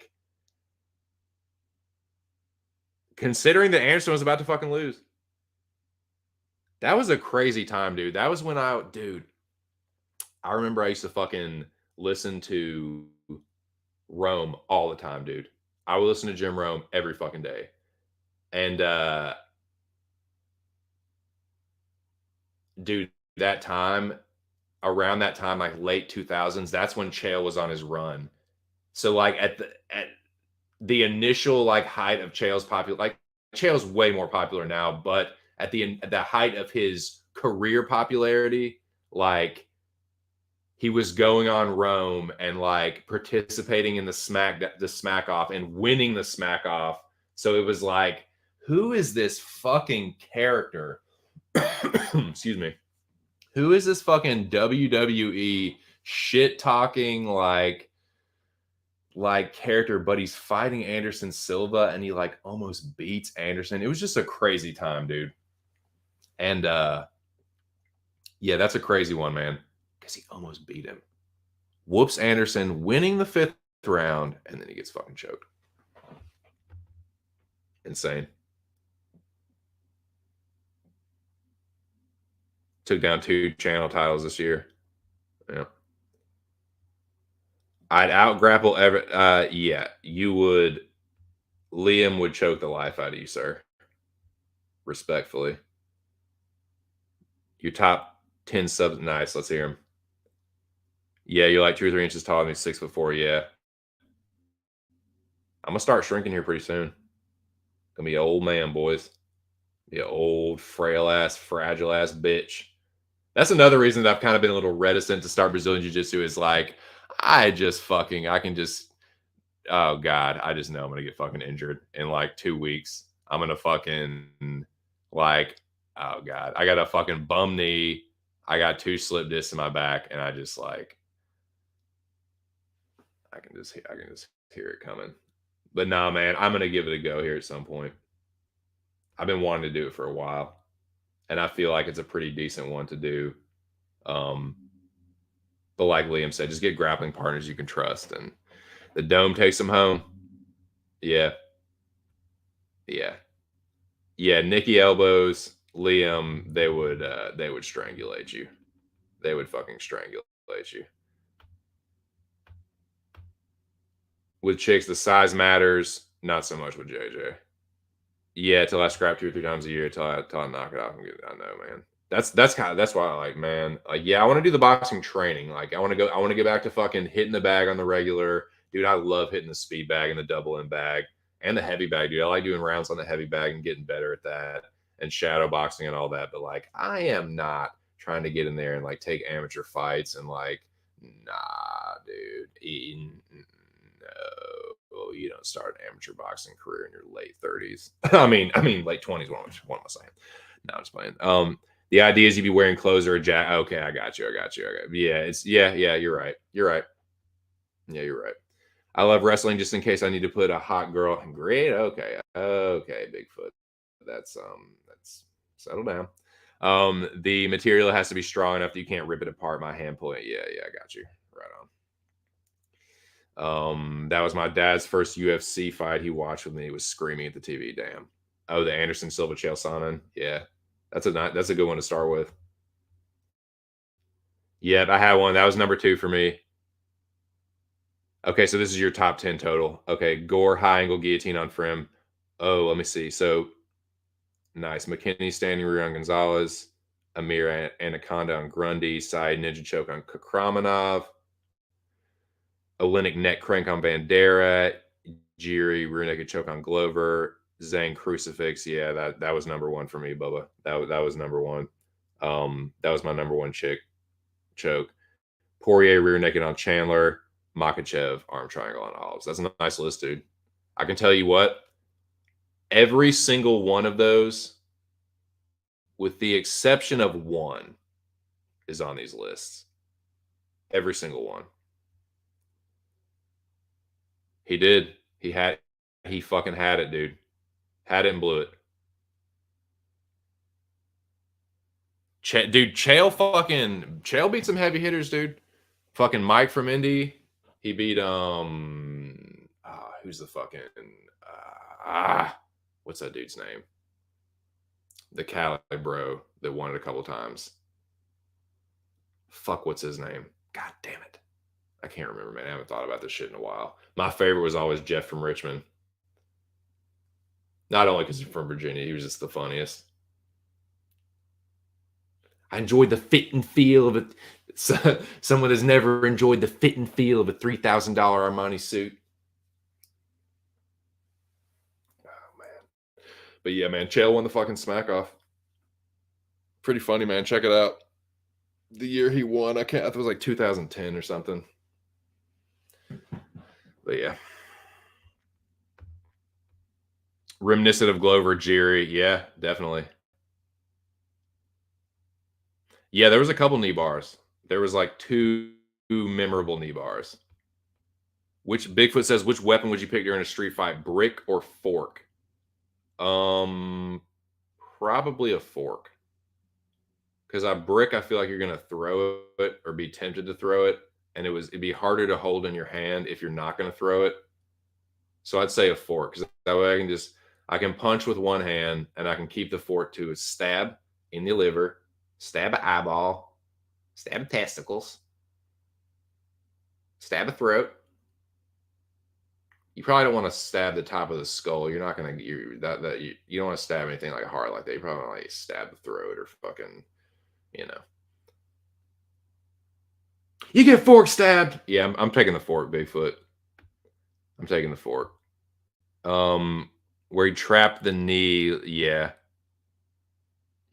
Anderson was about to fucking lose. That was a crazy time, dude. That was when I remember I used to fucking listen to Rome all the time, dude. I would listen to Jim Rome every fucking day. And dude, that time, around that time, like late 2000s, that's when Chael was on his run. So like at the initial like height of Chael's popular, like Chael's way more popular now, but at the height of his career popularity, like he was going on Rome and like participating in the smack off and winning the smack off. So it was like, who is this fucking character? Excuse me. Who is this fucking WWE shit talking like character, but he's fighting Anderson Silva and he like almost beats Anderson. It was just a crazy time, dude. And yeah, that's a crazy one, man. Because he almost beat him. Whoops Anderson, winning the 5th round, and then he gets fucking choked. Insane. Took down 2 channel titles this year. Yeah. I'd out grapple ever. Yeah, you would. Liam would choke the life out of you, sir. Respectfully. Your top 10 subs. Nice. Let's hear him. Yeah, you're like 2 or 3 inches taller than me, 6'4". Yeah. I'm gonna start shrinking here pretty soon. Gonna be an old man, boys. Be an old, frail ass, fragile ass bitch. That's another reason that I've kind of been a little reticent to start Brazilian Jiu Jitsu is like, I can just, oh God, I just know I'm gonna get fucking injured in like 2 weeks. I'm gonna fucking, like, oh God, I got a fucking bum knee. I got 2 slip discs in my back, and I just like, I can just hear it coming. But nah, man, I'm gonna give it a go here at some point. I've been wanting to do it for a while, and I feel like it's a pretty decent one to do. Um, but like Liam said, just get grappling partners you can trust, and the dome takes them home. Yeah, yeah, yeah. Nikki elbows, Liam, they would strangulate you. They would fucking strangulate you. With chicks, the size matters, not so much with JJ. Yeah, till I scrap 2 or 3 times a year till I knock it off and get. I know, man. That's why I like, man. Like, yeah, I want to do the boxing training. Like, I want to get back to fucking hitting the bag on the regular, dude. I love hitting the speed bag and the double end bag and the heavy bag, dude. I like doing rounds on the heavy bag and getting better at that and shadow boxing and all that. But like, I am not trying to get in there and like take amateur fights and like, nah, dude. No. Well, you don't start an amateur boxing career in your late 30s. I mean late 20s. What am I saying? No, I'm just playing. The idea is you'd be wearing clothes or a jacket. Okay, I got you. Yeah, yeah. You're right. You're right. Yeah, you're right. I love wrestling just in case I need to put a hot girl. Great. Okay. Okay, Bigfoot. That's settle down. The material has to be strong enough that you can't rip it apart. My hand pulling. Yeah, I got you. Right on. That was my dad's first UFC fight he watched with me. He was screaming at the TV. Damn. Oh, the Anderson Silva Chael Sonnen. Yeah, that's a good one to start with. Yep, I had one. That was number 2 for me. Okay, so this is your top 10 total. Okay, Gore high angle guillotine on Frim. Oh, let me see. So nice. McKinney standing rear on Gonzalez. Amir Anaconda on Grundy. Side ninja choke on Kramanov. Olenek neck crank on Bandera. Jiri rear naked choke on Glover. Zhang crucifix. Yeah, that was number 1 for me, Bubba. That was number 1. That was my number 1 choke. Poirier rear naked on Chandler. Makachev arm triangle on Olives. That's a nice list, dude. I can tell you what, every single one of those, with the exception of one, is on these lists. Every single one. He did. He fucking had it, dude. Had it and blew it. Dude, Chael beat some heavy hitters, dude. Fucking Mike from Indy. He beat who's the fucking what's that dude's name? The Cali bro that won it a couple times. Fuck, what's his name? God damn it. I can't remember, man. I haven't thought about this shit in a while. My favorite was always Jeff from Richmond. Not only because he's from Virginia, he was just the funniest. I enjoyed the fit and feel of it. Someone has never enjoyed the fit and feel of a $3,000 Armani suit. Oh, man. But yeah, man, Chael won the fucking smack off. Pretty funny, man. Check it out. The year he won, I think it was like 2010 or something. But yeah. Reminiscent of Glover, Jiri. Yeah, definitely. Yeah, there was a couple knee bars. There was like 2 memorable knee bars. Which Bigfoot says, which weapon would you pick during a street fight, brick or fork? Probably a fork. Because a brick, I feel like you're gonna throw it or be tempted to throw it, and it'd be harder to hold in your hand if you're not gonna throw it. So I'd say a fork, because that way I can punch with one hand and I can keep the fork to a stab in the liver, stab an eyeball, stab testicles, stab a throat, You probably don't want to stab the top of the skull. You're not gonna you don't want to stab anything like hard like that. You probably want to like stab the throat or fucking, you know. You get fork stabbed. Yeah, I'm taking the fork, Bigfoot. I'm taking the fork. Where he trapped the knee. Yeah,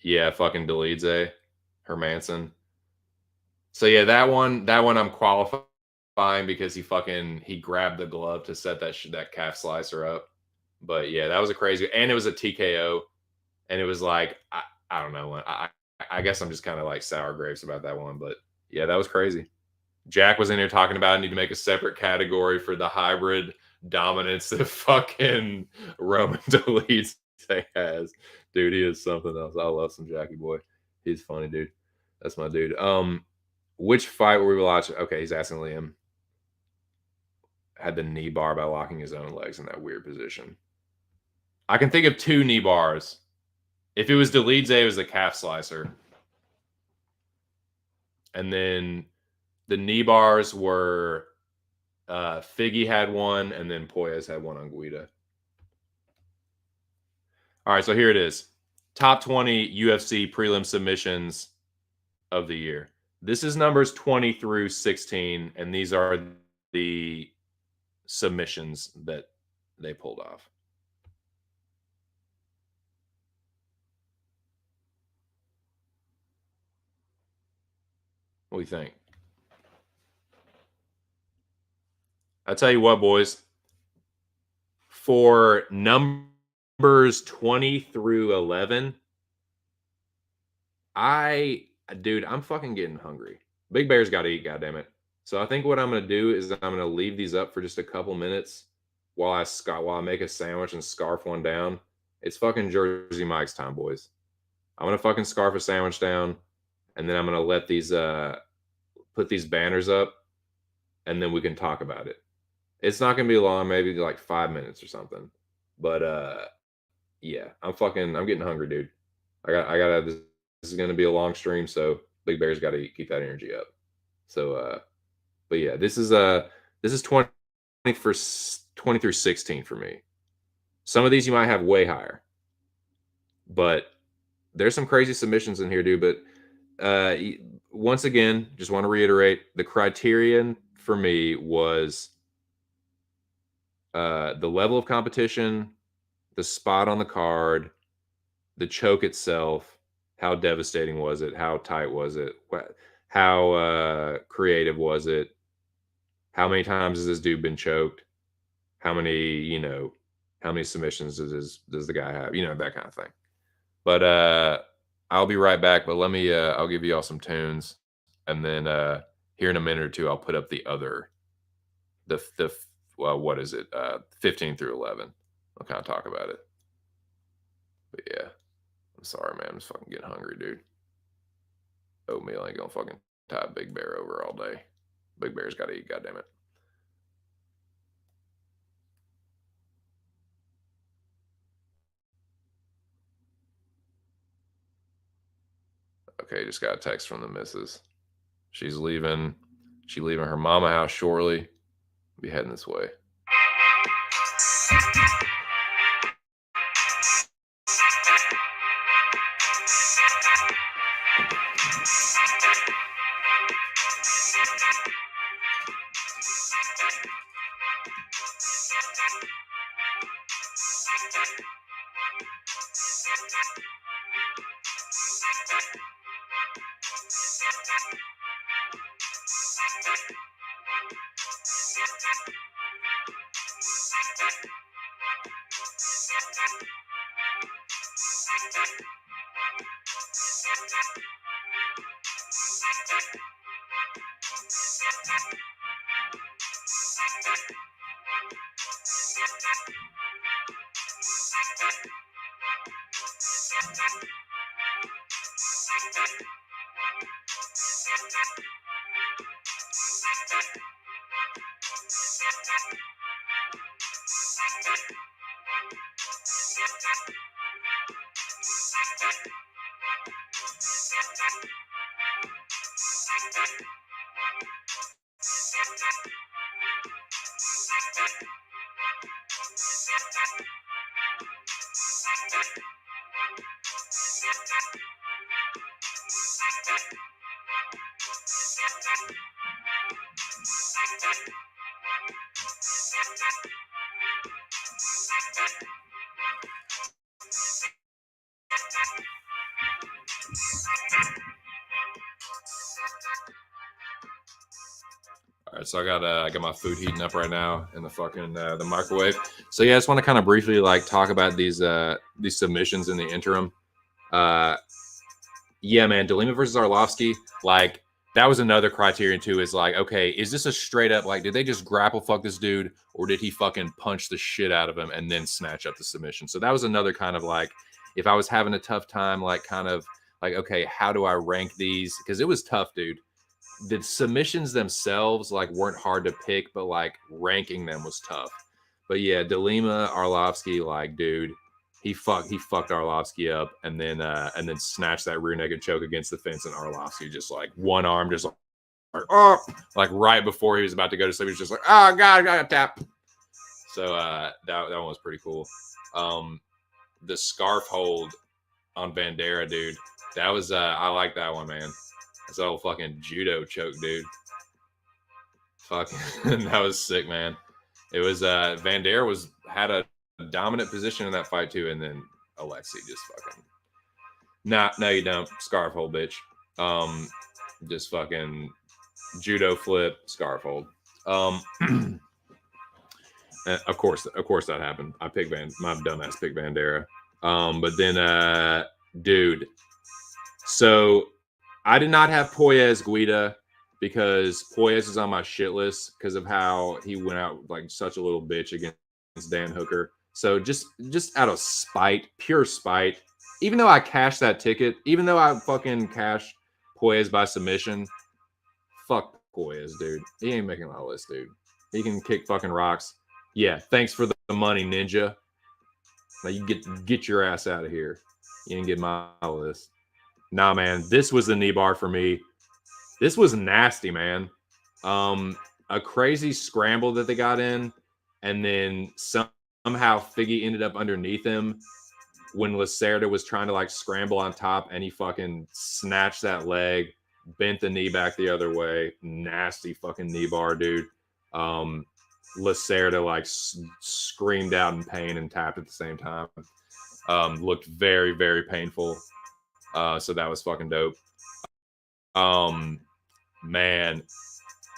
yeah, fucking Delize, Hermanson. So yeah, that one I'm qualifying because he grabbed the glove to set that calf slicer up. But yeah, that was a crazy, and it was a TKO, and it was like I don't know. I guess I'm just kind of like sour grapes about that one, but yeah, that was crazy. Jack was in here talking about I need to make a separate category for the hybrid dominance that fucking Roman Delete has. Dude, he is something else. I love some Jackie boy. He's funny, dude. That's my dude. Which fight were we watching? Okay, he's asking Liam. Had the knee bar by locking his own legs in that weird position. I can think of two knee bars. If it was Delete, it was the calf slicer. And then the knee bars were Figgy had one, and then Poyes had one on Guida. All right, so here it is. Top 20 UFC prelim submissions of the year. This is numbers 20 through 16, and these are the submissions that they pulled off. What do you think? I tell you what, boys. For numbers 20 through 11, dude, I'm fucking getting hungry. Big Bear's got to eat, goddammit. So I think what I'm going to do is I'm going to leave these up for just a couple minutes while I make a sandwich and scarf one down. It's fucking Jersey Mike's time, boys. I'm going to fucking scarf a sandwich down, and then I'm going to let these put these banners up, and then we can talk about it. It's not going to be long, maybe like 5 minutes or something. But yeah, I'm getting hungry, dude. I got this is going to be a long stream, so Big Bear's got to keep that energy up. So but yeah, this is 20 for 20 through 16 for me. Some of these you might have way higher. But there's some crazy submissions in here, dude, but once again, just want to reiterate the criterion for me was the level of competition, the spot on the card, the choke itself, how devastating was it, how tight was it, how creative was it, how many times has this dude been choked, how many submissions does the guy have, that kind of thing. But I'll be right back, but let me I'll give you all some tunes, and then here in a minute or two I'll put up the what is it, 15 through 11. I'll kind of talk about it. But yeah, I'm sorry, man. I'm just fucking getting hungry, dude. Oatmeal ain't gonna fucking tie Big Bear over all day. Big Bear's got to eat, goddammit. Okay, just got a text from the missus. She's leaving. She leaving her mama house shortly. Be heading this way. All right, so I got my food heating up right now in the fucking the microwave. So yeah, I just want to kind of briefly like talk about these submissions in the interim. Uh, yeah, man, Delima versus Arlovsky, like that was another criterion too. Is like, okay, is this a straight up like, did they just grapple fuck this dude, or did he fucking punch the shit out of him and then snatch up the submission? So that was another kind of like, if I was having a tough time, like kind of like, okay, how do I rank these? Because it was tough, dude. The submissions themselves like weren't hard to pick, but like ranking them was tough. But yeah, Delima Arlovsky, like, dude, he fucked Arlovsky up and then snatched that rear naked choke against the fence, and Arlovsky just like one arm just like oh, like right before he was about to go to sleep, he was just like, oh god, I got a tap. So that one was pretty cool. The scarf hold on Bandera, dude. That was I like that one, man. That's that old fucking judo choke, dude. Fucking that was sick, man. It was Vandera had a dominant position in that fight too, and then Alexei just fucking no, you don't. Scarf hold, bitch. Just fucking judo flip, scarf hold. Of course that happened. I picked my dumbass picked Bandera. But then dude, so I did not have Poyez Guida because Poyez is on my shit list because of how he went out like such a little bitch against Dan Hooker. So just out of spite, pure spite, even though I cashed that ticket, even though I fucking cashed Poyez by submission, fuck Poyez, dude. He ain't making my list, dude. He can kick fucking rocks. Yeah, thanks for the money, Ninja. Now you get your ass out of here. You didn't get my list. Nah, man, this was the knee bar for me. This was nasty, man. A crazy scramble that they got in, and then somehow Figgy ended up underneath him when Lacerda was trying to like scramble on top, and he fucking snatched that leg, bent the knee back the other way. Nasty fucking knee bar, dude. Lacerda like screamed out in pain and tapped at the same time. Looked very, very painful. So that was fucking dope. Man,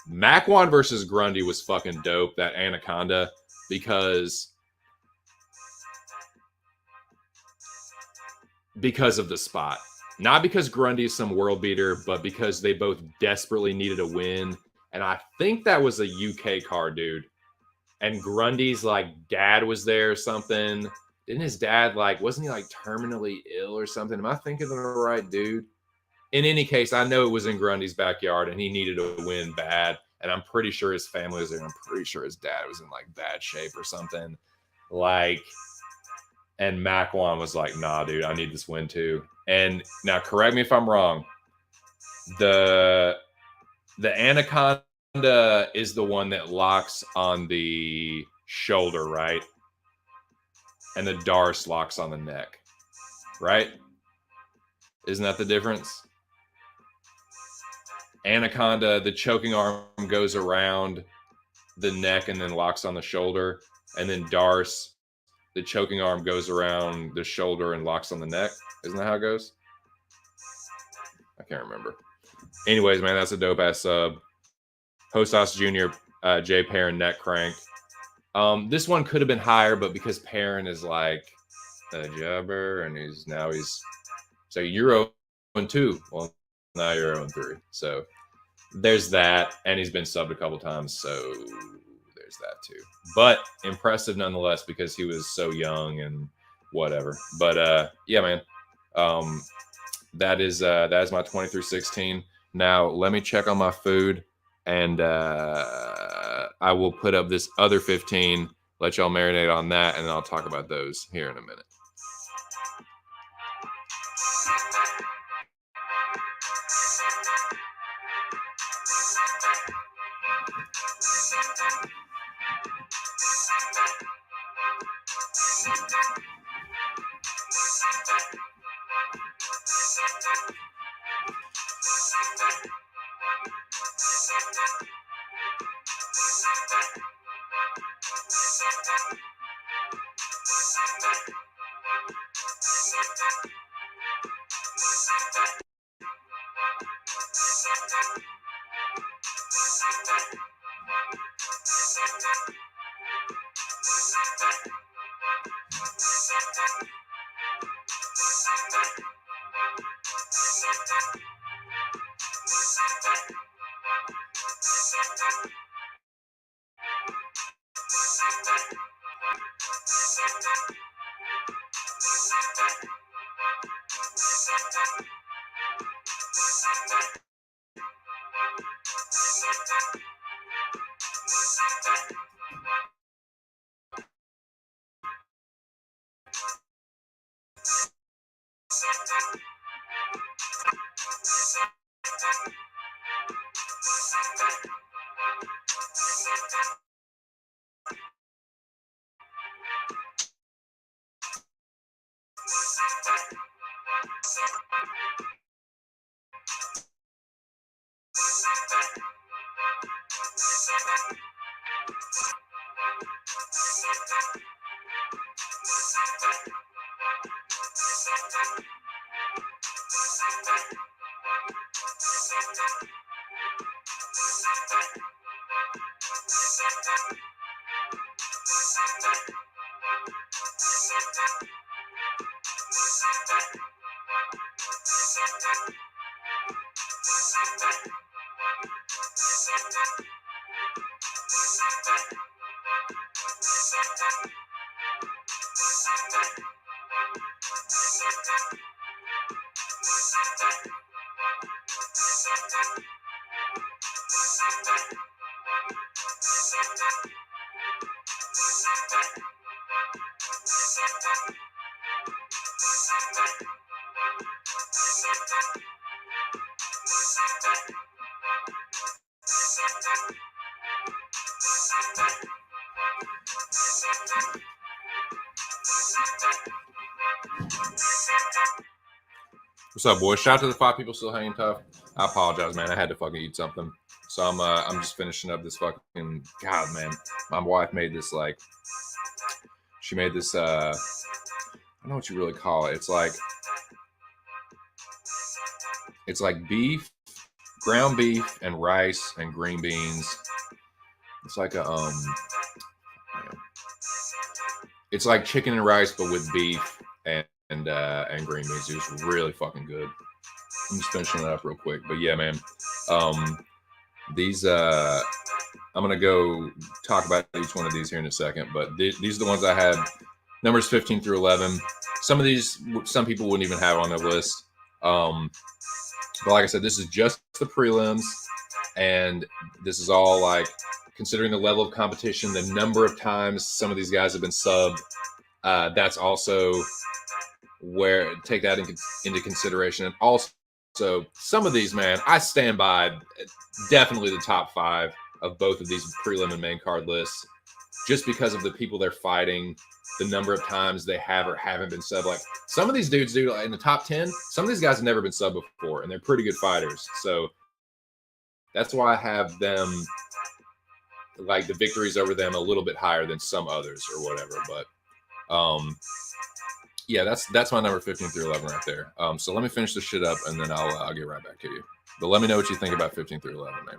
Makwan versus Grundy was fucking dope. That Anaconda, because of the spot, not because Grundy is some world beater, but because they both desperately needed a win. And I think that was a UK card, dude. And Grundy's like dad was there or something. Didn't his dad wasn't he like terminally ill or something? Am I thinking of the right dude? In any case, I know it was in Grundy's backyard and he needed a win bad. And I'm pretty sure his family was there. I'm pretty sure his dad was in like bad shape or something. And Makwan was like, nah, dude, I need this win too. And now correct me if I'm wrong. The Anaconda is the one that locks on the shoulder, right? And the Darce locks on the neck, right? Isn't that the difference? Anaconda, the choking arm goes around the neck and then locks on the shoulder. And then Darce, the choking arm goes around the shoulder and locks on the neck. Isn't that how it goes? I can't remember. Anyways, man, that's a dope ass sub. Hostas Jr., Jay Perrin, neck crank. This one could have been higher, but because Perrin is like a jabber and he's so you're 0-2. Well, now you're 0-3. So there's that, and he's been subbed a couple times, so there's that too. But impressive nonetheless because he was so young and whatever. But yeah, man, that is my 23-16. Now let me check on my food, and I will put up this other 15. Let y'all marinate on that, and then I'll talk about those here in a minute. What's up, boys? Shout out to the 5 people still hanging tough. I apologize, man. I had to fucking eat something. So I'm just finishing up this fucking God, man. My wife made this she made this I don't know what you really call it. It's like beef, ground beef, and rice and green beans. It's like it's like chicken and rice, but with beef and green beans. It was really fucking good. I'm just finishing it up real quick, but yeah, man. These I'm gonna go talk about each one of these here in a second, but these are the ones I had. Numbers 15 through 11. Some of these, some people wouldn't even have on their list. But like I said, this is just the prelims, and this is all like considering the level of competition, the number of times some of these guys have been subbed. That's also where take that into consideration. And also, some of these, man, I stand by definitely the top 5 of both of these prelim and main card lists, just because of the people they're fighting, the number of times they have or haven't been subbed. Like some of these dudes, dude, in the top 10, some of these guys have never been subbed before, and they're pretty good fighters. So that's why I have them, like the victories over them, a little bit higher than some others or whatever. But yeah, that's my number 15 through 11 right there. So let me finish this shit up, and then I'll get right back to you. But let me know what you think about 15 through 11, man.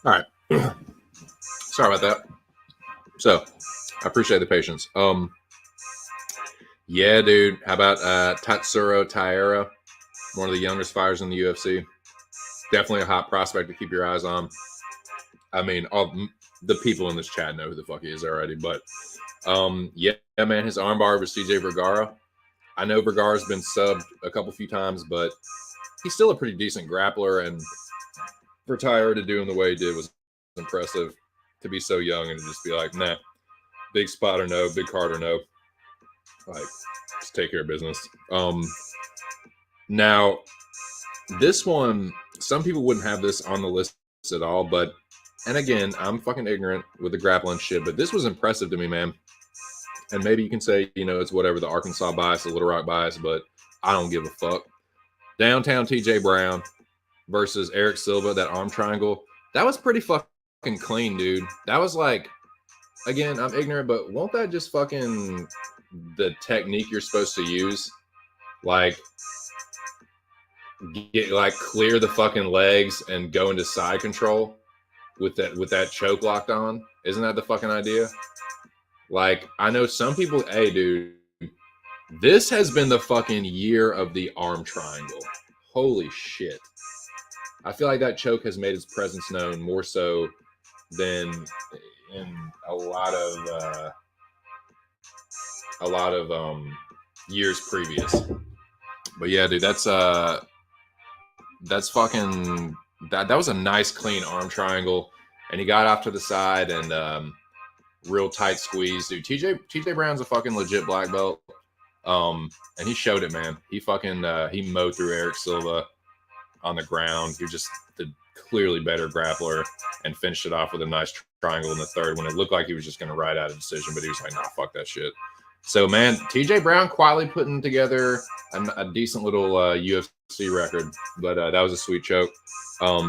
All right. Sorry about that. So, I appreciate the patience. Yeah, dude. How about Tatsuro Taira, one of the youngest fighters in the UFC? Definitely a hot prospect to keep your eyes on. I mean, all the people in this chat know who the fuck he is already, but yeah, man, his armbar was CJ Vergara. I know Vergara's been subbed a few times, but he's still a pretty decent grappler, and for Taira to do him the way he did was impressive. To be so young and to just be like, nah, big spot or no, big card or no, like just take care of business. Now this one, some people wouldn't have this on the list at all, but and again, I'm fucking ignorant with the grappling shit, but this was impressive to me, man. And maybe you can say, you know, it's whatever, the Arkansas bias, the Little Rock bias, but I don't give a fuck. Downtown TJ Brown versus Eric Silva, that arm triangle, that was pretty fucking clean, dude. That was like, again, I'm ignorant, but won't that just fucking the technique you're supposed to use? Like, get like clear the fucking legs and go into side control with that choke locked on. Isn't that the fucking idea? Like, I know some people, hey, dude, this has been the fucking year of the arm triangle. Holy shit. I feel like that choke has made its presence known more so than in a lot of years previous. But yeah, dude, that's fucking that was a nice clean arm triangle, and he got off to the side and real tight squeeze, dude. TJ Brown's a fucking legit black belt, and he showed it, man. He fucking he mowed through Eric Silva on the ground. He was just the clearly better grappler and finished it off with a nice triangle in the third when it looked like he was just going to ride out a decision, but he was like, nah, fuck that shit. So, man, TJ Brown quietly putting together a decent little UFC record, but that was a sweet choke. I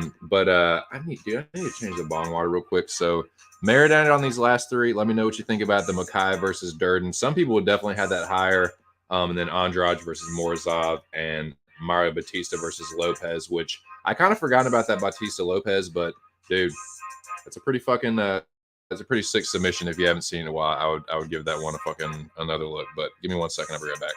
need to change the bong water real quick. So, marinate on these last three. Let me know what you think about the Makai versus Durden. Some people would definitely have that higher. And then Andrade versus Morozov and Mario Batista versus Lopez, which I kind of forgotten about that Batista Lopez, but dude, that's a pretty fucking that's a pretty sick submission. If you haven't seen it in a while, I would give that one a fucking another look. But give me 1 second, I'll be right back.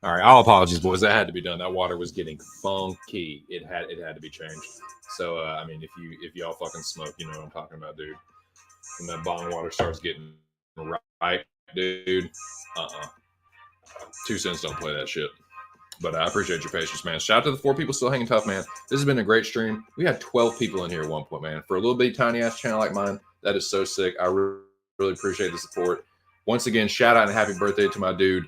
All right, all apologies, boys. That had to be done. That water was getting funky. It had to be changed. So I mean, if y'all fucking smoke, you know what I'm talking about, dude. When that bong water starts getting right, dude. 2 Cents don't play that shit. But I appreciate your patience, man. Shout out to the 4 people still hanging tough, man. This has been a great stream. We had 12 people in here at one point, man. For a little bitty tiny ass channel like mine, that is so sick. I really appreciate the support. Once again, shout out and happy birthday to my dude,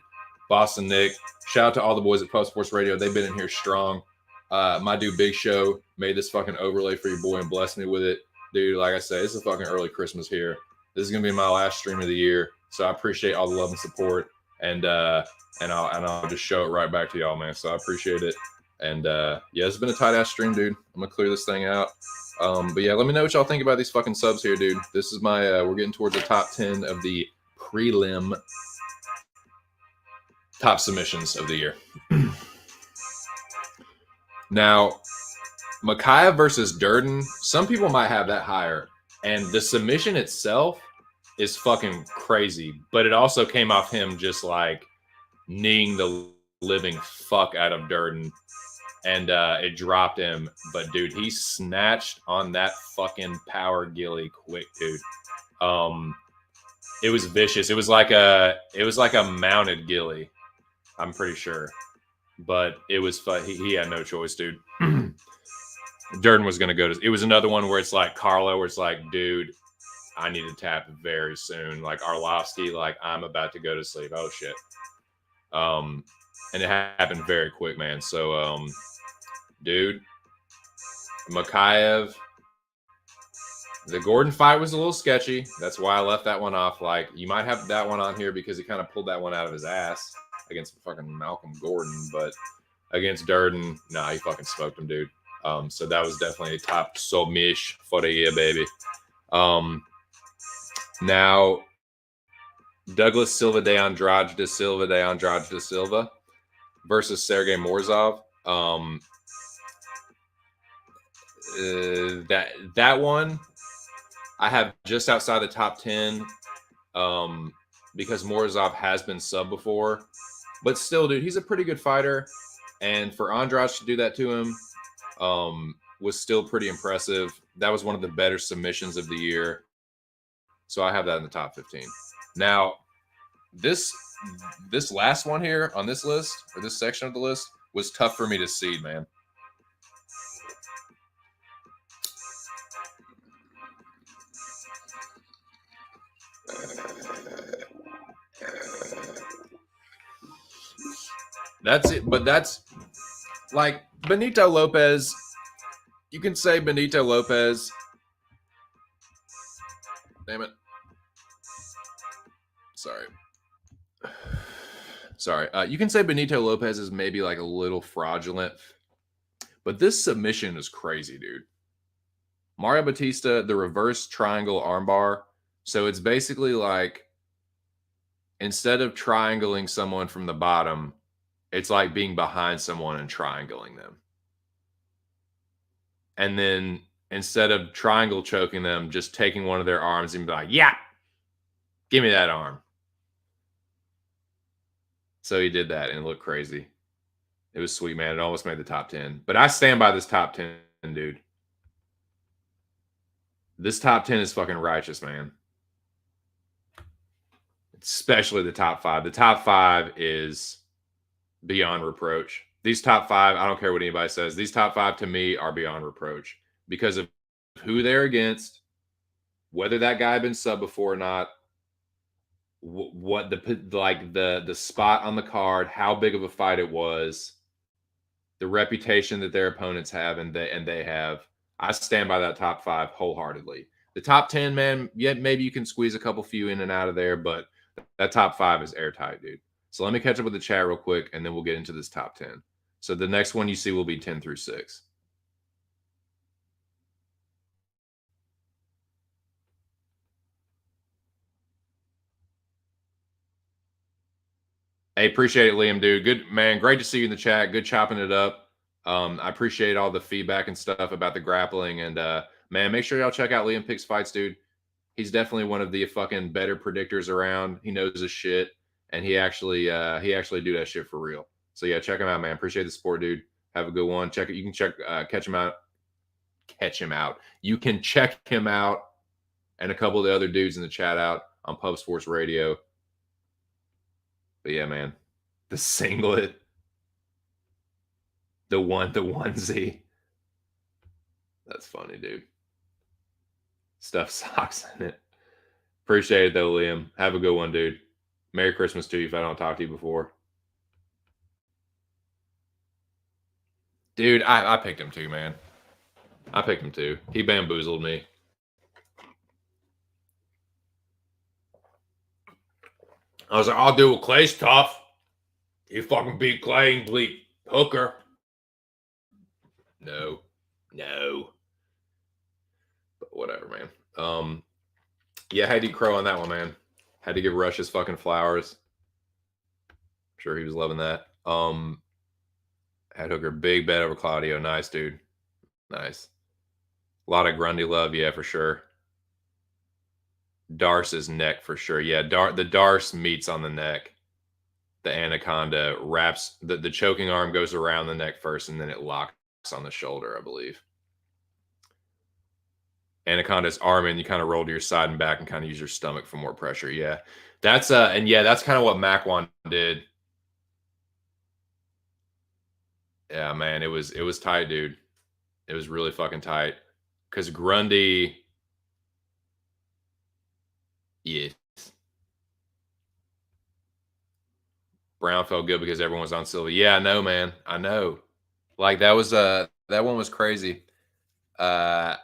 Boston Nick. Shout out to all the boys at Pub Sports Radio. They've been in here strong. My dude Big Show made this fucking overlay for your boy and blessed me with it. Dude, like I said, it's a fucking early Christmas here. This is gonna be my last stream of the year. So I appreciate all the love and support. And I'll just show it right back to y'all, man. So I appreciate it. And yeah, it's been a tight ass stream, dude. I'm gonna clear this thing out. But yeah, let me know what y'all think about these fucking subs here, dude. This is my we're getting towards the top 10 of the prelim top submissions of the year. Now, Micaiah versus Durden, some people might have that higher. And the submission itself is fucking crazy. But it also came off him just like kneeing the living fuck out of Durden. And it dropped him. But dude, he snatched on that fucking power gilly quick, dude. It was vicious. It was like a mounted gilly, I'm pretty sure. But it was fun. He had no choice, dude. Durden was going to go to... It was another one where it's like Carlo, where it's like, dude, I need to tap very soon. Like Arlovsky, like, I'm about to go to sleep. Oh, shit. And it happened very quick, man. So, dude, Makayev... The Gordon fight was a little sketchy. That's why I left that one off. Like, you might have that one on here because he kind of pulled that one out of his ass against fucking Malcolm Gordon, but against Durden, nah, he fucking smoked him, dude. So that was definitely a top submish for the year, baby. Now, Douglas Silva de Andrade de Silva versus Sergey Morzov. That one I have just outside the top 10 because Morzov has been sub before. But still, dude, he's a pretty good fighter. And for Andrade to do that to him was still pretty impressive. That was one of the better submissions of the year. So I have that in the top 15. Now, this last one here on this list, or this section of the list, was tough for me to seed, man. That's it. But that's like Benito Lopez. You can say Benito Lopez. Damn it. Sorry. You can say Benito Lopez is maybe like a little fraudulent, but this submission is crazy, dude. Mario Batista, the reverse triangle armbar. So it's basically like instead of triangling someone from the bottom, it's like being behind someone and triangling them. And then instead of triangle choking them, just taking one of their arms and be like, yeah, give me that arm. So he did that and it looked crazy. It was sweet, man. It almost made the top 10. But I stand by this top 10, dude. This top 10 is fucking righteous, man. Especially the top 5. The top 5 is beyond reproach. These top 5, I don't care what anybody says. These top 5 to me are beyond reproach because of who they're against, whether that guy had been sub before or not, what the spot on the card, how big of a fight it was, the reputation that their opponents have and they have. I stand by that top 5 wholeheartedly. The top 10, man, yeah, maybe you can squeeze a couple few in and out of there, but that top 5 is airtight, dude. So let me catch up with the chat real quick, and then we'll get into this top 10. So the next one you see will be 10 through 6. Hey, appreciate it, Liam, dude. Good, man. Great to see you in the chat. Good chopping it up. I appreciate all the feedback and stuff about the grappling. And, man, make sure y'all check out Liam Picks Fights, dude. He's definitely one of the fucking better predictors around. He knows his shit. And he actually do that shit for real. So yeah, check him out, man. Appreciate the support, dude. Have a good one. Check it. You can catch him out. You can check him out and a couple of the other dudes in the chat out on Pub Sports Radio. But yeah, man, the singlet. The onesie. That's funny, dude. Stuff socks in it. Appreciate it though, Liam. Have a good one, dude. Merry Christmas to you if I don't talk to you before. Dude, I picked him too, man. I picked him too. He bamboozled me. I was like, I'll do it. Clay's tough. You fucking beat Clay and beat Hooker. No. But whatever, man. Yeah, had to crow on that one, man. Had to give Rush his fucking flowers. I'm sure he was loving that. Had Hooker big bet over Claudio. Nice, dude. Nice. A lot of Grundy love, yeah, for sure. Darce's neck for sure. Yeah, the Darce meets on the neck. The anaconda wraps the choking arm goes around the neck first and then it locks on the shoulder, I believe. Anaconda's arm and you kind of roll to your side and back and kind of use your stomach for more pressure. Yeah. That's that's kind of what Macwan did. Yeah, man, it was tight, dude. It was really fucking tight. Cause Grundy, yes. Brown felt good because everyone was on Silva. Yeah, I know, man. I know. Like that one was crazy. I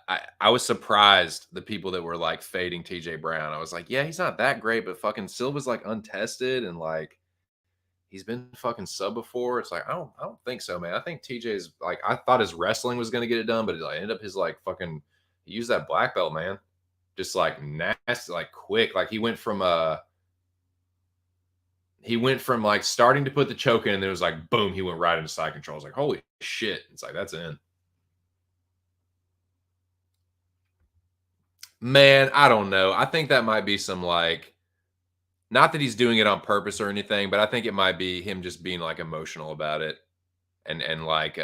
was surprised the people that were like fading TJ Brown. I was like, yeah, he's not that great, but fucking Silva's like untested and like he's been fucking sub before. It's like I don't think so, man. I think TJ's like I thought his wrestling was gonna get it done, but it like, ended up his like fucking he used that black belt, man. Just like nasty, like quick. Like he went from like starting to put the choke in, and then it was like boom, he went right into side control. I was like, holy shit. It's like that's in. Man, I don't know. I think that might be some like not that he's doing it on purpose or anything, but I think it might be him just being like emotional about it and like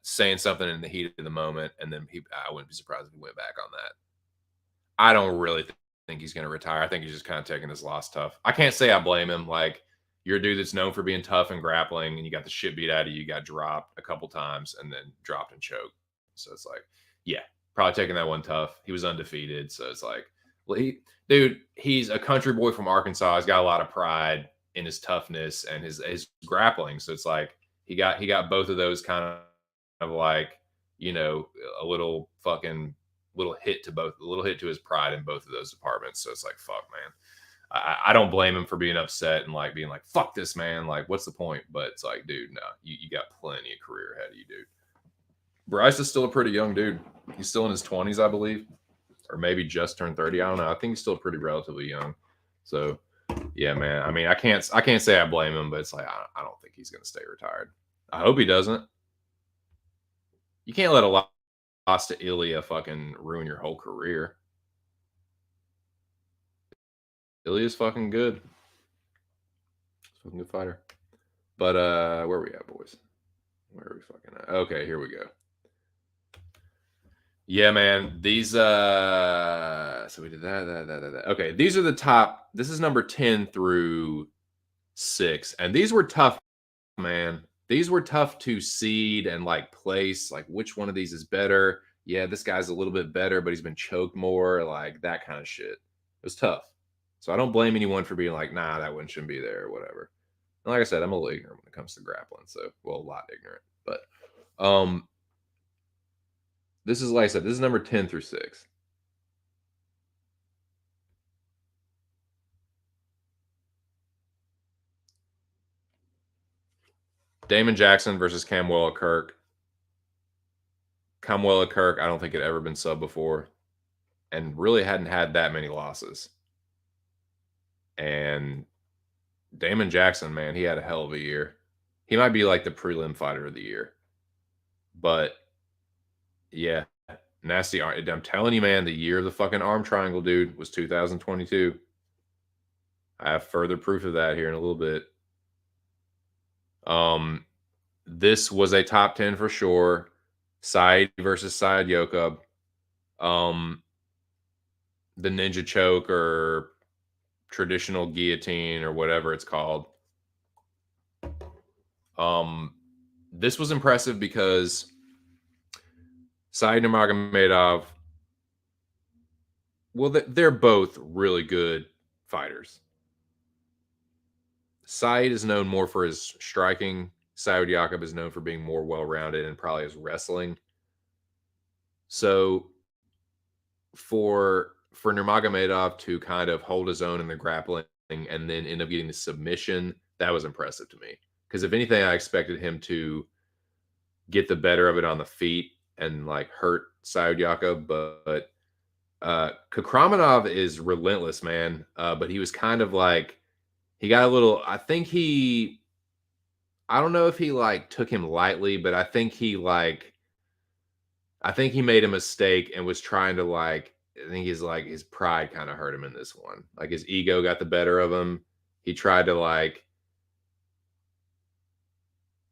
saying something in the heat of the moment and then I wouldn't be surprised if he went back on that. I don't really think he's going to retire. I think he's just kind of taking this loss tough. I can't say I blame him. Like you're a dude that's known for being tough and grappling and you got the shit beat out of you, you got dropped a couple times and then dropped and choked. So it's like, yeah, probably taking that one tough. He was undefeated. So it's like, well, he's a country boy from Arkansas. He's got a lot of pride in his toughness and his grappling. So it's like he got both of those kind of like, you know, a little fucking little hit to his pride in both of those departments. So it's like, fuck, man. I don't blame him for being upset and like being like, fuck this, man. Like, what's the point? But it's like, dude, no, you got plenty of career ahead of you, dude. Bryce is still a pretty young dude. He's still in his 20s, I believe, or maybe just turned 30. I don't know. I think he's still pretty relatively young. So, yeah, man. I mean, I can't say I blame him, but it's like I don't think he's going to stay retired. I hope he doesn't. You can't let a loss to Ilya fucking ruin your whole career. Ilya's fucking good. He's a fucking good fighter. But where are we at, boys? Where are we fucking at? Okay, here we go. Yeah, man. These so we did that. Okay, these are the top. This is number 10 through 6. And these were tough, man. These were tough to seed and like place. Like which one of these is better? Yeah, this guy's a little bit better, but he's been choked more, like that kind of shit. It was tough. So I don't blame anyone for being like, nah, that one shouldn't be there or whatever. And like I said, I'm a little ignorant when it comes to grappling. So well, a lot ignorant. But this is like I said, this is number 10 through 6. Damon Jackson versus Camwella Kirk. Camwella Kirk, I don't think had ever been sub before and really hadn't had that many losses. And Damon Jackson, man, he had a hell of a year. He might be like the prelim fighter of the year. But yeah, nasty arm. I'm telling you, man, the year of the fucking arm triangle, dude, was 2022. I have further proof of that here in a little bit. This was a top 10 for sure. Said versus Said Yokup. The ninja choke or traditional guillotine or whatever it's called. this was impressive because Said Nurmagomedov, well, they're both really good fighters. Said is known more for his striking. Saud is known for being more well-rounded and probably his wrestling. So for Nurmagomedov to kind of hold his own in the grappling and then end up getting the submission, that was impressive to me. Because if anything, I expected him to get the better of it on the feet and like hurt Saud but Kakramanov is relentless, man. But he was kind of like he got a little. I don't know if he like took him lightly, but I think he made a mistake and was trying to like. I think his pride kind of hurt him in this one. Like his ego got the better of him. He tried to like.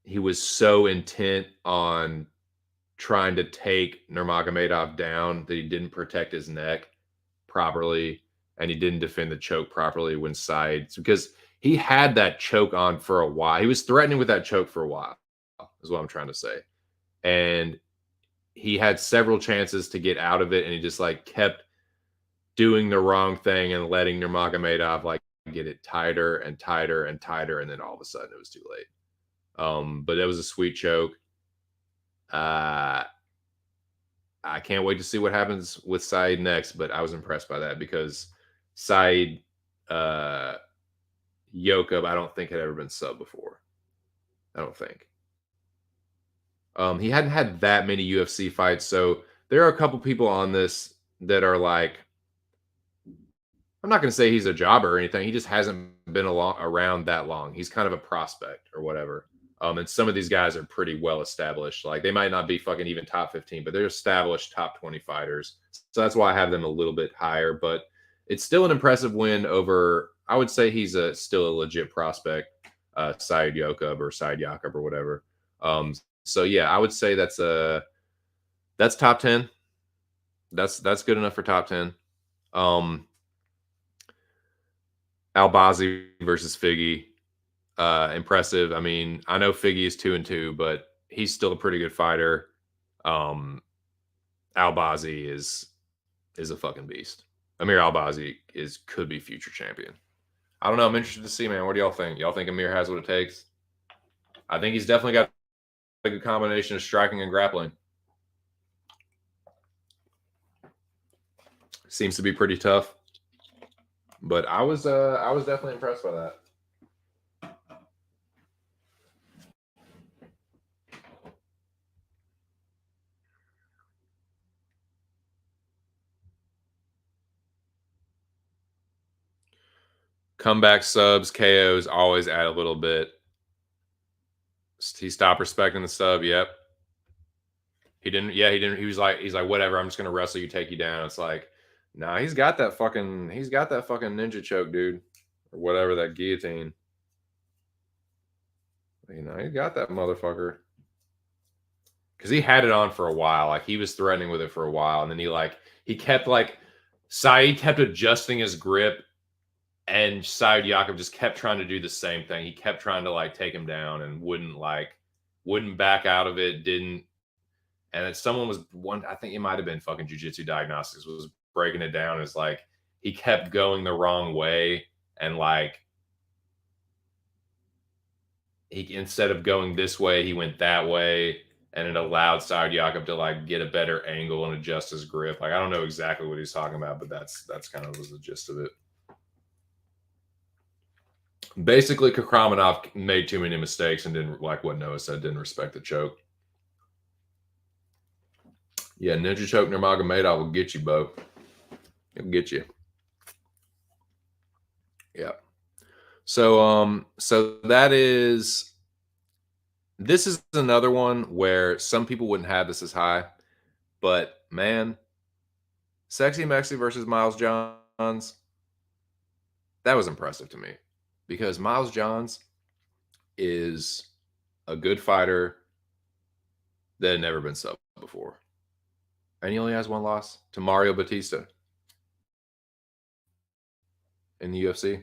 He was so intent on trying to take Nurmagomedov down that he didn't protect his neck properly and he didn't defend the choke properly when sides because he had that choke on for a while. He was threatening with that choke for a while, is what I'm trying to say. And he had several chances to get out of it, and he just like kept doing the wrong thing and letting Nurmagomedov like get it tighter and tighter and tighter, and then all of a sudden it was too late. But it was a sweet choke. I can't wait to see what happens with Said next, but I was impressed by that because Said Yokub, I don't think had ever been sub before. I don't think. He hadn't had that many UFC fights, so there are a couple people on this that are like, I'm not going to say he's a jobber or anything. He just hasn't been around that long. He's kind of a prospect or whatever. And some of these guys are pretty well established. Like they might not be fucking even top 15, but they're established top 20 fighters. So that's why I have them a little bit higher. But it's still an impressive win over. I would say he's still a legit prospect, Said Yokub or whatever. So yeah, I would say that's top 10. That's good enough for top 10. Albazi versus Figgy. Impressive. I mean, I know Figgy is 2-2, but he's still a pretty good fighter. Albazi is a fucking beast. Amir Albazi could be future champion. I don't know. I'm interested to see, man. What do y'all think? Y'all think Amir has what it takes? I think he's definitely got a good combination of striking and grappling. Seems to be pretty tough. But I was definitely impressed by that. Comeback subs, KOs always add a little bit. He stopped respecting the sub. Yep. He didn't. Yeah, he didn't. He's like, whatever. I'm just gonna wrestle you, take you down. It's like, nah. He's got that fucking ninja choke, dude, or whatever, that guillotine. You know, he got that motherfucker. Because he had it on for a while. Like he was threatening with it for a while, and then he kept Said kept adjusting his grip, and Saud Yokub just kept trying to do the same thing. He kept trying to like take him down and wouldn't back out of it. Didn't. And then someone was I think it might have been fucking Jiu-Jitsu Diagnostics was breaking it down. Is like he kept going the wrong way, and like he instead of going this way, he went that way, and it allowed Saud Yokub to like get a better angle and adjust his grip. Like I don't know exactly what he's talking about, but that's kind of was the gist of it. Basically, Kakramanov made too many mistakes and didn't, like what Noah said, didn't respect the choke. Yeah, ninja choke Nurmagomedov will get you, Bo. It'll get you. Yeah. So this is another one where some people wouldn't have this as high, but man, Sexy Mexi versus Miles Johns, that was impressive to me because Miles Johns is a good fighter that had never been sub before. And he only has one loss to Mario Batista in the UFC.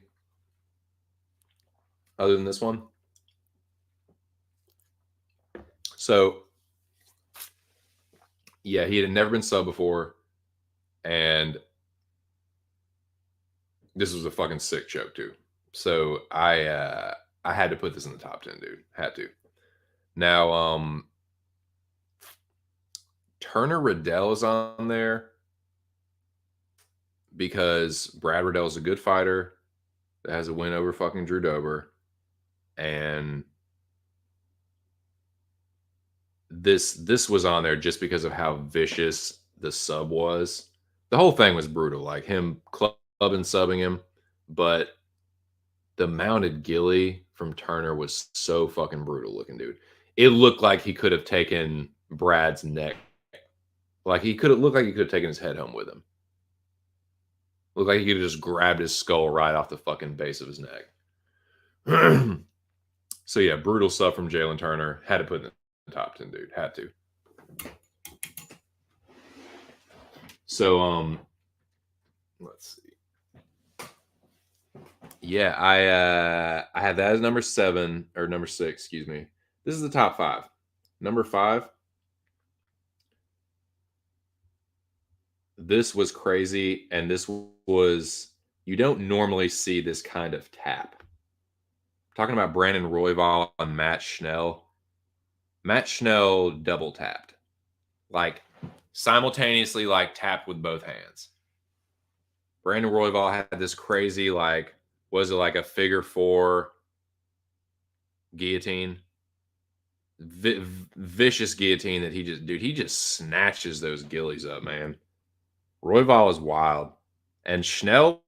Other than this one, So yeah, he had never been subbed before, and this was a fucking sick choke too. So I had to put this in the top 10, dude. Had to. Now Turner Riddell is on there because Brad Riddell is a good fighter that has a win over fucking Drew Dober, and this was on there just because of how vicious the sub was. The whole thing was brutal, like him clubbing subbing him, but the mounted ghillie from Turner was so fucking brutal looking, dude. It looked like he could have taken Brad's neck. Like he could have looked like he could have taken his head home with him. Looked like he could have just grabbed his skull right off the fucking base of his neck. So yeah, brutal stuff from Jalen Turner. Had to put in the top 10, dude. Had to. So let's see. Yeah, I had that as number 7 or number 6, excuse me. This is the top 5. Number 5. This was crazy, and this was you don't normally see this kind of tap. Talking about Brandon Royval and Matt Schnell. Matt Schnell double tapped. Like simultaneously like tapped with both hands. Brandon Royval had this crazy like was it like a figure 4 guillotine? Vicious guillotine that he just snatches those gillies up, man. Royval is wild. And Schnell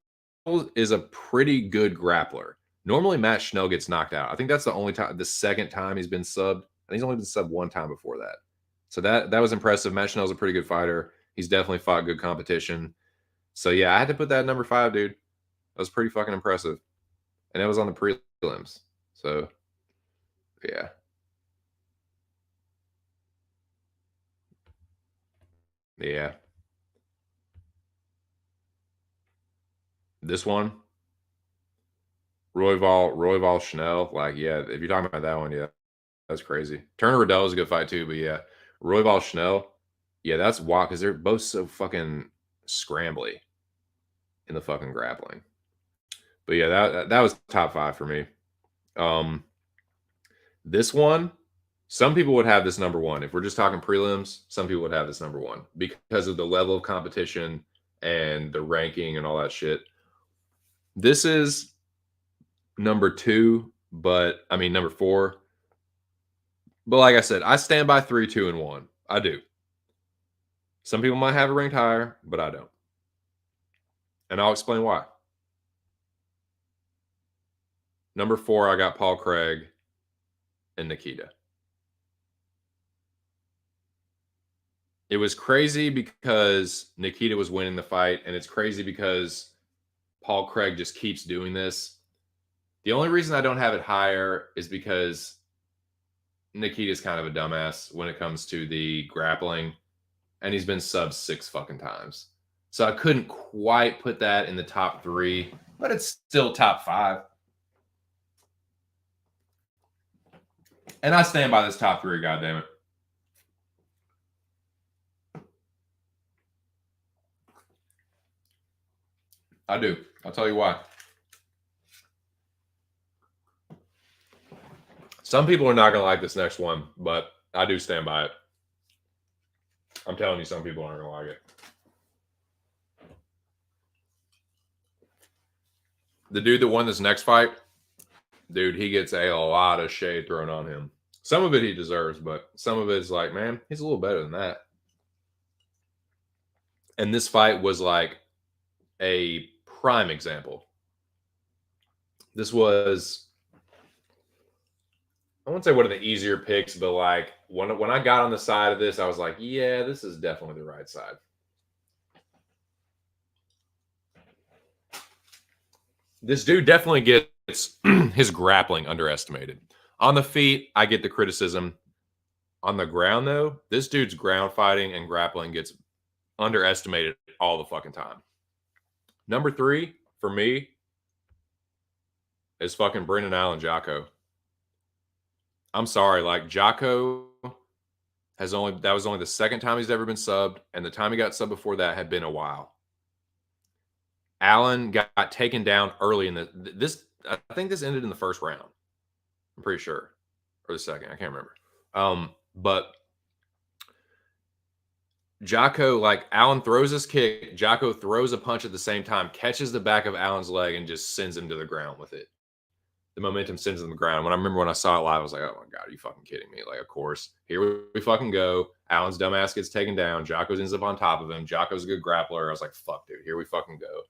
is a pretty good grappler. Normally, Matt Schnell gets knocked out. I think that's the second time he's been subbed. I think he's only been subbed one time before that. So that was impressive. Matt Schnell's a pretty good fighter. He's definitely fought good competition. So yeah, I had to put that at number 5, dude. That was pretty fucking impressive. And it was on the prelims. So yeah. Yeah. This one, Royval Schnell. Like, yeah, if you're talking about that one, yeah, that's crazy. Turner Riddell is a good fight too, but yeah, Royval Schnell, yeah, that's wild because they're both so fucking scrambly in the fucking grappling. But yeah, that was top 5 for me. This one, some people would have this number 1. If we're just talking prelims, some people would have this number 1 because of the level of competition and the ranking and all that shit. This is number 2, but I mean number 4. But like I said, I stand by 3, 2, and 1. I do. Some people might have it ranked higher, but I don't. And I'll explain why. Number 4, I got Paul Craig and Nikita. It was crazy because Nikita was winning the fight, and it's crazy because Paul Craig just keeps doing this. The only reason I don't have it higher is because Nikita's kind of a dumbass when it comes to the grappling, and he's been subbed 6 fucking times. So I couldn't quite put that in the top 3, but it's still top 5. And I stand by this top 3, goddammit. I do. I'll tell you why. Some people are not going to like this next one, but I do stand by it. I'm telling you, some people aren't going to like it. The dude that won this next fight, dude, he gets a lot of shade thrown on him. Some of it he deserves, but some of it's like, man, he's a little better than that. And this fight was like a prime example. This was, I wouldn't say one of the easier picks, but like when I got on the side of this, I was like, yeah, this is definitely the right side. This dude definitely gets his grappling underestimated. On the feet, I get the criticism. On the ground, though, this dude's ground fighting and grappling gets underestimated all the fucking time. Number 3 for me is fucking Brendan Allen Jocko. I'm sorry, like Jocko that was only the second time he's ever been subbed, and the time he got subbed before that had been a while. Allen got taken down early in this. I think this ended in the first round. I'm pretty sure, or the second. I can't remember. But Jocko, like Allen throws his kick, Jocko throws a punch at the same time, catches the back of Allen's leg, and just sends him to the ground with it. The momentum sends him to the ground. When I saw it live, I was like, oh my God, are you fucking kidding me? Like, of course. Here we fucking go. Allen's dumbass gets taken down. Jocko ends up on top of him. Jocko's a good grappler. I was like, fuck, dude, here we fucking go.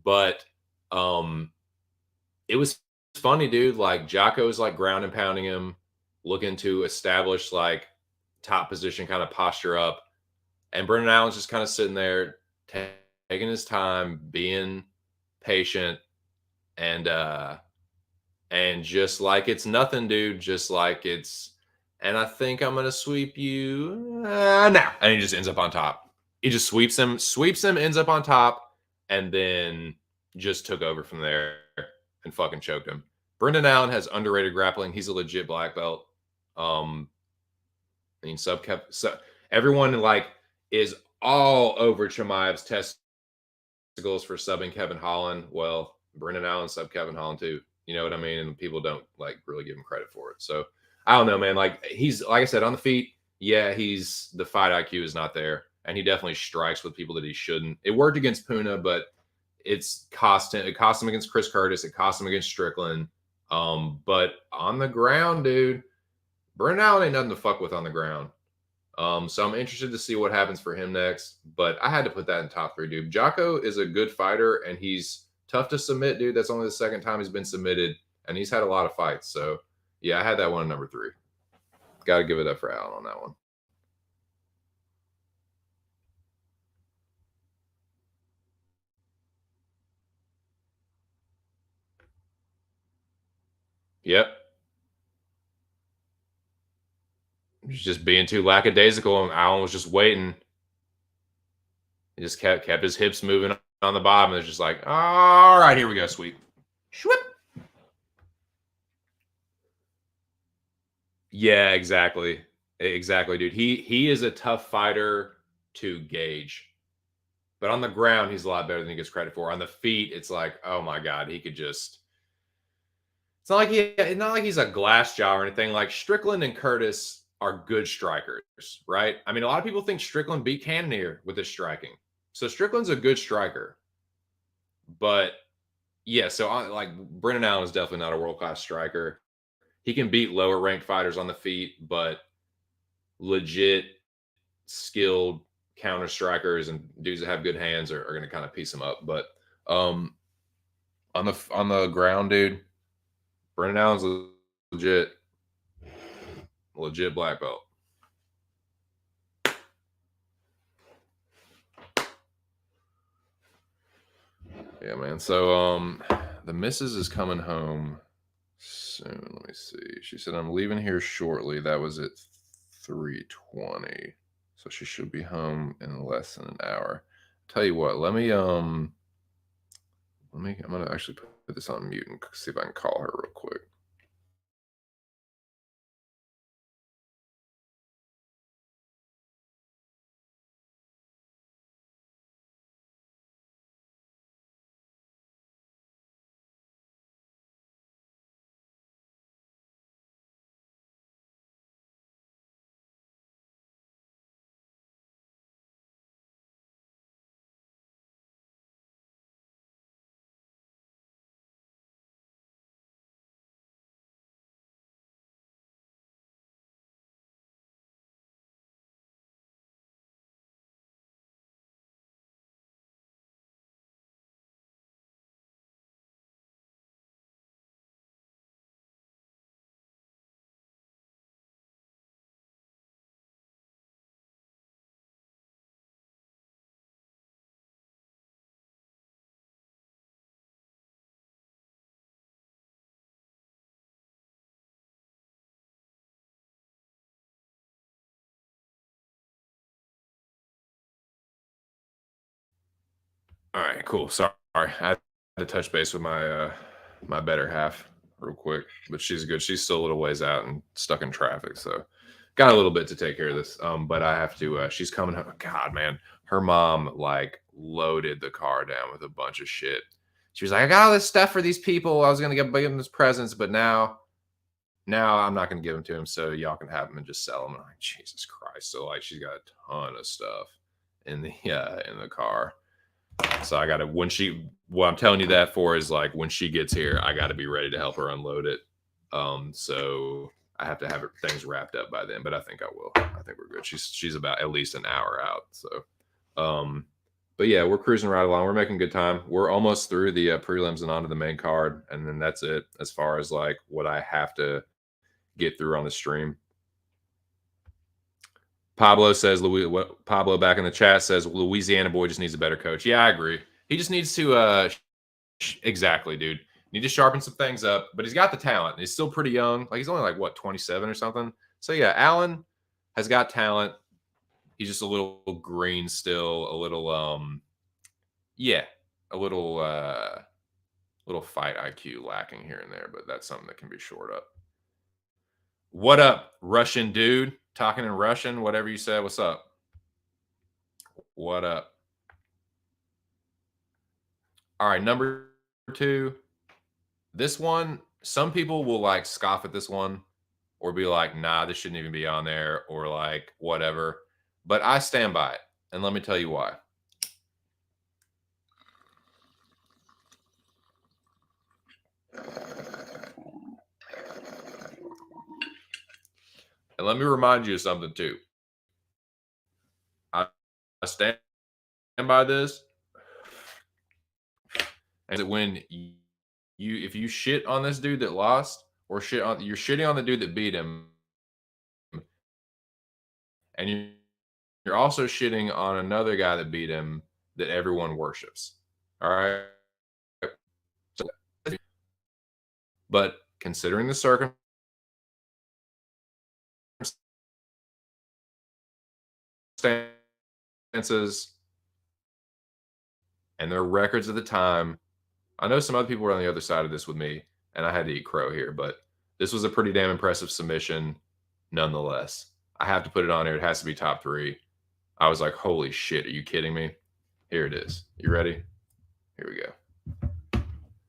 But it was funny, dude. Like Jocko's like ground and pounding him, looking to establish like top position kind of posture up. And Brendan Allen's just kind of sitting there, taking his time, being patient, and just like it's nothing, dude. Just like it's, and I think I'm gonna sweep you now, and he just ends up on top. He just sweeps him, ends up on top, and then just took over from there and fucking choked him. Brendan Allen has underrated grappling. He's a legit black belt. I mean, everyone like is all over Chimaev's testicles for subbing Kevin Holland. Well, Brendan Allen subbed Kevin Holland too. You know what I mean? And people don't like really give him credit for it. So I don't know, man. Like he's, like I said, on the feet. Yeah, the fight IQ is not there, and he definitely strikes with people that he shouldn't. It worked against Puna, but it cost him against Chris Curtis. It cost him against Strickland. But on the ground, dude, Brendan Allen ain't nothing to fuck with on the ground. So I'm interested to see what happens for him next. But I had to put that in top 3, dude. Jocko is a good fighter, and he's tough to submit, dude. That's only the second time he's been submitted, and he's had a lot of fights. So yeah, I had that one at number 3. Got to give it up for Allen on that one. Yep. He's just being too lackadaisical, and Allen was just waiting. He just kept his hips moving on the bottom. And it's just like, all right, here we go, sweep. Shwip. Yeah, exactly. Exactly, dude. He is a tough fighter to gauge. But on the ground, he's a lot better than he gets credit for. On the feet, it's like, oh my God, he could just. It's not like he's a glass jaw or anything. Like Strickland and Curtis are good strikers, right? I mean, a lot of people think Strickland beat Cannonier with his striking. So Strickland's a good striker. But yeah, so like Brendan Allen is definitely not a world-class striker. He can beat lower ranked fighters on the feet, but legit skilled counter strikers and dudes that have good hands are going to kind of piece him up. But on the ground, dude, Brendan Allen's legit black belt. Yeah, man. So the missus is coming home soon. Let me see. She said I'm leaving here shortly. That was at 3:20. So she should be home in less than an hour. Tell you what, I'm gonna actually put this on mute and see if I can call her real quick. All right, cool. Sorry, I had to touch base with my better half real quick, but she's good. She's still a little ways out and stuck in traffic, so got a little bit to take care of this. But I have to. She's coming home. God, man, her mom like loaded the car down with a bunch of shit. She was like, I got all this stuff for these people. I was gonna give them this presents, but now I'm not gonna give them to him, so y'all can have them and just sell them. I'm like, Jesus Christ! So like, she's got a ton of stuff in the car. So I gotta what I'm telling you that for is like when she gets here, I gotta be ready to help her unload it. So I have to have things wrapped up by then, but I think I will. I think we're good. She's about at least an hour out. So, but yeah, we're cruising right along. We're making good time. We're almost through the prelims and onto the main card, and then that's it as far as like what I have to get through on the stream. Pablo says, Pablo back in the chat says, Louisiana boy just needs a better coach. Yeah, I agree. He just needs to, exactly, dude. Need to sharpen some things up, but he's got the talent. He's still pretty young. Like, he's only like, what, 27 or something? So, yeah, Allen has got talent. He's just a little green still, a little, yeah, a little fight IQ lacking here and there, but that's something that can be shored up. What up, Russian dude? Talking in Russian, whatever you said. What's up? What up? All right, number 2. This one, some people will like scoff at this one or be like, nah, this shouldn't even be on there or like whatever. But I stand by it. And let me tell you why. And let me remind you of something too. I stand by this. And when if you shit on this dude that lost or you're shitting on the dude that beat him, and you're also shitting on another guy that beat him that everyone worships. All right. So, but considering the circumstances and their records at the time, I know some other people were on the other side of this with me, and I had to eat crow here, but this was a pretty damn impressive submission nonetheless. I have to put it on here. It has to be top 3. I was like, holy shit, are you kidding me? Here it is. You ready? Here we go.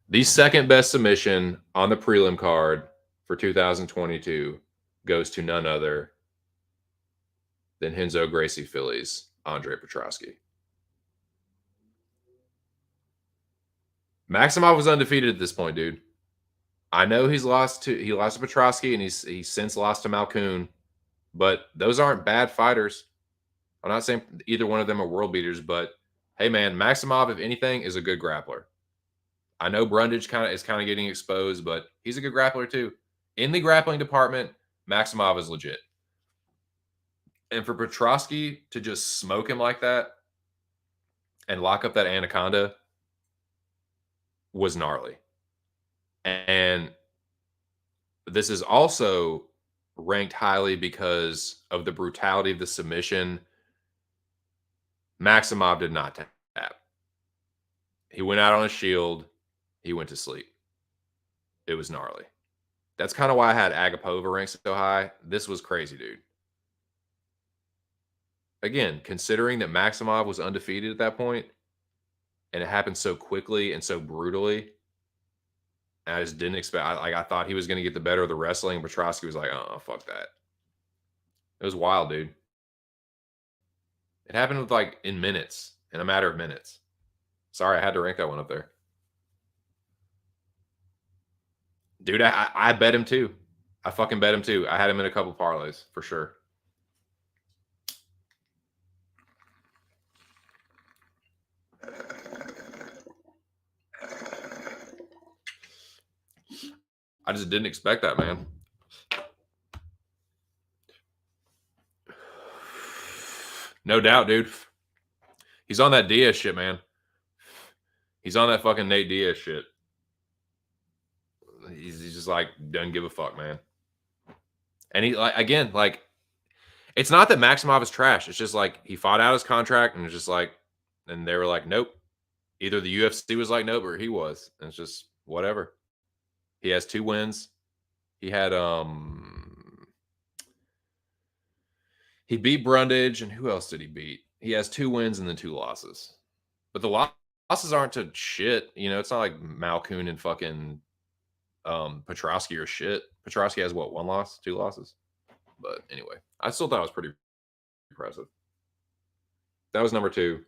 The second best submission on the prelim card for 2022 goes to none other than Renzo Gracie Phillies, Andre Petrosky. Maximov was undefeated at this point, dude. I know he lost to Petrosky and he's since lost to Malkoon, but those aren't bad fighters. I'm not saying either one of them are world beaters, but hey, man, Maximov, if anything, is a good grappler. I know Brundage is kind of getting exposed, but he's a good grappler too. In the grappling department, Maximov is legit. And for Petrosky to just smoke him like that and lock up that anaconda was gnarly. And this is also ranked highly because of the brutality of the submission. Maximov did not tap. He went out on a shield. He went to sleep. It was gnarly. That's kind of why I had Agapova ranked so high. This was crazy, dude. Again, considering that Maximov was undefeated at that point, and it happened so quickly and so brutally, I just didn't expect. I thought he was going to get the better of the wrestling. Petrosky was like, "Oh, fuck that." It was wild, dude. It happened with like in minutes, in a matter of minutes. Sorry, I had to rank that one up there, dude. I bet him too. I fucking bet him too. I had him in a couple parlays for sure. I just didn't expect that, man. No doubt, dude. He's on that Diaz shit, man. He's on that fucking Nate Diaz shit. He's just like, doesn't give a fuck, man. And he, like, again, like, it's not that Maximov is trash. It's just like he fought out his contract and it's just like, and they were like, nope. Either the UFC was like, nope, or he was. And it's just whatever. He has 2 wins. He had He beat Brundage, and who else did he beat? He has 2 wins and then 2 losses. But the losses aren't to shit, it's not like Malkoon and fucking, Petrosky or shit. Petrosky has what, 1 loss, 2 losses? But anyway, I still thought it was pretty impressive. That was number 2.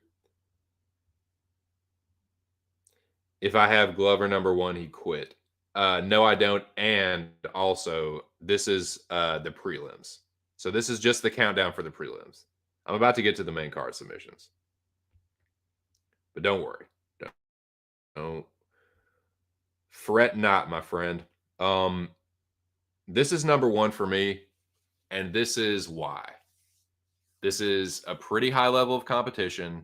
If I have Glover number 1, he quit. No, I don't. And also, this is the prelims. So this is just the countdown for the prelims. I'm about to get to the main card submissions. But don't worry. Don't fret not, my friend. This is number 1 for me, and this is why. This is a pretty high level of competition.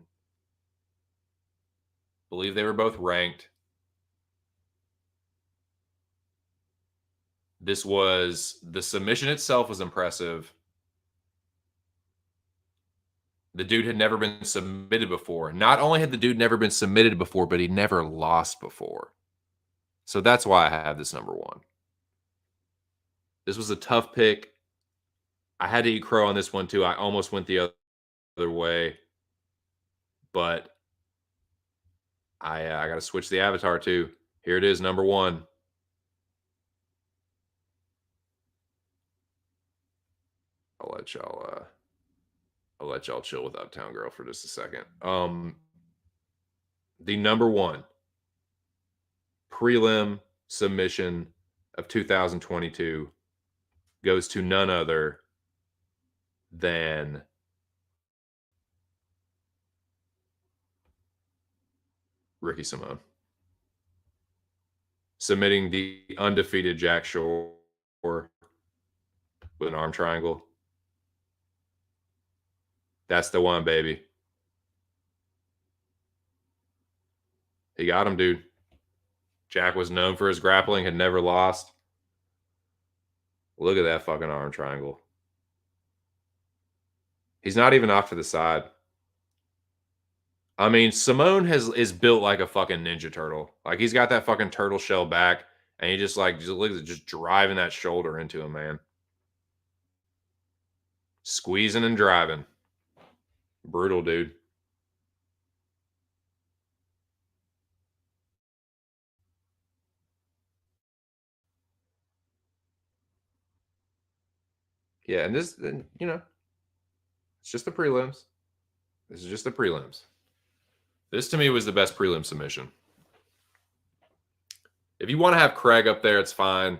Believe they were both ranked. The submission itself was impressive. The dude had never been submitted before. Not only had the dude never been submitted before, but he never lost before. So that's why I have this number 1. This was a tough pick. I had to eat crow on this one too. I almost went the other way, but I got to switch the avatar too. Here it is, number 1. I'll let y'all chill with Uptown Girl for just a second. The number 1 prelim submission of 2022 goes to none other than Ricky Simone, submitting the undefeated Jack Shore with an arm triangle. That's the one, baby. He got him, dude. Jack was known for his grappling, had never lost. Look at that fucking arm triangle. He's not even off to the side. I mean, Simone is built like a fucking Ninja Turtle. Like, he's got that fucking turtle shell back, and he just look at just driving that shoulder into him, man. Squeezing and driving. Brutal, dude. Yeah, and this, it's just the prelims. This is just the prelims. This to me was the best prelim submission. If you want to have Craig up there, it's fine.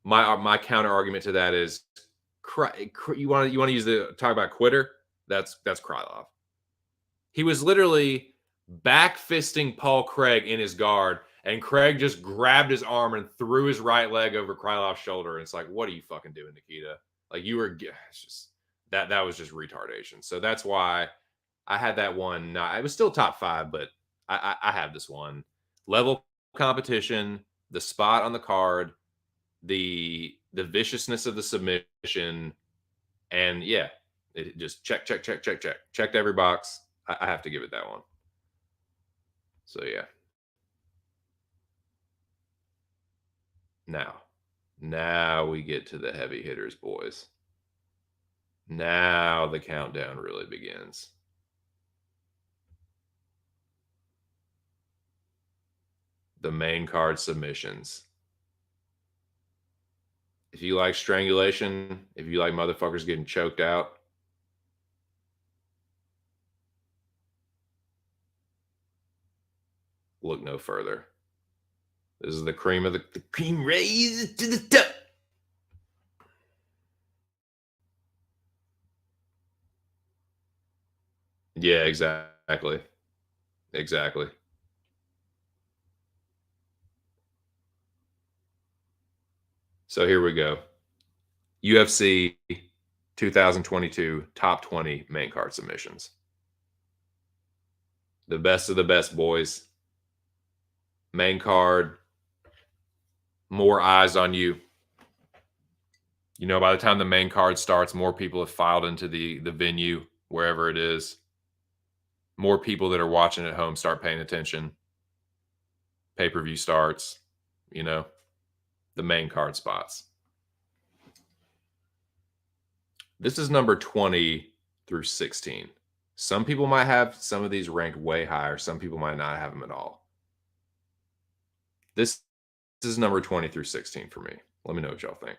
My counter argument to that is, you want to use the talk about quitter. That's Krylov. He was literally back fisting Paul Craig in his guard, and Craig just grabbed his arm and threw his right leg over Krylov's shoulder. And it's like, what are you fucking doing, Nikita? Like, you were just that was just retardation. So that's why I had that one. It was still top 5, but I have this one. Level competition, the spot on the card, the viciousness of the submission, and yeah, it just checked every box. I have to give it that one. So yeah. Now we get to the heavy hitters, boys. Now the countdown really begins. The main card submissions. If you like strangulation, if you like motherfuckers getting choked out, look no further. This is the cream of the cream raised to the top. Yeah, exactly. Exactly. So here we go. UFC 2022 top 20 main card submissions. The best of the best, boys. Main card, more eyes on you. By the time the main card starts, more people have filed into the venue, wherever it is. More people that are watching at home start paying attention. Pay-per-view starts, the main card spots. This is number 20 through 16. Some people might have some of these ranked way higher. Some people might not have them at all. This is number 20 through 16 for me. Let me know what y'all think.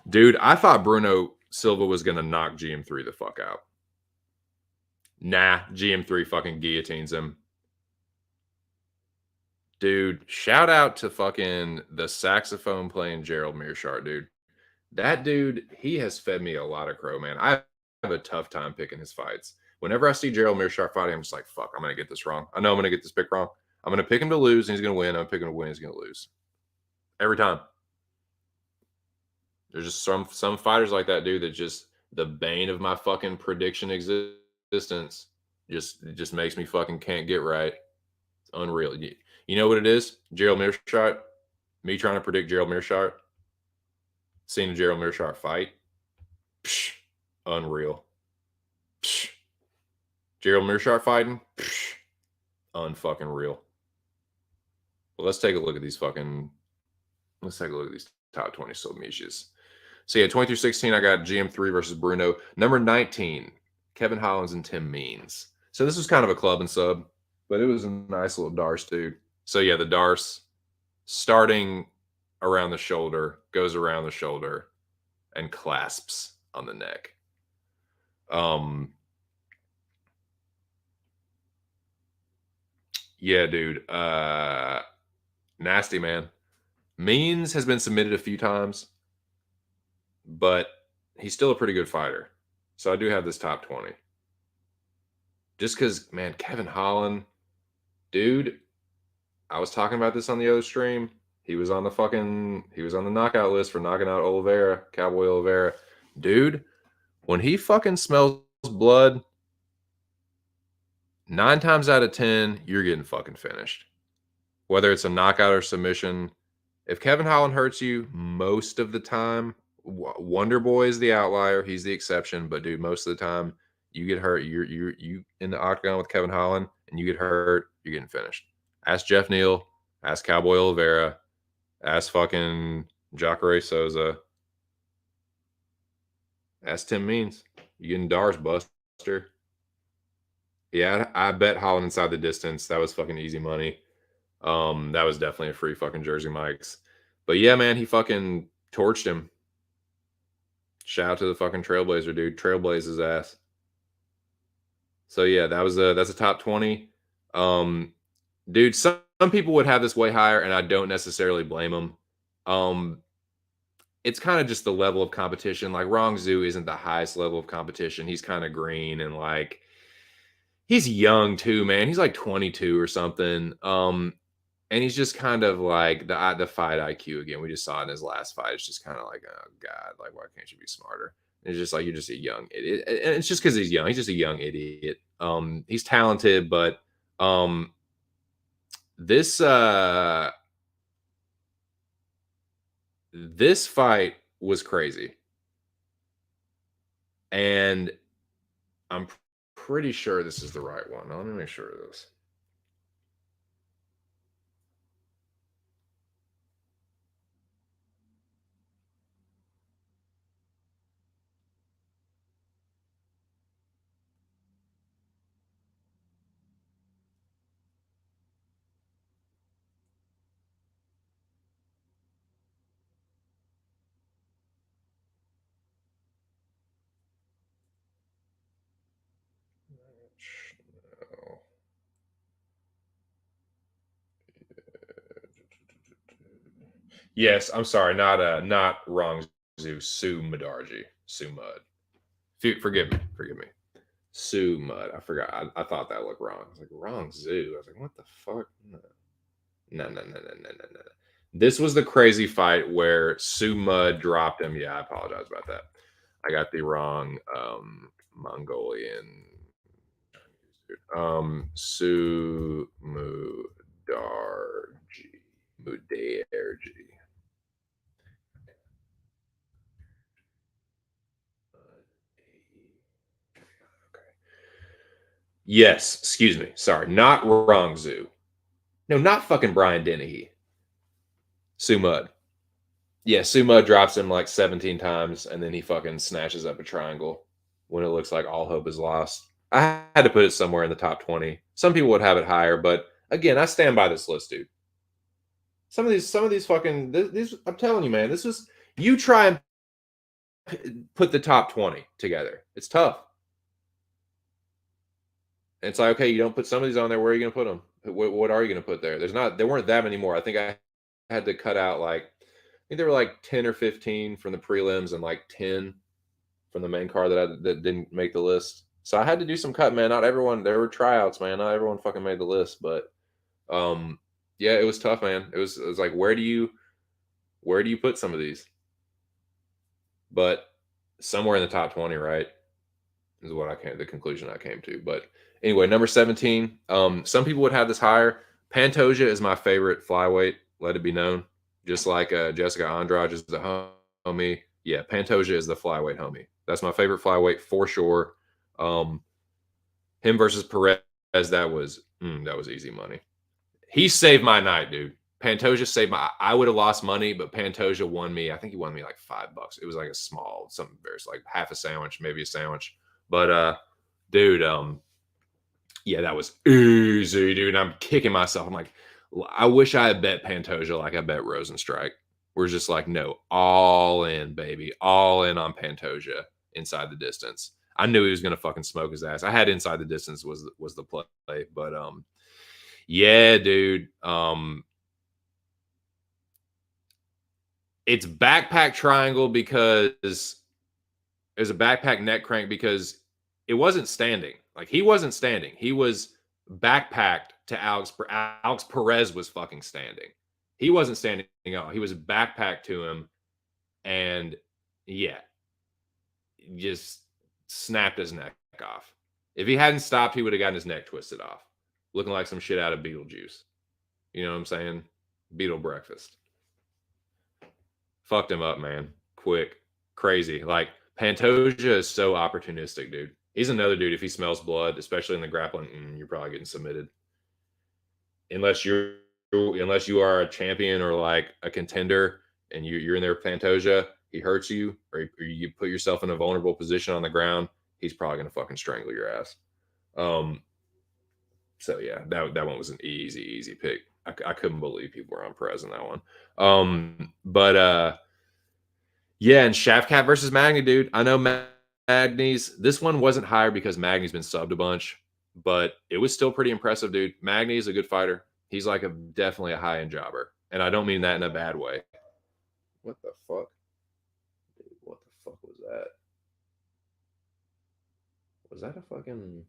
Dude, I thought Bruno Silva was going to knock GM3 the fuck out. Nah, GM3 fucking guillotines him. Dude, shout out to fucking the saxophone playing Gerald Mearshart, dude. That dude, he has fed me a lot of crow, man. I have a tough time picking his fights. Whenever I see Gerald Mearshart fighting, I'm just like, fuck, I'm going to get this wrong. I know I'm going to get this pick wrong. I'm going to pick him to lose, and he's going to win. I'm picking him to win, he's going to lose. Every time. There's just some fighters like that, dude, that just the bane of my fucking prediction existence. Just makes me fucking can't get right. It's unreal. You know what it is? Gerald Mearshart. Me trying to predict Gerald Mearshart. Seeing a Gerald Mearshart fight. Psh, unreal. Psh. Gerald Mearshart fighting. Psh, unfucking real. Well, let's take a look at these top 20 submissions. So yeah, 20 through 16, I got GM3 versus Bruno. Number 19, Kevin Holland and Tim Means. So this was kind of a club and sub, but it was a nice little Darce, dude. So yeah, the Darce starting around the shoulder, goes around the shoulder, and clasps on the neck. Yeah, dude. Nasty, man. Means has been submitted a few times, but he's still a pretty good fighter. So I do have this top 20. Just because, man, Kevin Holland, dude, I was talking about this on the other stream. He was on the knockout list for knocking out Oliveira, Cowboy Oliveira. Dude, when he fucking smells blood, 9 times out of 10, you're getting fucking finished. Whether it's a knockout or submission, if Kevin Holland hurts you most of the time, Wonder Boy is the outlier. He's the exception. But dude, most of the time you get hurt. You in the octagon with Kevin Holland and you get hurt, you're getting finished. Ask Jeff Neal. Ask Cowboy Oliveira. Ask fucking Jacare Souza. Ask Tim Means. You getting Darce, Buster. Yeah, I bet Holland inside the distance. That was fucking easy money. That was definitely a free fucking Jersey Mike's. But yeah, man, he fucking torched him. Shout out to the fucking Trailblazer, dude. Trailblaze his ass. So yeah, that's a top 20. Dude, some people would have this way higher, and I don't necessarily blame them. It's kind of just the level of competition. Like Rong Zhu isn't the highest level of competition. He's kind of green and like he's young too, man. He's like 22 or something. And he's just kind of like the fight IQ again. We just saw it in his last fight. It's just kind of like, oh God, like why can't you be smarter? And it's just like you're just a young idiot. And it's just because he's young. He's just a young idiot. He's talented, but this this fight was crazy. And I'm pretty sure this is the right one. Let me make sure of this. Yes, I'm sorry, not wrong Zoo, Sue Madarji. Sue Mud. Forgive me. Sue Mud. I forgot. I thought that looked wrong. I was like, wrong Zoo. I was like, what the fuck? No. This was the crazy fight where Sue Mud dropped him. Yeah, I apologize about that. I got the wrong Mongolian. Sue Mudarji. Yes, excuse me. Sorry, not Rongzhu. No, not fucking Brian Dennehy. Sumud. Yeah, Sumud drops him like 17 times, and then he fucking snatches up a triangle when it looks like all hope is lost. I had to put it somewhere in the top 20. Some people would have it higher, but again, I stand by this list, dude. Some of these fucking these. I'm telling you, man, this was you try and put the top 20 together. It's tough. And it's like, okay, you don't put some of these on there. Where are you going to put them? What are you going to put there? There weren't that many more. I think I had to cut out like, I think there were like 10 or 15 from the prelims and like 10 from the main card that didn't make the list. So I had to do some cut, man. Not everyone, there were tryouts, man. Not everyone fucking made the list, but yeah, it was tough, man. It was like, where do you put some of these? But somewhere in the top 20, right? Is the conclusion I came to. But anyway, number 17. Some people would have this higher. Pantoja is my favorite flyweight. Let it be known. Just like Jessica Andrade is the homie. Yeah, Pantoja is the flyweight homie. That's my favorite flyweight for sure. Him versus Perez, that was easy money. He saved my night, dude. Pantoja saved my. I would have lost money, but Pantoja won me. I think he won me like $5. It was like a small, something very like half a sandwich, maybe a sandwich. But dude, yeah, that was easy, dude. I'm kicking myself. I'm like, I wish I had bet Pantoja like I bet Rosenstrike. We're just like, no, all in, baby, all in on Pantoja inside the distance. I knew he was gonna fucking smoke his ass. I had inside the distance was the play, but yeah, dude. It's backpack triangle because there's a backpack neck crank because it wasn't standing. Like he wasn't standing. He was backpacked to Alex. Alex Perez was fucking standing. He wasn't standing at all. He was backpacked to him, and yeah, just snapped his neck off. If he hadn't stopped, he would have gotten his neck twisted off, looking like some shit out of Beetlejuice. You know what I'm saying? Beetle breakfast. Fucked him up, man. Quick, crazy. Like Pantoja is so opportunistic, dude. He's another dude. If he smells blood, especially in the grappling, you're probably getting submitted. Unless you are a champion or like a contender, and you're in there with Pantoja, he hurts you, or you put yourself in a vulnerable position on the ground. He's probably gonna fucking strangle your ass. So yeah, that one was an easy pick. I couldn't believe people were on Perez in that one. But yeah, and Shaft versus Magny, dude. I know Magny's. This one wasn't higher because Magny's been subbed a bunch, but it was still pretty impressive, dude. Magny is a good fighter. He's like definitely a high end jobber, and I don't mean that in a bad way. What the fuck? Dude, what the fuck was that? Was that a fucking?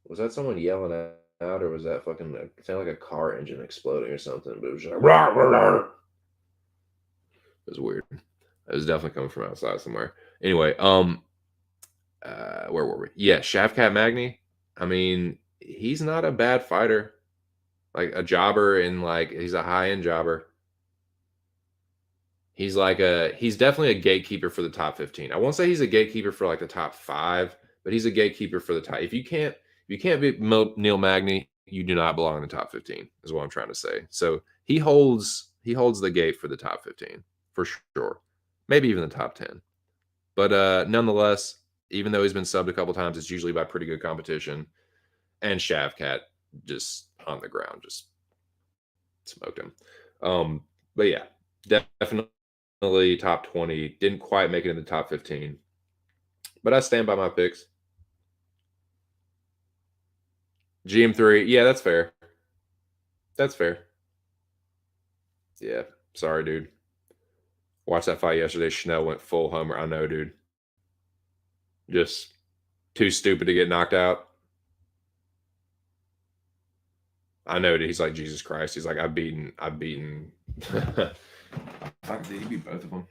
Was that someone yelling out, or was that fucking? It sounded like a car engine exploding or something. But it was just like, rah, rah, rah. It was weird. It was definitely coming from outside somewhere. Anyway, where were we? Yeah, Shavkat Magny. I mean, he's not a bad fighter. Like a jobber, and like he's a high end jobber. He's definitely a gatekeeper for the top 15. I won't say he's a gatekeeper for like the top 5, but he's a gatekeeper for the top. If you can't beat Neil Magny, you do not belong in the top 15. Is what I'm trying to say. So he holds the gate for the top 15 for sure. Maybe even the top 10. But nonetheless, even though he's been subbed a couple times, it's usually by pretty good competition. And Shavkat just on the ground just smoked him. But yeah, definitely top 20. Didn't quite make it in the top 15. But I stand by my picks. GM3, yeah, that's fair. That's fair. Yeah, sorry, dude. Watched that fight yesterday. Chanel went full homer. I know, dude. Just too stupid to get knocked out. I know, dude. He's like, Jesus Christ. He's like, I've beaten. Fuck, did he beat both of them?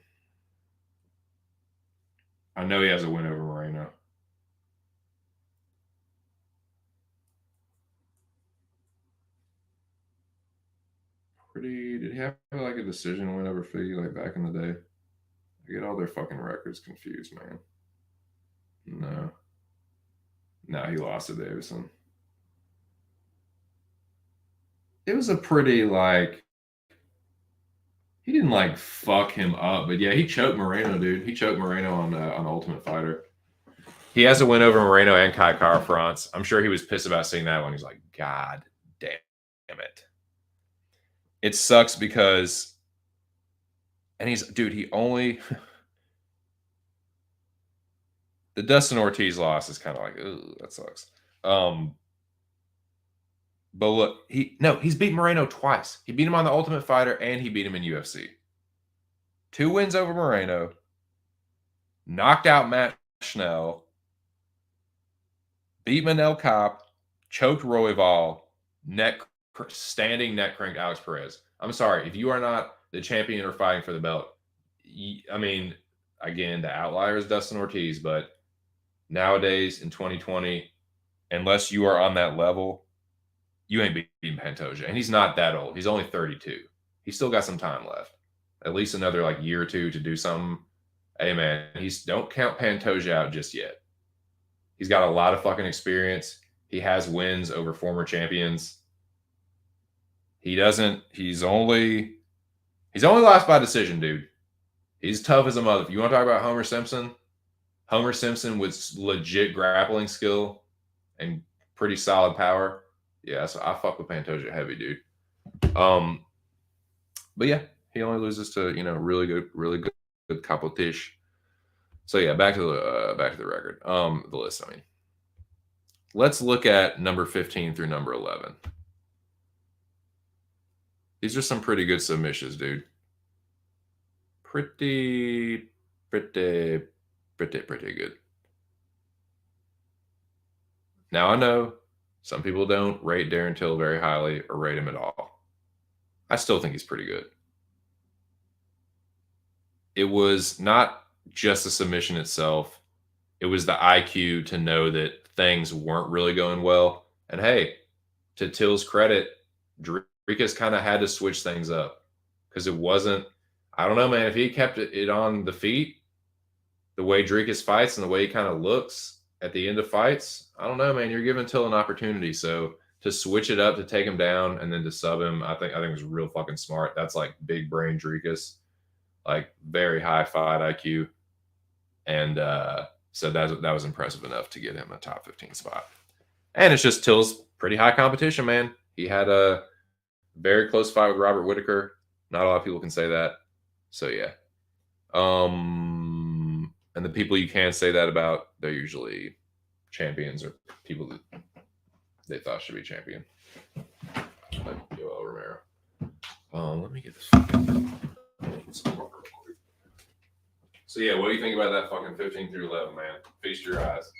I know he has a win over Moreno. Did he have like a decision win over Figgy like back in the day? I get all their fucking records confused, man. No, he lost to Davison. It was a pretty he didn't fuck him up, but yeah, he choked Moreno, dude. He choked Moreno on Ultimate Fighter. He has a win over Moreno and Kai Kara France. I'm sure he was pissed about seeing that one. He's like, God damn it. It sucks because, and he only, the Dustin Ortiz loss is kind of like, ooh, that sucks. But look, he's beat Moreno twice. He beat him on the Ultimate Fighter and he beat him in UFC. 2 wins over Moreno, knocked out Matt Schnell, beat Manel Kopp, choked Royval, standing neck cranked Alex Perez. I'm sorry, if you are not the champion or fighting for the belt, I mean, again, the outlier is Dustin Ortiz, but nowadays in 2020, unless you are on that level, you ain't beating Pantoja. And he's not that old. He's only 32. He's still got some time left. At least another year or two to do something. Hey man, don't count Pantoja out just yet. He's got a lot of fucking experience. He has wins over former champions. He's only lost by decision, dude. He's tough as a mother. If you want to talk about Homer Simpson with legit grappling skill and pretty solid power. Yeah, so I fuck with Pantoja heavy, dude. But yeah, he only loses to really good competition. So yeah, back to the record. The list. I mean, let's look at number 15 through number 11. These are some pretty good submissions, dude. Pretty good. Now I know some people don't rate Darren Till very highly or rate him at all. I still think he's pretty good. It was not just the submission itself. It was the IQ to know that things weren't really going well. And hey, to Till's credit, Dricus kind of had to switch things up because it wasn't, I don't know, man, if he kept it on the feet, the way Dricus fights and the way he kind of looks at the end of fights, I don't know, man, you're giving Till an opportunity. So to switch it up, to take him down and then to sub him, I think was real fucking smart. That's big brain Dricus, very high fight IQ. And so that was impressive enough to get him a top 15 spot. And it's just Till's pretty high competition, man. He had a very close fight with Robert Whitaker. Not a lot of people can say that. So yeah. And the people you can't say that about, they're usually champions or people that they thought should be champion. Like Yoel Romero. Let me get this fucking So yeah, what do you think about that fucking 15 through 11, man? Feast your eyes.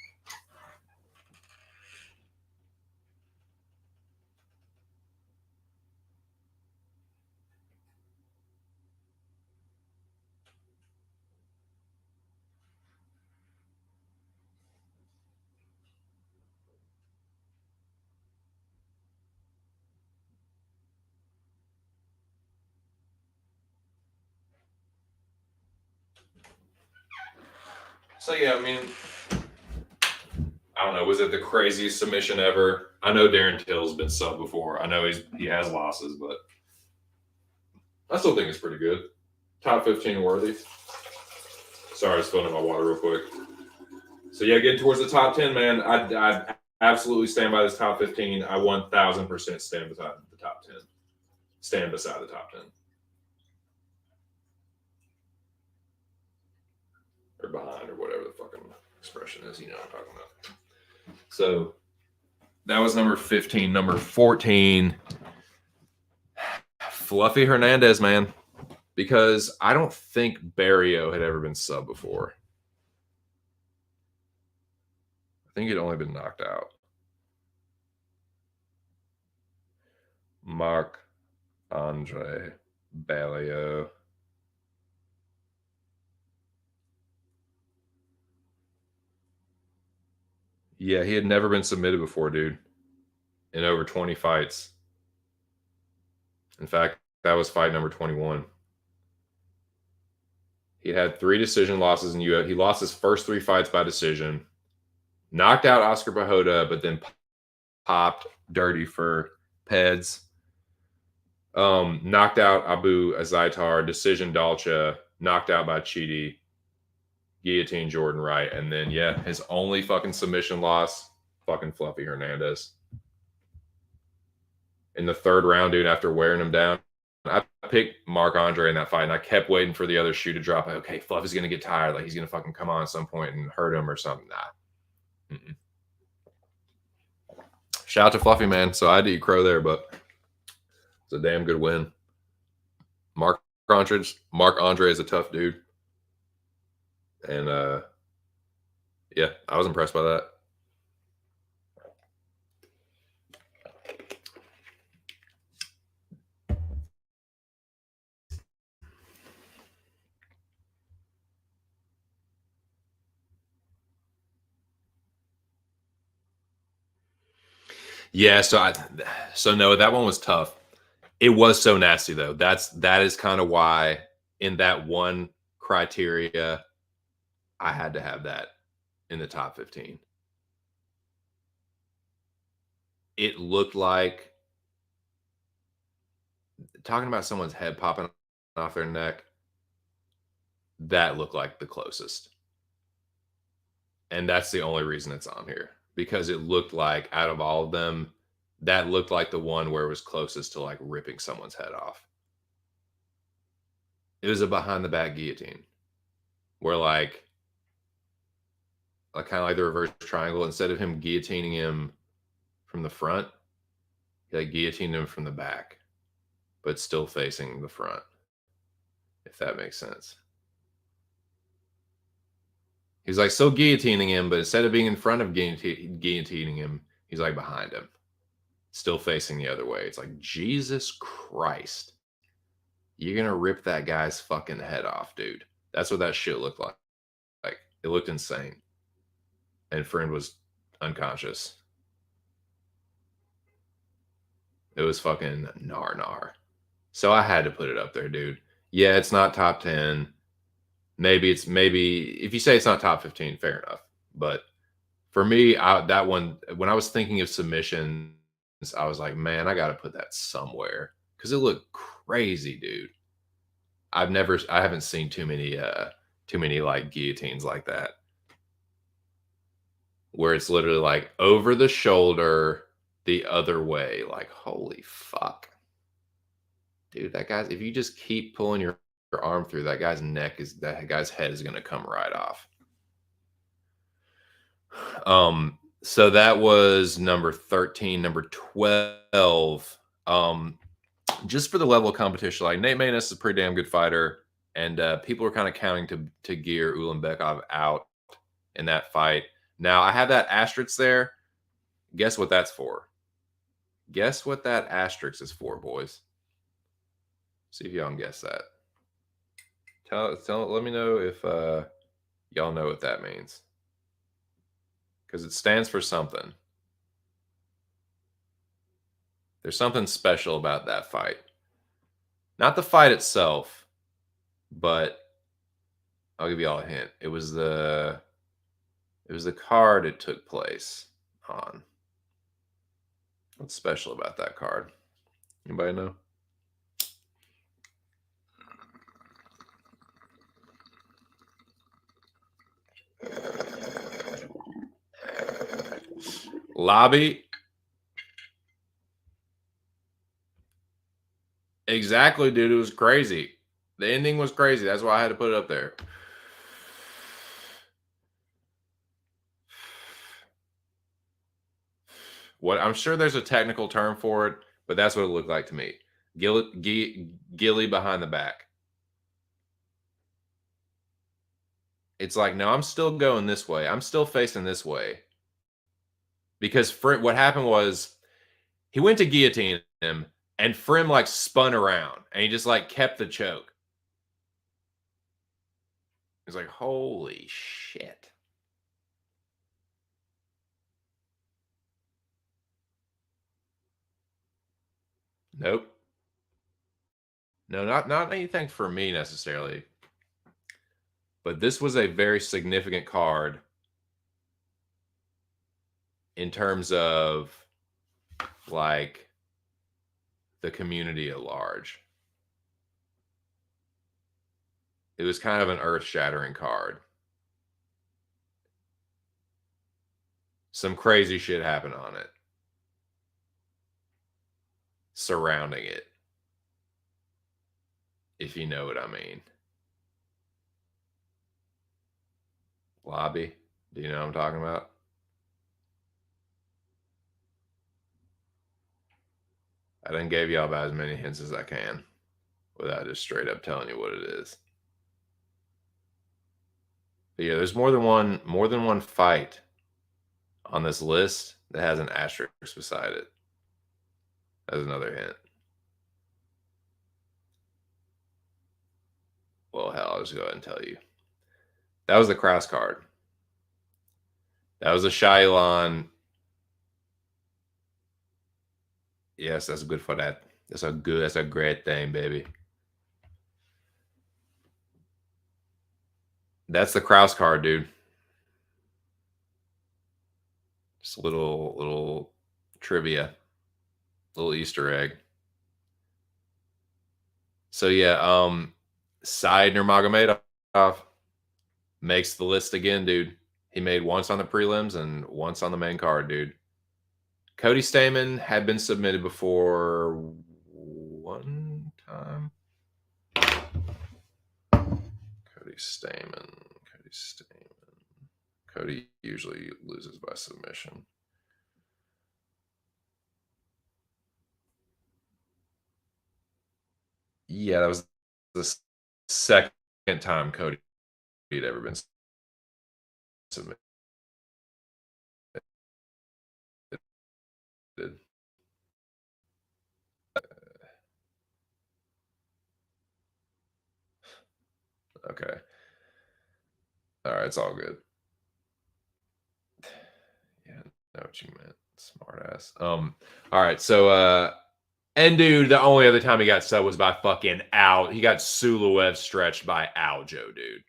So yeah, I mean, I don't know. Was it the craziest submission ever? I know Darren Till's been subbed before. I know he has losses, but I still think it's pretty good. Top 15 worthy. Sorry, I was filling up my water real quick. So yeah, getting towards the top 10, man. I absolutely stand by this top 15. I 1,000% stand beside the top 10. Stand beside the top 10. Or behind, or whatever the fucking expression is. You know what I'm talking about. So that was number 15. Number 14, Fluffy Hernandez, man. Because I don't think Barrio had ever been subbed before. I think he'd only been knocked out. Marc Andre Barrio. Yeah, he had never been submitted before, dude. In over 20 fights. In fact, that was fight number 21. He had 3 decision losses in UFC. He lost his first 3 fights by decision. Knocked out Oscar Pajota, but then popped dirty for Peds. Knocked out Abu Azaitar, decision Dalcha, knocked out by Chidi, guillotine Jordan Wright, and then yeah, his only fucking submission loss, fucking Fluffy Hernandez. In the third round, dude, after wearing him down. I picked Mark Andre in that fight, and I kept waiting for the other shoe to drop. Like, okay, Fluffy's gonna get tired, like he's gonna fucking come on at some point and hurt him or something. Nah. Mm-mm. Shout out to Fluffy, man. So I had to eat crow there, but it's a damn good win. Mark Andre is a tough dude. And yeah, I was impressed by that. Yeah, so no, that one was tough. It was so nasty though. That is kind of why in that one criteria I had to have that in the top 15. It looked like talking about someone's head popping off their neck, that looked like the closest. And that's the only reason it's on here because it looked like out of all of them, that looked like the one where it was closest to like ripping someone's head off. It was a behind the back guillotine where kind of like the reverse triangle. Instead of him guillotining him from the front, he like guillotined him from the back, but still facing the front. If that makes sense. He's like still guillotining him, but instead of being in front of guillotining him, he's like behind him, still facing the other way. It's like, Jesus Christ. You're gonna rip that guy's fucking head off, dude. That's what that shit looked like. Like it looked insane. And friend was unconscious. It was fucking nar. So I had to put it up there, dude. Yeah, it's not top 10. Maybe if you say it's not top 15, fair enough. But for me, that one, when I was thinking of submissions, I was like, man, I got to put that somewhere because it looked crazy, dude. I haven't seen too many like guillotines like that, where it's literally like over the shoulder, the other way. Like, holy fuck, dude, if you just keep pulling your arm through that guy's that guy's head is gonna come right off. So that was number 13. Number 12. Just for the level of competition, like Nate Maness is a pretty damn good fighter, and people are kind of counting to gear Ulanbekov out in that fight. Now I have that asterisk there. Guess what that's for? Guess what that asterisk is for, boys? See if y'all can guess that. Let me know if y'all know what that means. Because it stands for something. There's something special about that fight. Not the fight itself, but I'll give you all a hint. It was the card it took place on. What's special about that card? Anybody know? Lobby. Exactly, dude. It was crazy. The ending was crazy. That's why I had to put it up there. What I'm sure there's a technical term for it, but that's what it looked like to me. Gilly behind the back. It's like, no, I'm still going this way. I'm still facing this way. Because what happened was he went to guillotine him, and Frim like spun around, and he just like kept the choke. He's like, holy shit. Nope. No, not anything for me necessarily. But this was a very significant card in terms of like the community at large. It was kind of an earth-shattering card. Some crazy shit happened on it. Surrounding it. If you know what I mean. Lobby. Do you know what I'm talking about? I done gave y'all about as many hints as I can without just straight up telling you what it is. But yeah, there's more than one fight on this list that has an asterisk beside it. That's another hint. Well, hell, I'll just go ahead and tell you. That was the Kraus card. That was a Shylon. Yes, that's good for that. That's a great thing, baby. That's the Kraus card, dude. Just a little trivia, little Easter egg. So yeah, Said Nurmagomedov makes the list again, dude. He made once on the prelims and once on the main card, dude. Cody Stamann had been submitted before one time. Cody Stamann. Cody usually loses by submission. Yeah, that was the second time Cody had ever been submitted. Okay. All right, it's all good. Yeah, I know what you meant. Smart ass. All right, so and dude, the only other time he got subbed was by fucking Al. He got Suluev stretched by Aljo, dude.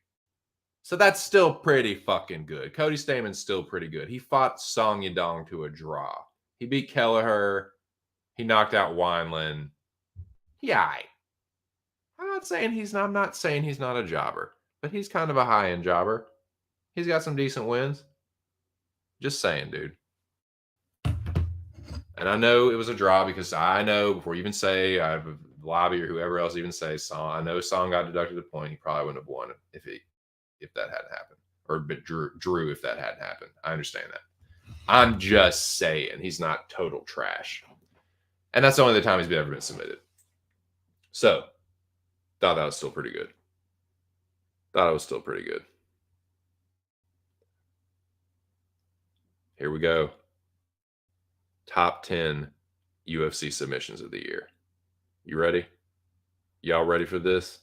So that's still pretty fucking good. Cody Stamann's still pretty good. He fought Song Yadong to a draw. He beat Kelleher. He knocked out Wineland. Yeah, I'm not saying he's not a jobber, but he's kind of a high-end jobber. He's got some decent wins. Just saying, dude. And I know it was a draw because I know before you even say I have a lobby or whoever else even says Song. I know Song got deducted a point. He probably wouldn't have won if that hadn't happened, or Drew if that hadn't happened. I understand that. I'm just saying he's not total trash, and that's the only time he's ever been submitted. So, thought that was still pretty good. Here we go. Top 10 UFC submissions of the year. You ready? Y'all ready for this?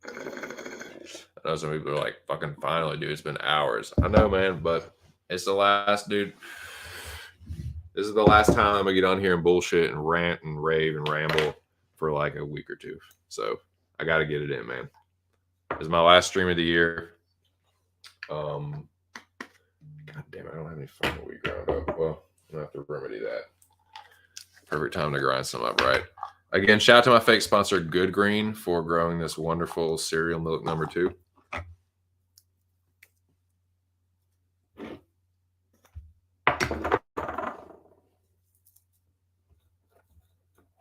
I know some people are like, fucking finally, dude. It's been hours. I know, man, but it's the last, dude. This is the last time I'm going to get on here and bullshit and rant and rave and ramble for like a week or two. So I got to get it in, man. This is my last stream of the year. God damn it, I don't have any fucking weed ground up. Well, I'm going to have to remedy that. Perfect time to grind some up, right? Again, shout out to my fake sponsor, Good Green, for growing this wonderful cereal milk number 2.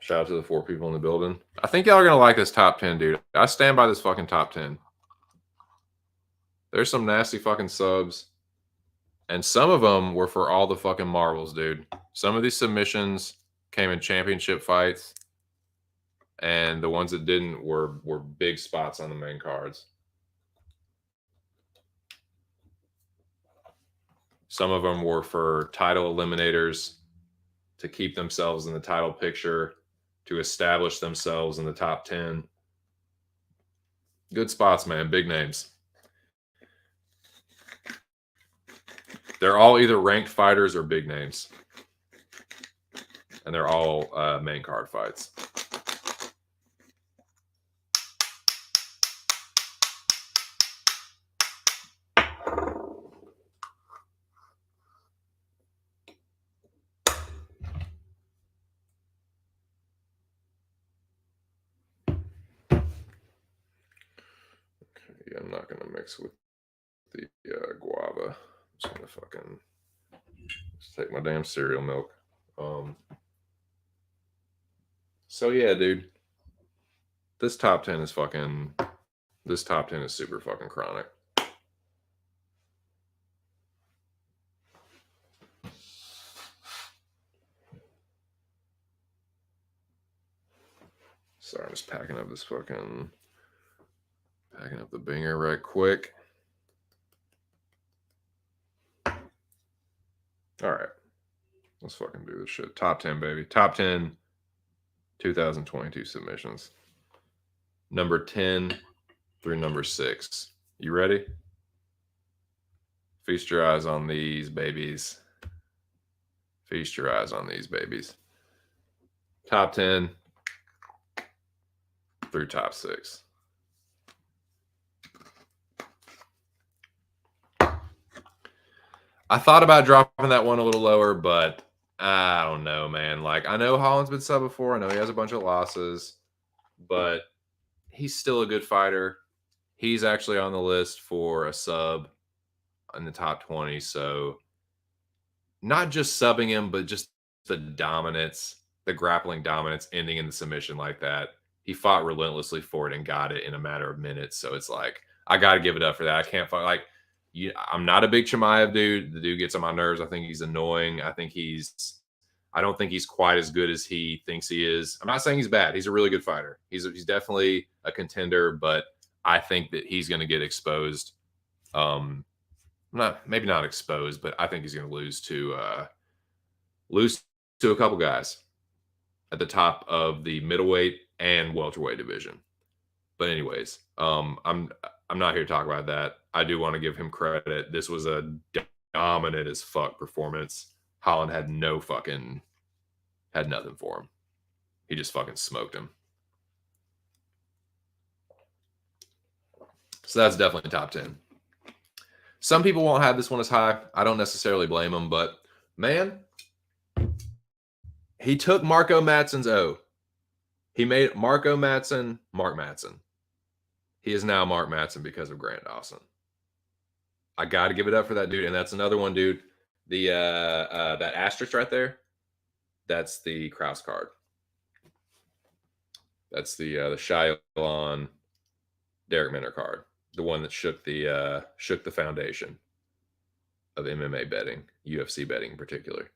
Shout out to the 4 people in the building. I think y'all are going to like this top 10, dude. I stand by this fucking top 10. There's some nasty fucking subs. And some of them were for all the fucking marbles, dude. Some of these submissions came in championship fights. And the ones that didn't were big spots on the main cards. Some of them were for title eliminators to keep themselves in the title picture, to establish themselves in the top 10. Good spots, man. Big names. They're all either ranked fighters or big names. And they're all main card fights. Yeah, I'm not gonna mix with the guava. I'm just gonna fucking just take my damn cereal milk. So yeah, dude, this top 10 is fucking. This top 10 is super fucking chronic. Sorry, I'm just packing up the binger right quick. All right, let's fucking do this shit. Top 10, baby. Top 10 2022 submissions. Number 10 through number 6. You ready? Feast your eyes on these babies. Feast your eyes on these babies. Top 10 through top 6. I thought about dropping that one a little lower, but I don't know, man. Like, I know Holland's been sub before. I know he has a bunch of losses, but he's still a good fighter. He's actually on the list for a sub in the top 20. So, not just subbing him, but just the dominance, the grappling dominance ending in the submission like that. He fought relentlessly for it and got it in a matter of minutes. So, it's like, I got to give it up for that. I can't fight. Like, I'm not a big Chimaev dude. The dude gets on my nerves. I think he's annoying. I don't think he's quite as good as he thinks he is. I'm not saying he's bad. He's a really good fighter. He's definitely a contender, but I think that he's going to get exposed. Maybe not exposed, but I think he's going to lose to a couple guys at the top of the middleweight and welterweight division. But anyways, I'm not here to talk about that. I do want to give him credit. This was a dominant as fuck performance. Holland had nothing for him. He just fucking smoked him. So that's definitely top 10. Some people won't have this one as high. I don't necessarily blame them, but man, he took Marco Madsen's O. He made Marco Madsen Mark Madsen. He is now Mark Madsen because of Grant Dawson. I got to give it up for that dude. And that's another one, dude. The that asterisk right there, that's the Kraus card. That's the Shylon Derek Minner card. The one that shook the foundation of MMA betting, UFC betting in particular.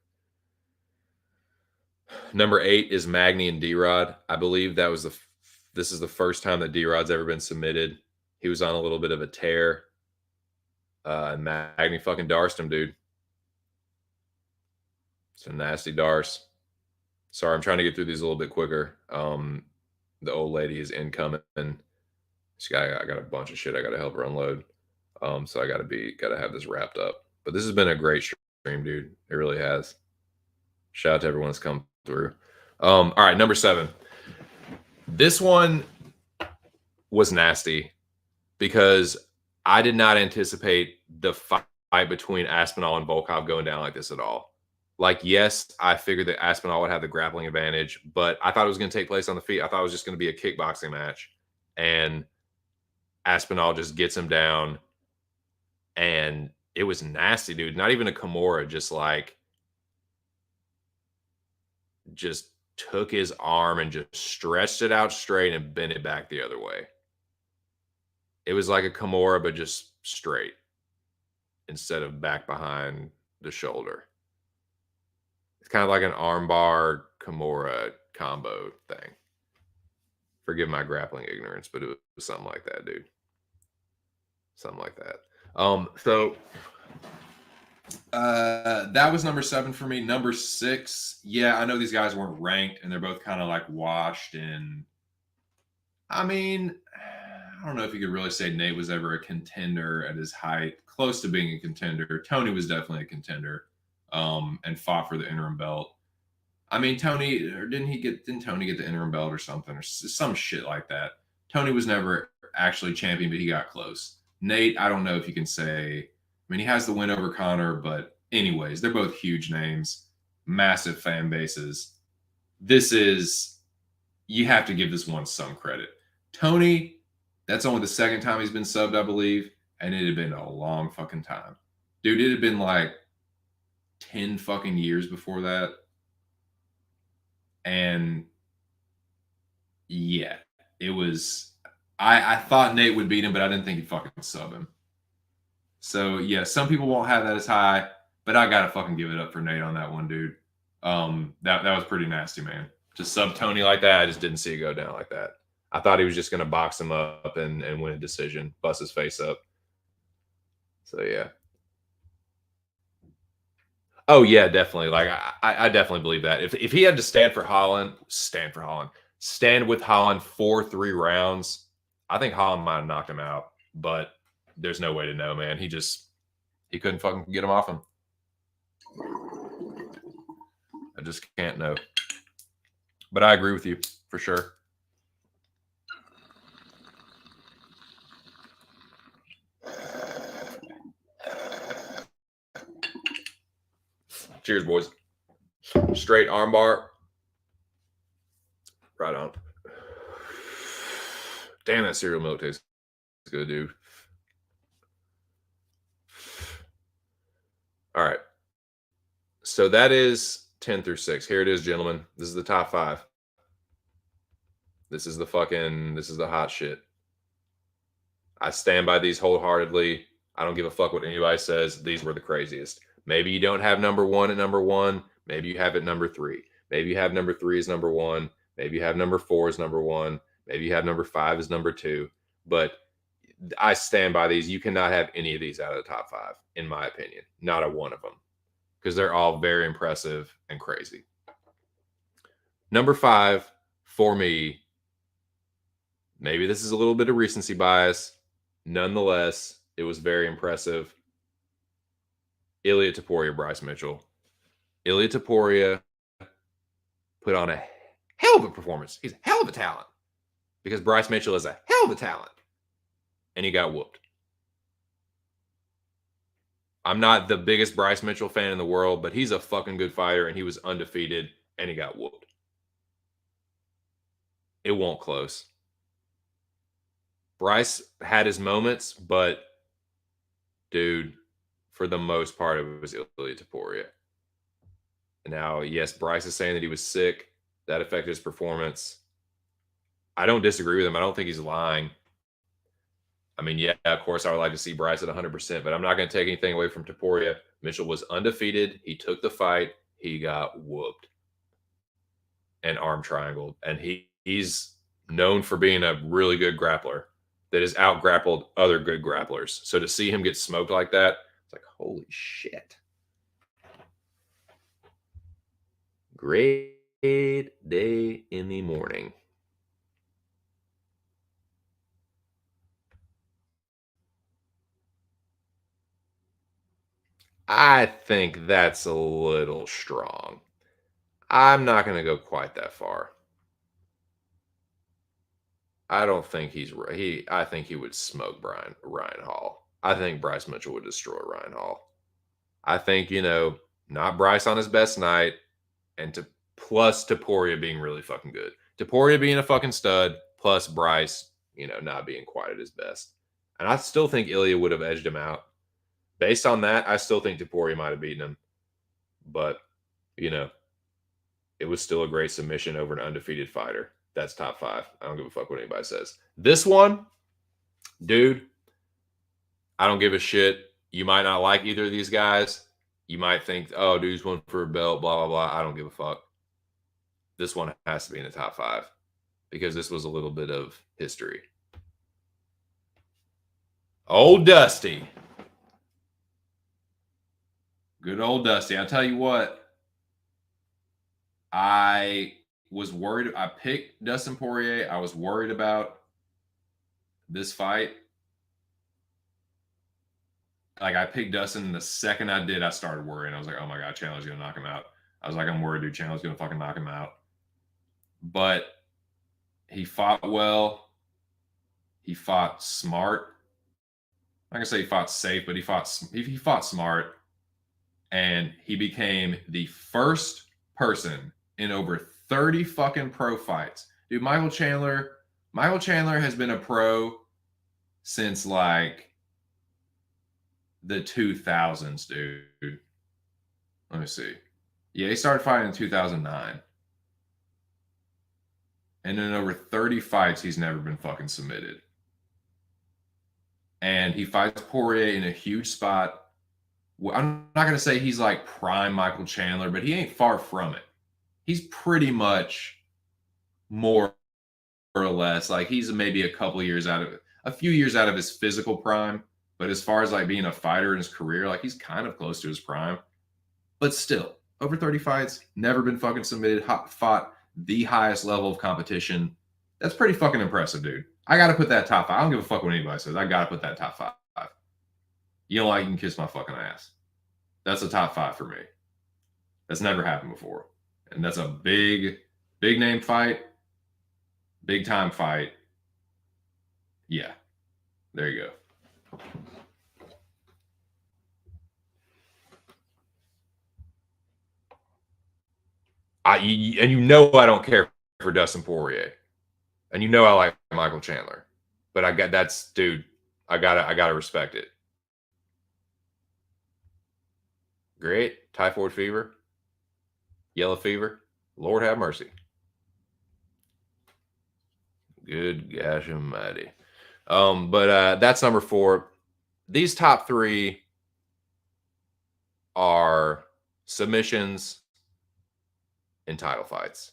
Number 8 is Magny and D-Rod. I believe this is the first time that D-Rod's ever been submitted. He was on a little bit of a tear. And Magny fucking darsed him, dude. It's a nasty darce. Sorry, I'm trying to get through these a little bit quicker. The old lady is incoming. I got a bunch of shit I got to help her unload. So I got to have this wrapped up. But this has been a great stream, dude. It really has. Shout out to everyone that's come through. All right, number 7. This one was nasty because I did not anticipate the fight between Aspinall and Volkov going down like this at all. Like, yes, I figured that Aspinall would have the grappling advantage, but I thought it was going to take place on the feet. I thought it was just going to be a kickboxing match. And Aspinall just gets him down. And it was nasty, dude. Not even a Kimura, just took his arm and just stretched it out straight and bent it back the other way. It was like a Kimura, but just straight instead of back behind the shoulder. It's kind of like an armbar Kimura combo thing. Forgive my grappling ignorance, but it was something like that, dude. Something like that. So that was number 7 for me. Number 6, yeah, I know these guys weren't ranked, and they're both kind of like washed. And I mean, I don't know if you could really say Nate was ever a contender at his height, close to being a contender. Tony was definitely a contender, and fought for the interim belt. I mean, didn't Tony get the interim belt or something, or some shit like that? Tony was never actually champion, but he got close. Nate, I don't know if you can say. I mean, he has the win over Connor, but anyways, they're both huge names, massive fan bases. You have to give this one some credit. Tony That's only the second time he's been subbed, I believe, and it had been a long fucking time. Dude, it had been like 10 fucking years before that. And yeah, it was. I thought Nate would beat him, but I didn't think he'd fucking sub him. So yeah, some people won't have that as high, but I gotta fucking give it up for Nate on that one, dude. That was pretty nasty, man. To sub Tony like that, I just didn't see it go down like that. I thought he was just gonna box him up and win a decision, bust his face up. So yeah. Oh yeah, definitely. Like I definitely believe that. If he had to stand with Holland for 3 rounds, I think Holland might have knocked him out. But there's no way to know, man. He couldn't fucking get him off him. I just can't know. But I agree with you for sure. Cheers, boys. Straight armbar. Right on. Damn, that cereal milk tastes good, dude. All right. So that is 10 through 6. Here it is, gentlemen. This is the top 5. This is the hot shit. I stand by these wholeheartedly. I don't give a fuck what anybody says. These were the craziest. Maybe you don't have number 1 at number 1. Maybe you have it number 3. Maybe you have number 3 as number 1. Maybe you have number 4 as number 1. Maybe you have number 5 as number 2. But I stand by these. You cannot have any of these out of the top 5, in my opinion. Not a one of them. Because they're all very impressive and crazy. Number 5, for me, maybe this is a little bit of recency bias. Nonetheless, it was very impressive. Ilia Topuria, Bryce Mitchell. Ilia Topuria put on a hell of a performance. He's a hell of a talent. Because Bryce Mitchell is a hell of a talent. And he got whooped. I'm not the biggest Bryce Mitchell fan in the world, but he's a fucking good fighter, and he was undefeated, and he got whooped. It won't close. Bryce had his moments, but dude, for the most part, it was Ilia Topuria. Now, yes, Bryce is saying that he was sick. That affected his performance. I don't disagree with him. I don't think he's lying. I mean, yeah, of course, I would like to see Bryce at 100%, but I'm not going to take anything away from Topuria. Mitchell was undefeated. He took the fight. He got whooped and arm triangled. And he's known for being a really good grappler that has out-grappled other good grapplers. So to see him get smoked like that, it's like, holy shit. Great day in the morning. I think that's a little strong. I'm not going to go quite that far. I don't think I think he would smoke Ryan Hall. I think Bryce Mitchell would destroy Ryan Hall. I think, not Bryce on his best night, and plus Topuria being really fucking good. Topuria being a fucking stud, plus Bryce, not being quite at his best. And I still think Ilia would have edged him out. Based on that, I still think Topuria might have beaten him. But, it was still a great submission over an undefeated fighter. That's top 5. I don't give a fuck what anybody says. This one, dude, I don't give a shit. You might not like either of these guys. You might think, oh, dude's one for a belt, blah, blah, blah. I don't give a fuck. This one has to be in the top 5 because this was a little bit of history. Old Dusty. Good old Dusty. I'll tell you what. I was worried. I picked Dustin Poirier. I was worried about this fight. Like, I picked Dustin. The second I did, I started worrying. I was like, oh my God, Chandler's going to knock him out. I was like, I'm worried, dude. Chandler's going to fucking knock him out. But he fought well. He fought smart. I'm not going to say he fought safe, but he fought smart. And he became the first person in over 30 fucking pro fights. Dude, Michael Chandler has been a pro since like the 2000s, dude. Let me see. Yeah, he started fighting in 2009. And in over 30 fights, he's never been fucking submitted. And he fights Poirier in a huge spot. I'm not going to say he's like prime Michael Chandler, but he ain't far from it. He's pretty much more or less like he's maybe a few years out of his physical prime. But as far as like being a fighter in his career, like he's kind of close to his prime. But still, over 30 fights, never been fucking submitted, fought the highest level of competition. That's pretty fucking impressive, dude. I got to put that top 5. I don't give a fuck what anybody says. I got to put that top 5. You know, like you can kiss my fucking ass. That's a top 5 for me. That's never happened before. And that's a big name fight, big time fight. Yeah, there you go. And you know I don't care for Dustin Poirier, and you know I like Michael Chandler, but I gotta respect it. Great, typhoid fever, yellow fever, Lord have mercy. Good gosh almighty. But that's number 4. These top 3 are submissions and title fights.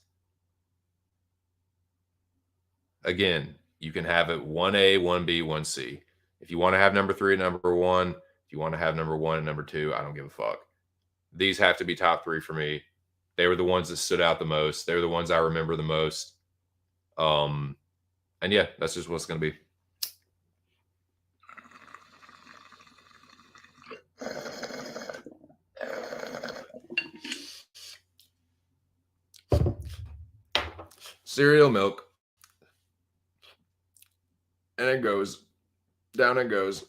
Again, you can have it 1A, 1B, 1C. If you want to have number 3 and number 1, if you want to have number 1 and number 2, I don't give a fuck. These have to be top 3 for me. They were the ones that stood out the most. They were the ones I remember the most. And yeah, that's just what's going to be. Cereal milk. And it goes. Down it goes.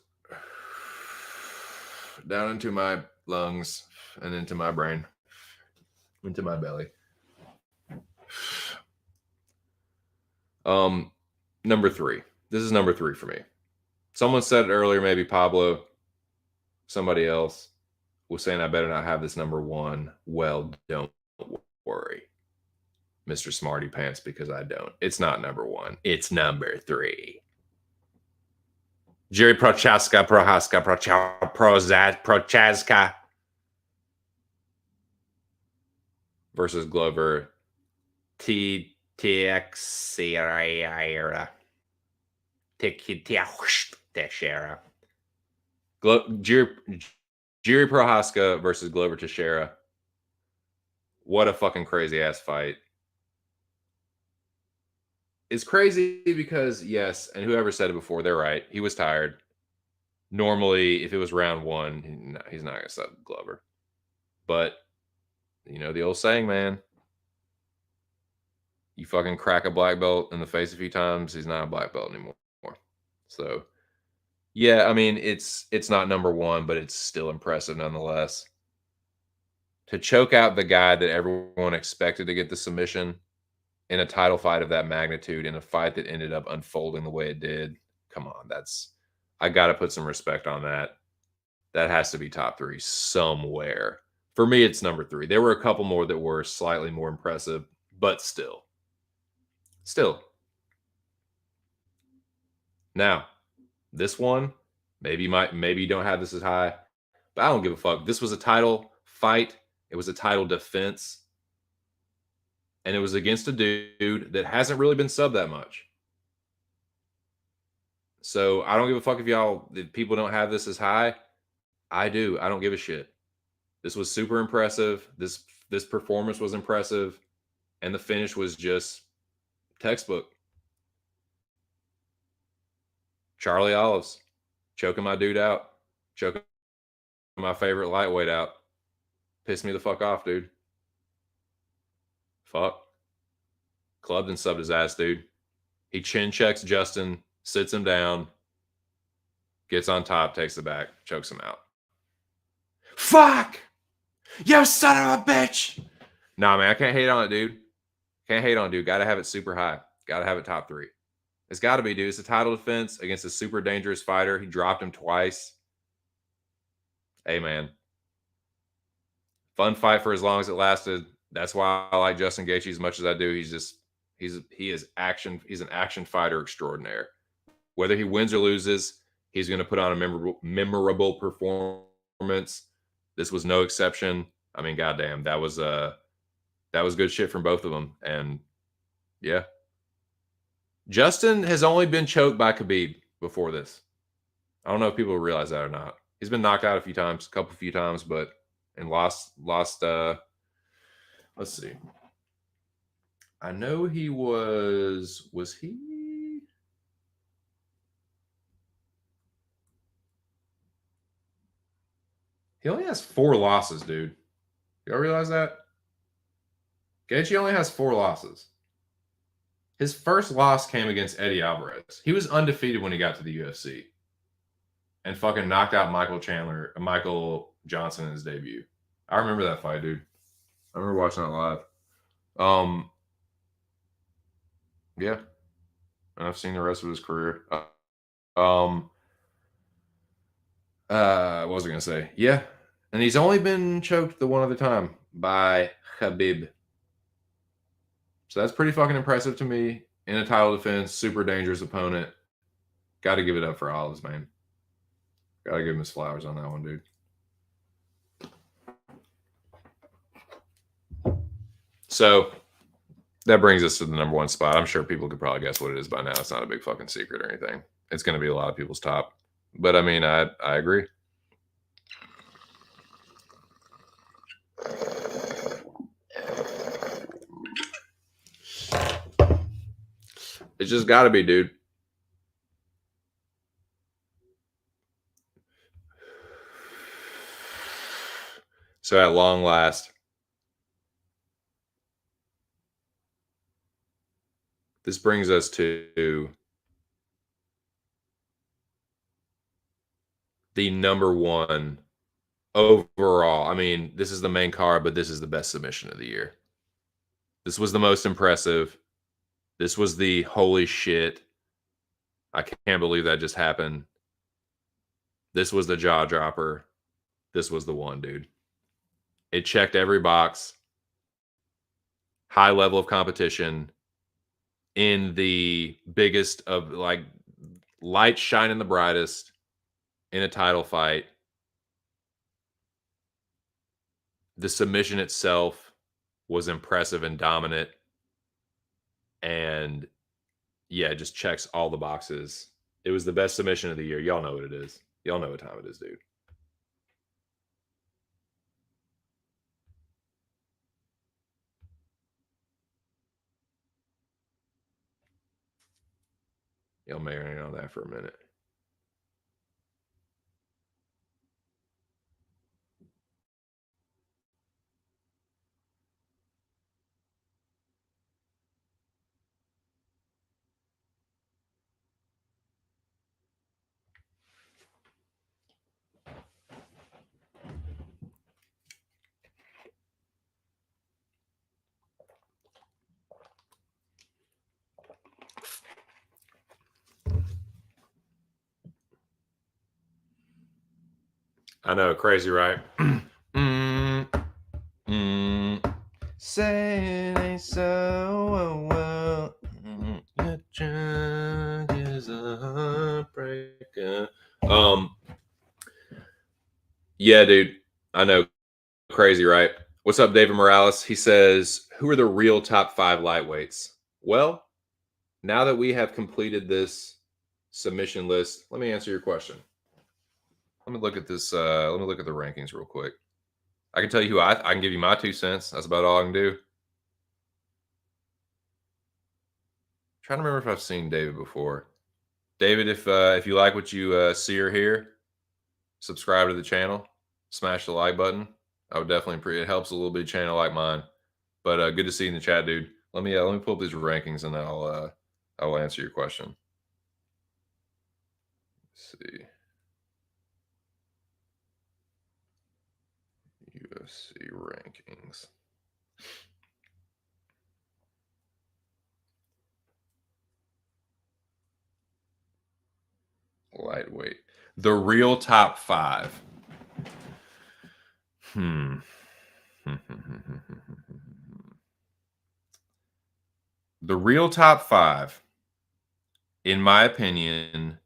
Down into my lungs and into my brain. Into my belly. Number 3. This is number 3 for me. Someone said it earlier, maybe Pablo, somebody else was saying I better not have this number 1. Well, don't worry, Mr. Smarty Pants, because I don't. It's not number 1. It's number 3. Jerry Prochaska versus Glover Teixeira. Jerry Prochaska versus Glover Teixeira. What a fucking crazy ass fight. It's crazy because, yes, and whoever said it before, they're right. He was tired. Normally, if it was round 1, he's not going to sub Glover. But, you know, the old saying, man, you fucking crack a black belt in the face a few times, he's not a black belt anymore. So, yeah, I mean, it's not number 1, but it's still impressive nonetheless. To choke out the guy that everyone expected to get the submission in a title fight of that magnitude, in a fight that ended up unfolding the way it did, come on, I got to put some respect on that. That has to be top 3 somewhere. For me, it's number 3. There were a couple more that were slightly more impressive, but still. Now, this one, maybe you don't have this as high, but I don't give a fuck. This was a title fight. It was a title defense. And it was against a dude that hasn't really been subbed that much. So I don't give a fuck if people don't have this as high. I do. I don't give a shit. This was super impressive. This performance was impressive. And the finish was just textbook. Charlie Olives choking my dude out. Choking my favorite lightweight out. Pissed me the fuck off, dude. Fuck. Clubbed and subbed his ass, dude. He chin checks Justin, sits him down, gets on top, takes the back, chokes him out. Fuck! You son of a bitch! Nah, man, I can't hate on it, dude. Can't hate on it, dude. Gotta have it super high. Gotta have it top 3. It's got to be, dude. It's a title defense against a super dangerous fighter. He dropped him twice. Hey, man. Fun fight for as long as it lasted. That's why I like Justin Gaethje as much as I do. He is action. He's an action fighter extraordinaire. Whether he wins or loses, he's going to put on a memorable performance. This was no exception. I mean, goddamn, that was good shit from both of them. And yeah, Justin has only been choked by Khabib before this. I don't know if people realize that or not. He's been knocked out a few times, but and lost. Let's see. I know he was. Was he? He only has 4 losses, dude. Y'all realize that? Gaethje only has 4 losses. His first loss came against Eddie Alvarez. He was undefeated when he got to the UFC and fucking knocked out Michael Johnson in his debut. I remember that fight, dude. I remember watching that live. Yeah. And I've seen the rest of his career. What was I gonna say? Yeah. And he's only been choked the one other time by Khabib. So that's pretty fucking impressive to me. In a title defense, super dangerous opponent. Got to give it up for Olives, man. Got to give him his flowers on that one, dude. So that brings us to the number 1 spot. I'm sure people could probably guess what it is by now. It's not a big fucking secret or anything. It's going to be a lot of people's top. But I mean, I agree. It's just got to be, dude. So at long last, this brings us to the number 1 overall. I mean, this is the main card, but this is the best submission of the year. This was the most impressive. This was the holy shit. I can't believe that just happened. This was the jaw dropper. This was the one, dude. It checked every box. High level of competition in the biggest of, like, light shining the brightest in a title fight. The submission itself was impressive and dominant. And yeah, it just checks all the boxes. It was the best submission of the year. Y'all know what it is. Y'all know what time it is, dude. Y'all marinate on that for a minute. I know, crazy, right? Say it ain't so well. Your drug is a heartbreaker. Yeah, dude. I know, crazy, right? What's up, David Morales? He says, "Who are the real top 5 lightweights?" Well, now that we have completed this submission list, let me answer your question. Let me look at this. Let me look at the rankings real quick. I can tell you who I can give you my 2 cents. That's about all I can do. Trying to remember if I've seen David before. David, if you like what you see or hear, subscribe to the channel, smash the like button. I would definitely it helps a little bit channel like mine. But good to see you in the chat, dude. Let me pull up these rankings and then I'll answer your question. Let's see. UFC rankings. lightweight. The real top 5. Hmm. The real top 5, in my opinion,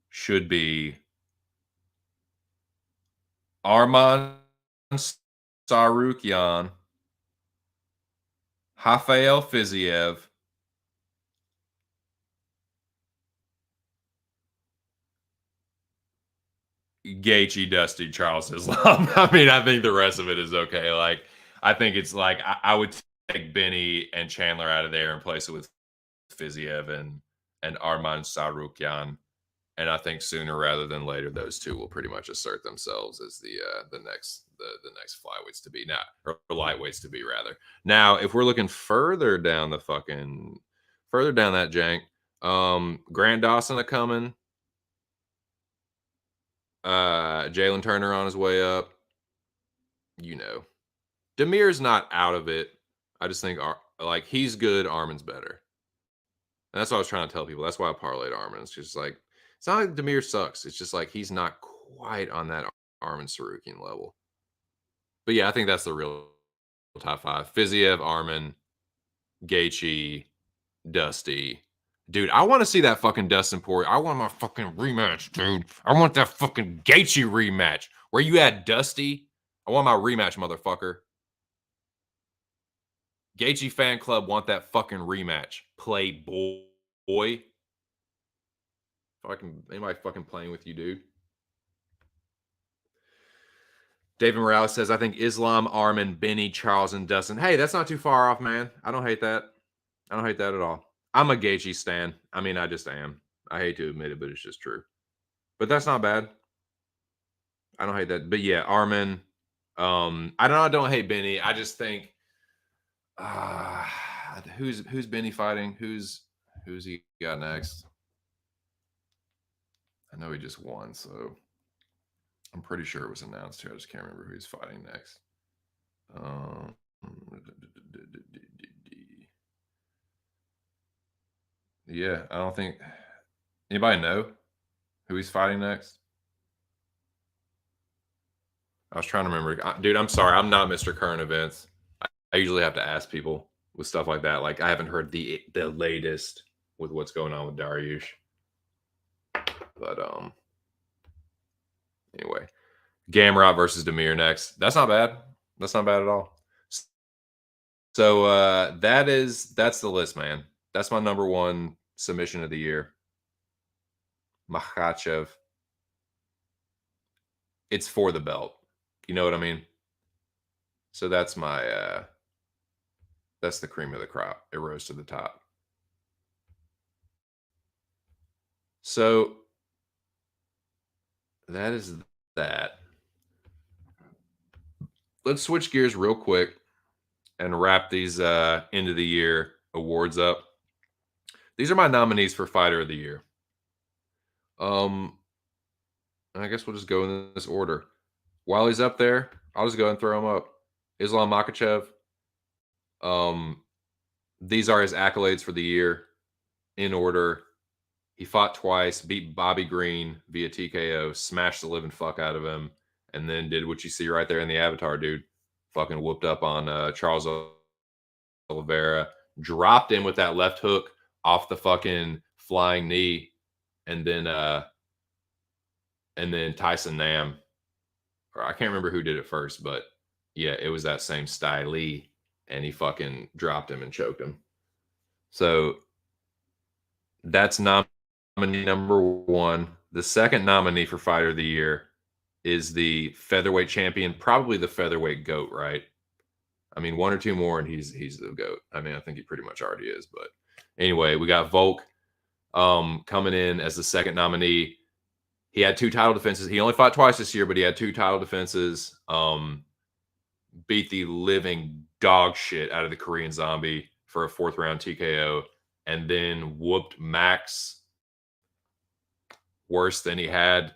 should be Arman Tsarukyan, Rafael Fiziev, Gaethje, Dusty, Charles Islam. I mean, I think the rest of it is okay. Like, I think it's like I would take Benny and Chandler out of there and place it with Fiziev and Arman Tsarukyan. And I think sooner rather than later, those two will pretty much assert themselves as the next flyweights to be now, or lightweights to be rather. Now, if we're looking further down that jank, Grant Dawson a coming, Jalen Turner on his way up. You know, Demir's not out of it. I just think like he's good. Armin's better. And that's what I was trying to tell people. That's why I parlayed Armin. It's just like it's not like Demir sucks. It's just like he's not quite on that Armin Sarukian level. But yeah, I think that's the real top 5. Fiziev, Armin, Gaethje, Dusty. Dude, I want to see that fucking Dustin Poirier. I want my fucking rematch, dude. I want that fucking Gaethje rematch. Where you at, Dusty? I want my rematch, motherfucker. Gaethje fan club want that fucking rematch. Playboy. Anybody fucking playing with you, dude? David Morales says, I think Islam, Armin, Benny, Charles, and Dustin. Hey, that's not too far off, man. I don't hate that. I don't hate that at all. I'm a Gaethje stan. I mean, I just am. I hate to admit it, but it's just true. But that's not bad. I don't hate that. But yeah, Armin. I don't hate Benny. I just think who's Benny fighting? Who's he got next? I know he just won, so I'm pretty sure it was announced here. I just can't remember who he's fighting next. Yeah, I don't think anybody know who he's fighting next. I was trying to remember. Dude, I'm sorry. I'm not Mr. Current Events. I usually have to ask people with stuff like that. Like I haven't heard the latest with what's going on with Dariush. But anyway, Gamrot versus Demir next. That's not bad. That's not bad at all. So that's the list, man. That's my number 1 submission of the year. Makhachev. It's for the belt. You know what I mean? So that's my that's the cream of the crop. It rose to the top. So that is that. Let's switch gears real quick and wrap these end of the year awards up. These are my nominees for Fighter of the Year. I guess we'll just go in this order. While he's up there, I'll just go and throw him up. Islam Makhachev. These are his accolades for the year in order. He fought twice, beat Bobby Green via TKO, smashed the living fuck out of him, and then did what you see right there in the avatar, dude. Fucking whooped up on Charles Oliveira, dropped him with that left hook off the fucking flying knee, and then Tyson Nam, or I can't remember who did it first, but yeah, it was that same style, and he fucking dropped him and choked him. So that's nominee number 1. The second nominee for Fighter of the Year is the featherweight champion, probably the featherweight GOAT, right? I mean, 1 or 2 more, and he's the GOAT. I mean, I think he pretty much already is. But anyway, we got Volk coming in as the second nominee. He had 2 title defenses. He only fought twice this year, but he had 2 title defenses. Beat the living dog shit out of the Korean Zombie for a 4th round TKO, and then whooped Max worse than he had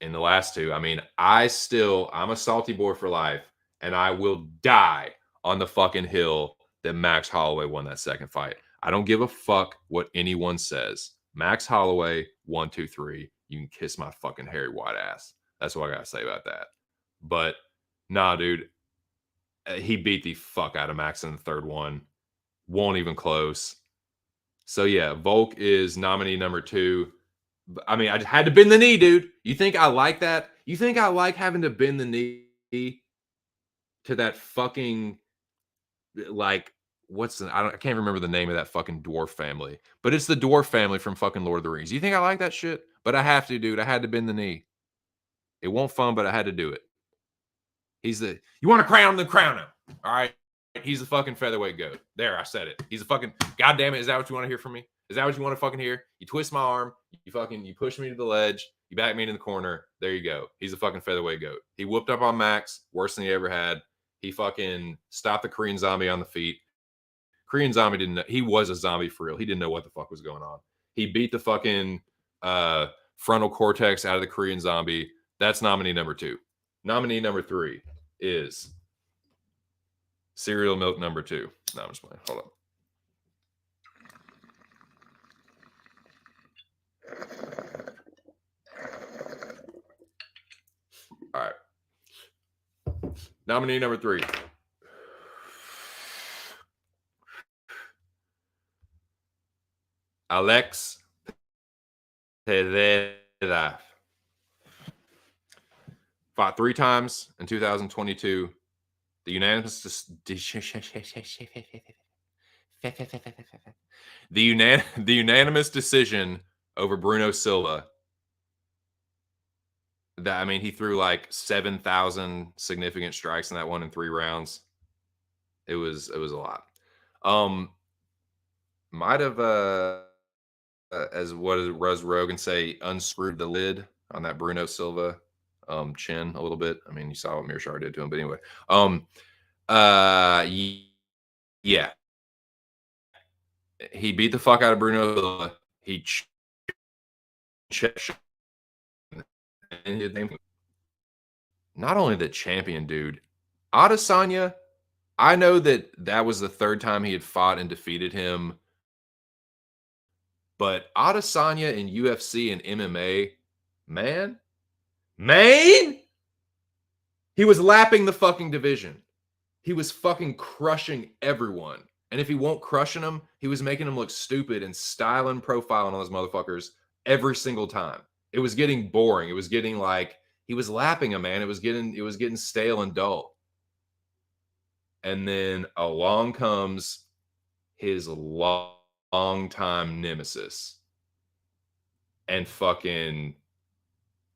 in the last 2. I mean, I'm a salty boy for life, and I will die on the fucking hill that Max Holloway won that second fight. I don't give a fuck what anyone says. Max Holloway, 1, 2, 3. you can kiss my fucking hairy white ass. That's what I gotta say about that. But nah, dude, he beat the fuck out of Max in the third one. Won't even close. So yeah, Volk is nominee number 2. I mean, I had to bend the knee, dude. You think I like that? You think I like having to bend the knee to that fucking, like, I can't remember the name of that fucking dwarf family, but it's the dwarf family from fucking Lord of the Rings. You think I like that shit? But I have to, dude. I had to bend the knee. It won't fun, but I had to do it. You want to crown him, then crown him. All right. He's the fucking featherweight goat. There, I said it. He's a fucking, God damn it. Is that what you want to hear from me? Is that what you want to fucking hear? You twist my arm. You push me to the ledge. You back me into the corner. There you go. He's a fucking featherweight goat. He whooped up on Max, worse than he ever had. He fucking stopped the Korean Zombie on the feet. Korean Zombie didn't know. He was a zombie for real. He didn't know what the fuck was going on. He beat the fucking frontal cortex out of the Korean Zombie. That's nominee number 2. Nominee number 3 is cereal milk number 2. No, I'm just playing. Hold up. All right. Nominee number 3. Alex Pereira. Fought 3 times in 2022. The unanimous the unanimous decision over Bruno Silva. That, I mean, he threw like 7,000 significant strikes in that one in 3 rounds. It was a lot. Might have as what does Ruz Rogan say, unscrewed the lid on that Bruno Silva chin a little bit. I mean, you saw what Mearshar did to him, but anyway. Yeah. He beat the fuck out of Bruno Silva. He not only the champion, dude. Adesanya, I know that was the 3rd time he had fought and defeated him. But Adesanya in UFC and MMA, man, he was lapping the fucking division. He was fucking crushing everyone. And if he won't crushing them, he was making them look stupid and styling, profiling on those motherfuckers every single time. It was getting boring. It was getting like he was lapping him, man. It was getting stale and dull. And then along comes his long-time nemesis. And fucking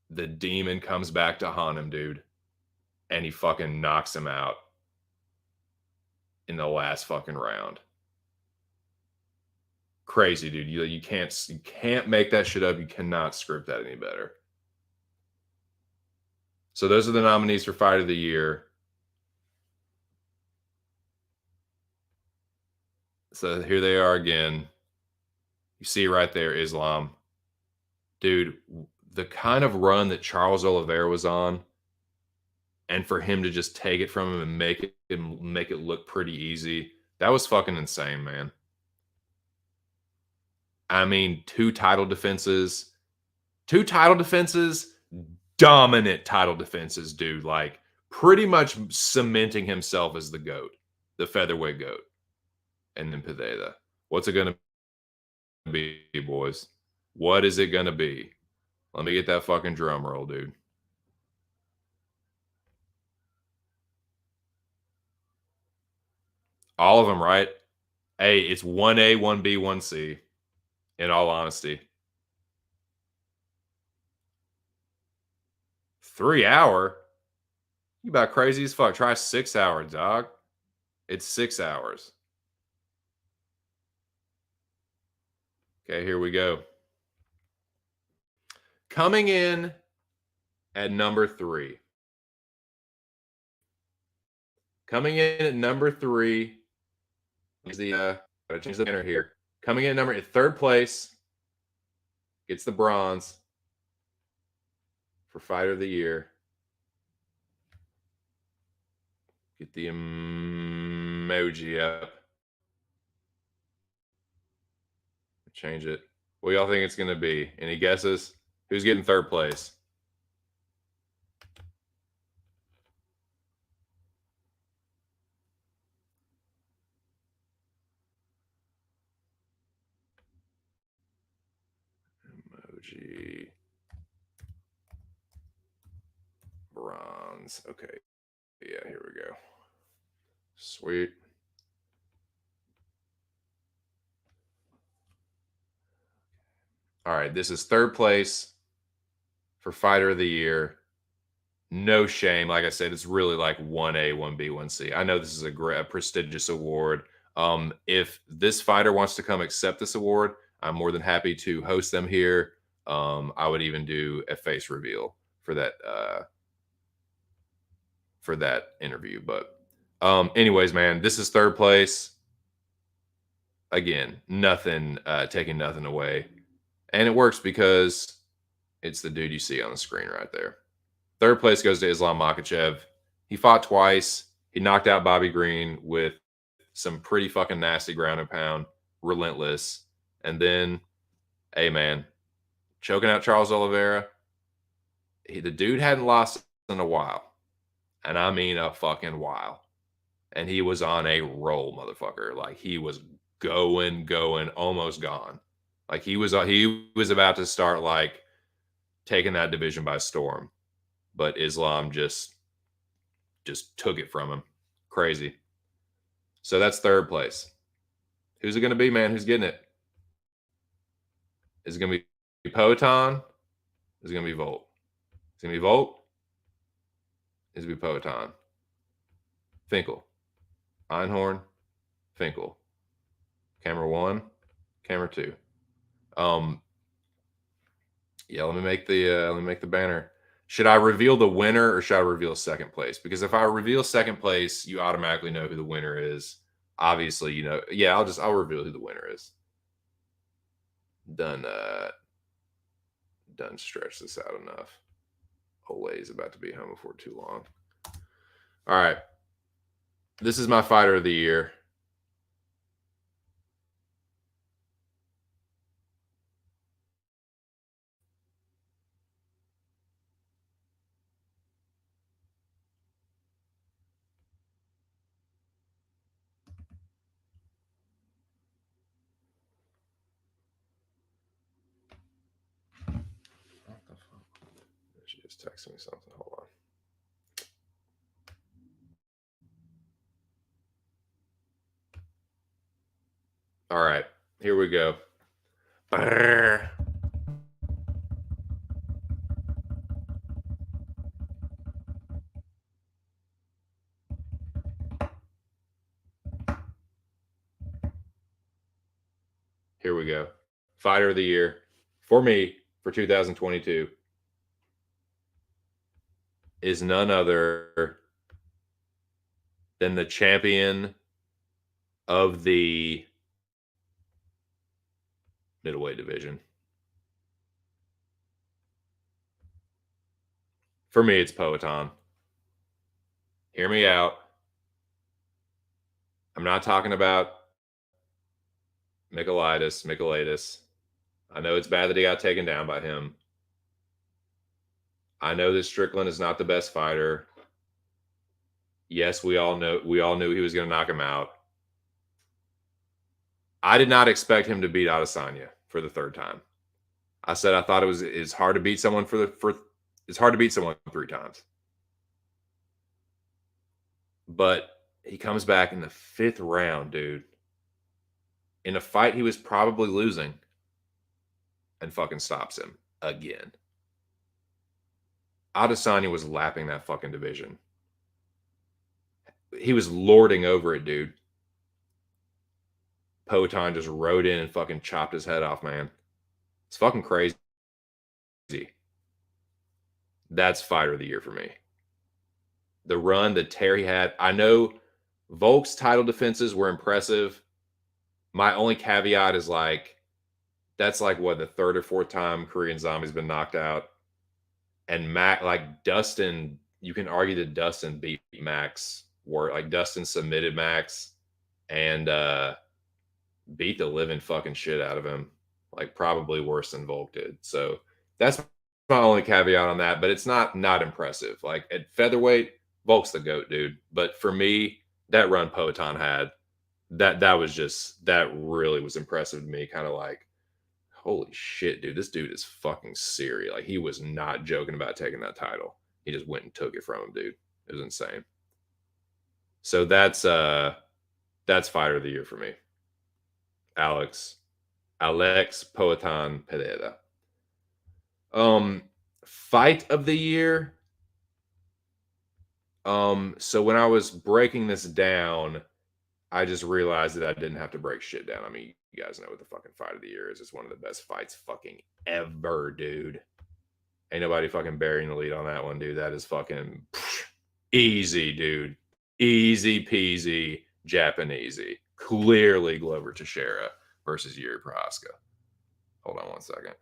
the demon comes back to haunt him, dude. And he fucking knocks him out in the last fucking round. Crazy, dude. You can't make that shit up. You cannot script that any better. So those are the nominees for Fight of the Year. So here they are again. You see right there, Islam. Dude, the kind of run that Charles Oliveira was on, and for him to just take it from him and make it look pretty easy, that was fucking insane, man. I mean, 2 title defenses, dominant title defenses, dude. Like, pretty much cementing himself as the GOAT, the featherweight GOAT. And then Pereira. What's it going to be, boys? What is it going to be? Let me get that fucking drum roll, dude. All of them, right? Hey, it's 1A, 1B, 1C, in all honesty. 3 hour? You about crazy as fuck. Try 6 hour, dog. It's 6 hours. Okay, here we go. Coming in at number 3. Coming in at number 3 is gotta change the banner here. Coming in at 3rd place, gets the bronze for Fighter of the Year. Get the emoji up. Change it. What y'all think it's going to be? Any guesses? Who's getting third place? Emoji. Bronze. Okay. Yeah, here we go. Sweet. All right. This is third place for Fighter of the Year. No shame. Like I said, it's really like 1A, 1B, 1C. I know this is a prestigious award. If this fighter wants to come accept this award, I'm more than happy to host them here. I would even do a face reveal for that interview. But anyways, man, this is third place. Again, nothing taking nothing away. And it works because it's the dude you see on the screen right there. Third place goes to Islam Makhachev. He fought twice. He knocked out Bobby Green with some pretty fucking nasty ground and pound, relentless. And then, hey man, choking out Charles Oliveira. The dude hadn't lost in a while. And I mean a fucking while. And he was on a roll, motherfucker. Like he was going, almost gone. Like he was about to start like taking that division by storm. But Islam just took it from him. Crazy. So that's third place. Who's it going to be, man? Who's getting it? Is it going to be Poatan? Is it going to be Volt? Is it going to be Volt? Is it going to be Poatan? Finkel. Einhorn. Finkel. Camera 1. Camera 2. Yeah, let me make the banner. Should I reveal the winner or should I reveal second place? Because if I reveal second place, you automatically know who the winner is. Obviously, you know. Yeah, I'll reveal who the winner is. Done stretch this out enough. Ole's about to be home before too long. All right. This is my fighter of the year. What the fuck? She just texted me something. Hold on. All right. Here we go. Brrr. Here we go. Fighter of the year for me for 2022 is none other than the champion of the middleweight division. For me, it's Poatan. Hear me out. I'm not talking about Michailidis. I know it's bad that he got taken down by him. I know that Strickland is not the best fighter. Yes, we all knew he was going to knock him out. I did not expect him to beat Adesanya for the third time. I said I thought it's hard to beat someone it's hard to beat someone 3 times. But he comes back in the 5th round, dude. In a fight he was probably losing and fucking stops him again. Adesanya was lapping that fucking division. He was lording over it, dude. Poatan just rode in and fucking chopped his head off, man. It's fucking crazy. That's fighter of the year for me. The run, the tear he had. I know Volk's title defenses were impressive. My only caveat is like, that's like what, the 3rd or 4th time Korean Zombie's been knocked out. And Dustin, you can argue that Dustin beat Max, or like Dustin submitted Max and beat the living fucking shit out of him. Like probably worse than Volk did. So that's my only caveat on that, but it's not impressive. Like at featherweight, Volk's the GOAT, dude. But for me, that run Poatan had, that really was impressive to me. Kind of like, holy shit, dude, this dude is fucking serious. Like he was not joking about taking that title. He just went and took it from him, dude. It was insane. So that's fighter of the year for me. Alex. Alex Poatan Pereira. Um Fight of the year. So when I was breaking this down, I just realized that I didn't have to break shit down. I mean, you guys know what the fucking fight of the year is. It's one of the best fights fucking ever, dude. Ain't nobody fucking burying the lead on that one, dude. That is fucking easy, dude. Easy peasy, Japanesey. Clearly Glover Teixeira versus Yuri Prohaska. Hold on one second.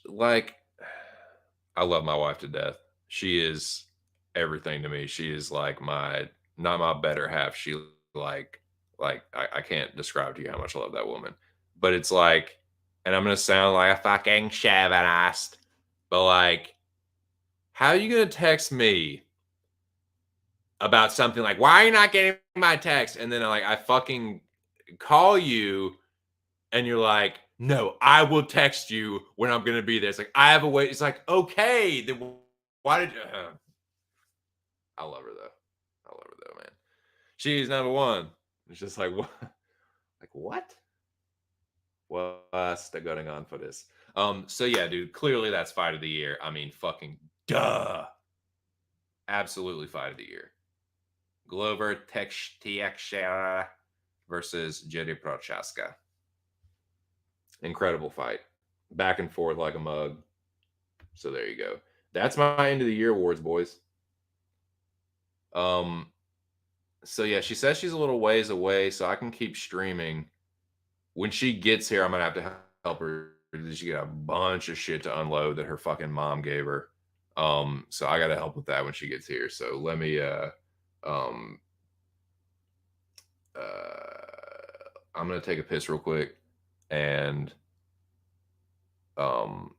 Like, I love my wife to death. She is everything to me. She is like my, not my better half. She like I can't describe to you how much I love that woman. But it's like, and I'm gonna sound like a fucking chauvinist, but like, how are you gonna text me about something like, why are you not getting my text? And then I fucking call you and you're like, no, I will text you when I'm gonna be there. It's like, I have a way. It's like, okay, then why did you? I love her though. I love her though, man. She's number one. It's just like what? Like what? What's the going on for this? So yeah, dude. Clearly, that's fight of the year. I mean, fucking duh. Absolutely fight of the year. Glover Teixeira versus Jerry Prochaska. Incredible fight. Back and forth like a mug. So there you go. That's my end of the year awards, boys. Um, so yeah, she says she's a little ways away, so I can keep streaming. When she gets here, I'm gonna have to help her. She got a bunch of shit to unload that her fucking mom gave her. So I gotta help with that when she gets here. So let me um I'm gonna take a piss real quick and um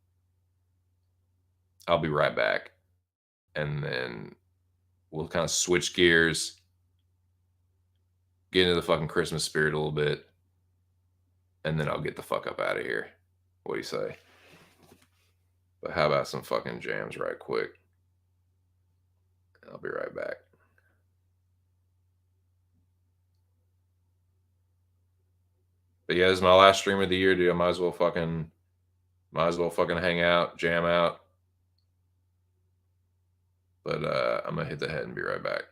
I'll be right back. And then we'll kind of switch gears, get into the fucking Christmas spirit a little bit, and then I'll get the fuck up out of here. What do you say? But how about some fucking jams right quick? I'll be right back. But yeah, this is my last stream of the year, dude. I might as well fucking hang out, jam out. But I'm gonna hit the head and be right back.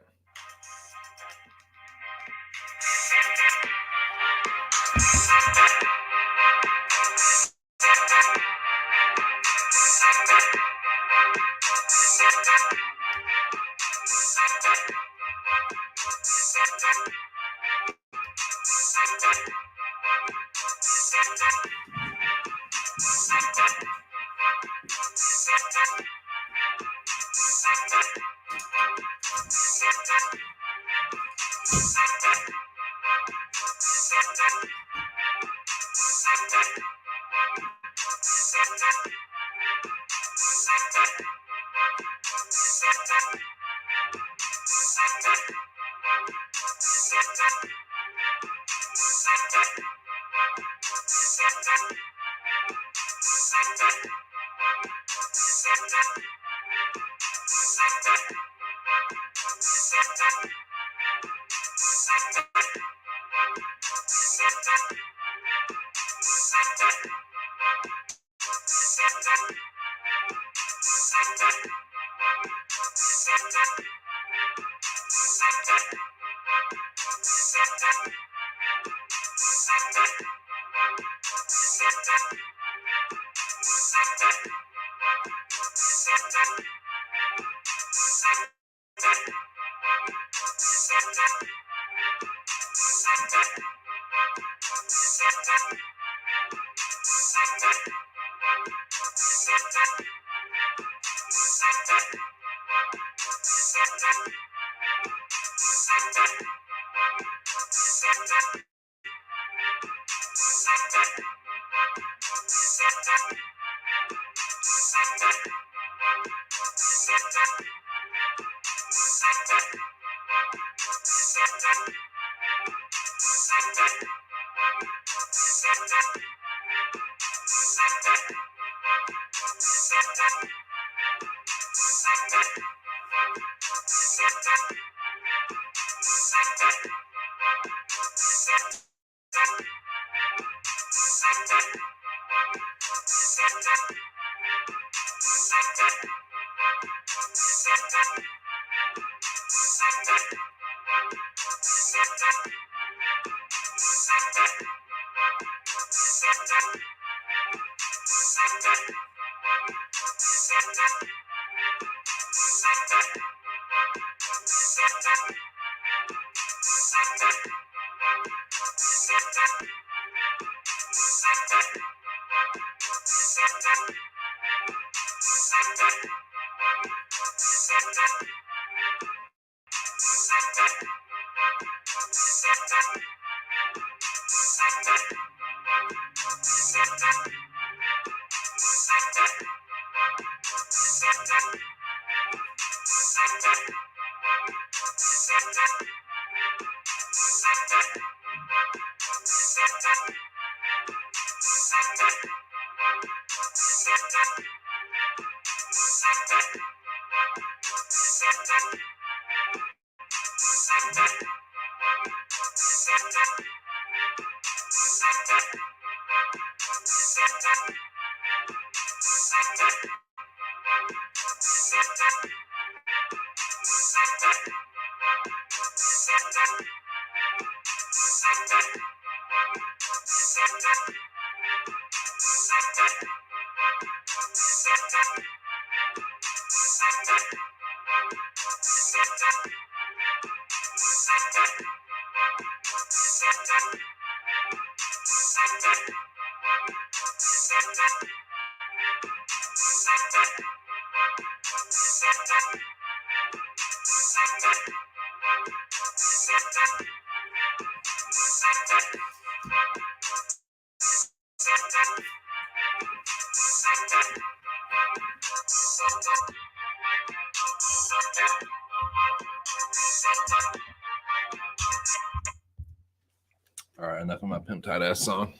All right, enough of my pimp tight ass song.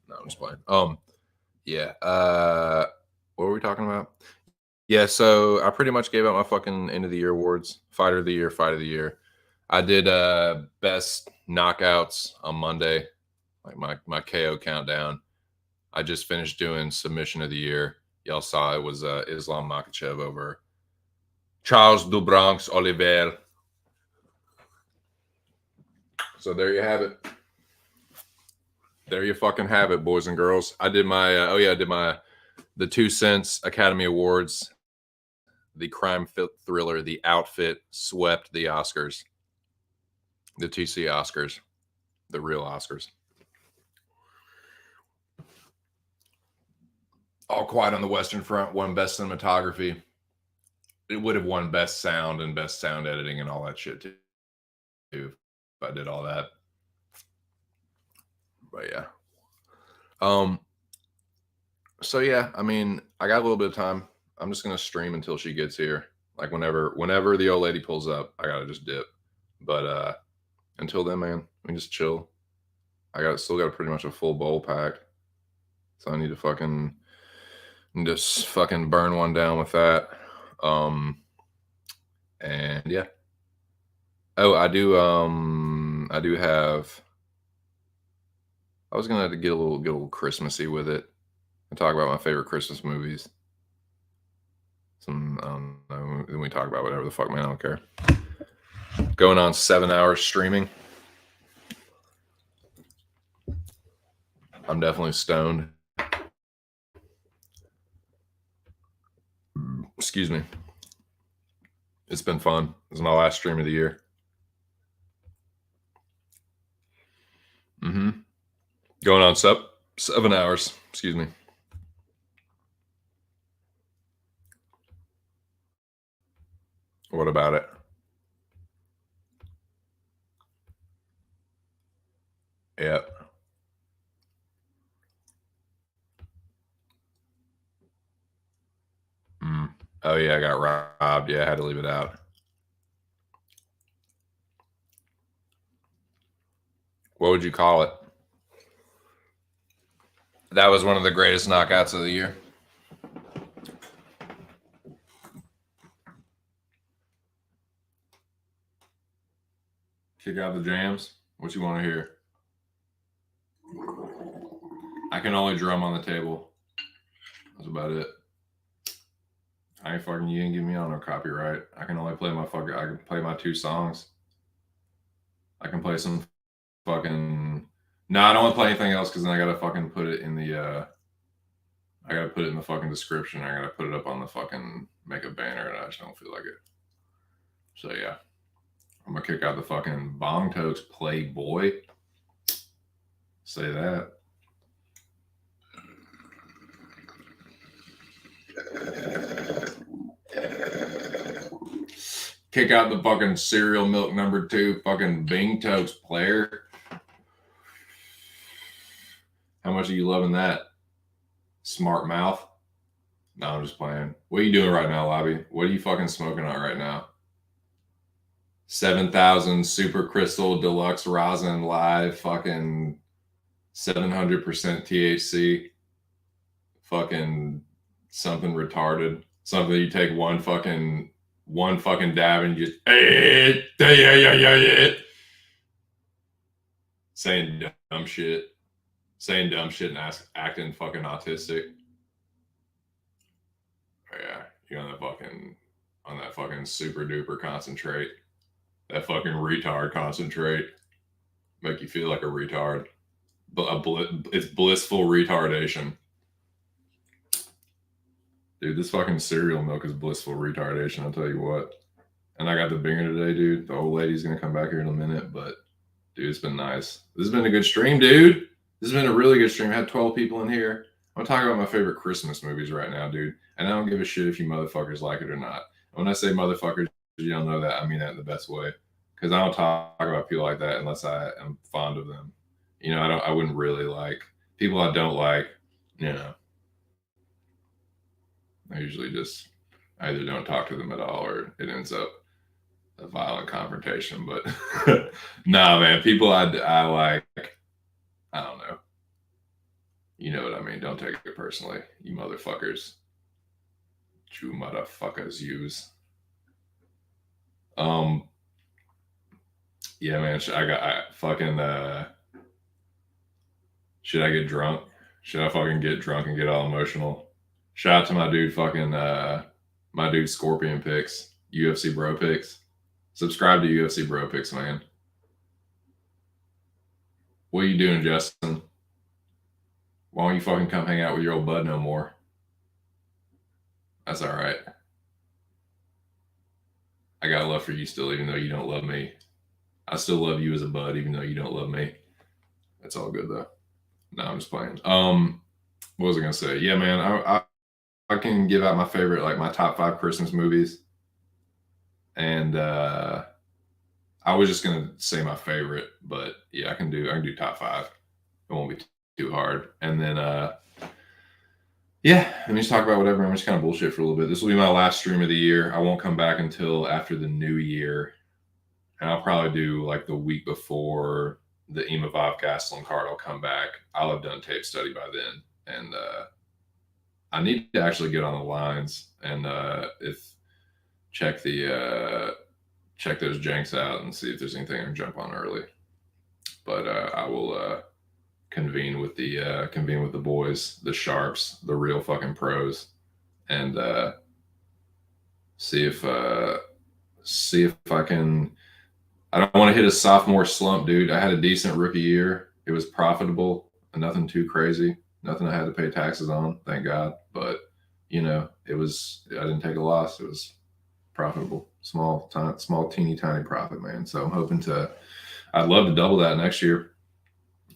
No, I'm just playing. Yeah. What were we talking about? Yeah, so I pretty much gave out my fucking end of the year awards. Fighter of the year, fight of the year. I did best knockouts on Monday, like my KO countdown. I just finished doing submission of the year. Y'all saw it was Islam Makhachev over Charles do Bronx Oliveira. So there you have it. There you fucking have it, boys and girls. I did my the 2Cents Academy Awards. The crime thriller, The Outfit, swept the Oscars. The TC Oscars, the real Oscars. All Quiet on the Western Front won best cinematography. It would have won best sound and best sound editing and all that shit too, if I did all that. But yeah. So yeah, I mean, I got a little bit of time. I'm just gonna stream until she gets here. Like whenever the old lady pulls up, I gotta just dip. But until then, man, we just chill. I still got pretty much a full bowl packed. So I need to fucking and just fucking burn one down with that. And yeah. Oh, I do have. I was gonna get a little Christmassy with it and talk about my favorite Christmas movies. Then we talk about whatever the fuck, man. I don't care. Going on 7 hours streaming. I'm definitely stoned. Excuse me. It's been fun. This is my last stream of the year. Going on 7 hours. Excuse me. What about it? Yeah. Oh yeah, I got robbed. Yeah, I had to leave it out. What would you call it? That was one of the greatest knockouts of the year. Kick out the jams. What you want to hear? I can only drum on the table. That's about it. I ain't fucking. You ain't give me on no copyright. I can only play I can play my 2 songs. I can play some fucking. No, I don't want to play anything else because then I gotta fucking put it in the. I gotta put it in the fucking description. I gotta put it up on the fucking make a banner, and I just don't feel like it. So yeah, I'm gonna kick out the fucking Bong Tokes Playboy. Say that. Kick out the fucking cereal milk #2 fucking Bing Tokes player. How much are you loving that? Smart mouth. No, I'm just playing. What are you doing right now, Lobby? What are you fucking smoking on right now? 7,000 Super Crystal Deluxe Rosin Live fucking 700% THC. Fucking something retarded. Something you take one fucking dab and you just saying dumb shit. Saying dumb shit and acting fucking autistic. Oh, yeah, you're on that fucking super duper concentrate. That fucking retard concentrate. Make you feel like a retard. But it's blissful retardation. Dude, this fucking cereal milk is blissful retardation, I'll tell you what. And I got the binger today, dude. The old lady's gonna come back here in a minute, but dude, it's been nice. This has been a good stream, dude. This has been a really good stream. I had 12 people in here. I'm talking about my favorite Christmas movies right now, dude. And I don't give a shit if you motherfuckers like it or not. When I say motherfuckers, you don't know that. I mean that in the best way. Because I don't talk about people like that unless I am fond of them. You know, I wouldn't really like people I don't like, you know. I usually just either don't talk to them at all or it ends up a violent confrontation. But nah, man, people I like, I don't know. You know what I mean? Don't take it personally, you motherfuckers. You motherfuckers use. Yeah, man. Should I get drunk? Should I fucking get drunk and get all emotional? Shout out to my dude, my dude Scorpion Picks, UFC Bro Picks. Subscribe to UFC Bro Picks, man. What are you doing, Justin? Why don't you fucking come hang out with your old bud no more? That's all right. I got love for you still, even though you don't love me. I still love you as a bud, even though you don't love me. That's all good though. No, I'm just playing. What was I gonna say? Yeah, man, I can give out my favorite, like my top 5 Christmas movies, and I was just gonna say my favorite, but yeah, I can do top 5. It won't be too hard. And then yeah, let me just talk about whatever. I'm just kind of bullshit for a little bit. This will be my last stream of the year. I won't come back until after the new year, and I'll probably do like the week before the Imavov Gastelum card. I'll come back. I'll have done tape study by then, and I need to actually get on the lines and check those janks out and see if there's anything I can jump on early. But I will convene with the boys, the sharps, the real fucking pros, and see if I can. I don't want to hit a sophomore slump, dude. I had a decent rookie year. It was profitable, nothing too crazy, nothing I had to pay taxes on, thank God. But it was. I didn't take a loss. It was profitable, small, teeny tiny profit, man. So I'm hoping to. I'd love to double that next year,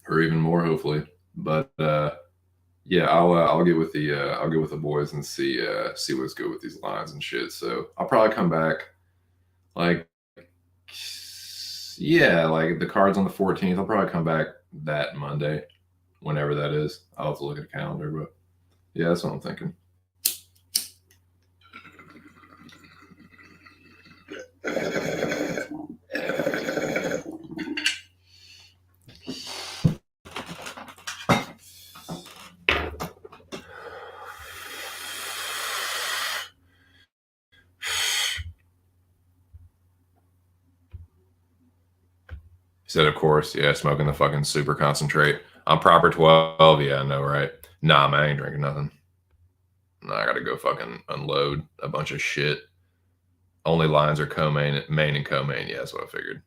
or even more, hopefully. But yeah, I'll get with the boys and see what's good with these lines and shit. So I'll probably come back like like the cards on the 14th. I'll probably come back that Monday, whenever that is. I'll have to look at the calendar, but yeah, that's what I'm thinking. He said, of course, yeah, smoking the fucking super concentrate. I'm proper 12. Yeah, I know, right? Nah, man, I ain't drinking nothing. Nah, I gotta go fucking unload a bunch of shit. Only lines are co-main, main and co-main. Yeah, that's what I figured.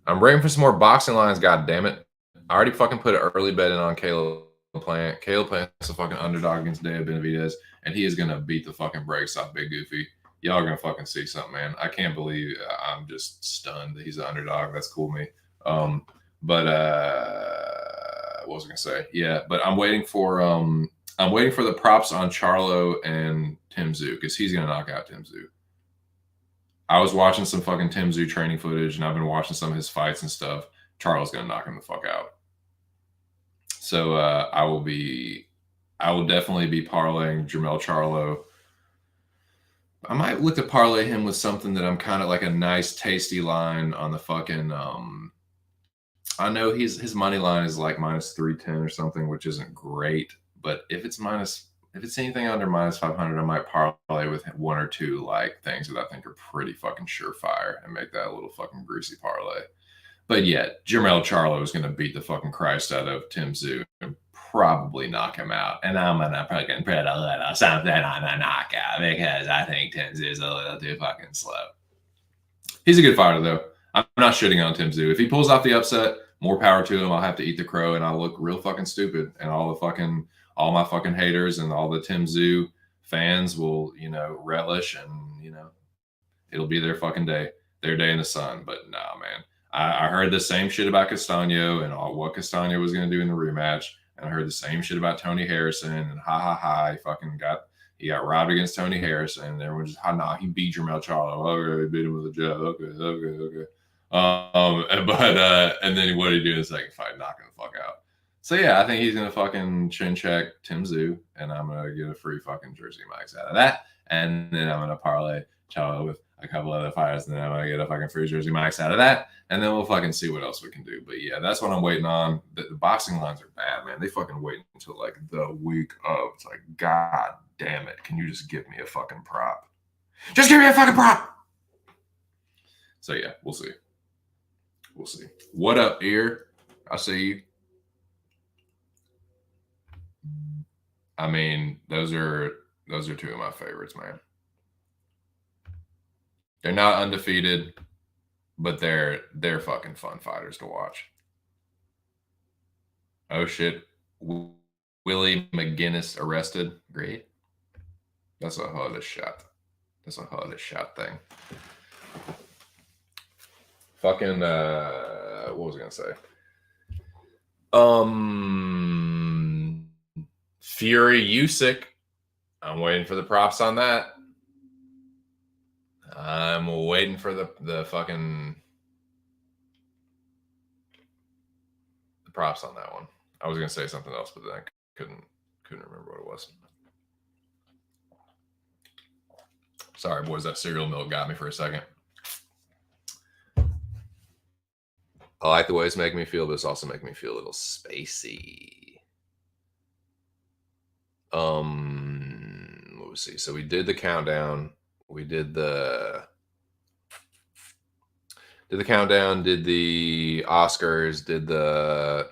I'm waiting for some more boxing lines, god damn it. I already fucking put an early bet in on Caleb Plant. Caleb Plant's a fucking underdog against Dave Benavidez, and he is gonna beat the fucking brakes off Big Goofy. Y'all are gonna fucking see something, man. I can't believe I'm just stunned that he's an underdog. That's cool, me. But what was I gonna say? Yeah, but I'm waiting for the props on Charlo and Tim Tszyu because he's gonna knock out Tim Tszyu. I was watching some fucking Tim Tszyu training footage, and I've been watching some of his fights and stuff. Charlo's gonna knock him the fuck out. So I will definitely be parlaying Jermell Charlo. I might look to parlay him with something that I'm kind of like a nice, tasty line on the fucking. I know his money line is like minus 310 or something, which isn't great. But if it's anything under minus 500, I might parlay with one or two like things that I think are pretty fucking surefire and make that a little fucking greasy parlay. But yet, Jermell Charlo is going to beat the fucking Christ out of Tim Tszyu and probably knock him out. And I'm going to fucking put a little something on the knockout because I think Tim Tszyu is a little too fucking slow. He's a good fighter, though. I'm not shitting on Tim Tszyu. If he pulls off the upset, more power to him. I'll have to eat the crow, and I'll look real fucking stupid. And all my fucking haters and all the Tim Tszyu fans will, relish, and it'll be their fucking day, their day in the sun. But nah, man. I heard the same shit about Castano and what Castano was going to do in the rematch. And I heard the same shit about Tony Harrison. And he got robbed against Tony Harrison. And everyone just, he beat Jermell Charlo. Okay, he beat him with a jab. Okay. And then what did he do in the second fight? Knock him the fuck out. So yeah, I think he's going to fucking chin check Tim Tszyu. And I'm going to get a free fucking jersey mics out of that. And then I'm going to parlay Charlo with a couple other fighters, and then I'm gonna get a fucking free jersey mics out of that, and then we'll fucking see what else we can do. But yeah, that's what I'm waiting on. The boxing lines are bad, man. They fucking wait until like the week of. It's like, god damn it, can you just give me a fucking prop? Just give me a fucking prop. So yeah, we'll see. What up, ear? I see you. I mean, those are two of my favorites, man. They're not undefeated, but they're fucking fun fighters to watch. Oh shit. Willie McGinnis arrested. Great. That's a hell of a shot. Thing. Fucking what was I gonna say? Fury Usyk. I'm waiting for the props on that. I'm waiting for the fucking the props on that one. I was gonna say something else, but then I couldn't remember what it was. Sorry, boys, that cereal milk got me for a second. I like the way it's making me feel, but it's also making me feel a little spacey. let's see. So we did the countdown. We did the countdown, did the Oscars, did the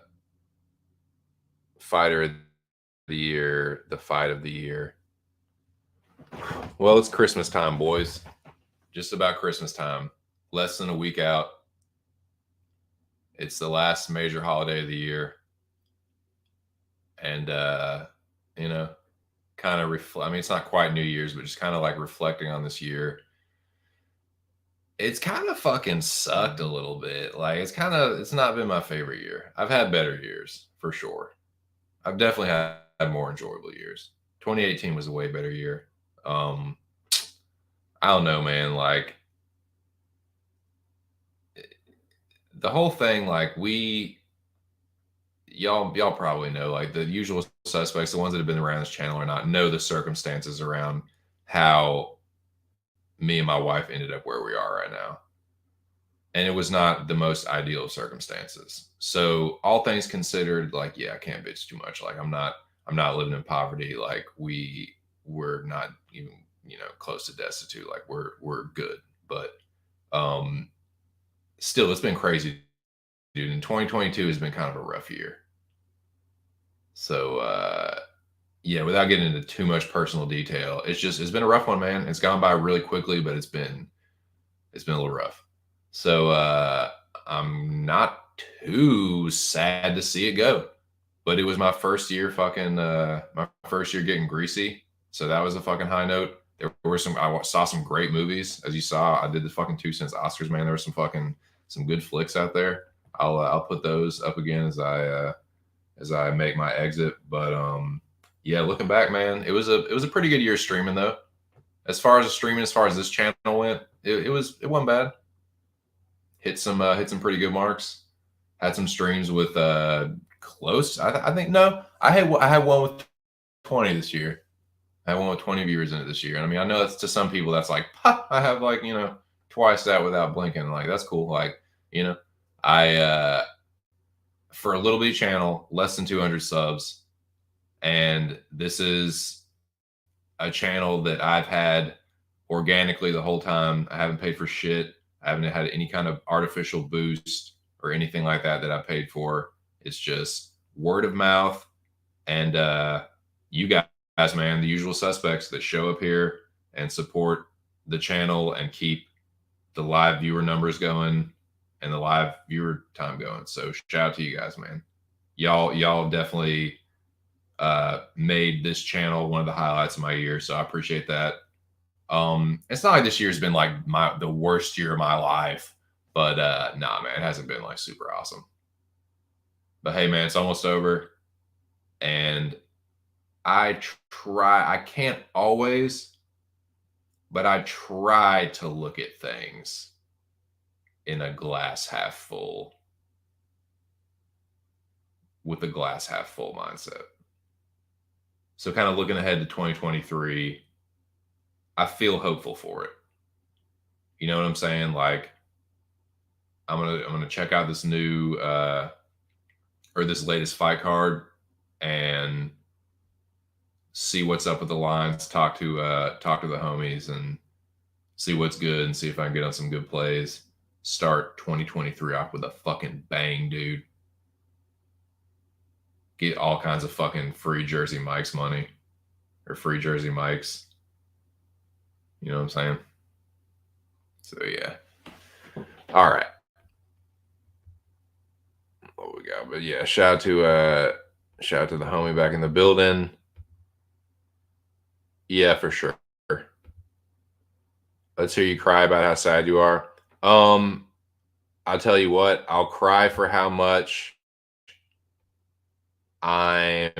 fighter of the year, the fight of the year. Well, it's Christmas time, boys. Just about Christmas time. Less than a week out. It's the last major holiday of the year. And you know, kind of reflect. I mean, it's not quite New Year's, but just kind of like reflecting on this year. It's kind of fucking sucked a little bit. Like it's not been my favorite year. I've had better years for sure. I've definitely had more enjoyable years. 2018 was a way better year. I don't know, man. Like the whole thing, like y'all probably know, like the usual suspects, the ones that have been around this channel or not, know the circumstances around how me and my wife ended up where we are right now. And it was not the most ideal of circumstances. So all things considered, like, yeah, I can't bitch too much. Like I'm not living in poverty. Like we're not even, close to destitute. Like we're good. But still it's been crazy, dude. And 2022 has been kind of a rough year. So yeah, without getting into too much personal detail, it's been a rough one, man. It's gone by really quickly, but it's been a little rough. So I'm not too sad to see it go. But it was my first year my first year getting greasy. So that was a fucking high note. There were I saw some great movies. As you saw, I did the fucking 2 Cents Oscars, man. There were some good flicks out there. I'll put those up again as I make my exit. But yeah, looking back, man, it was a pretty good year streaming though. As far as this channel went, it wasn't bad. Hit some pretty good marks. Had some streams with close. I think no, I had one with 20 this year. I had one with 20 viewers in it this year. And I mean, I know that's to some people that's like, I have like, twice that without blinking. Like that's cool. Like, I for a little bitty channel, less than 200 subs, and this is a channel that I've had organically the whole time. I haven't paid for shit. I haven't had any kind of artificial boost or anything like that I paid for. It's just word of mouth and you guys, man, the usual suspects that show up here and support the channel and keep the live viewer numbers going and the live viewer time going. So shout out to you guys, man. Y'all definitely made this channel one of the highlights of my year. So I appreciate that. It's not like this year's been like the worst year of my life, but nah, man, it hasn't been like super awesome. But hey, man, it's almost over, and I can't always, but I try to look at things in a glass half full, with a glass half full mindset. So kind of looking ahead to 2023, I feel hopeful for it. You know what I'm saying? Like I'm gonna check out this new or this latest fight card and see what's up with the lines, talk to the homies and see what's good and see if I can get on some good plays. Start 2023 off with a fucking bang, dude. Get all kinds of fucking free Jersey Mike's money or free Jersey Mike's. You know what I'm saying? So yeah. All right. What we got? But yeah, shout out to the homie back in the building. Yeah, for sure. Let's hear you cry about how sad you are. I'll tell you what, I'll cry for how much I'm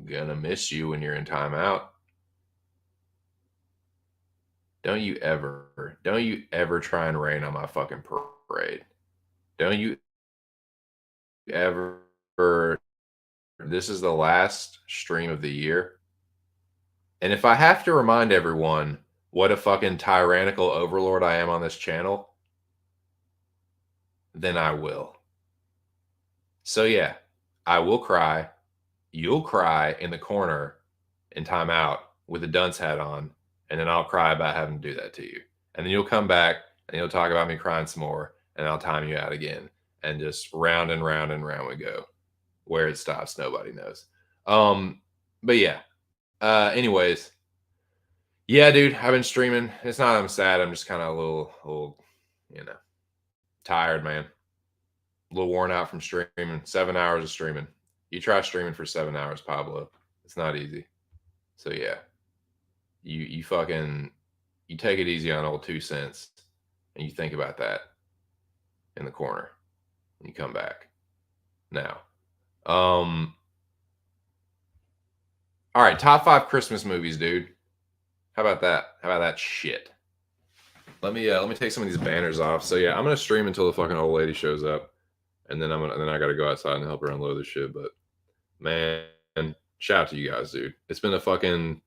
gonna miss you when you're in timeout. Don't you ever try and rain on my fucking parade. Don't you ever. This is the last stream of the year. And if I have to remind everyone what a fucking tyrannical overlord I am on this channel, then I will. So yeah, I will cry. You'll cry in the corner in timeout with a dunce hat on, and then I'll cry about having to do that to you. And then you'll come back and you'll talk about me crying some more, and I'll time you out again. And just round and round and round we go. Where it stops, nobody knows. But yeah. Anyways, yeah, dude, I've been streaming. It's not I'm sad. I'm just kind of a little, tired, man. A little worn out from streaming. 7 hours of streaming. You try streaming for 7 hours, Pablo. It's not easy. So yeah, you fucking you take it easy on old 2 cents, and you think about that in the corner. And you come back now. All right, top 5 Christmas movies, dude. How about that? How about that shit? Let me take some of these banners off. So yeah, I'm gonna stream until the fucking old lady shows up, and then I gotta go outside and help her unload the shit. But man, shout out to you guys, dude. It's been a fucking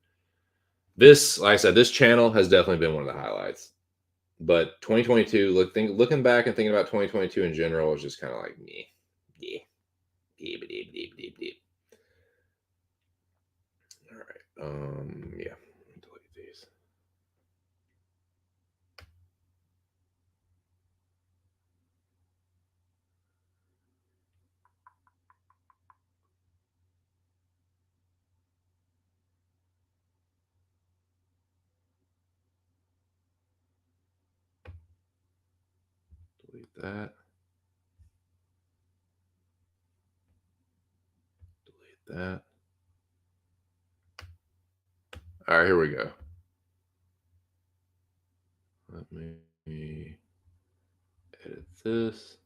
this, like I said, this channel has definitely been one of the highlights. But 2022, looking back and thinking about 2022 in general was just kind of like me. Yeah. All right. Yeah. Delete these. Delete that. Delete that. All right, here we go. Let me edit this.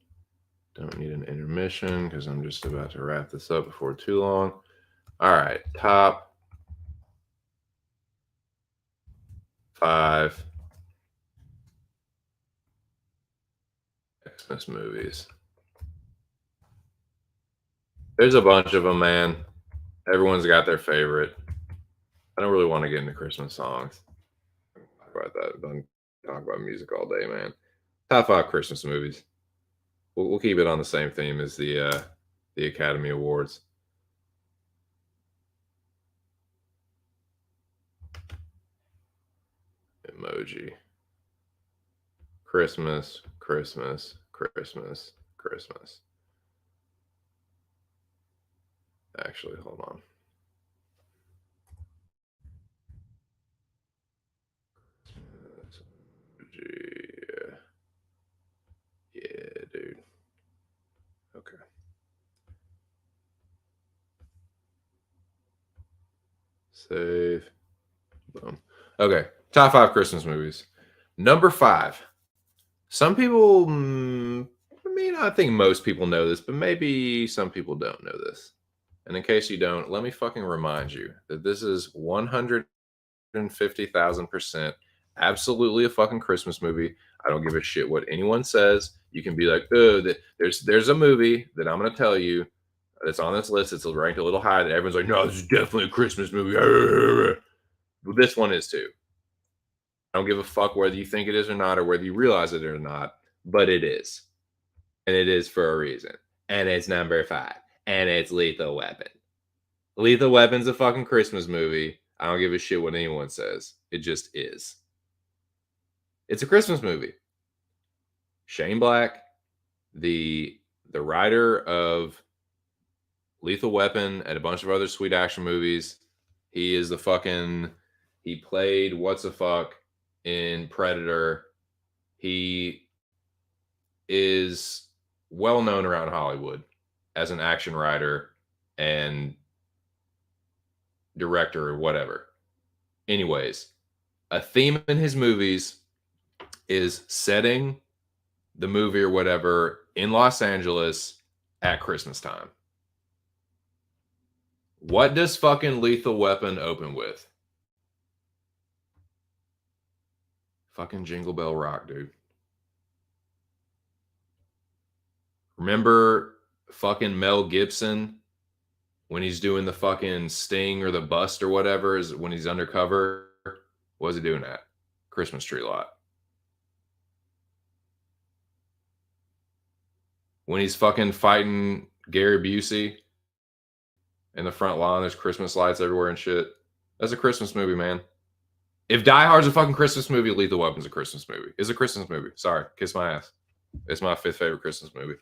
Don't need an intermission because I'm just about to wrap this up before too long. All right, top 5 Xmas movies. There's a bunch of them, man. Everyone's got their favorite. I don't really want to get into Christmas songs. Talk about that. Don't talk about music all day, man. Top 5 Christmas movies. We'll keep it on the same theme as the Academy Awards. Emoji. Christmas, Christmas, Christmas, Christmas. Actually, hold on. Yeah. Yeah, dude. Okay. Save. Boom. Okay. Top 5 Christmas movies. Number 5. Some people, I think most people know this, but maybe some people don't know this. And in case you don't, let me fucking remind you that this is 150,000% absolutely a fucking Christmas movie. I don't give a shit what anyone says. You can be like, oh, there's a movie that I'm gonna tell you that's on this list. It's ranked a little high that everyone's like, no, this is definitely a Christmas movie. Well, this one is too. I don't give a fuck whether you think it is or not, or whether you realize it or not, but it is. And it is for a reason. And it's number 5. And it's Lethal Weapon. Lethal Weapon's a fucking Christmas movie. I don't give a shit what anyone says. It just is. It's a Christmas movie. Shane Black, the writer of Lethal Weapon and a bunch of other sweet action movies. He is he played what's the fuck in Predator. He is well known around Hollywood as an action writer and director or whatever. Anyways, a theme in his movies is setting the movie or whatever in Los Angeles at Christmas time. What does fucking Lethal Weapon open with? Fucking Jingle Bell Rock, dude. Remember fucking Mel Gibson when he's doing the fucking sting or the bust or whatever, is when he's undercover? What is he doing at? Christmas tree lot. When he's fucking fighting Gary Busey in the front lawn, there's Christmas lights everywhere and shit. That's a Christmas movie, man. If Die Hard's a fucking Christmas movie, Lethal Weapon's a Christmas movie. It's a Christmas movie. Sorry, kiss my ass. It's my fifth favorite Christmas movie.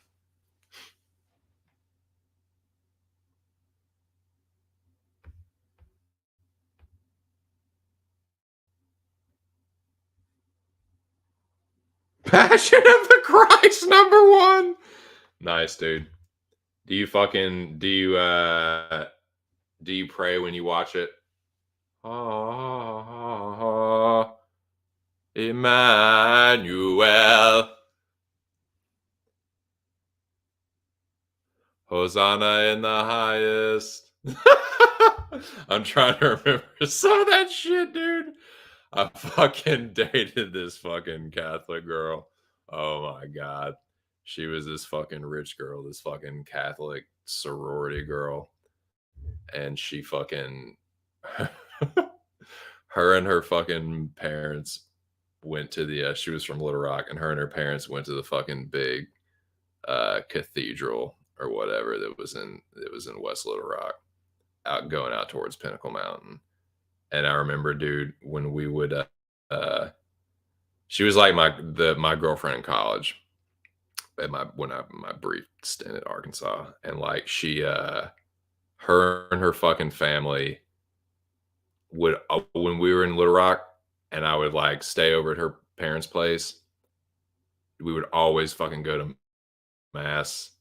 Passion of the Christ, number one. Nice, dude. Do you pray when you watch it? Ah, Emmanuel. Hosanna in the highest. I'm trying to remember some of that shit, dude. I fucking dated this fucking Catholic girl. Oh my god. She was this fucking rich girl, this fucking Catholic sorority girl. And she fucking her and her fucking parents went to the she was from Little Rock, and her and her parents went to the fucking big cathedral or whatever that was in West Little Rock, going out towards Pinnacle Mountain. And I remember, dude, when we would she was like my girlfriend in college at my brief stint at Arkansas. And like she her and her fucking family would when we were in Little Rock and I would like stay over at her parents' place, we would always fucking go to mass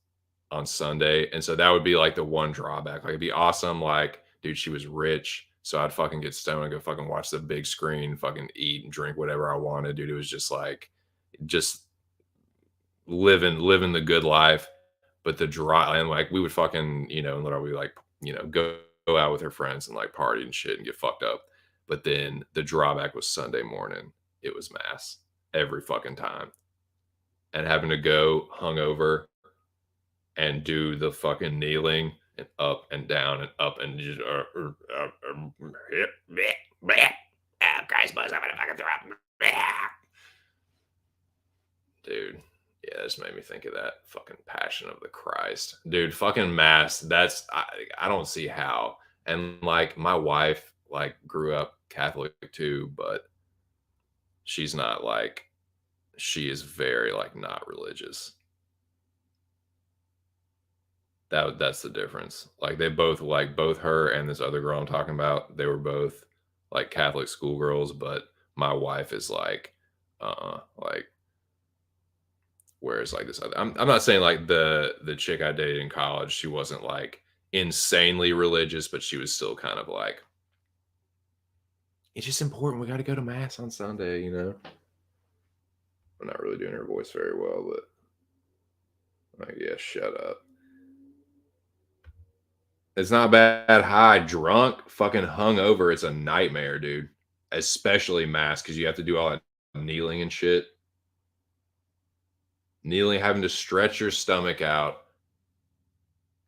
on Sunday. And so that would be like the one drawback. Like it'd be awesome. Like, dude, she was rich. So I'd fucking get stoned and go fucking watch the big screen, fucking eat and drink whatever I wanted, dude. It was just like, just living the good life. But the dry, and like we would fucking, and literally like, go out with her friends and like party and shit and get fucked up. But then the drawback was Sunday morning. It was mass every fucking time. And having to go hungover and do the fucking kneeling and up and down and up and just Christ, buzz, I'm gonna fucking throw up. Dude, yeah, this made me think of that fucking Passion of the Christ, dude. Fucking mass. That's I don't see how. And like my wife like grew up Catholic too, but she's not like she is very like not religious. That's the difference. Like they both like both her and this other girl I'm talking about, they were both like Catholic schoolgirls, but my wife is like like whereas like this other I'm not saying like the chick I dated in college, she wasn't like insanely religious, but she was still kind of like it's just important. We got to go to mass on Sunday, I'm not really doing her voice very well, but like, yeah, shut up. It's not bad high, drunk, fucking hungover. It's a nightmare, dude. Especially mass because you have to do all that kneeling and shit. Kneeling, having to stretch your stomach out.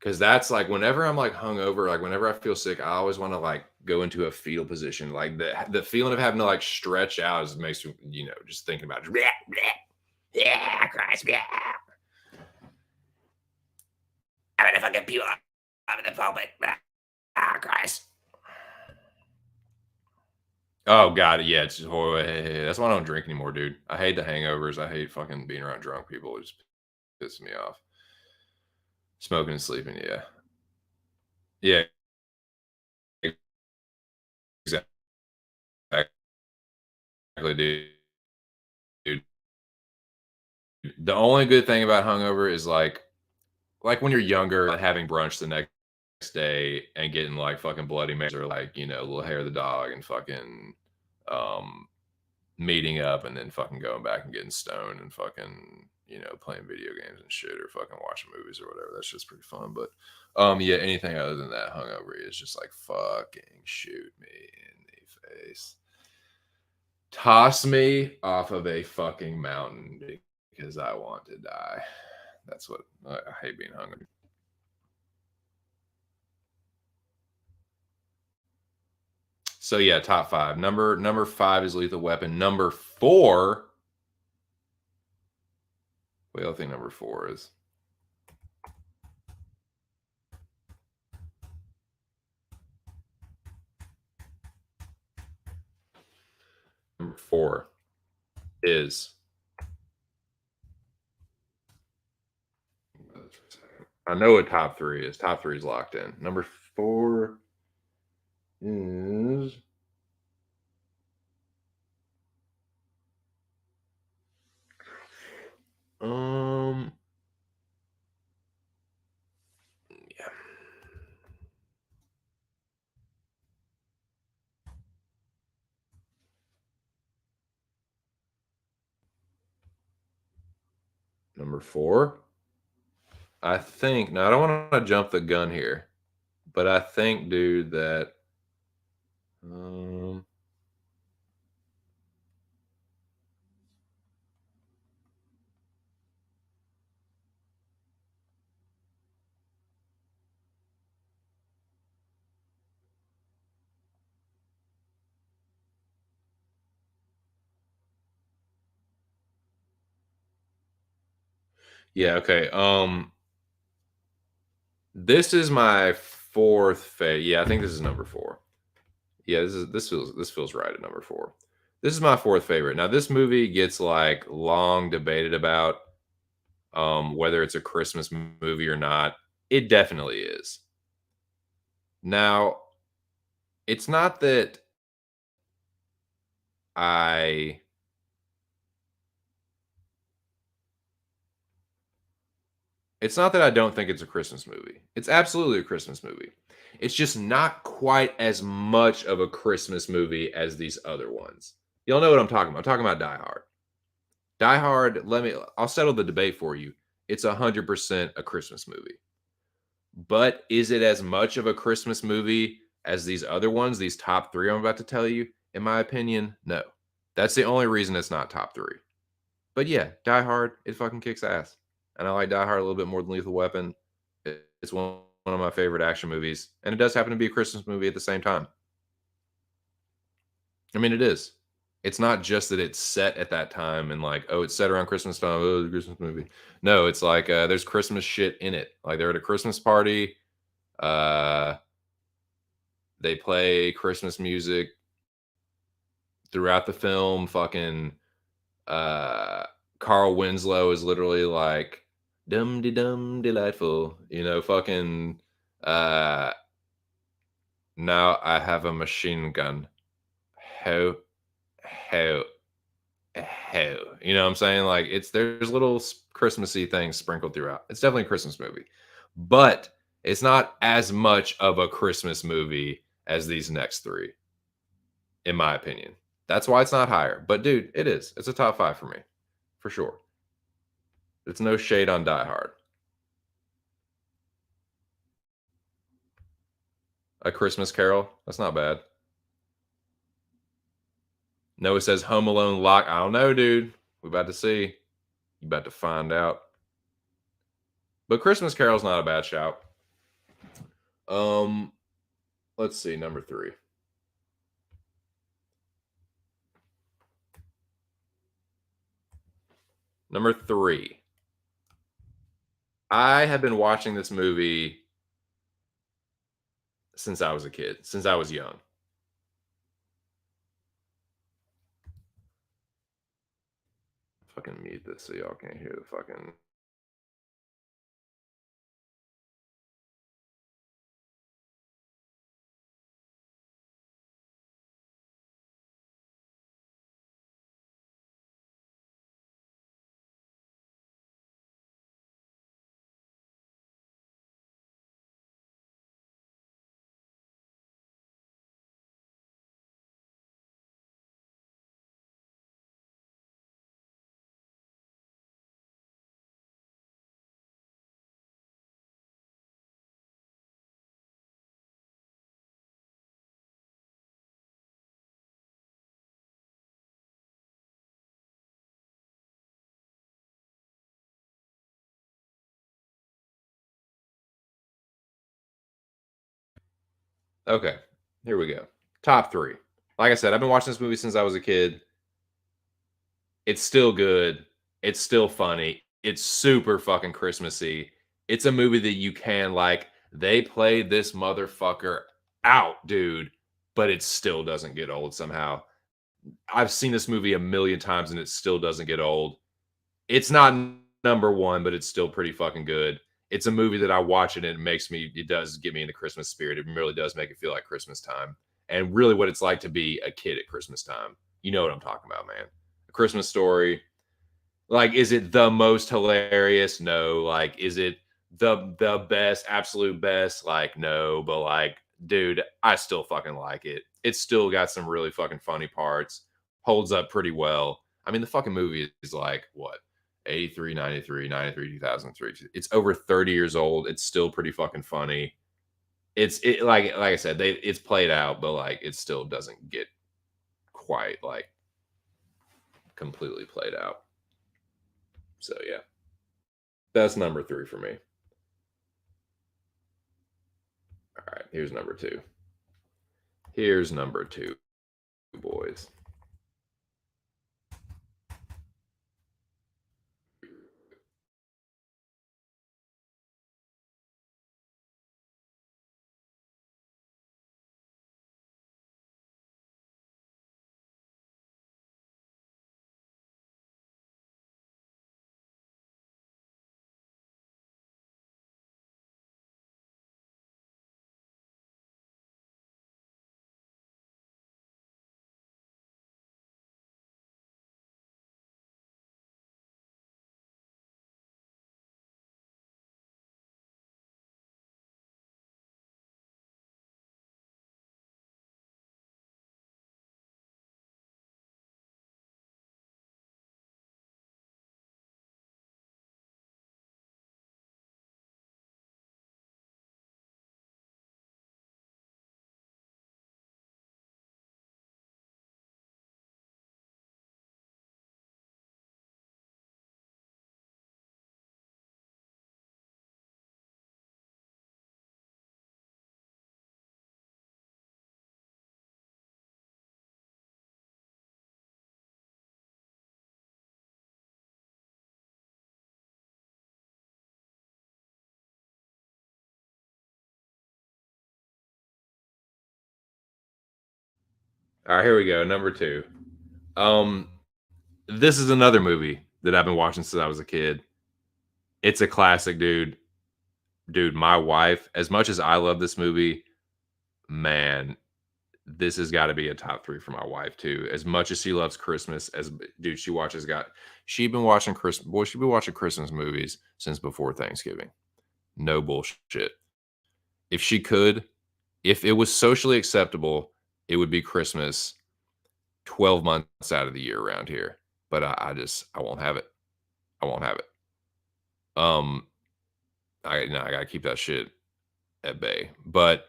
Cause that's like whenever I'm like hungover, like whenever I feel sick, I always want to like go into a fetal position. Like the feeling of having to like stretch out is makes me, just thinking about it. Yeah, Christ, yeah. I'm gonna fucking peel up. I'm in the pulpit. Ah, Christ. Oh god, yeah, it's just horrible. That's why I don't drink anymore, dude. I hate the hangovers. I hate fucking being around drunk people. It just pisses me off. Smoking and sleeping, yeah. Yeah, exactly, dude. The only good thing about hungover is like when you're younger, like, having brunch the next day and getting like fucking Bloody Marys or like, little hair of the dog and fucking um meeting up and then fucking going back and getting stoned and fucking, playing video games and shit or fucking watching movies or whatever. That's just pretty fun. But yeah, anything other than that hungover is just like fucking shoot me in the face. Toss me off of a fucking mountain because I want to die. That's what I hate being hungry. So yeah, top five. Number five is Lethal Weapon. Number four. What do you think number four is? 4 is I know what top 3 is. Top 3 is locked in. Number 4 is um yeah. Number 4, I think now I don't wanna jump the gun here, but I think, dude, that um yeah, okay. This is my 4th yeah, I think this is number 4. Yeah, this feels right at number 4. This is my 4th favorite. Now this movie gets, like, long debated about, whether it's a Christmas movie or not. It definitely is. Now, it's not that I it's not that I don't think it's a Christmas movie. It's absolutely a Christmas movie. It's just not quite as much of a Christmas movie as these other ones. Y'all know what I'm talking about. I'm talking about Die Hard. Die Hard, I'll settle the debate for you. It's 100% a Christmas movie. But is it as much of a Christmas movie as these other ones, these top 3 I'm about to tell you? In my opinion, no. That's the only reason it's not top 3. But yeah, Die Hard, it fucking kicks ass. And I like Die Hard a little bit more than Lethal Weapon. It's one of my favorite action movies, and it does happen to be a Christmas movie at the same time. I mean, it is. It's not just that it's set at that time and like, oh, it's set around Christmas time. Oh, it's a Christmas movie. No, it's like there's Christmas shit in it. Like they're at a Christmas party. Uh, they play Christmas music throughout the film. Fucking uh, Carl Winslow is literally like dum de dum delightful. Fucking now I have a machine gun. Ho ho ho. You know what I'm saying? Like there's little Christmassy things sprinkled throughout. It's definitely a Christmas movie, but it's not as much of a Christmas movie as these next 3, in my opinion. That's why it's not higher. But dude, it is. It's a top 5 for me, for sure. It's no shade on Die Hard. A Christmas Carol. That's not bad. Noah says Home Alone lock. I don't know, dude. We about to see. You about to find out. But Christmas Carol's not a bad shout. Um, let's see, number 3. Number 3. I have been watching this movie since I was a kid, since I was young. Fucking mute this so y'all can't hear the fucking. Okay, here we go. Top 3. Like I said, I've been watching this movie since I was a kid. It's still good. It's still funny. It's super fucking Christmassy. It's a movie that you can like. They played this motherfucker out, dude, but it still doesn't get old somehow. I've seen this movie a million times and it still doesn't get old. It's not number one, but it's still pretty fucking good. It's a movie that I watch and it makes me, it does get me in the Christmas spirit. It really does make it feel like Christmas time and really what it's like to be a kid at Christmas time. You know what I'm talking about, man. A Christmas Story. Like, is it the most hilarious? No. Like, is it the best, absolute best? Like, no. But like, dude, I still fucking like it. It's still got some really fucking funny parts. Holds up pretty well. I mean, the fucking movie is like what? 83, 93, 93, 2003. It's over 30 years old. It's still pretty fucking funny. Like I said, it's played out, but like it still doesn't get quite like completely played out. So yeah. That's number 3 for me. All right, here's number 2. Here's number 2, boys. All right, here we go. Number 2. Um, this is another movie that I've been watching since I was a kid. It's a classic, dude. Dude, my wife, as much as I love this movie, man, this has got to be a top 3 for my wife too. As much as she loves Christmas, as dude, she been watching Christmas. Boy, she been watching Christmas movies since before Thanksgiving. No bullshit. If she could, if it was socially acceptable, it would be Christmas 12 months out of the year around here. But I won't have it. I won't have it. Um, I gotta keep that shit at bay. But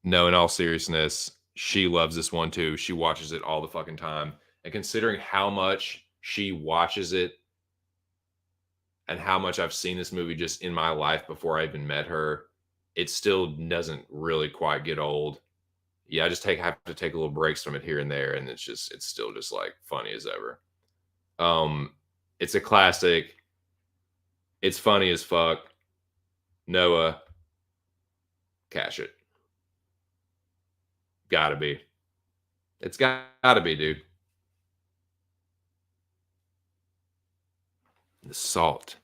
no, in all seriousness, she loves this one too. She watches it all the fucking time. And considering how much she watches it and how much I've seen this movie just in my life before I even met her, it still doesn't really quite get old. Yeah, I just have to take a little breaks from it here and there, and it's still just like funny as ever. It's a classic. It's funny as fuck. Noah, cash it. Gotta be. It's gotta be, dude. The salt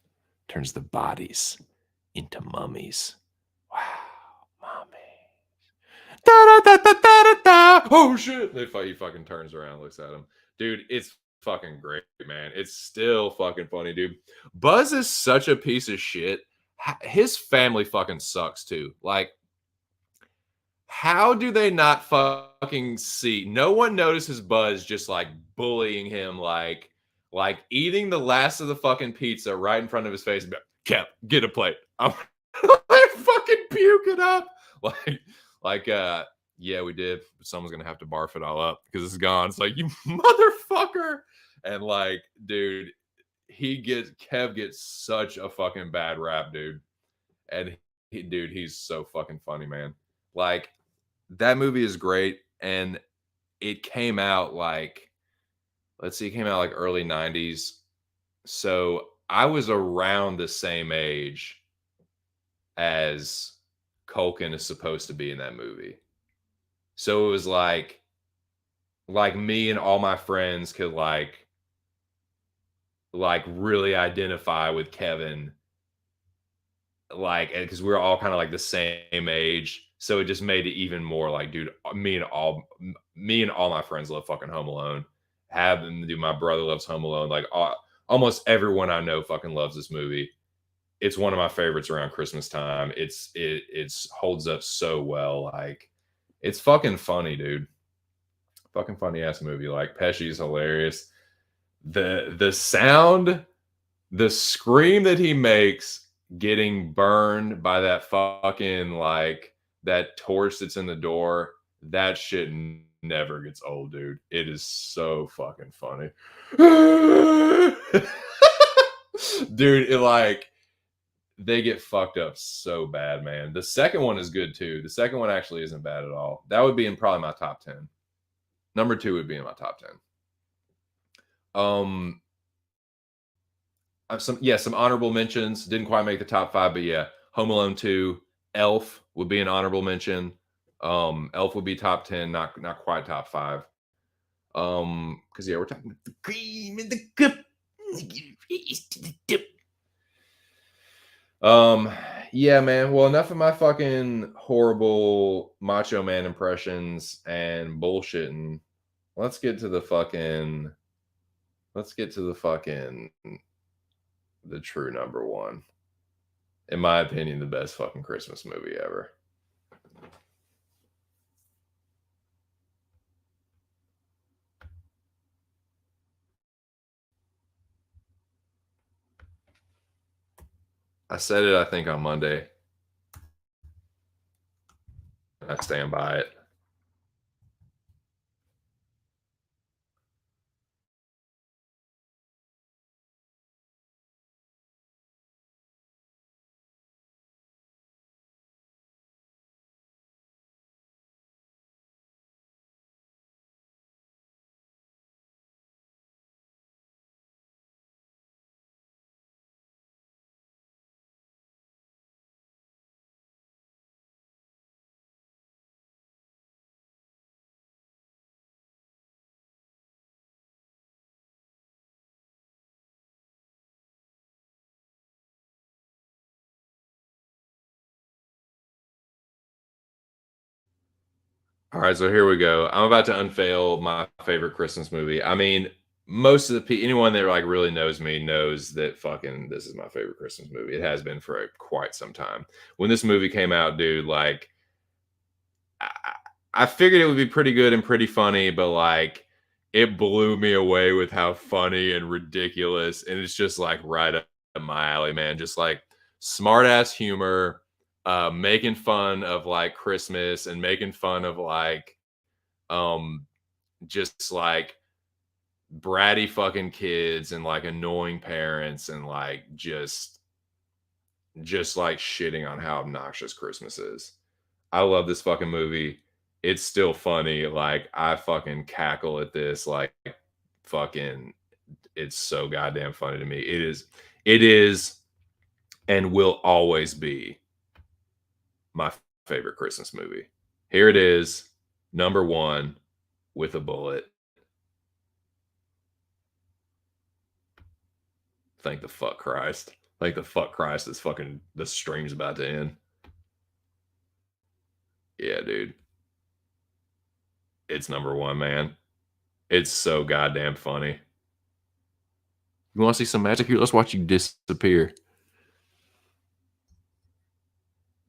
turns the bodies into mummies. Wow, mommy. Da, da, da, da, da, da, da. Oh shit! He fucking turns around, looks at him, dude. It's fucking great, man. It's still fucking funny, dude. Buzz is such a piece of shit. His family fucking sucks too. Like, how do they not fucking see? No one notices Buzz just like bullying him, like eating the last of the fucking pizza right in front of his face. Kev, get a plate. I'm like fucking puking up. Like, like, yeah, we did. Someone's gonna have to barf it all up because it's gone. It's like, you motherfucker. And like, dude, Kev gets such a fucking bad rap, dude. And dude, he's so fucking funny, man. Like, that movie is great, and it came out like, let's see, it came out like early 90s. So I was around the same age as Culkin is supposed to be in that movie. So it was like like me and all my friends could like really identify with Kevin, like, because we are all kind of like the same age. So it just made it even more like, dude, me and all my friends love fucking Home Alone. Have them, dude. My brother loves Home Alone. Like almost everyone I know fucking loves this movie. It's one of my favorites around Christmas time. It's holds up so well. Like it's fucking funny, dude. Fucking funny ass movie. Like Pesci's hilarious. The sound, the scream that he makes getting burned by that fucking like that torch that's in the door, that shit never gets old, dude. It is so fucking funny. Dude, it like they get fucked up so bad, man. The second one is good too. The second one actually isn't bad at all. That would be in probably my top 10. Number 2 would be in my top 10. Um some honorable mentions. Didn't quite make the top 5, but yeah, Home Alone 2, Elf would be an honorable mention. Elf would be top 10, not quite top 5. Because yeah, we're talking the cream and the cup. Um, yeah, man. Well, enough of my fucking horrible Macho Man impressions and bullshitting. Let's get to the fucking. Let's get to the fucking the true number one. In my opinion, the best fucking Christmas movie ever. I said it, I think, on Monday. I stand by it. All right, so here we go. I'm about to unveil my favorite Christmas movie. I mean, most of the anyone that like really knows me knows that fucking this is my favorite Christmas movie. It has been for quite some time. When this movie came out, dude, like I, I figured it would be pretty good and pretty funny, but like it blew me away with how funny and ridiculous, and it's just like right up my alley, man. Just like smart ass humor, making fun of like Christmas and making fun of like um just like bratty fucking kids and like annoying parents and like just like shitting on how obnoxious Christmas is. I love this fucking movie. It's still funny. Like I fucking cackle at this. Like fucking, it's so goddamn funny to me. It is, and will always be my favorite Christmas movie. Here it is, number one with a bullet. Thank the fuck Christ. Thank the fuck Christ. This fucking the stream's about to end. Yeah, dude. It's number one, man. It's so goddamn funny. You want to see some magic here? Let's watch you disappear.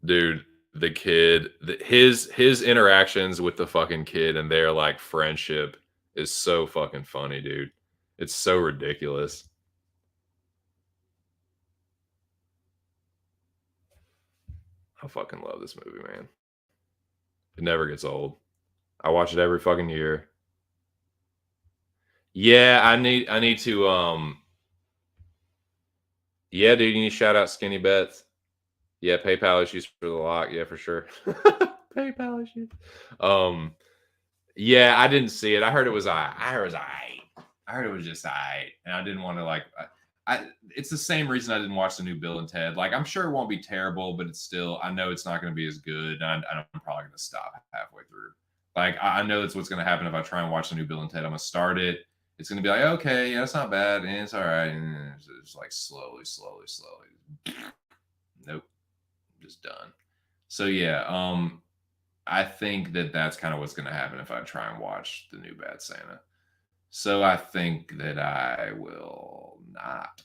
Dude, the kid, his interactions with the fucking kid and their like friendship is so fucking funny, dude. It's so ridiculous. I fucking love this movie, man. It never gets old. I watch it every fucking year. Yeah, I need to yeah, dude, you need to shout out Skinny Bets. Yeah, PayPal issues for the lock. Yeah, for sure. PayPal issues. Um, yeah, I didn't see it. I heard it was I heard it was I heard it was just and I didn't want to like. It's the same reason I didn't watch the new Bill and Ted. Like, I'm sure it won't be terrible, but it's still. I know it's not going to be as good. And I'm probably going to stop halfway through. Like I know that's what's gonna happen if I try and watch the new Bill and Ted. I'm gonna start it. It's gonna be like, okay, yeah, it's not bad, and it's all right. And it's just like slowly. Nope, just done. So yeah, I think that that's kind of what's gonna happen if I try and watch the new Bad Santa. So I think that I will not,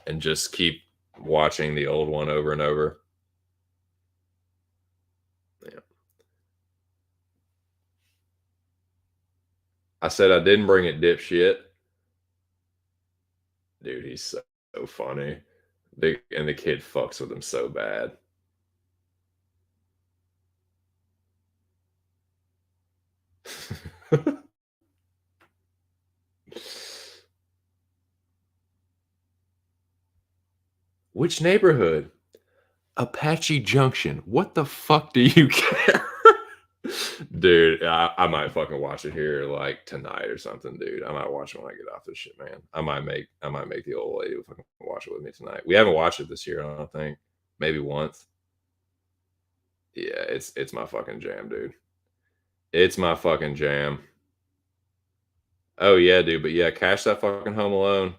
and just keep watching the old one over and over. Yeah. I said I didn't bring it, dipshit. Dude, he's so funny. And the kid fucks with him so bad. Which neighborhood? Apache Junction. What the fuck do you care? Dude, I might fucking watch it here like tonight or something, dude. I might watch it when I get off this shit, man. I might make the old lady fucking watch it with me tonight. We haven't watched it this year, I don't think. Maybe once. Yeah, it's my fucking jam, dude. It's my fucking jam. Oh yeah, dude. But yeah, cash that fucking Home Alone.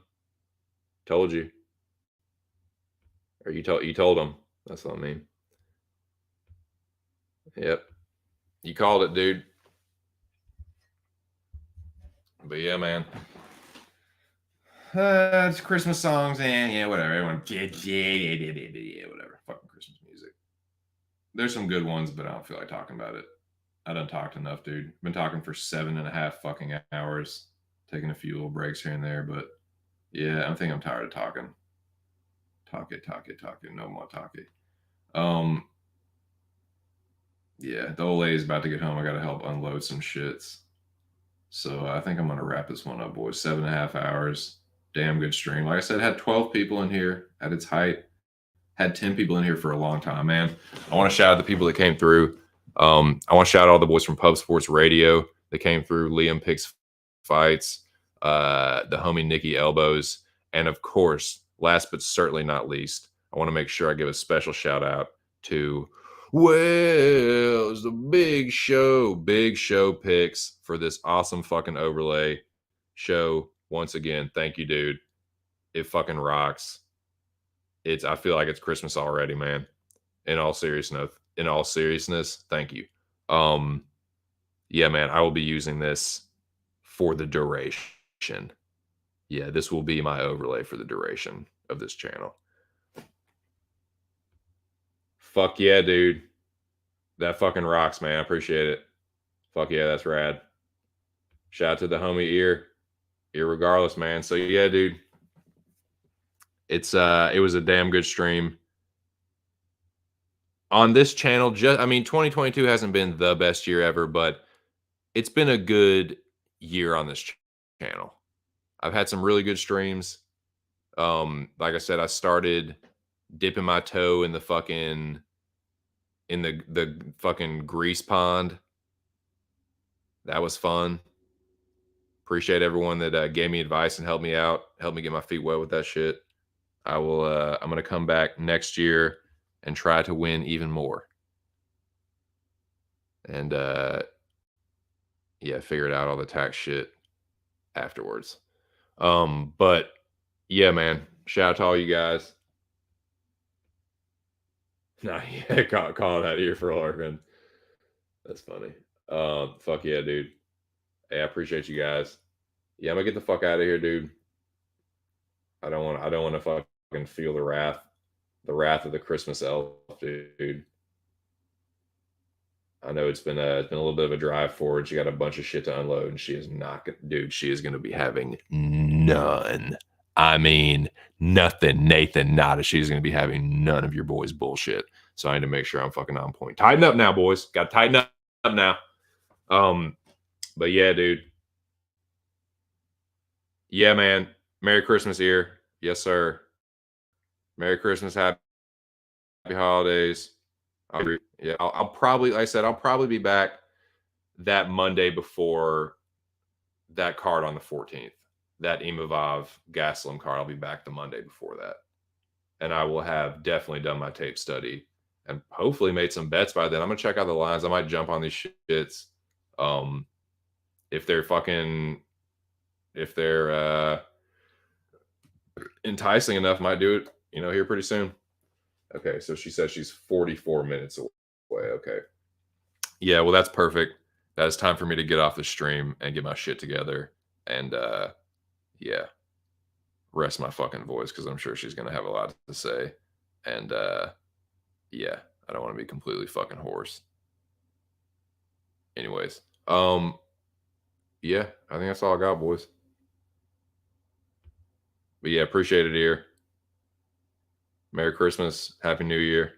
Told you. Or you told them. That's what I mean. Yep. You called it, dude. But yeah, man. It's Christmas songs and yeah, whatever. Everyone, yeah, whatever. Fucking Christmas music. There's some good ones, but I don't feel like talking about it. I done talked enough, dude. Been talking for 7.5 fucking hours, taking a few little breaks here and there, but yeah, I think I'm tired of talking. Talk it, no more talk it. Yeah, the old lady's about to get home. I gotta help unload some shits. So I think I'm gonna wrap this one up, boys. 7.5 hours. Damn good stream. Like I said, had 12 people in here at its height. Had 10 people in here for a long time, man. I want to shout out the people that came through. I want to shout out all the boys from Pub Sports Radio that came through. Liam Picks Fights, the homie Nikki Elbows, and of course, last but certainly not least, I want to make sure I give a special shout out to Wells, the Big Show picks for this awesome fucking overlay show. Once again, thank you, dude. It fucking rocks. I feel like it's Christmas already, man. In all seriousness, thank you. Yeah, man, I will be using this for the duration. Yeah, this will be my overlay for the duration of this channel. Fuck yeah, dude. That fucking rocks, man. I appreciate it. Fuck yeah, that's rad. Shout out to the homie irregardless, man. So yeah, dude. It was a damn good stream. On this channel, 2022 hasn't been the best year ever, but it's been a good year on this channel. I've had some really good streams. Like I said, I started dipping my toe in the fucking grease pond. That was fun. Appreciate everyone that gave me advice and helped me out, helped me get my feet wet with that shit. I'm gonna come back next year and try to win even more. And yeah, figured out all the tax shit afterwards. But yeah, man, shout out to all you guys. Nah, yeah, calling out here for Larkin. That's funny. Fuck yeah, dude. Hey, I appreciate you guys. Yeah, I'm gonna get the fuck out of here, dude. I don't want to fucking feel the wrath of the Christmas elf, dude. I know it's been a little bit of a drive forward. She got a bunch of shit to unload, and she is not, dude. She is going to be having none. I mean, nothing, Nathan. Nada. She's going to be having none of your boys' bullshit. So I need to make sure I'm fucking on point. Tighten up now, boys. Got to tighten up now. But yeah, dude. Yeah, man. Merry Christmas, ear. Yes, sir. Merry Christmas. Happy holidays. I'll probably, like I said, I'll probably be back that Monday before that card on the 14th. That Imavov Gaslam card. I'll be back the Monday before that. And I will have definitely done my tape study and hopefully made some bets by then. I'm gonna check out the lines. I might jump on these shits. Um, if they're fucking, if they're enticing enough, might do it. Here pretty soon. Okay, so she says she's 44 minutes away. Okay, yeah, well that's perfect. That is time for me to get off the stream and get my shit together, and yeah, rest my fucking voice because I'm sure she's gonna have a lot to say, and yeah, I don't want to be completely fucking hoarse. Anyways, yeah, I think that's all I got, boys. But yeah, appreciate it here. Merry Christmas, Happy New Year.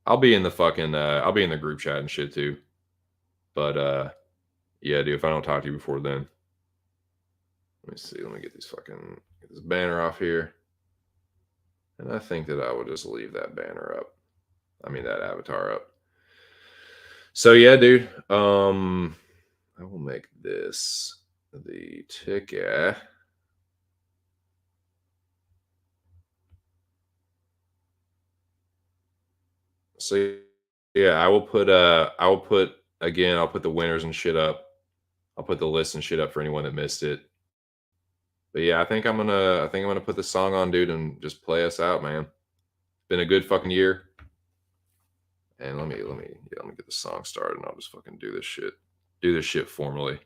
I'll be in the fucking I'll be in the group chat and shit too. But yeah, dude, if I don't talk to you before then. Let me see. Let me get get this banner off here. And I think that I will just leave that banner up. I mean that avatar up. So yeah, dude. I will make this the ticket. So yeah, I'll put again, I'll put the winners and shit up. I'll put the list and shit up for anyone that missed it. But yeah, I think I'm gonna put the song on, dude, and just play us out, man. It's been a good fucking year. And let me get the song started and I'll just fucking do this shit. Do this shit formally.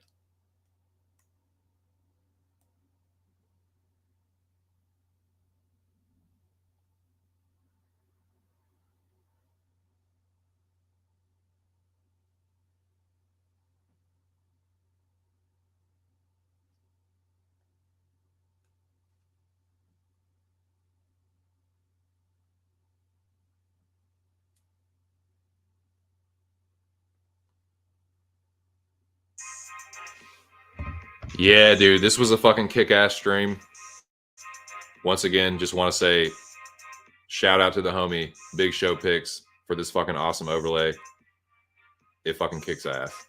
Yeah, dude, this was a fucking kick-ass stream. Once again, just want to say shout out to the homie Big Show Picks for this fucking awesome overlay. It fucking kicks ass.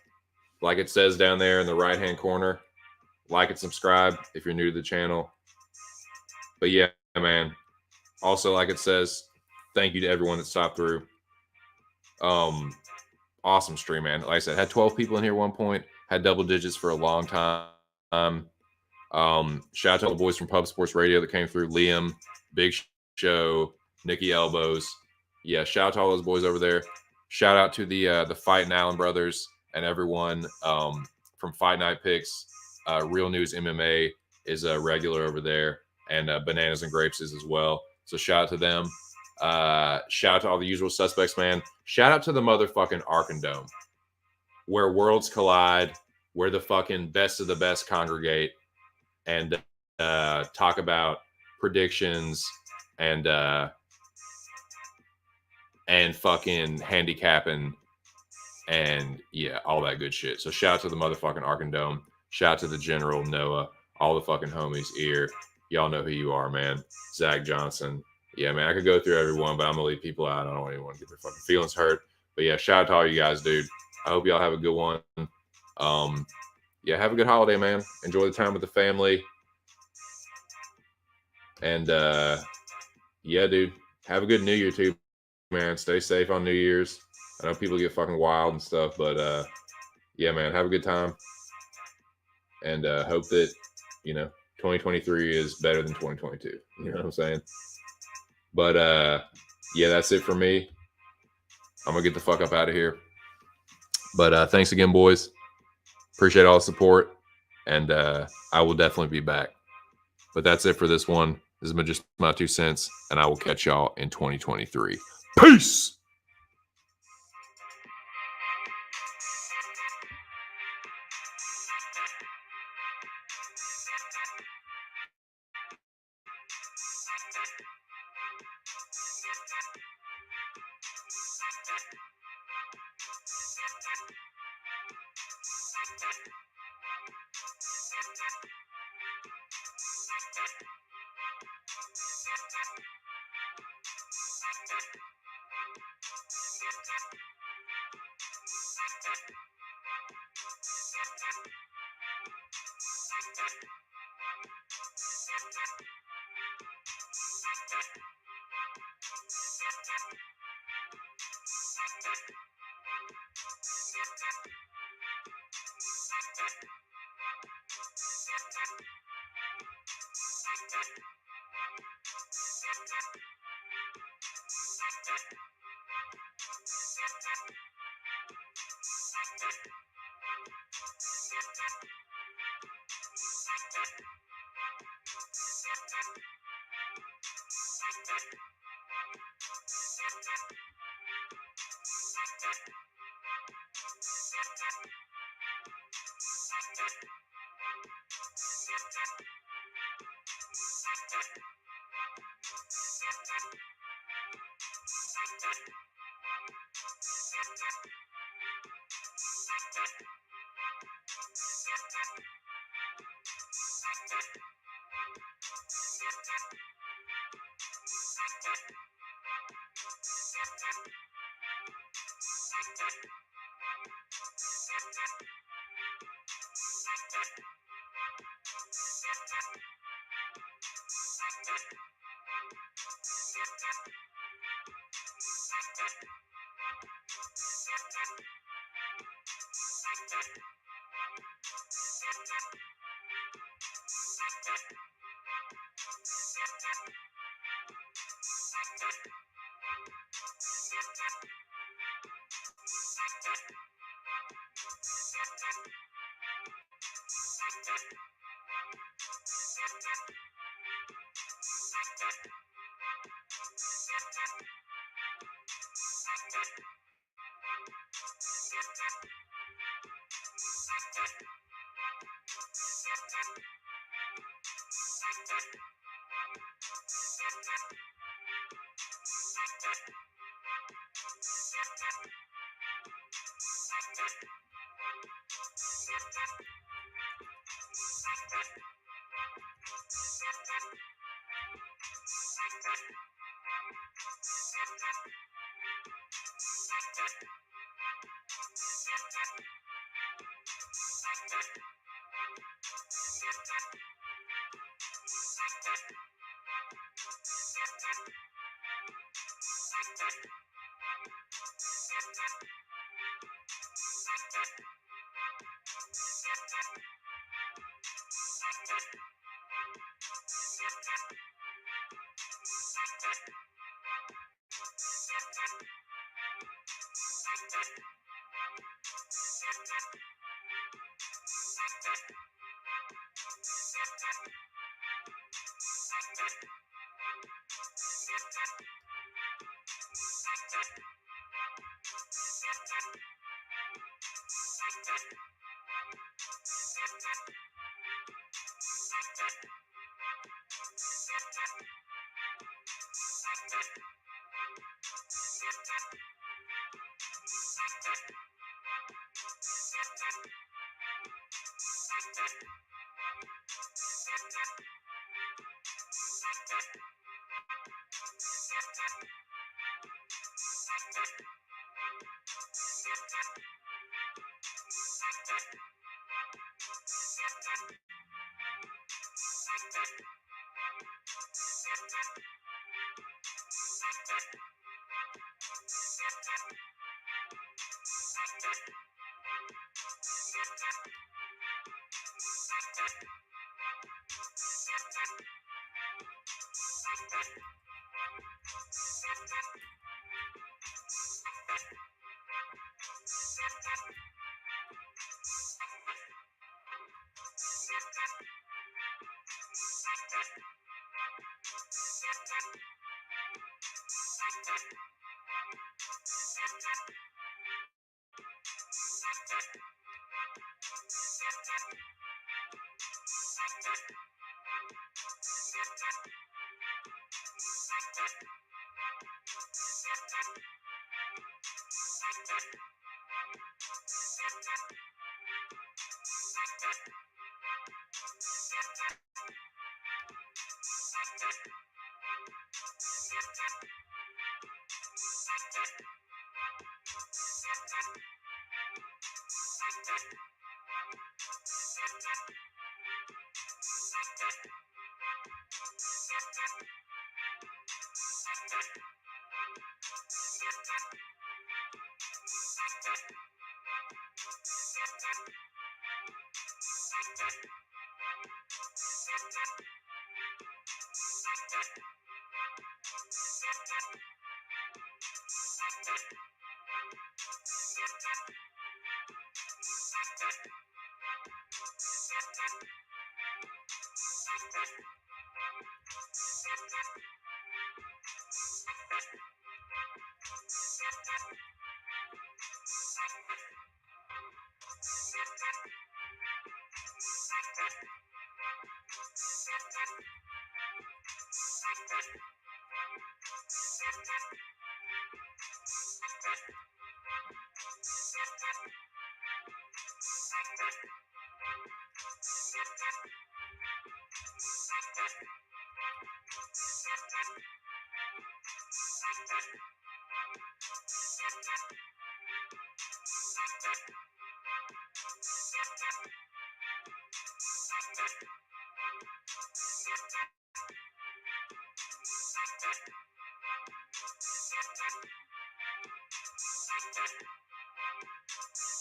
Like it says down there in the right-hand corner, like and subscribe if you're new to the channel. But yeah, man. Also, like it says, thank you to everyone that stopped through. Awesome stream, man. Like I said, had 12 people in here at one point, had double digits for a long time. Shout out to all the boys from Pub Sports Radio that came through. Liam, Big Show, Nikki Elbows. Yeah, shout out to all those boys over there. Shout out to the Fight and Allen brothers and everyone from Fight Night Picks. Real News MMA is a regular over there, and Bananas and Grapes is as well. So shout out to them. Shout out to all the usual suspects, man. Shout out to the motherfucking Arkandome, where worlds collide, where the fucking best of the best congregate and talk about predictions and fucking handicapping and yeah, all that good shit. So shout out to the motherfucking Arkandome. Shout out to the General Noah, all the fucking homies here. Y'all know who you are, man. Zach Johnson. Yeah, man, I could go through everyone, but I'm gonna leave people out. I don't want anyone to get their fucking feelings hurt. But yeah, shout out to all you guys, dude. I hope y'all have a good one. Yeah, have a good holiday, man. Enjoy the time with the family. And yeah, dude, have a good New Year too, man. Stay safe on New Year's. I know people get fucking wild and stuff, but yeah, man, have a good time. And hope that 2023 is better than 2022. You know what I'm saying? But yeah, that's it for me. I'm gonna get the fuck up out of here. But thanks again, boys. Appreciate all the support, and I will definitely be back. But that's it for this one. This is just my 2 cents, and I will catch y'all in 2023. Peace.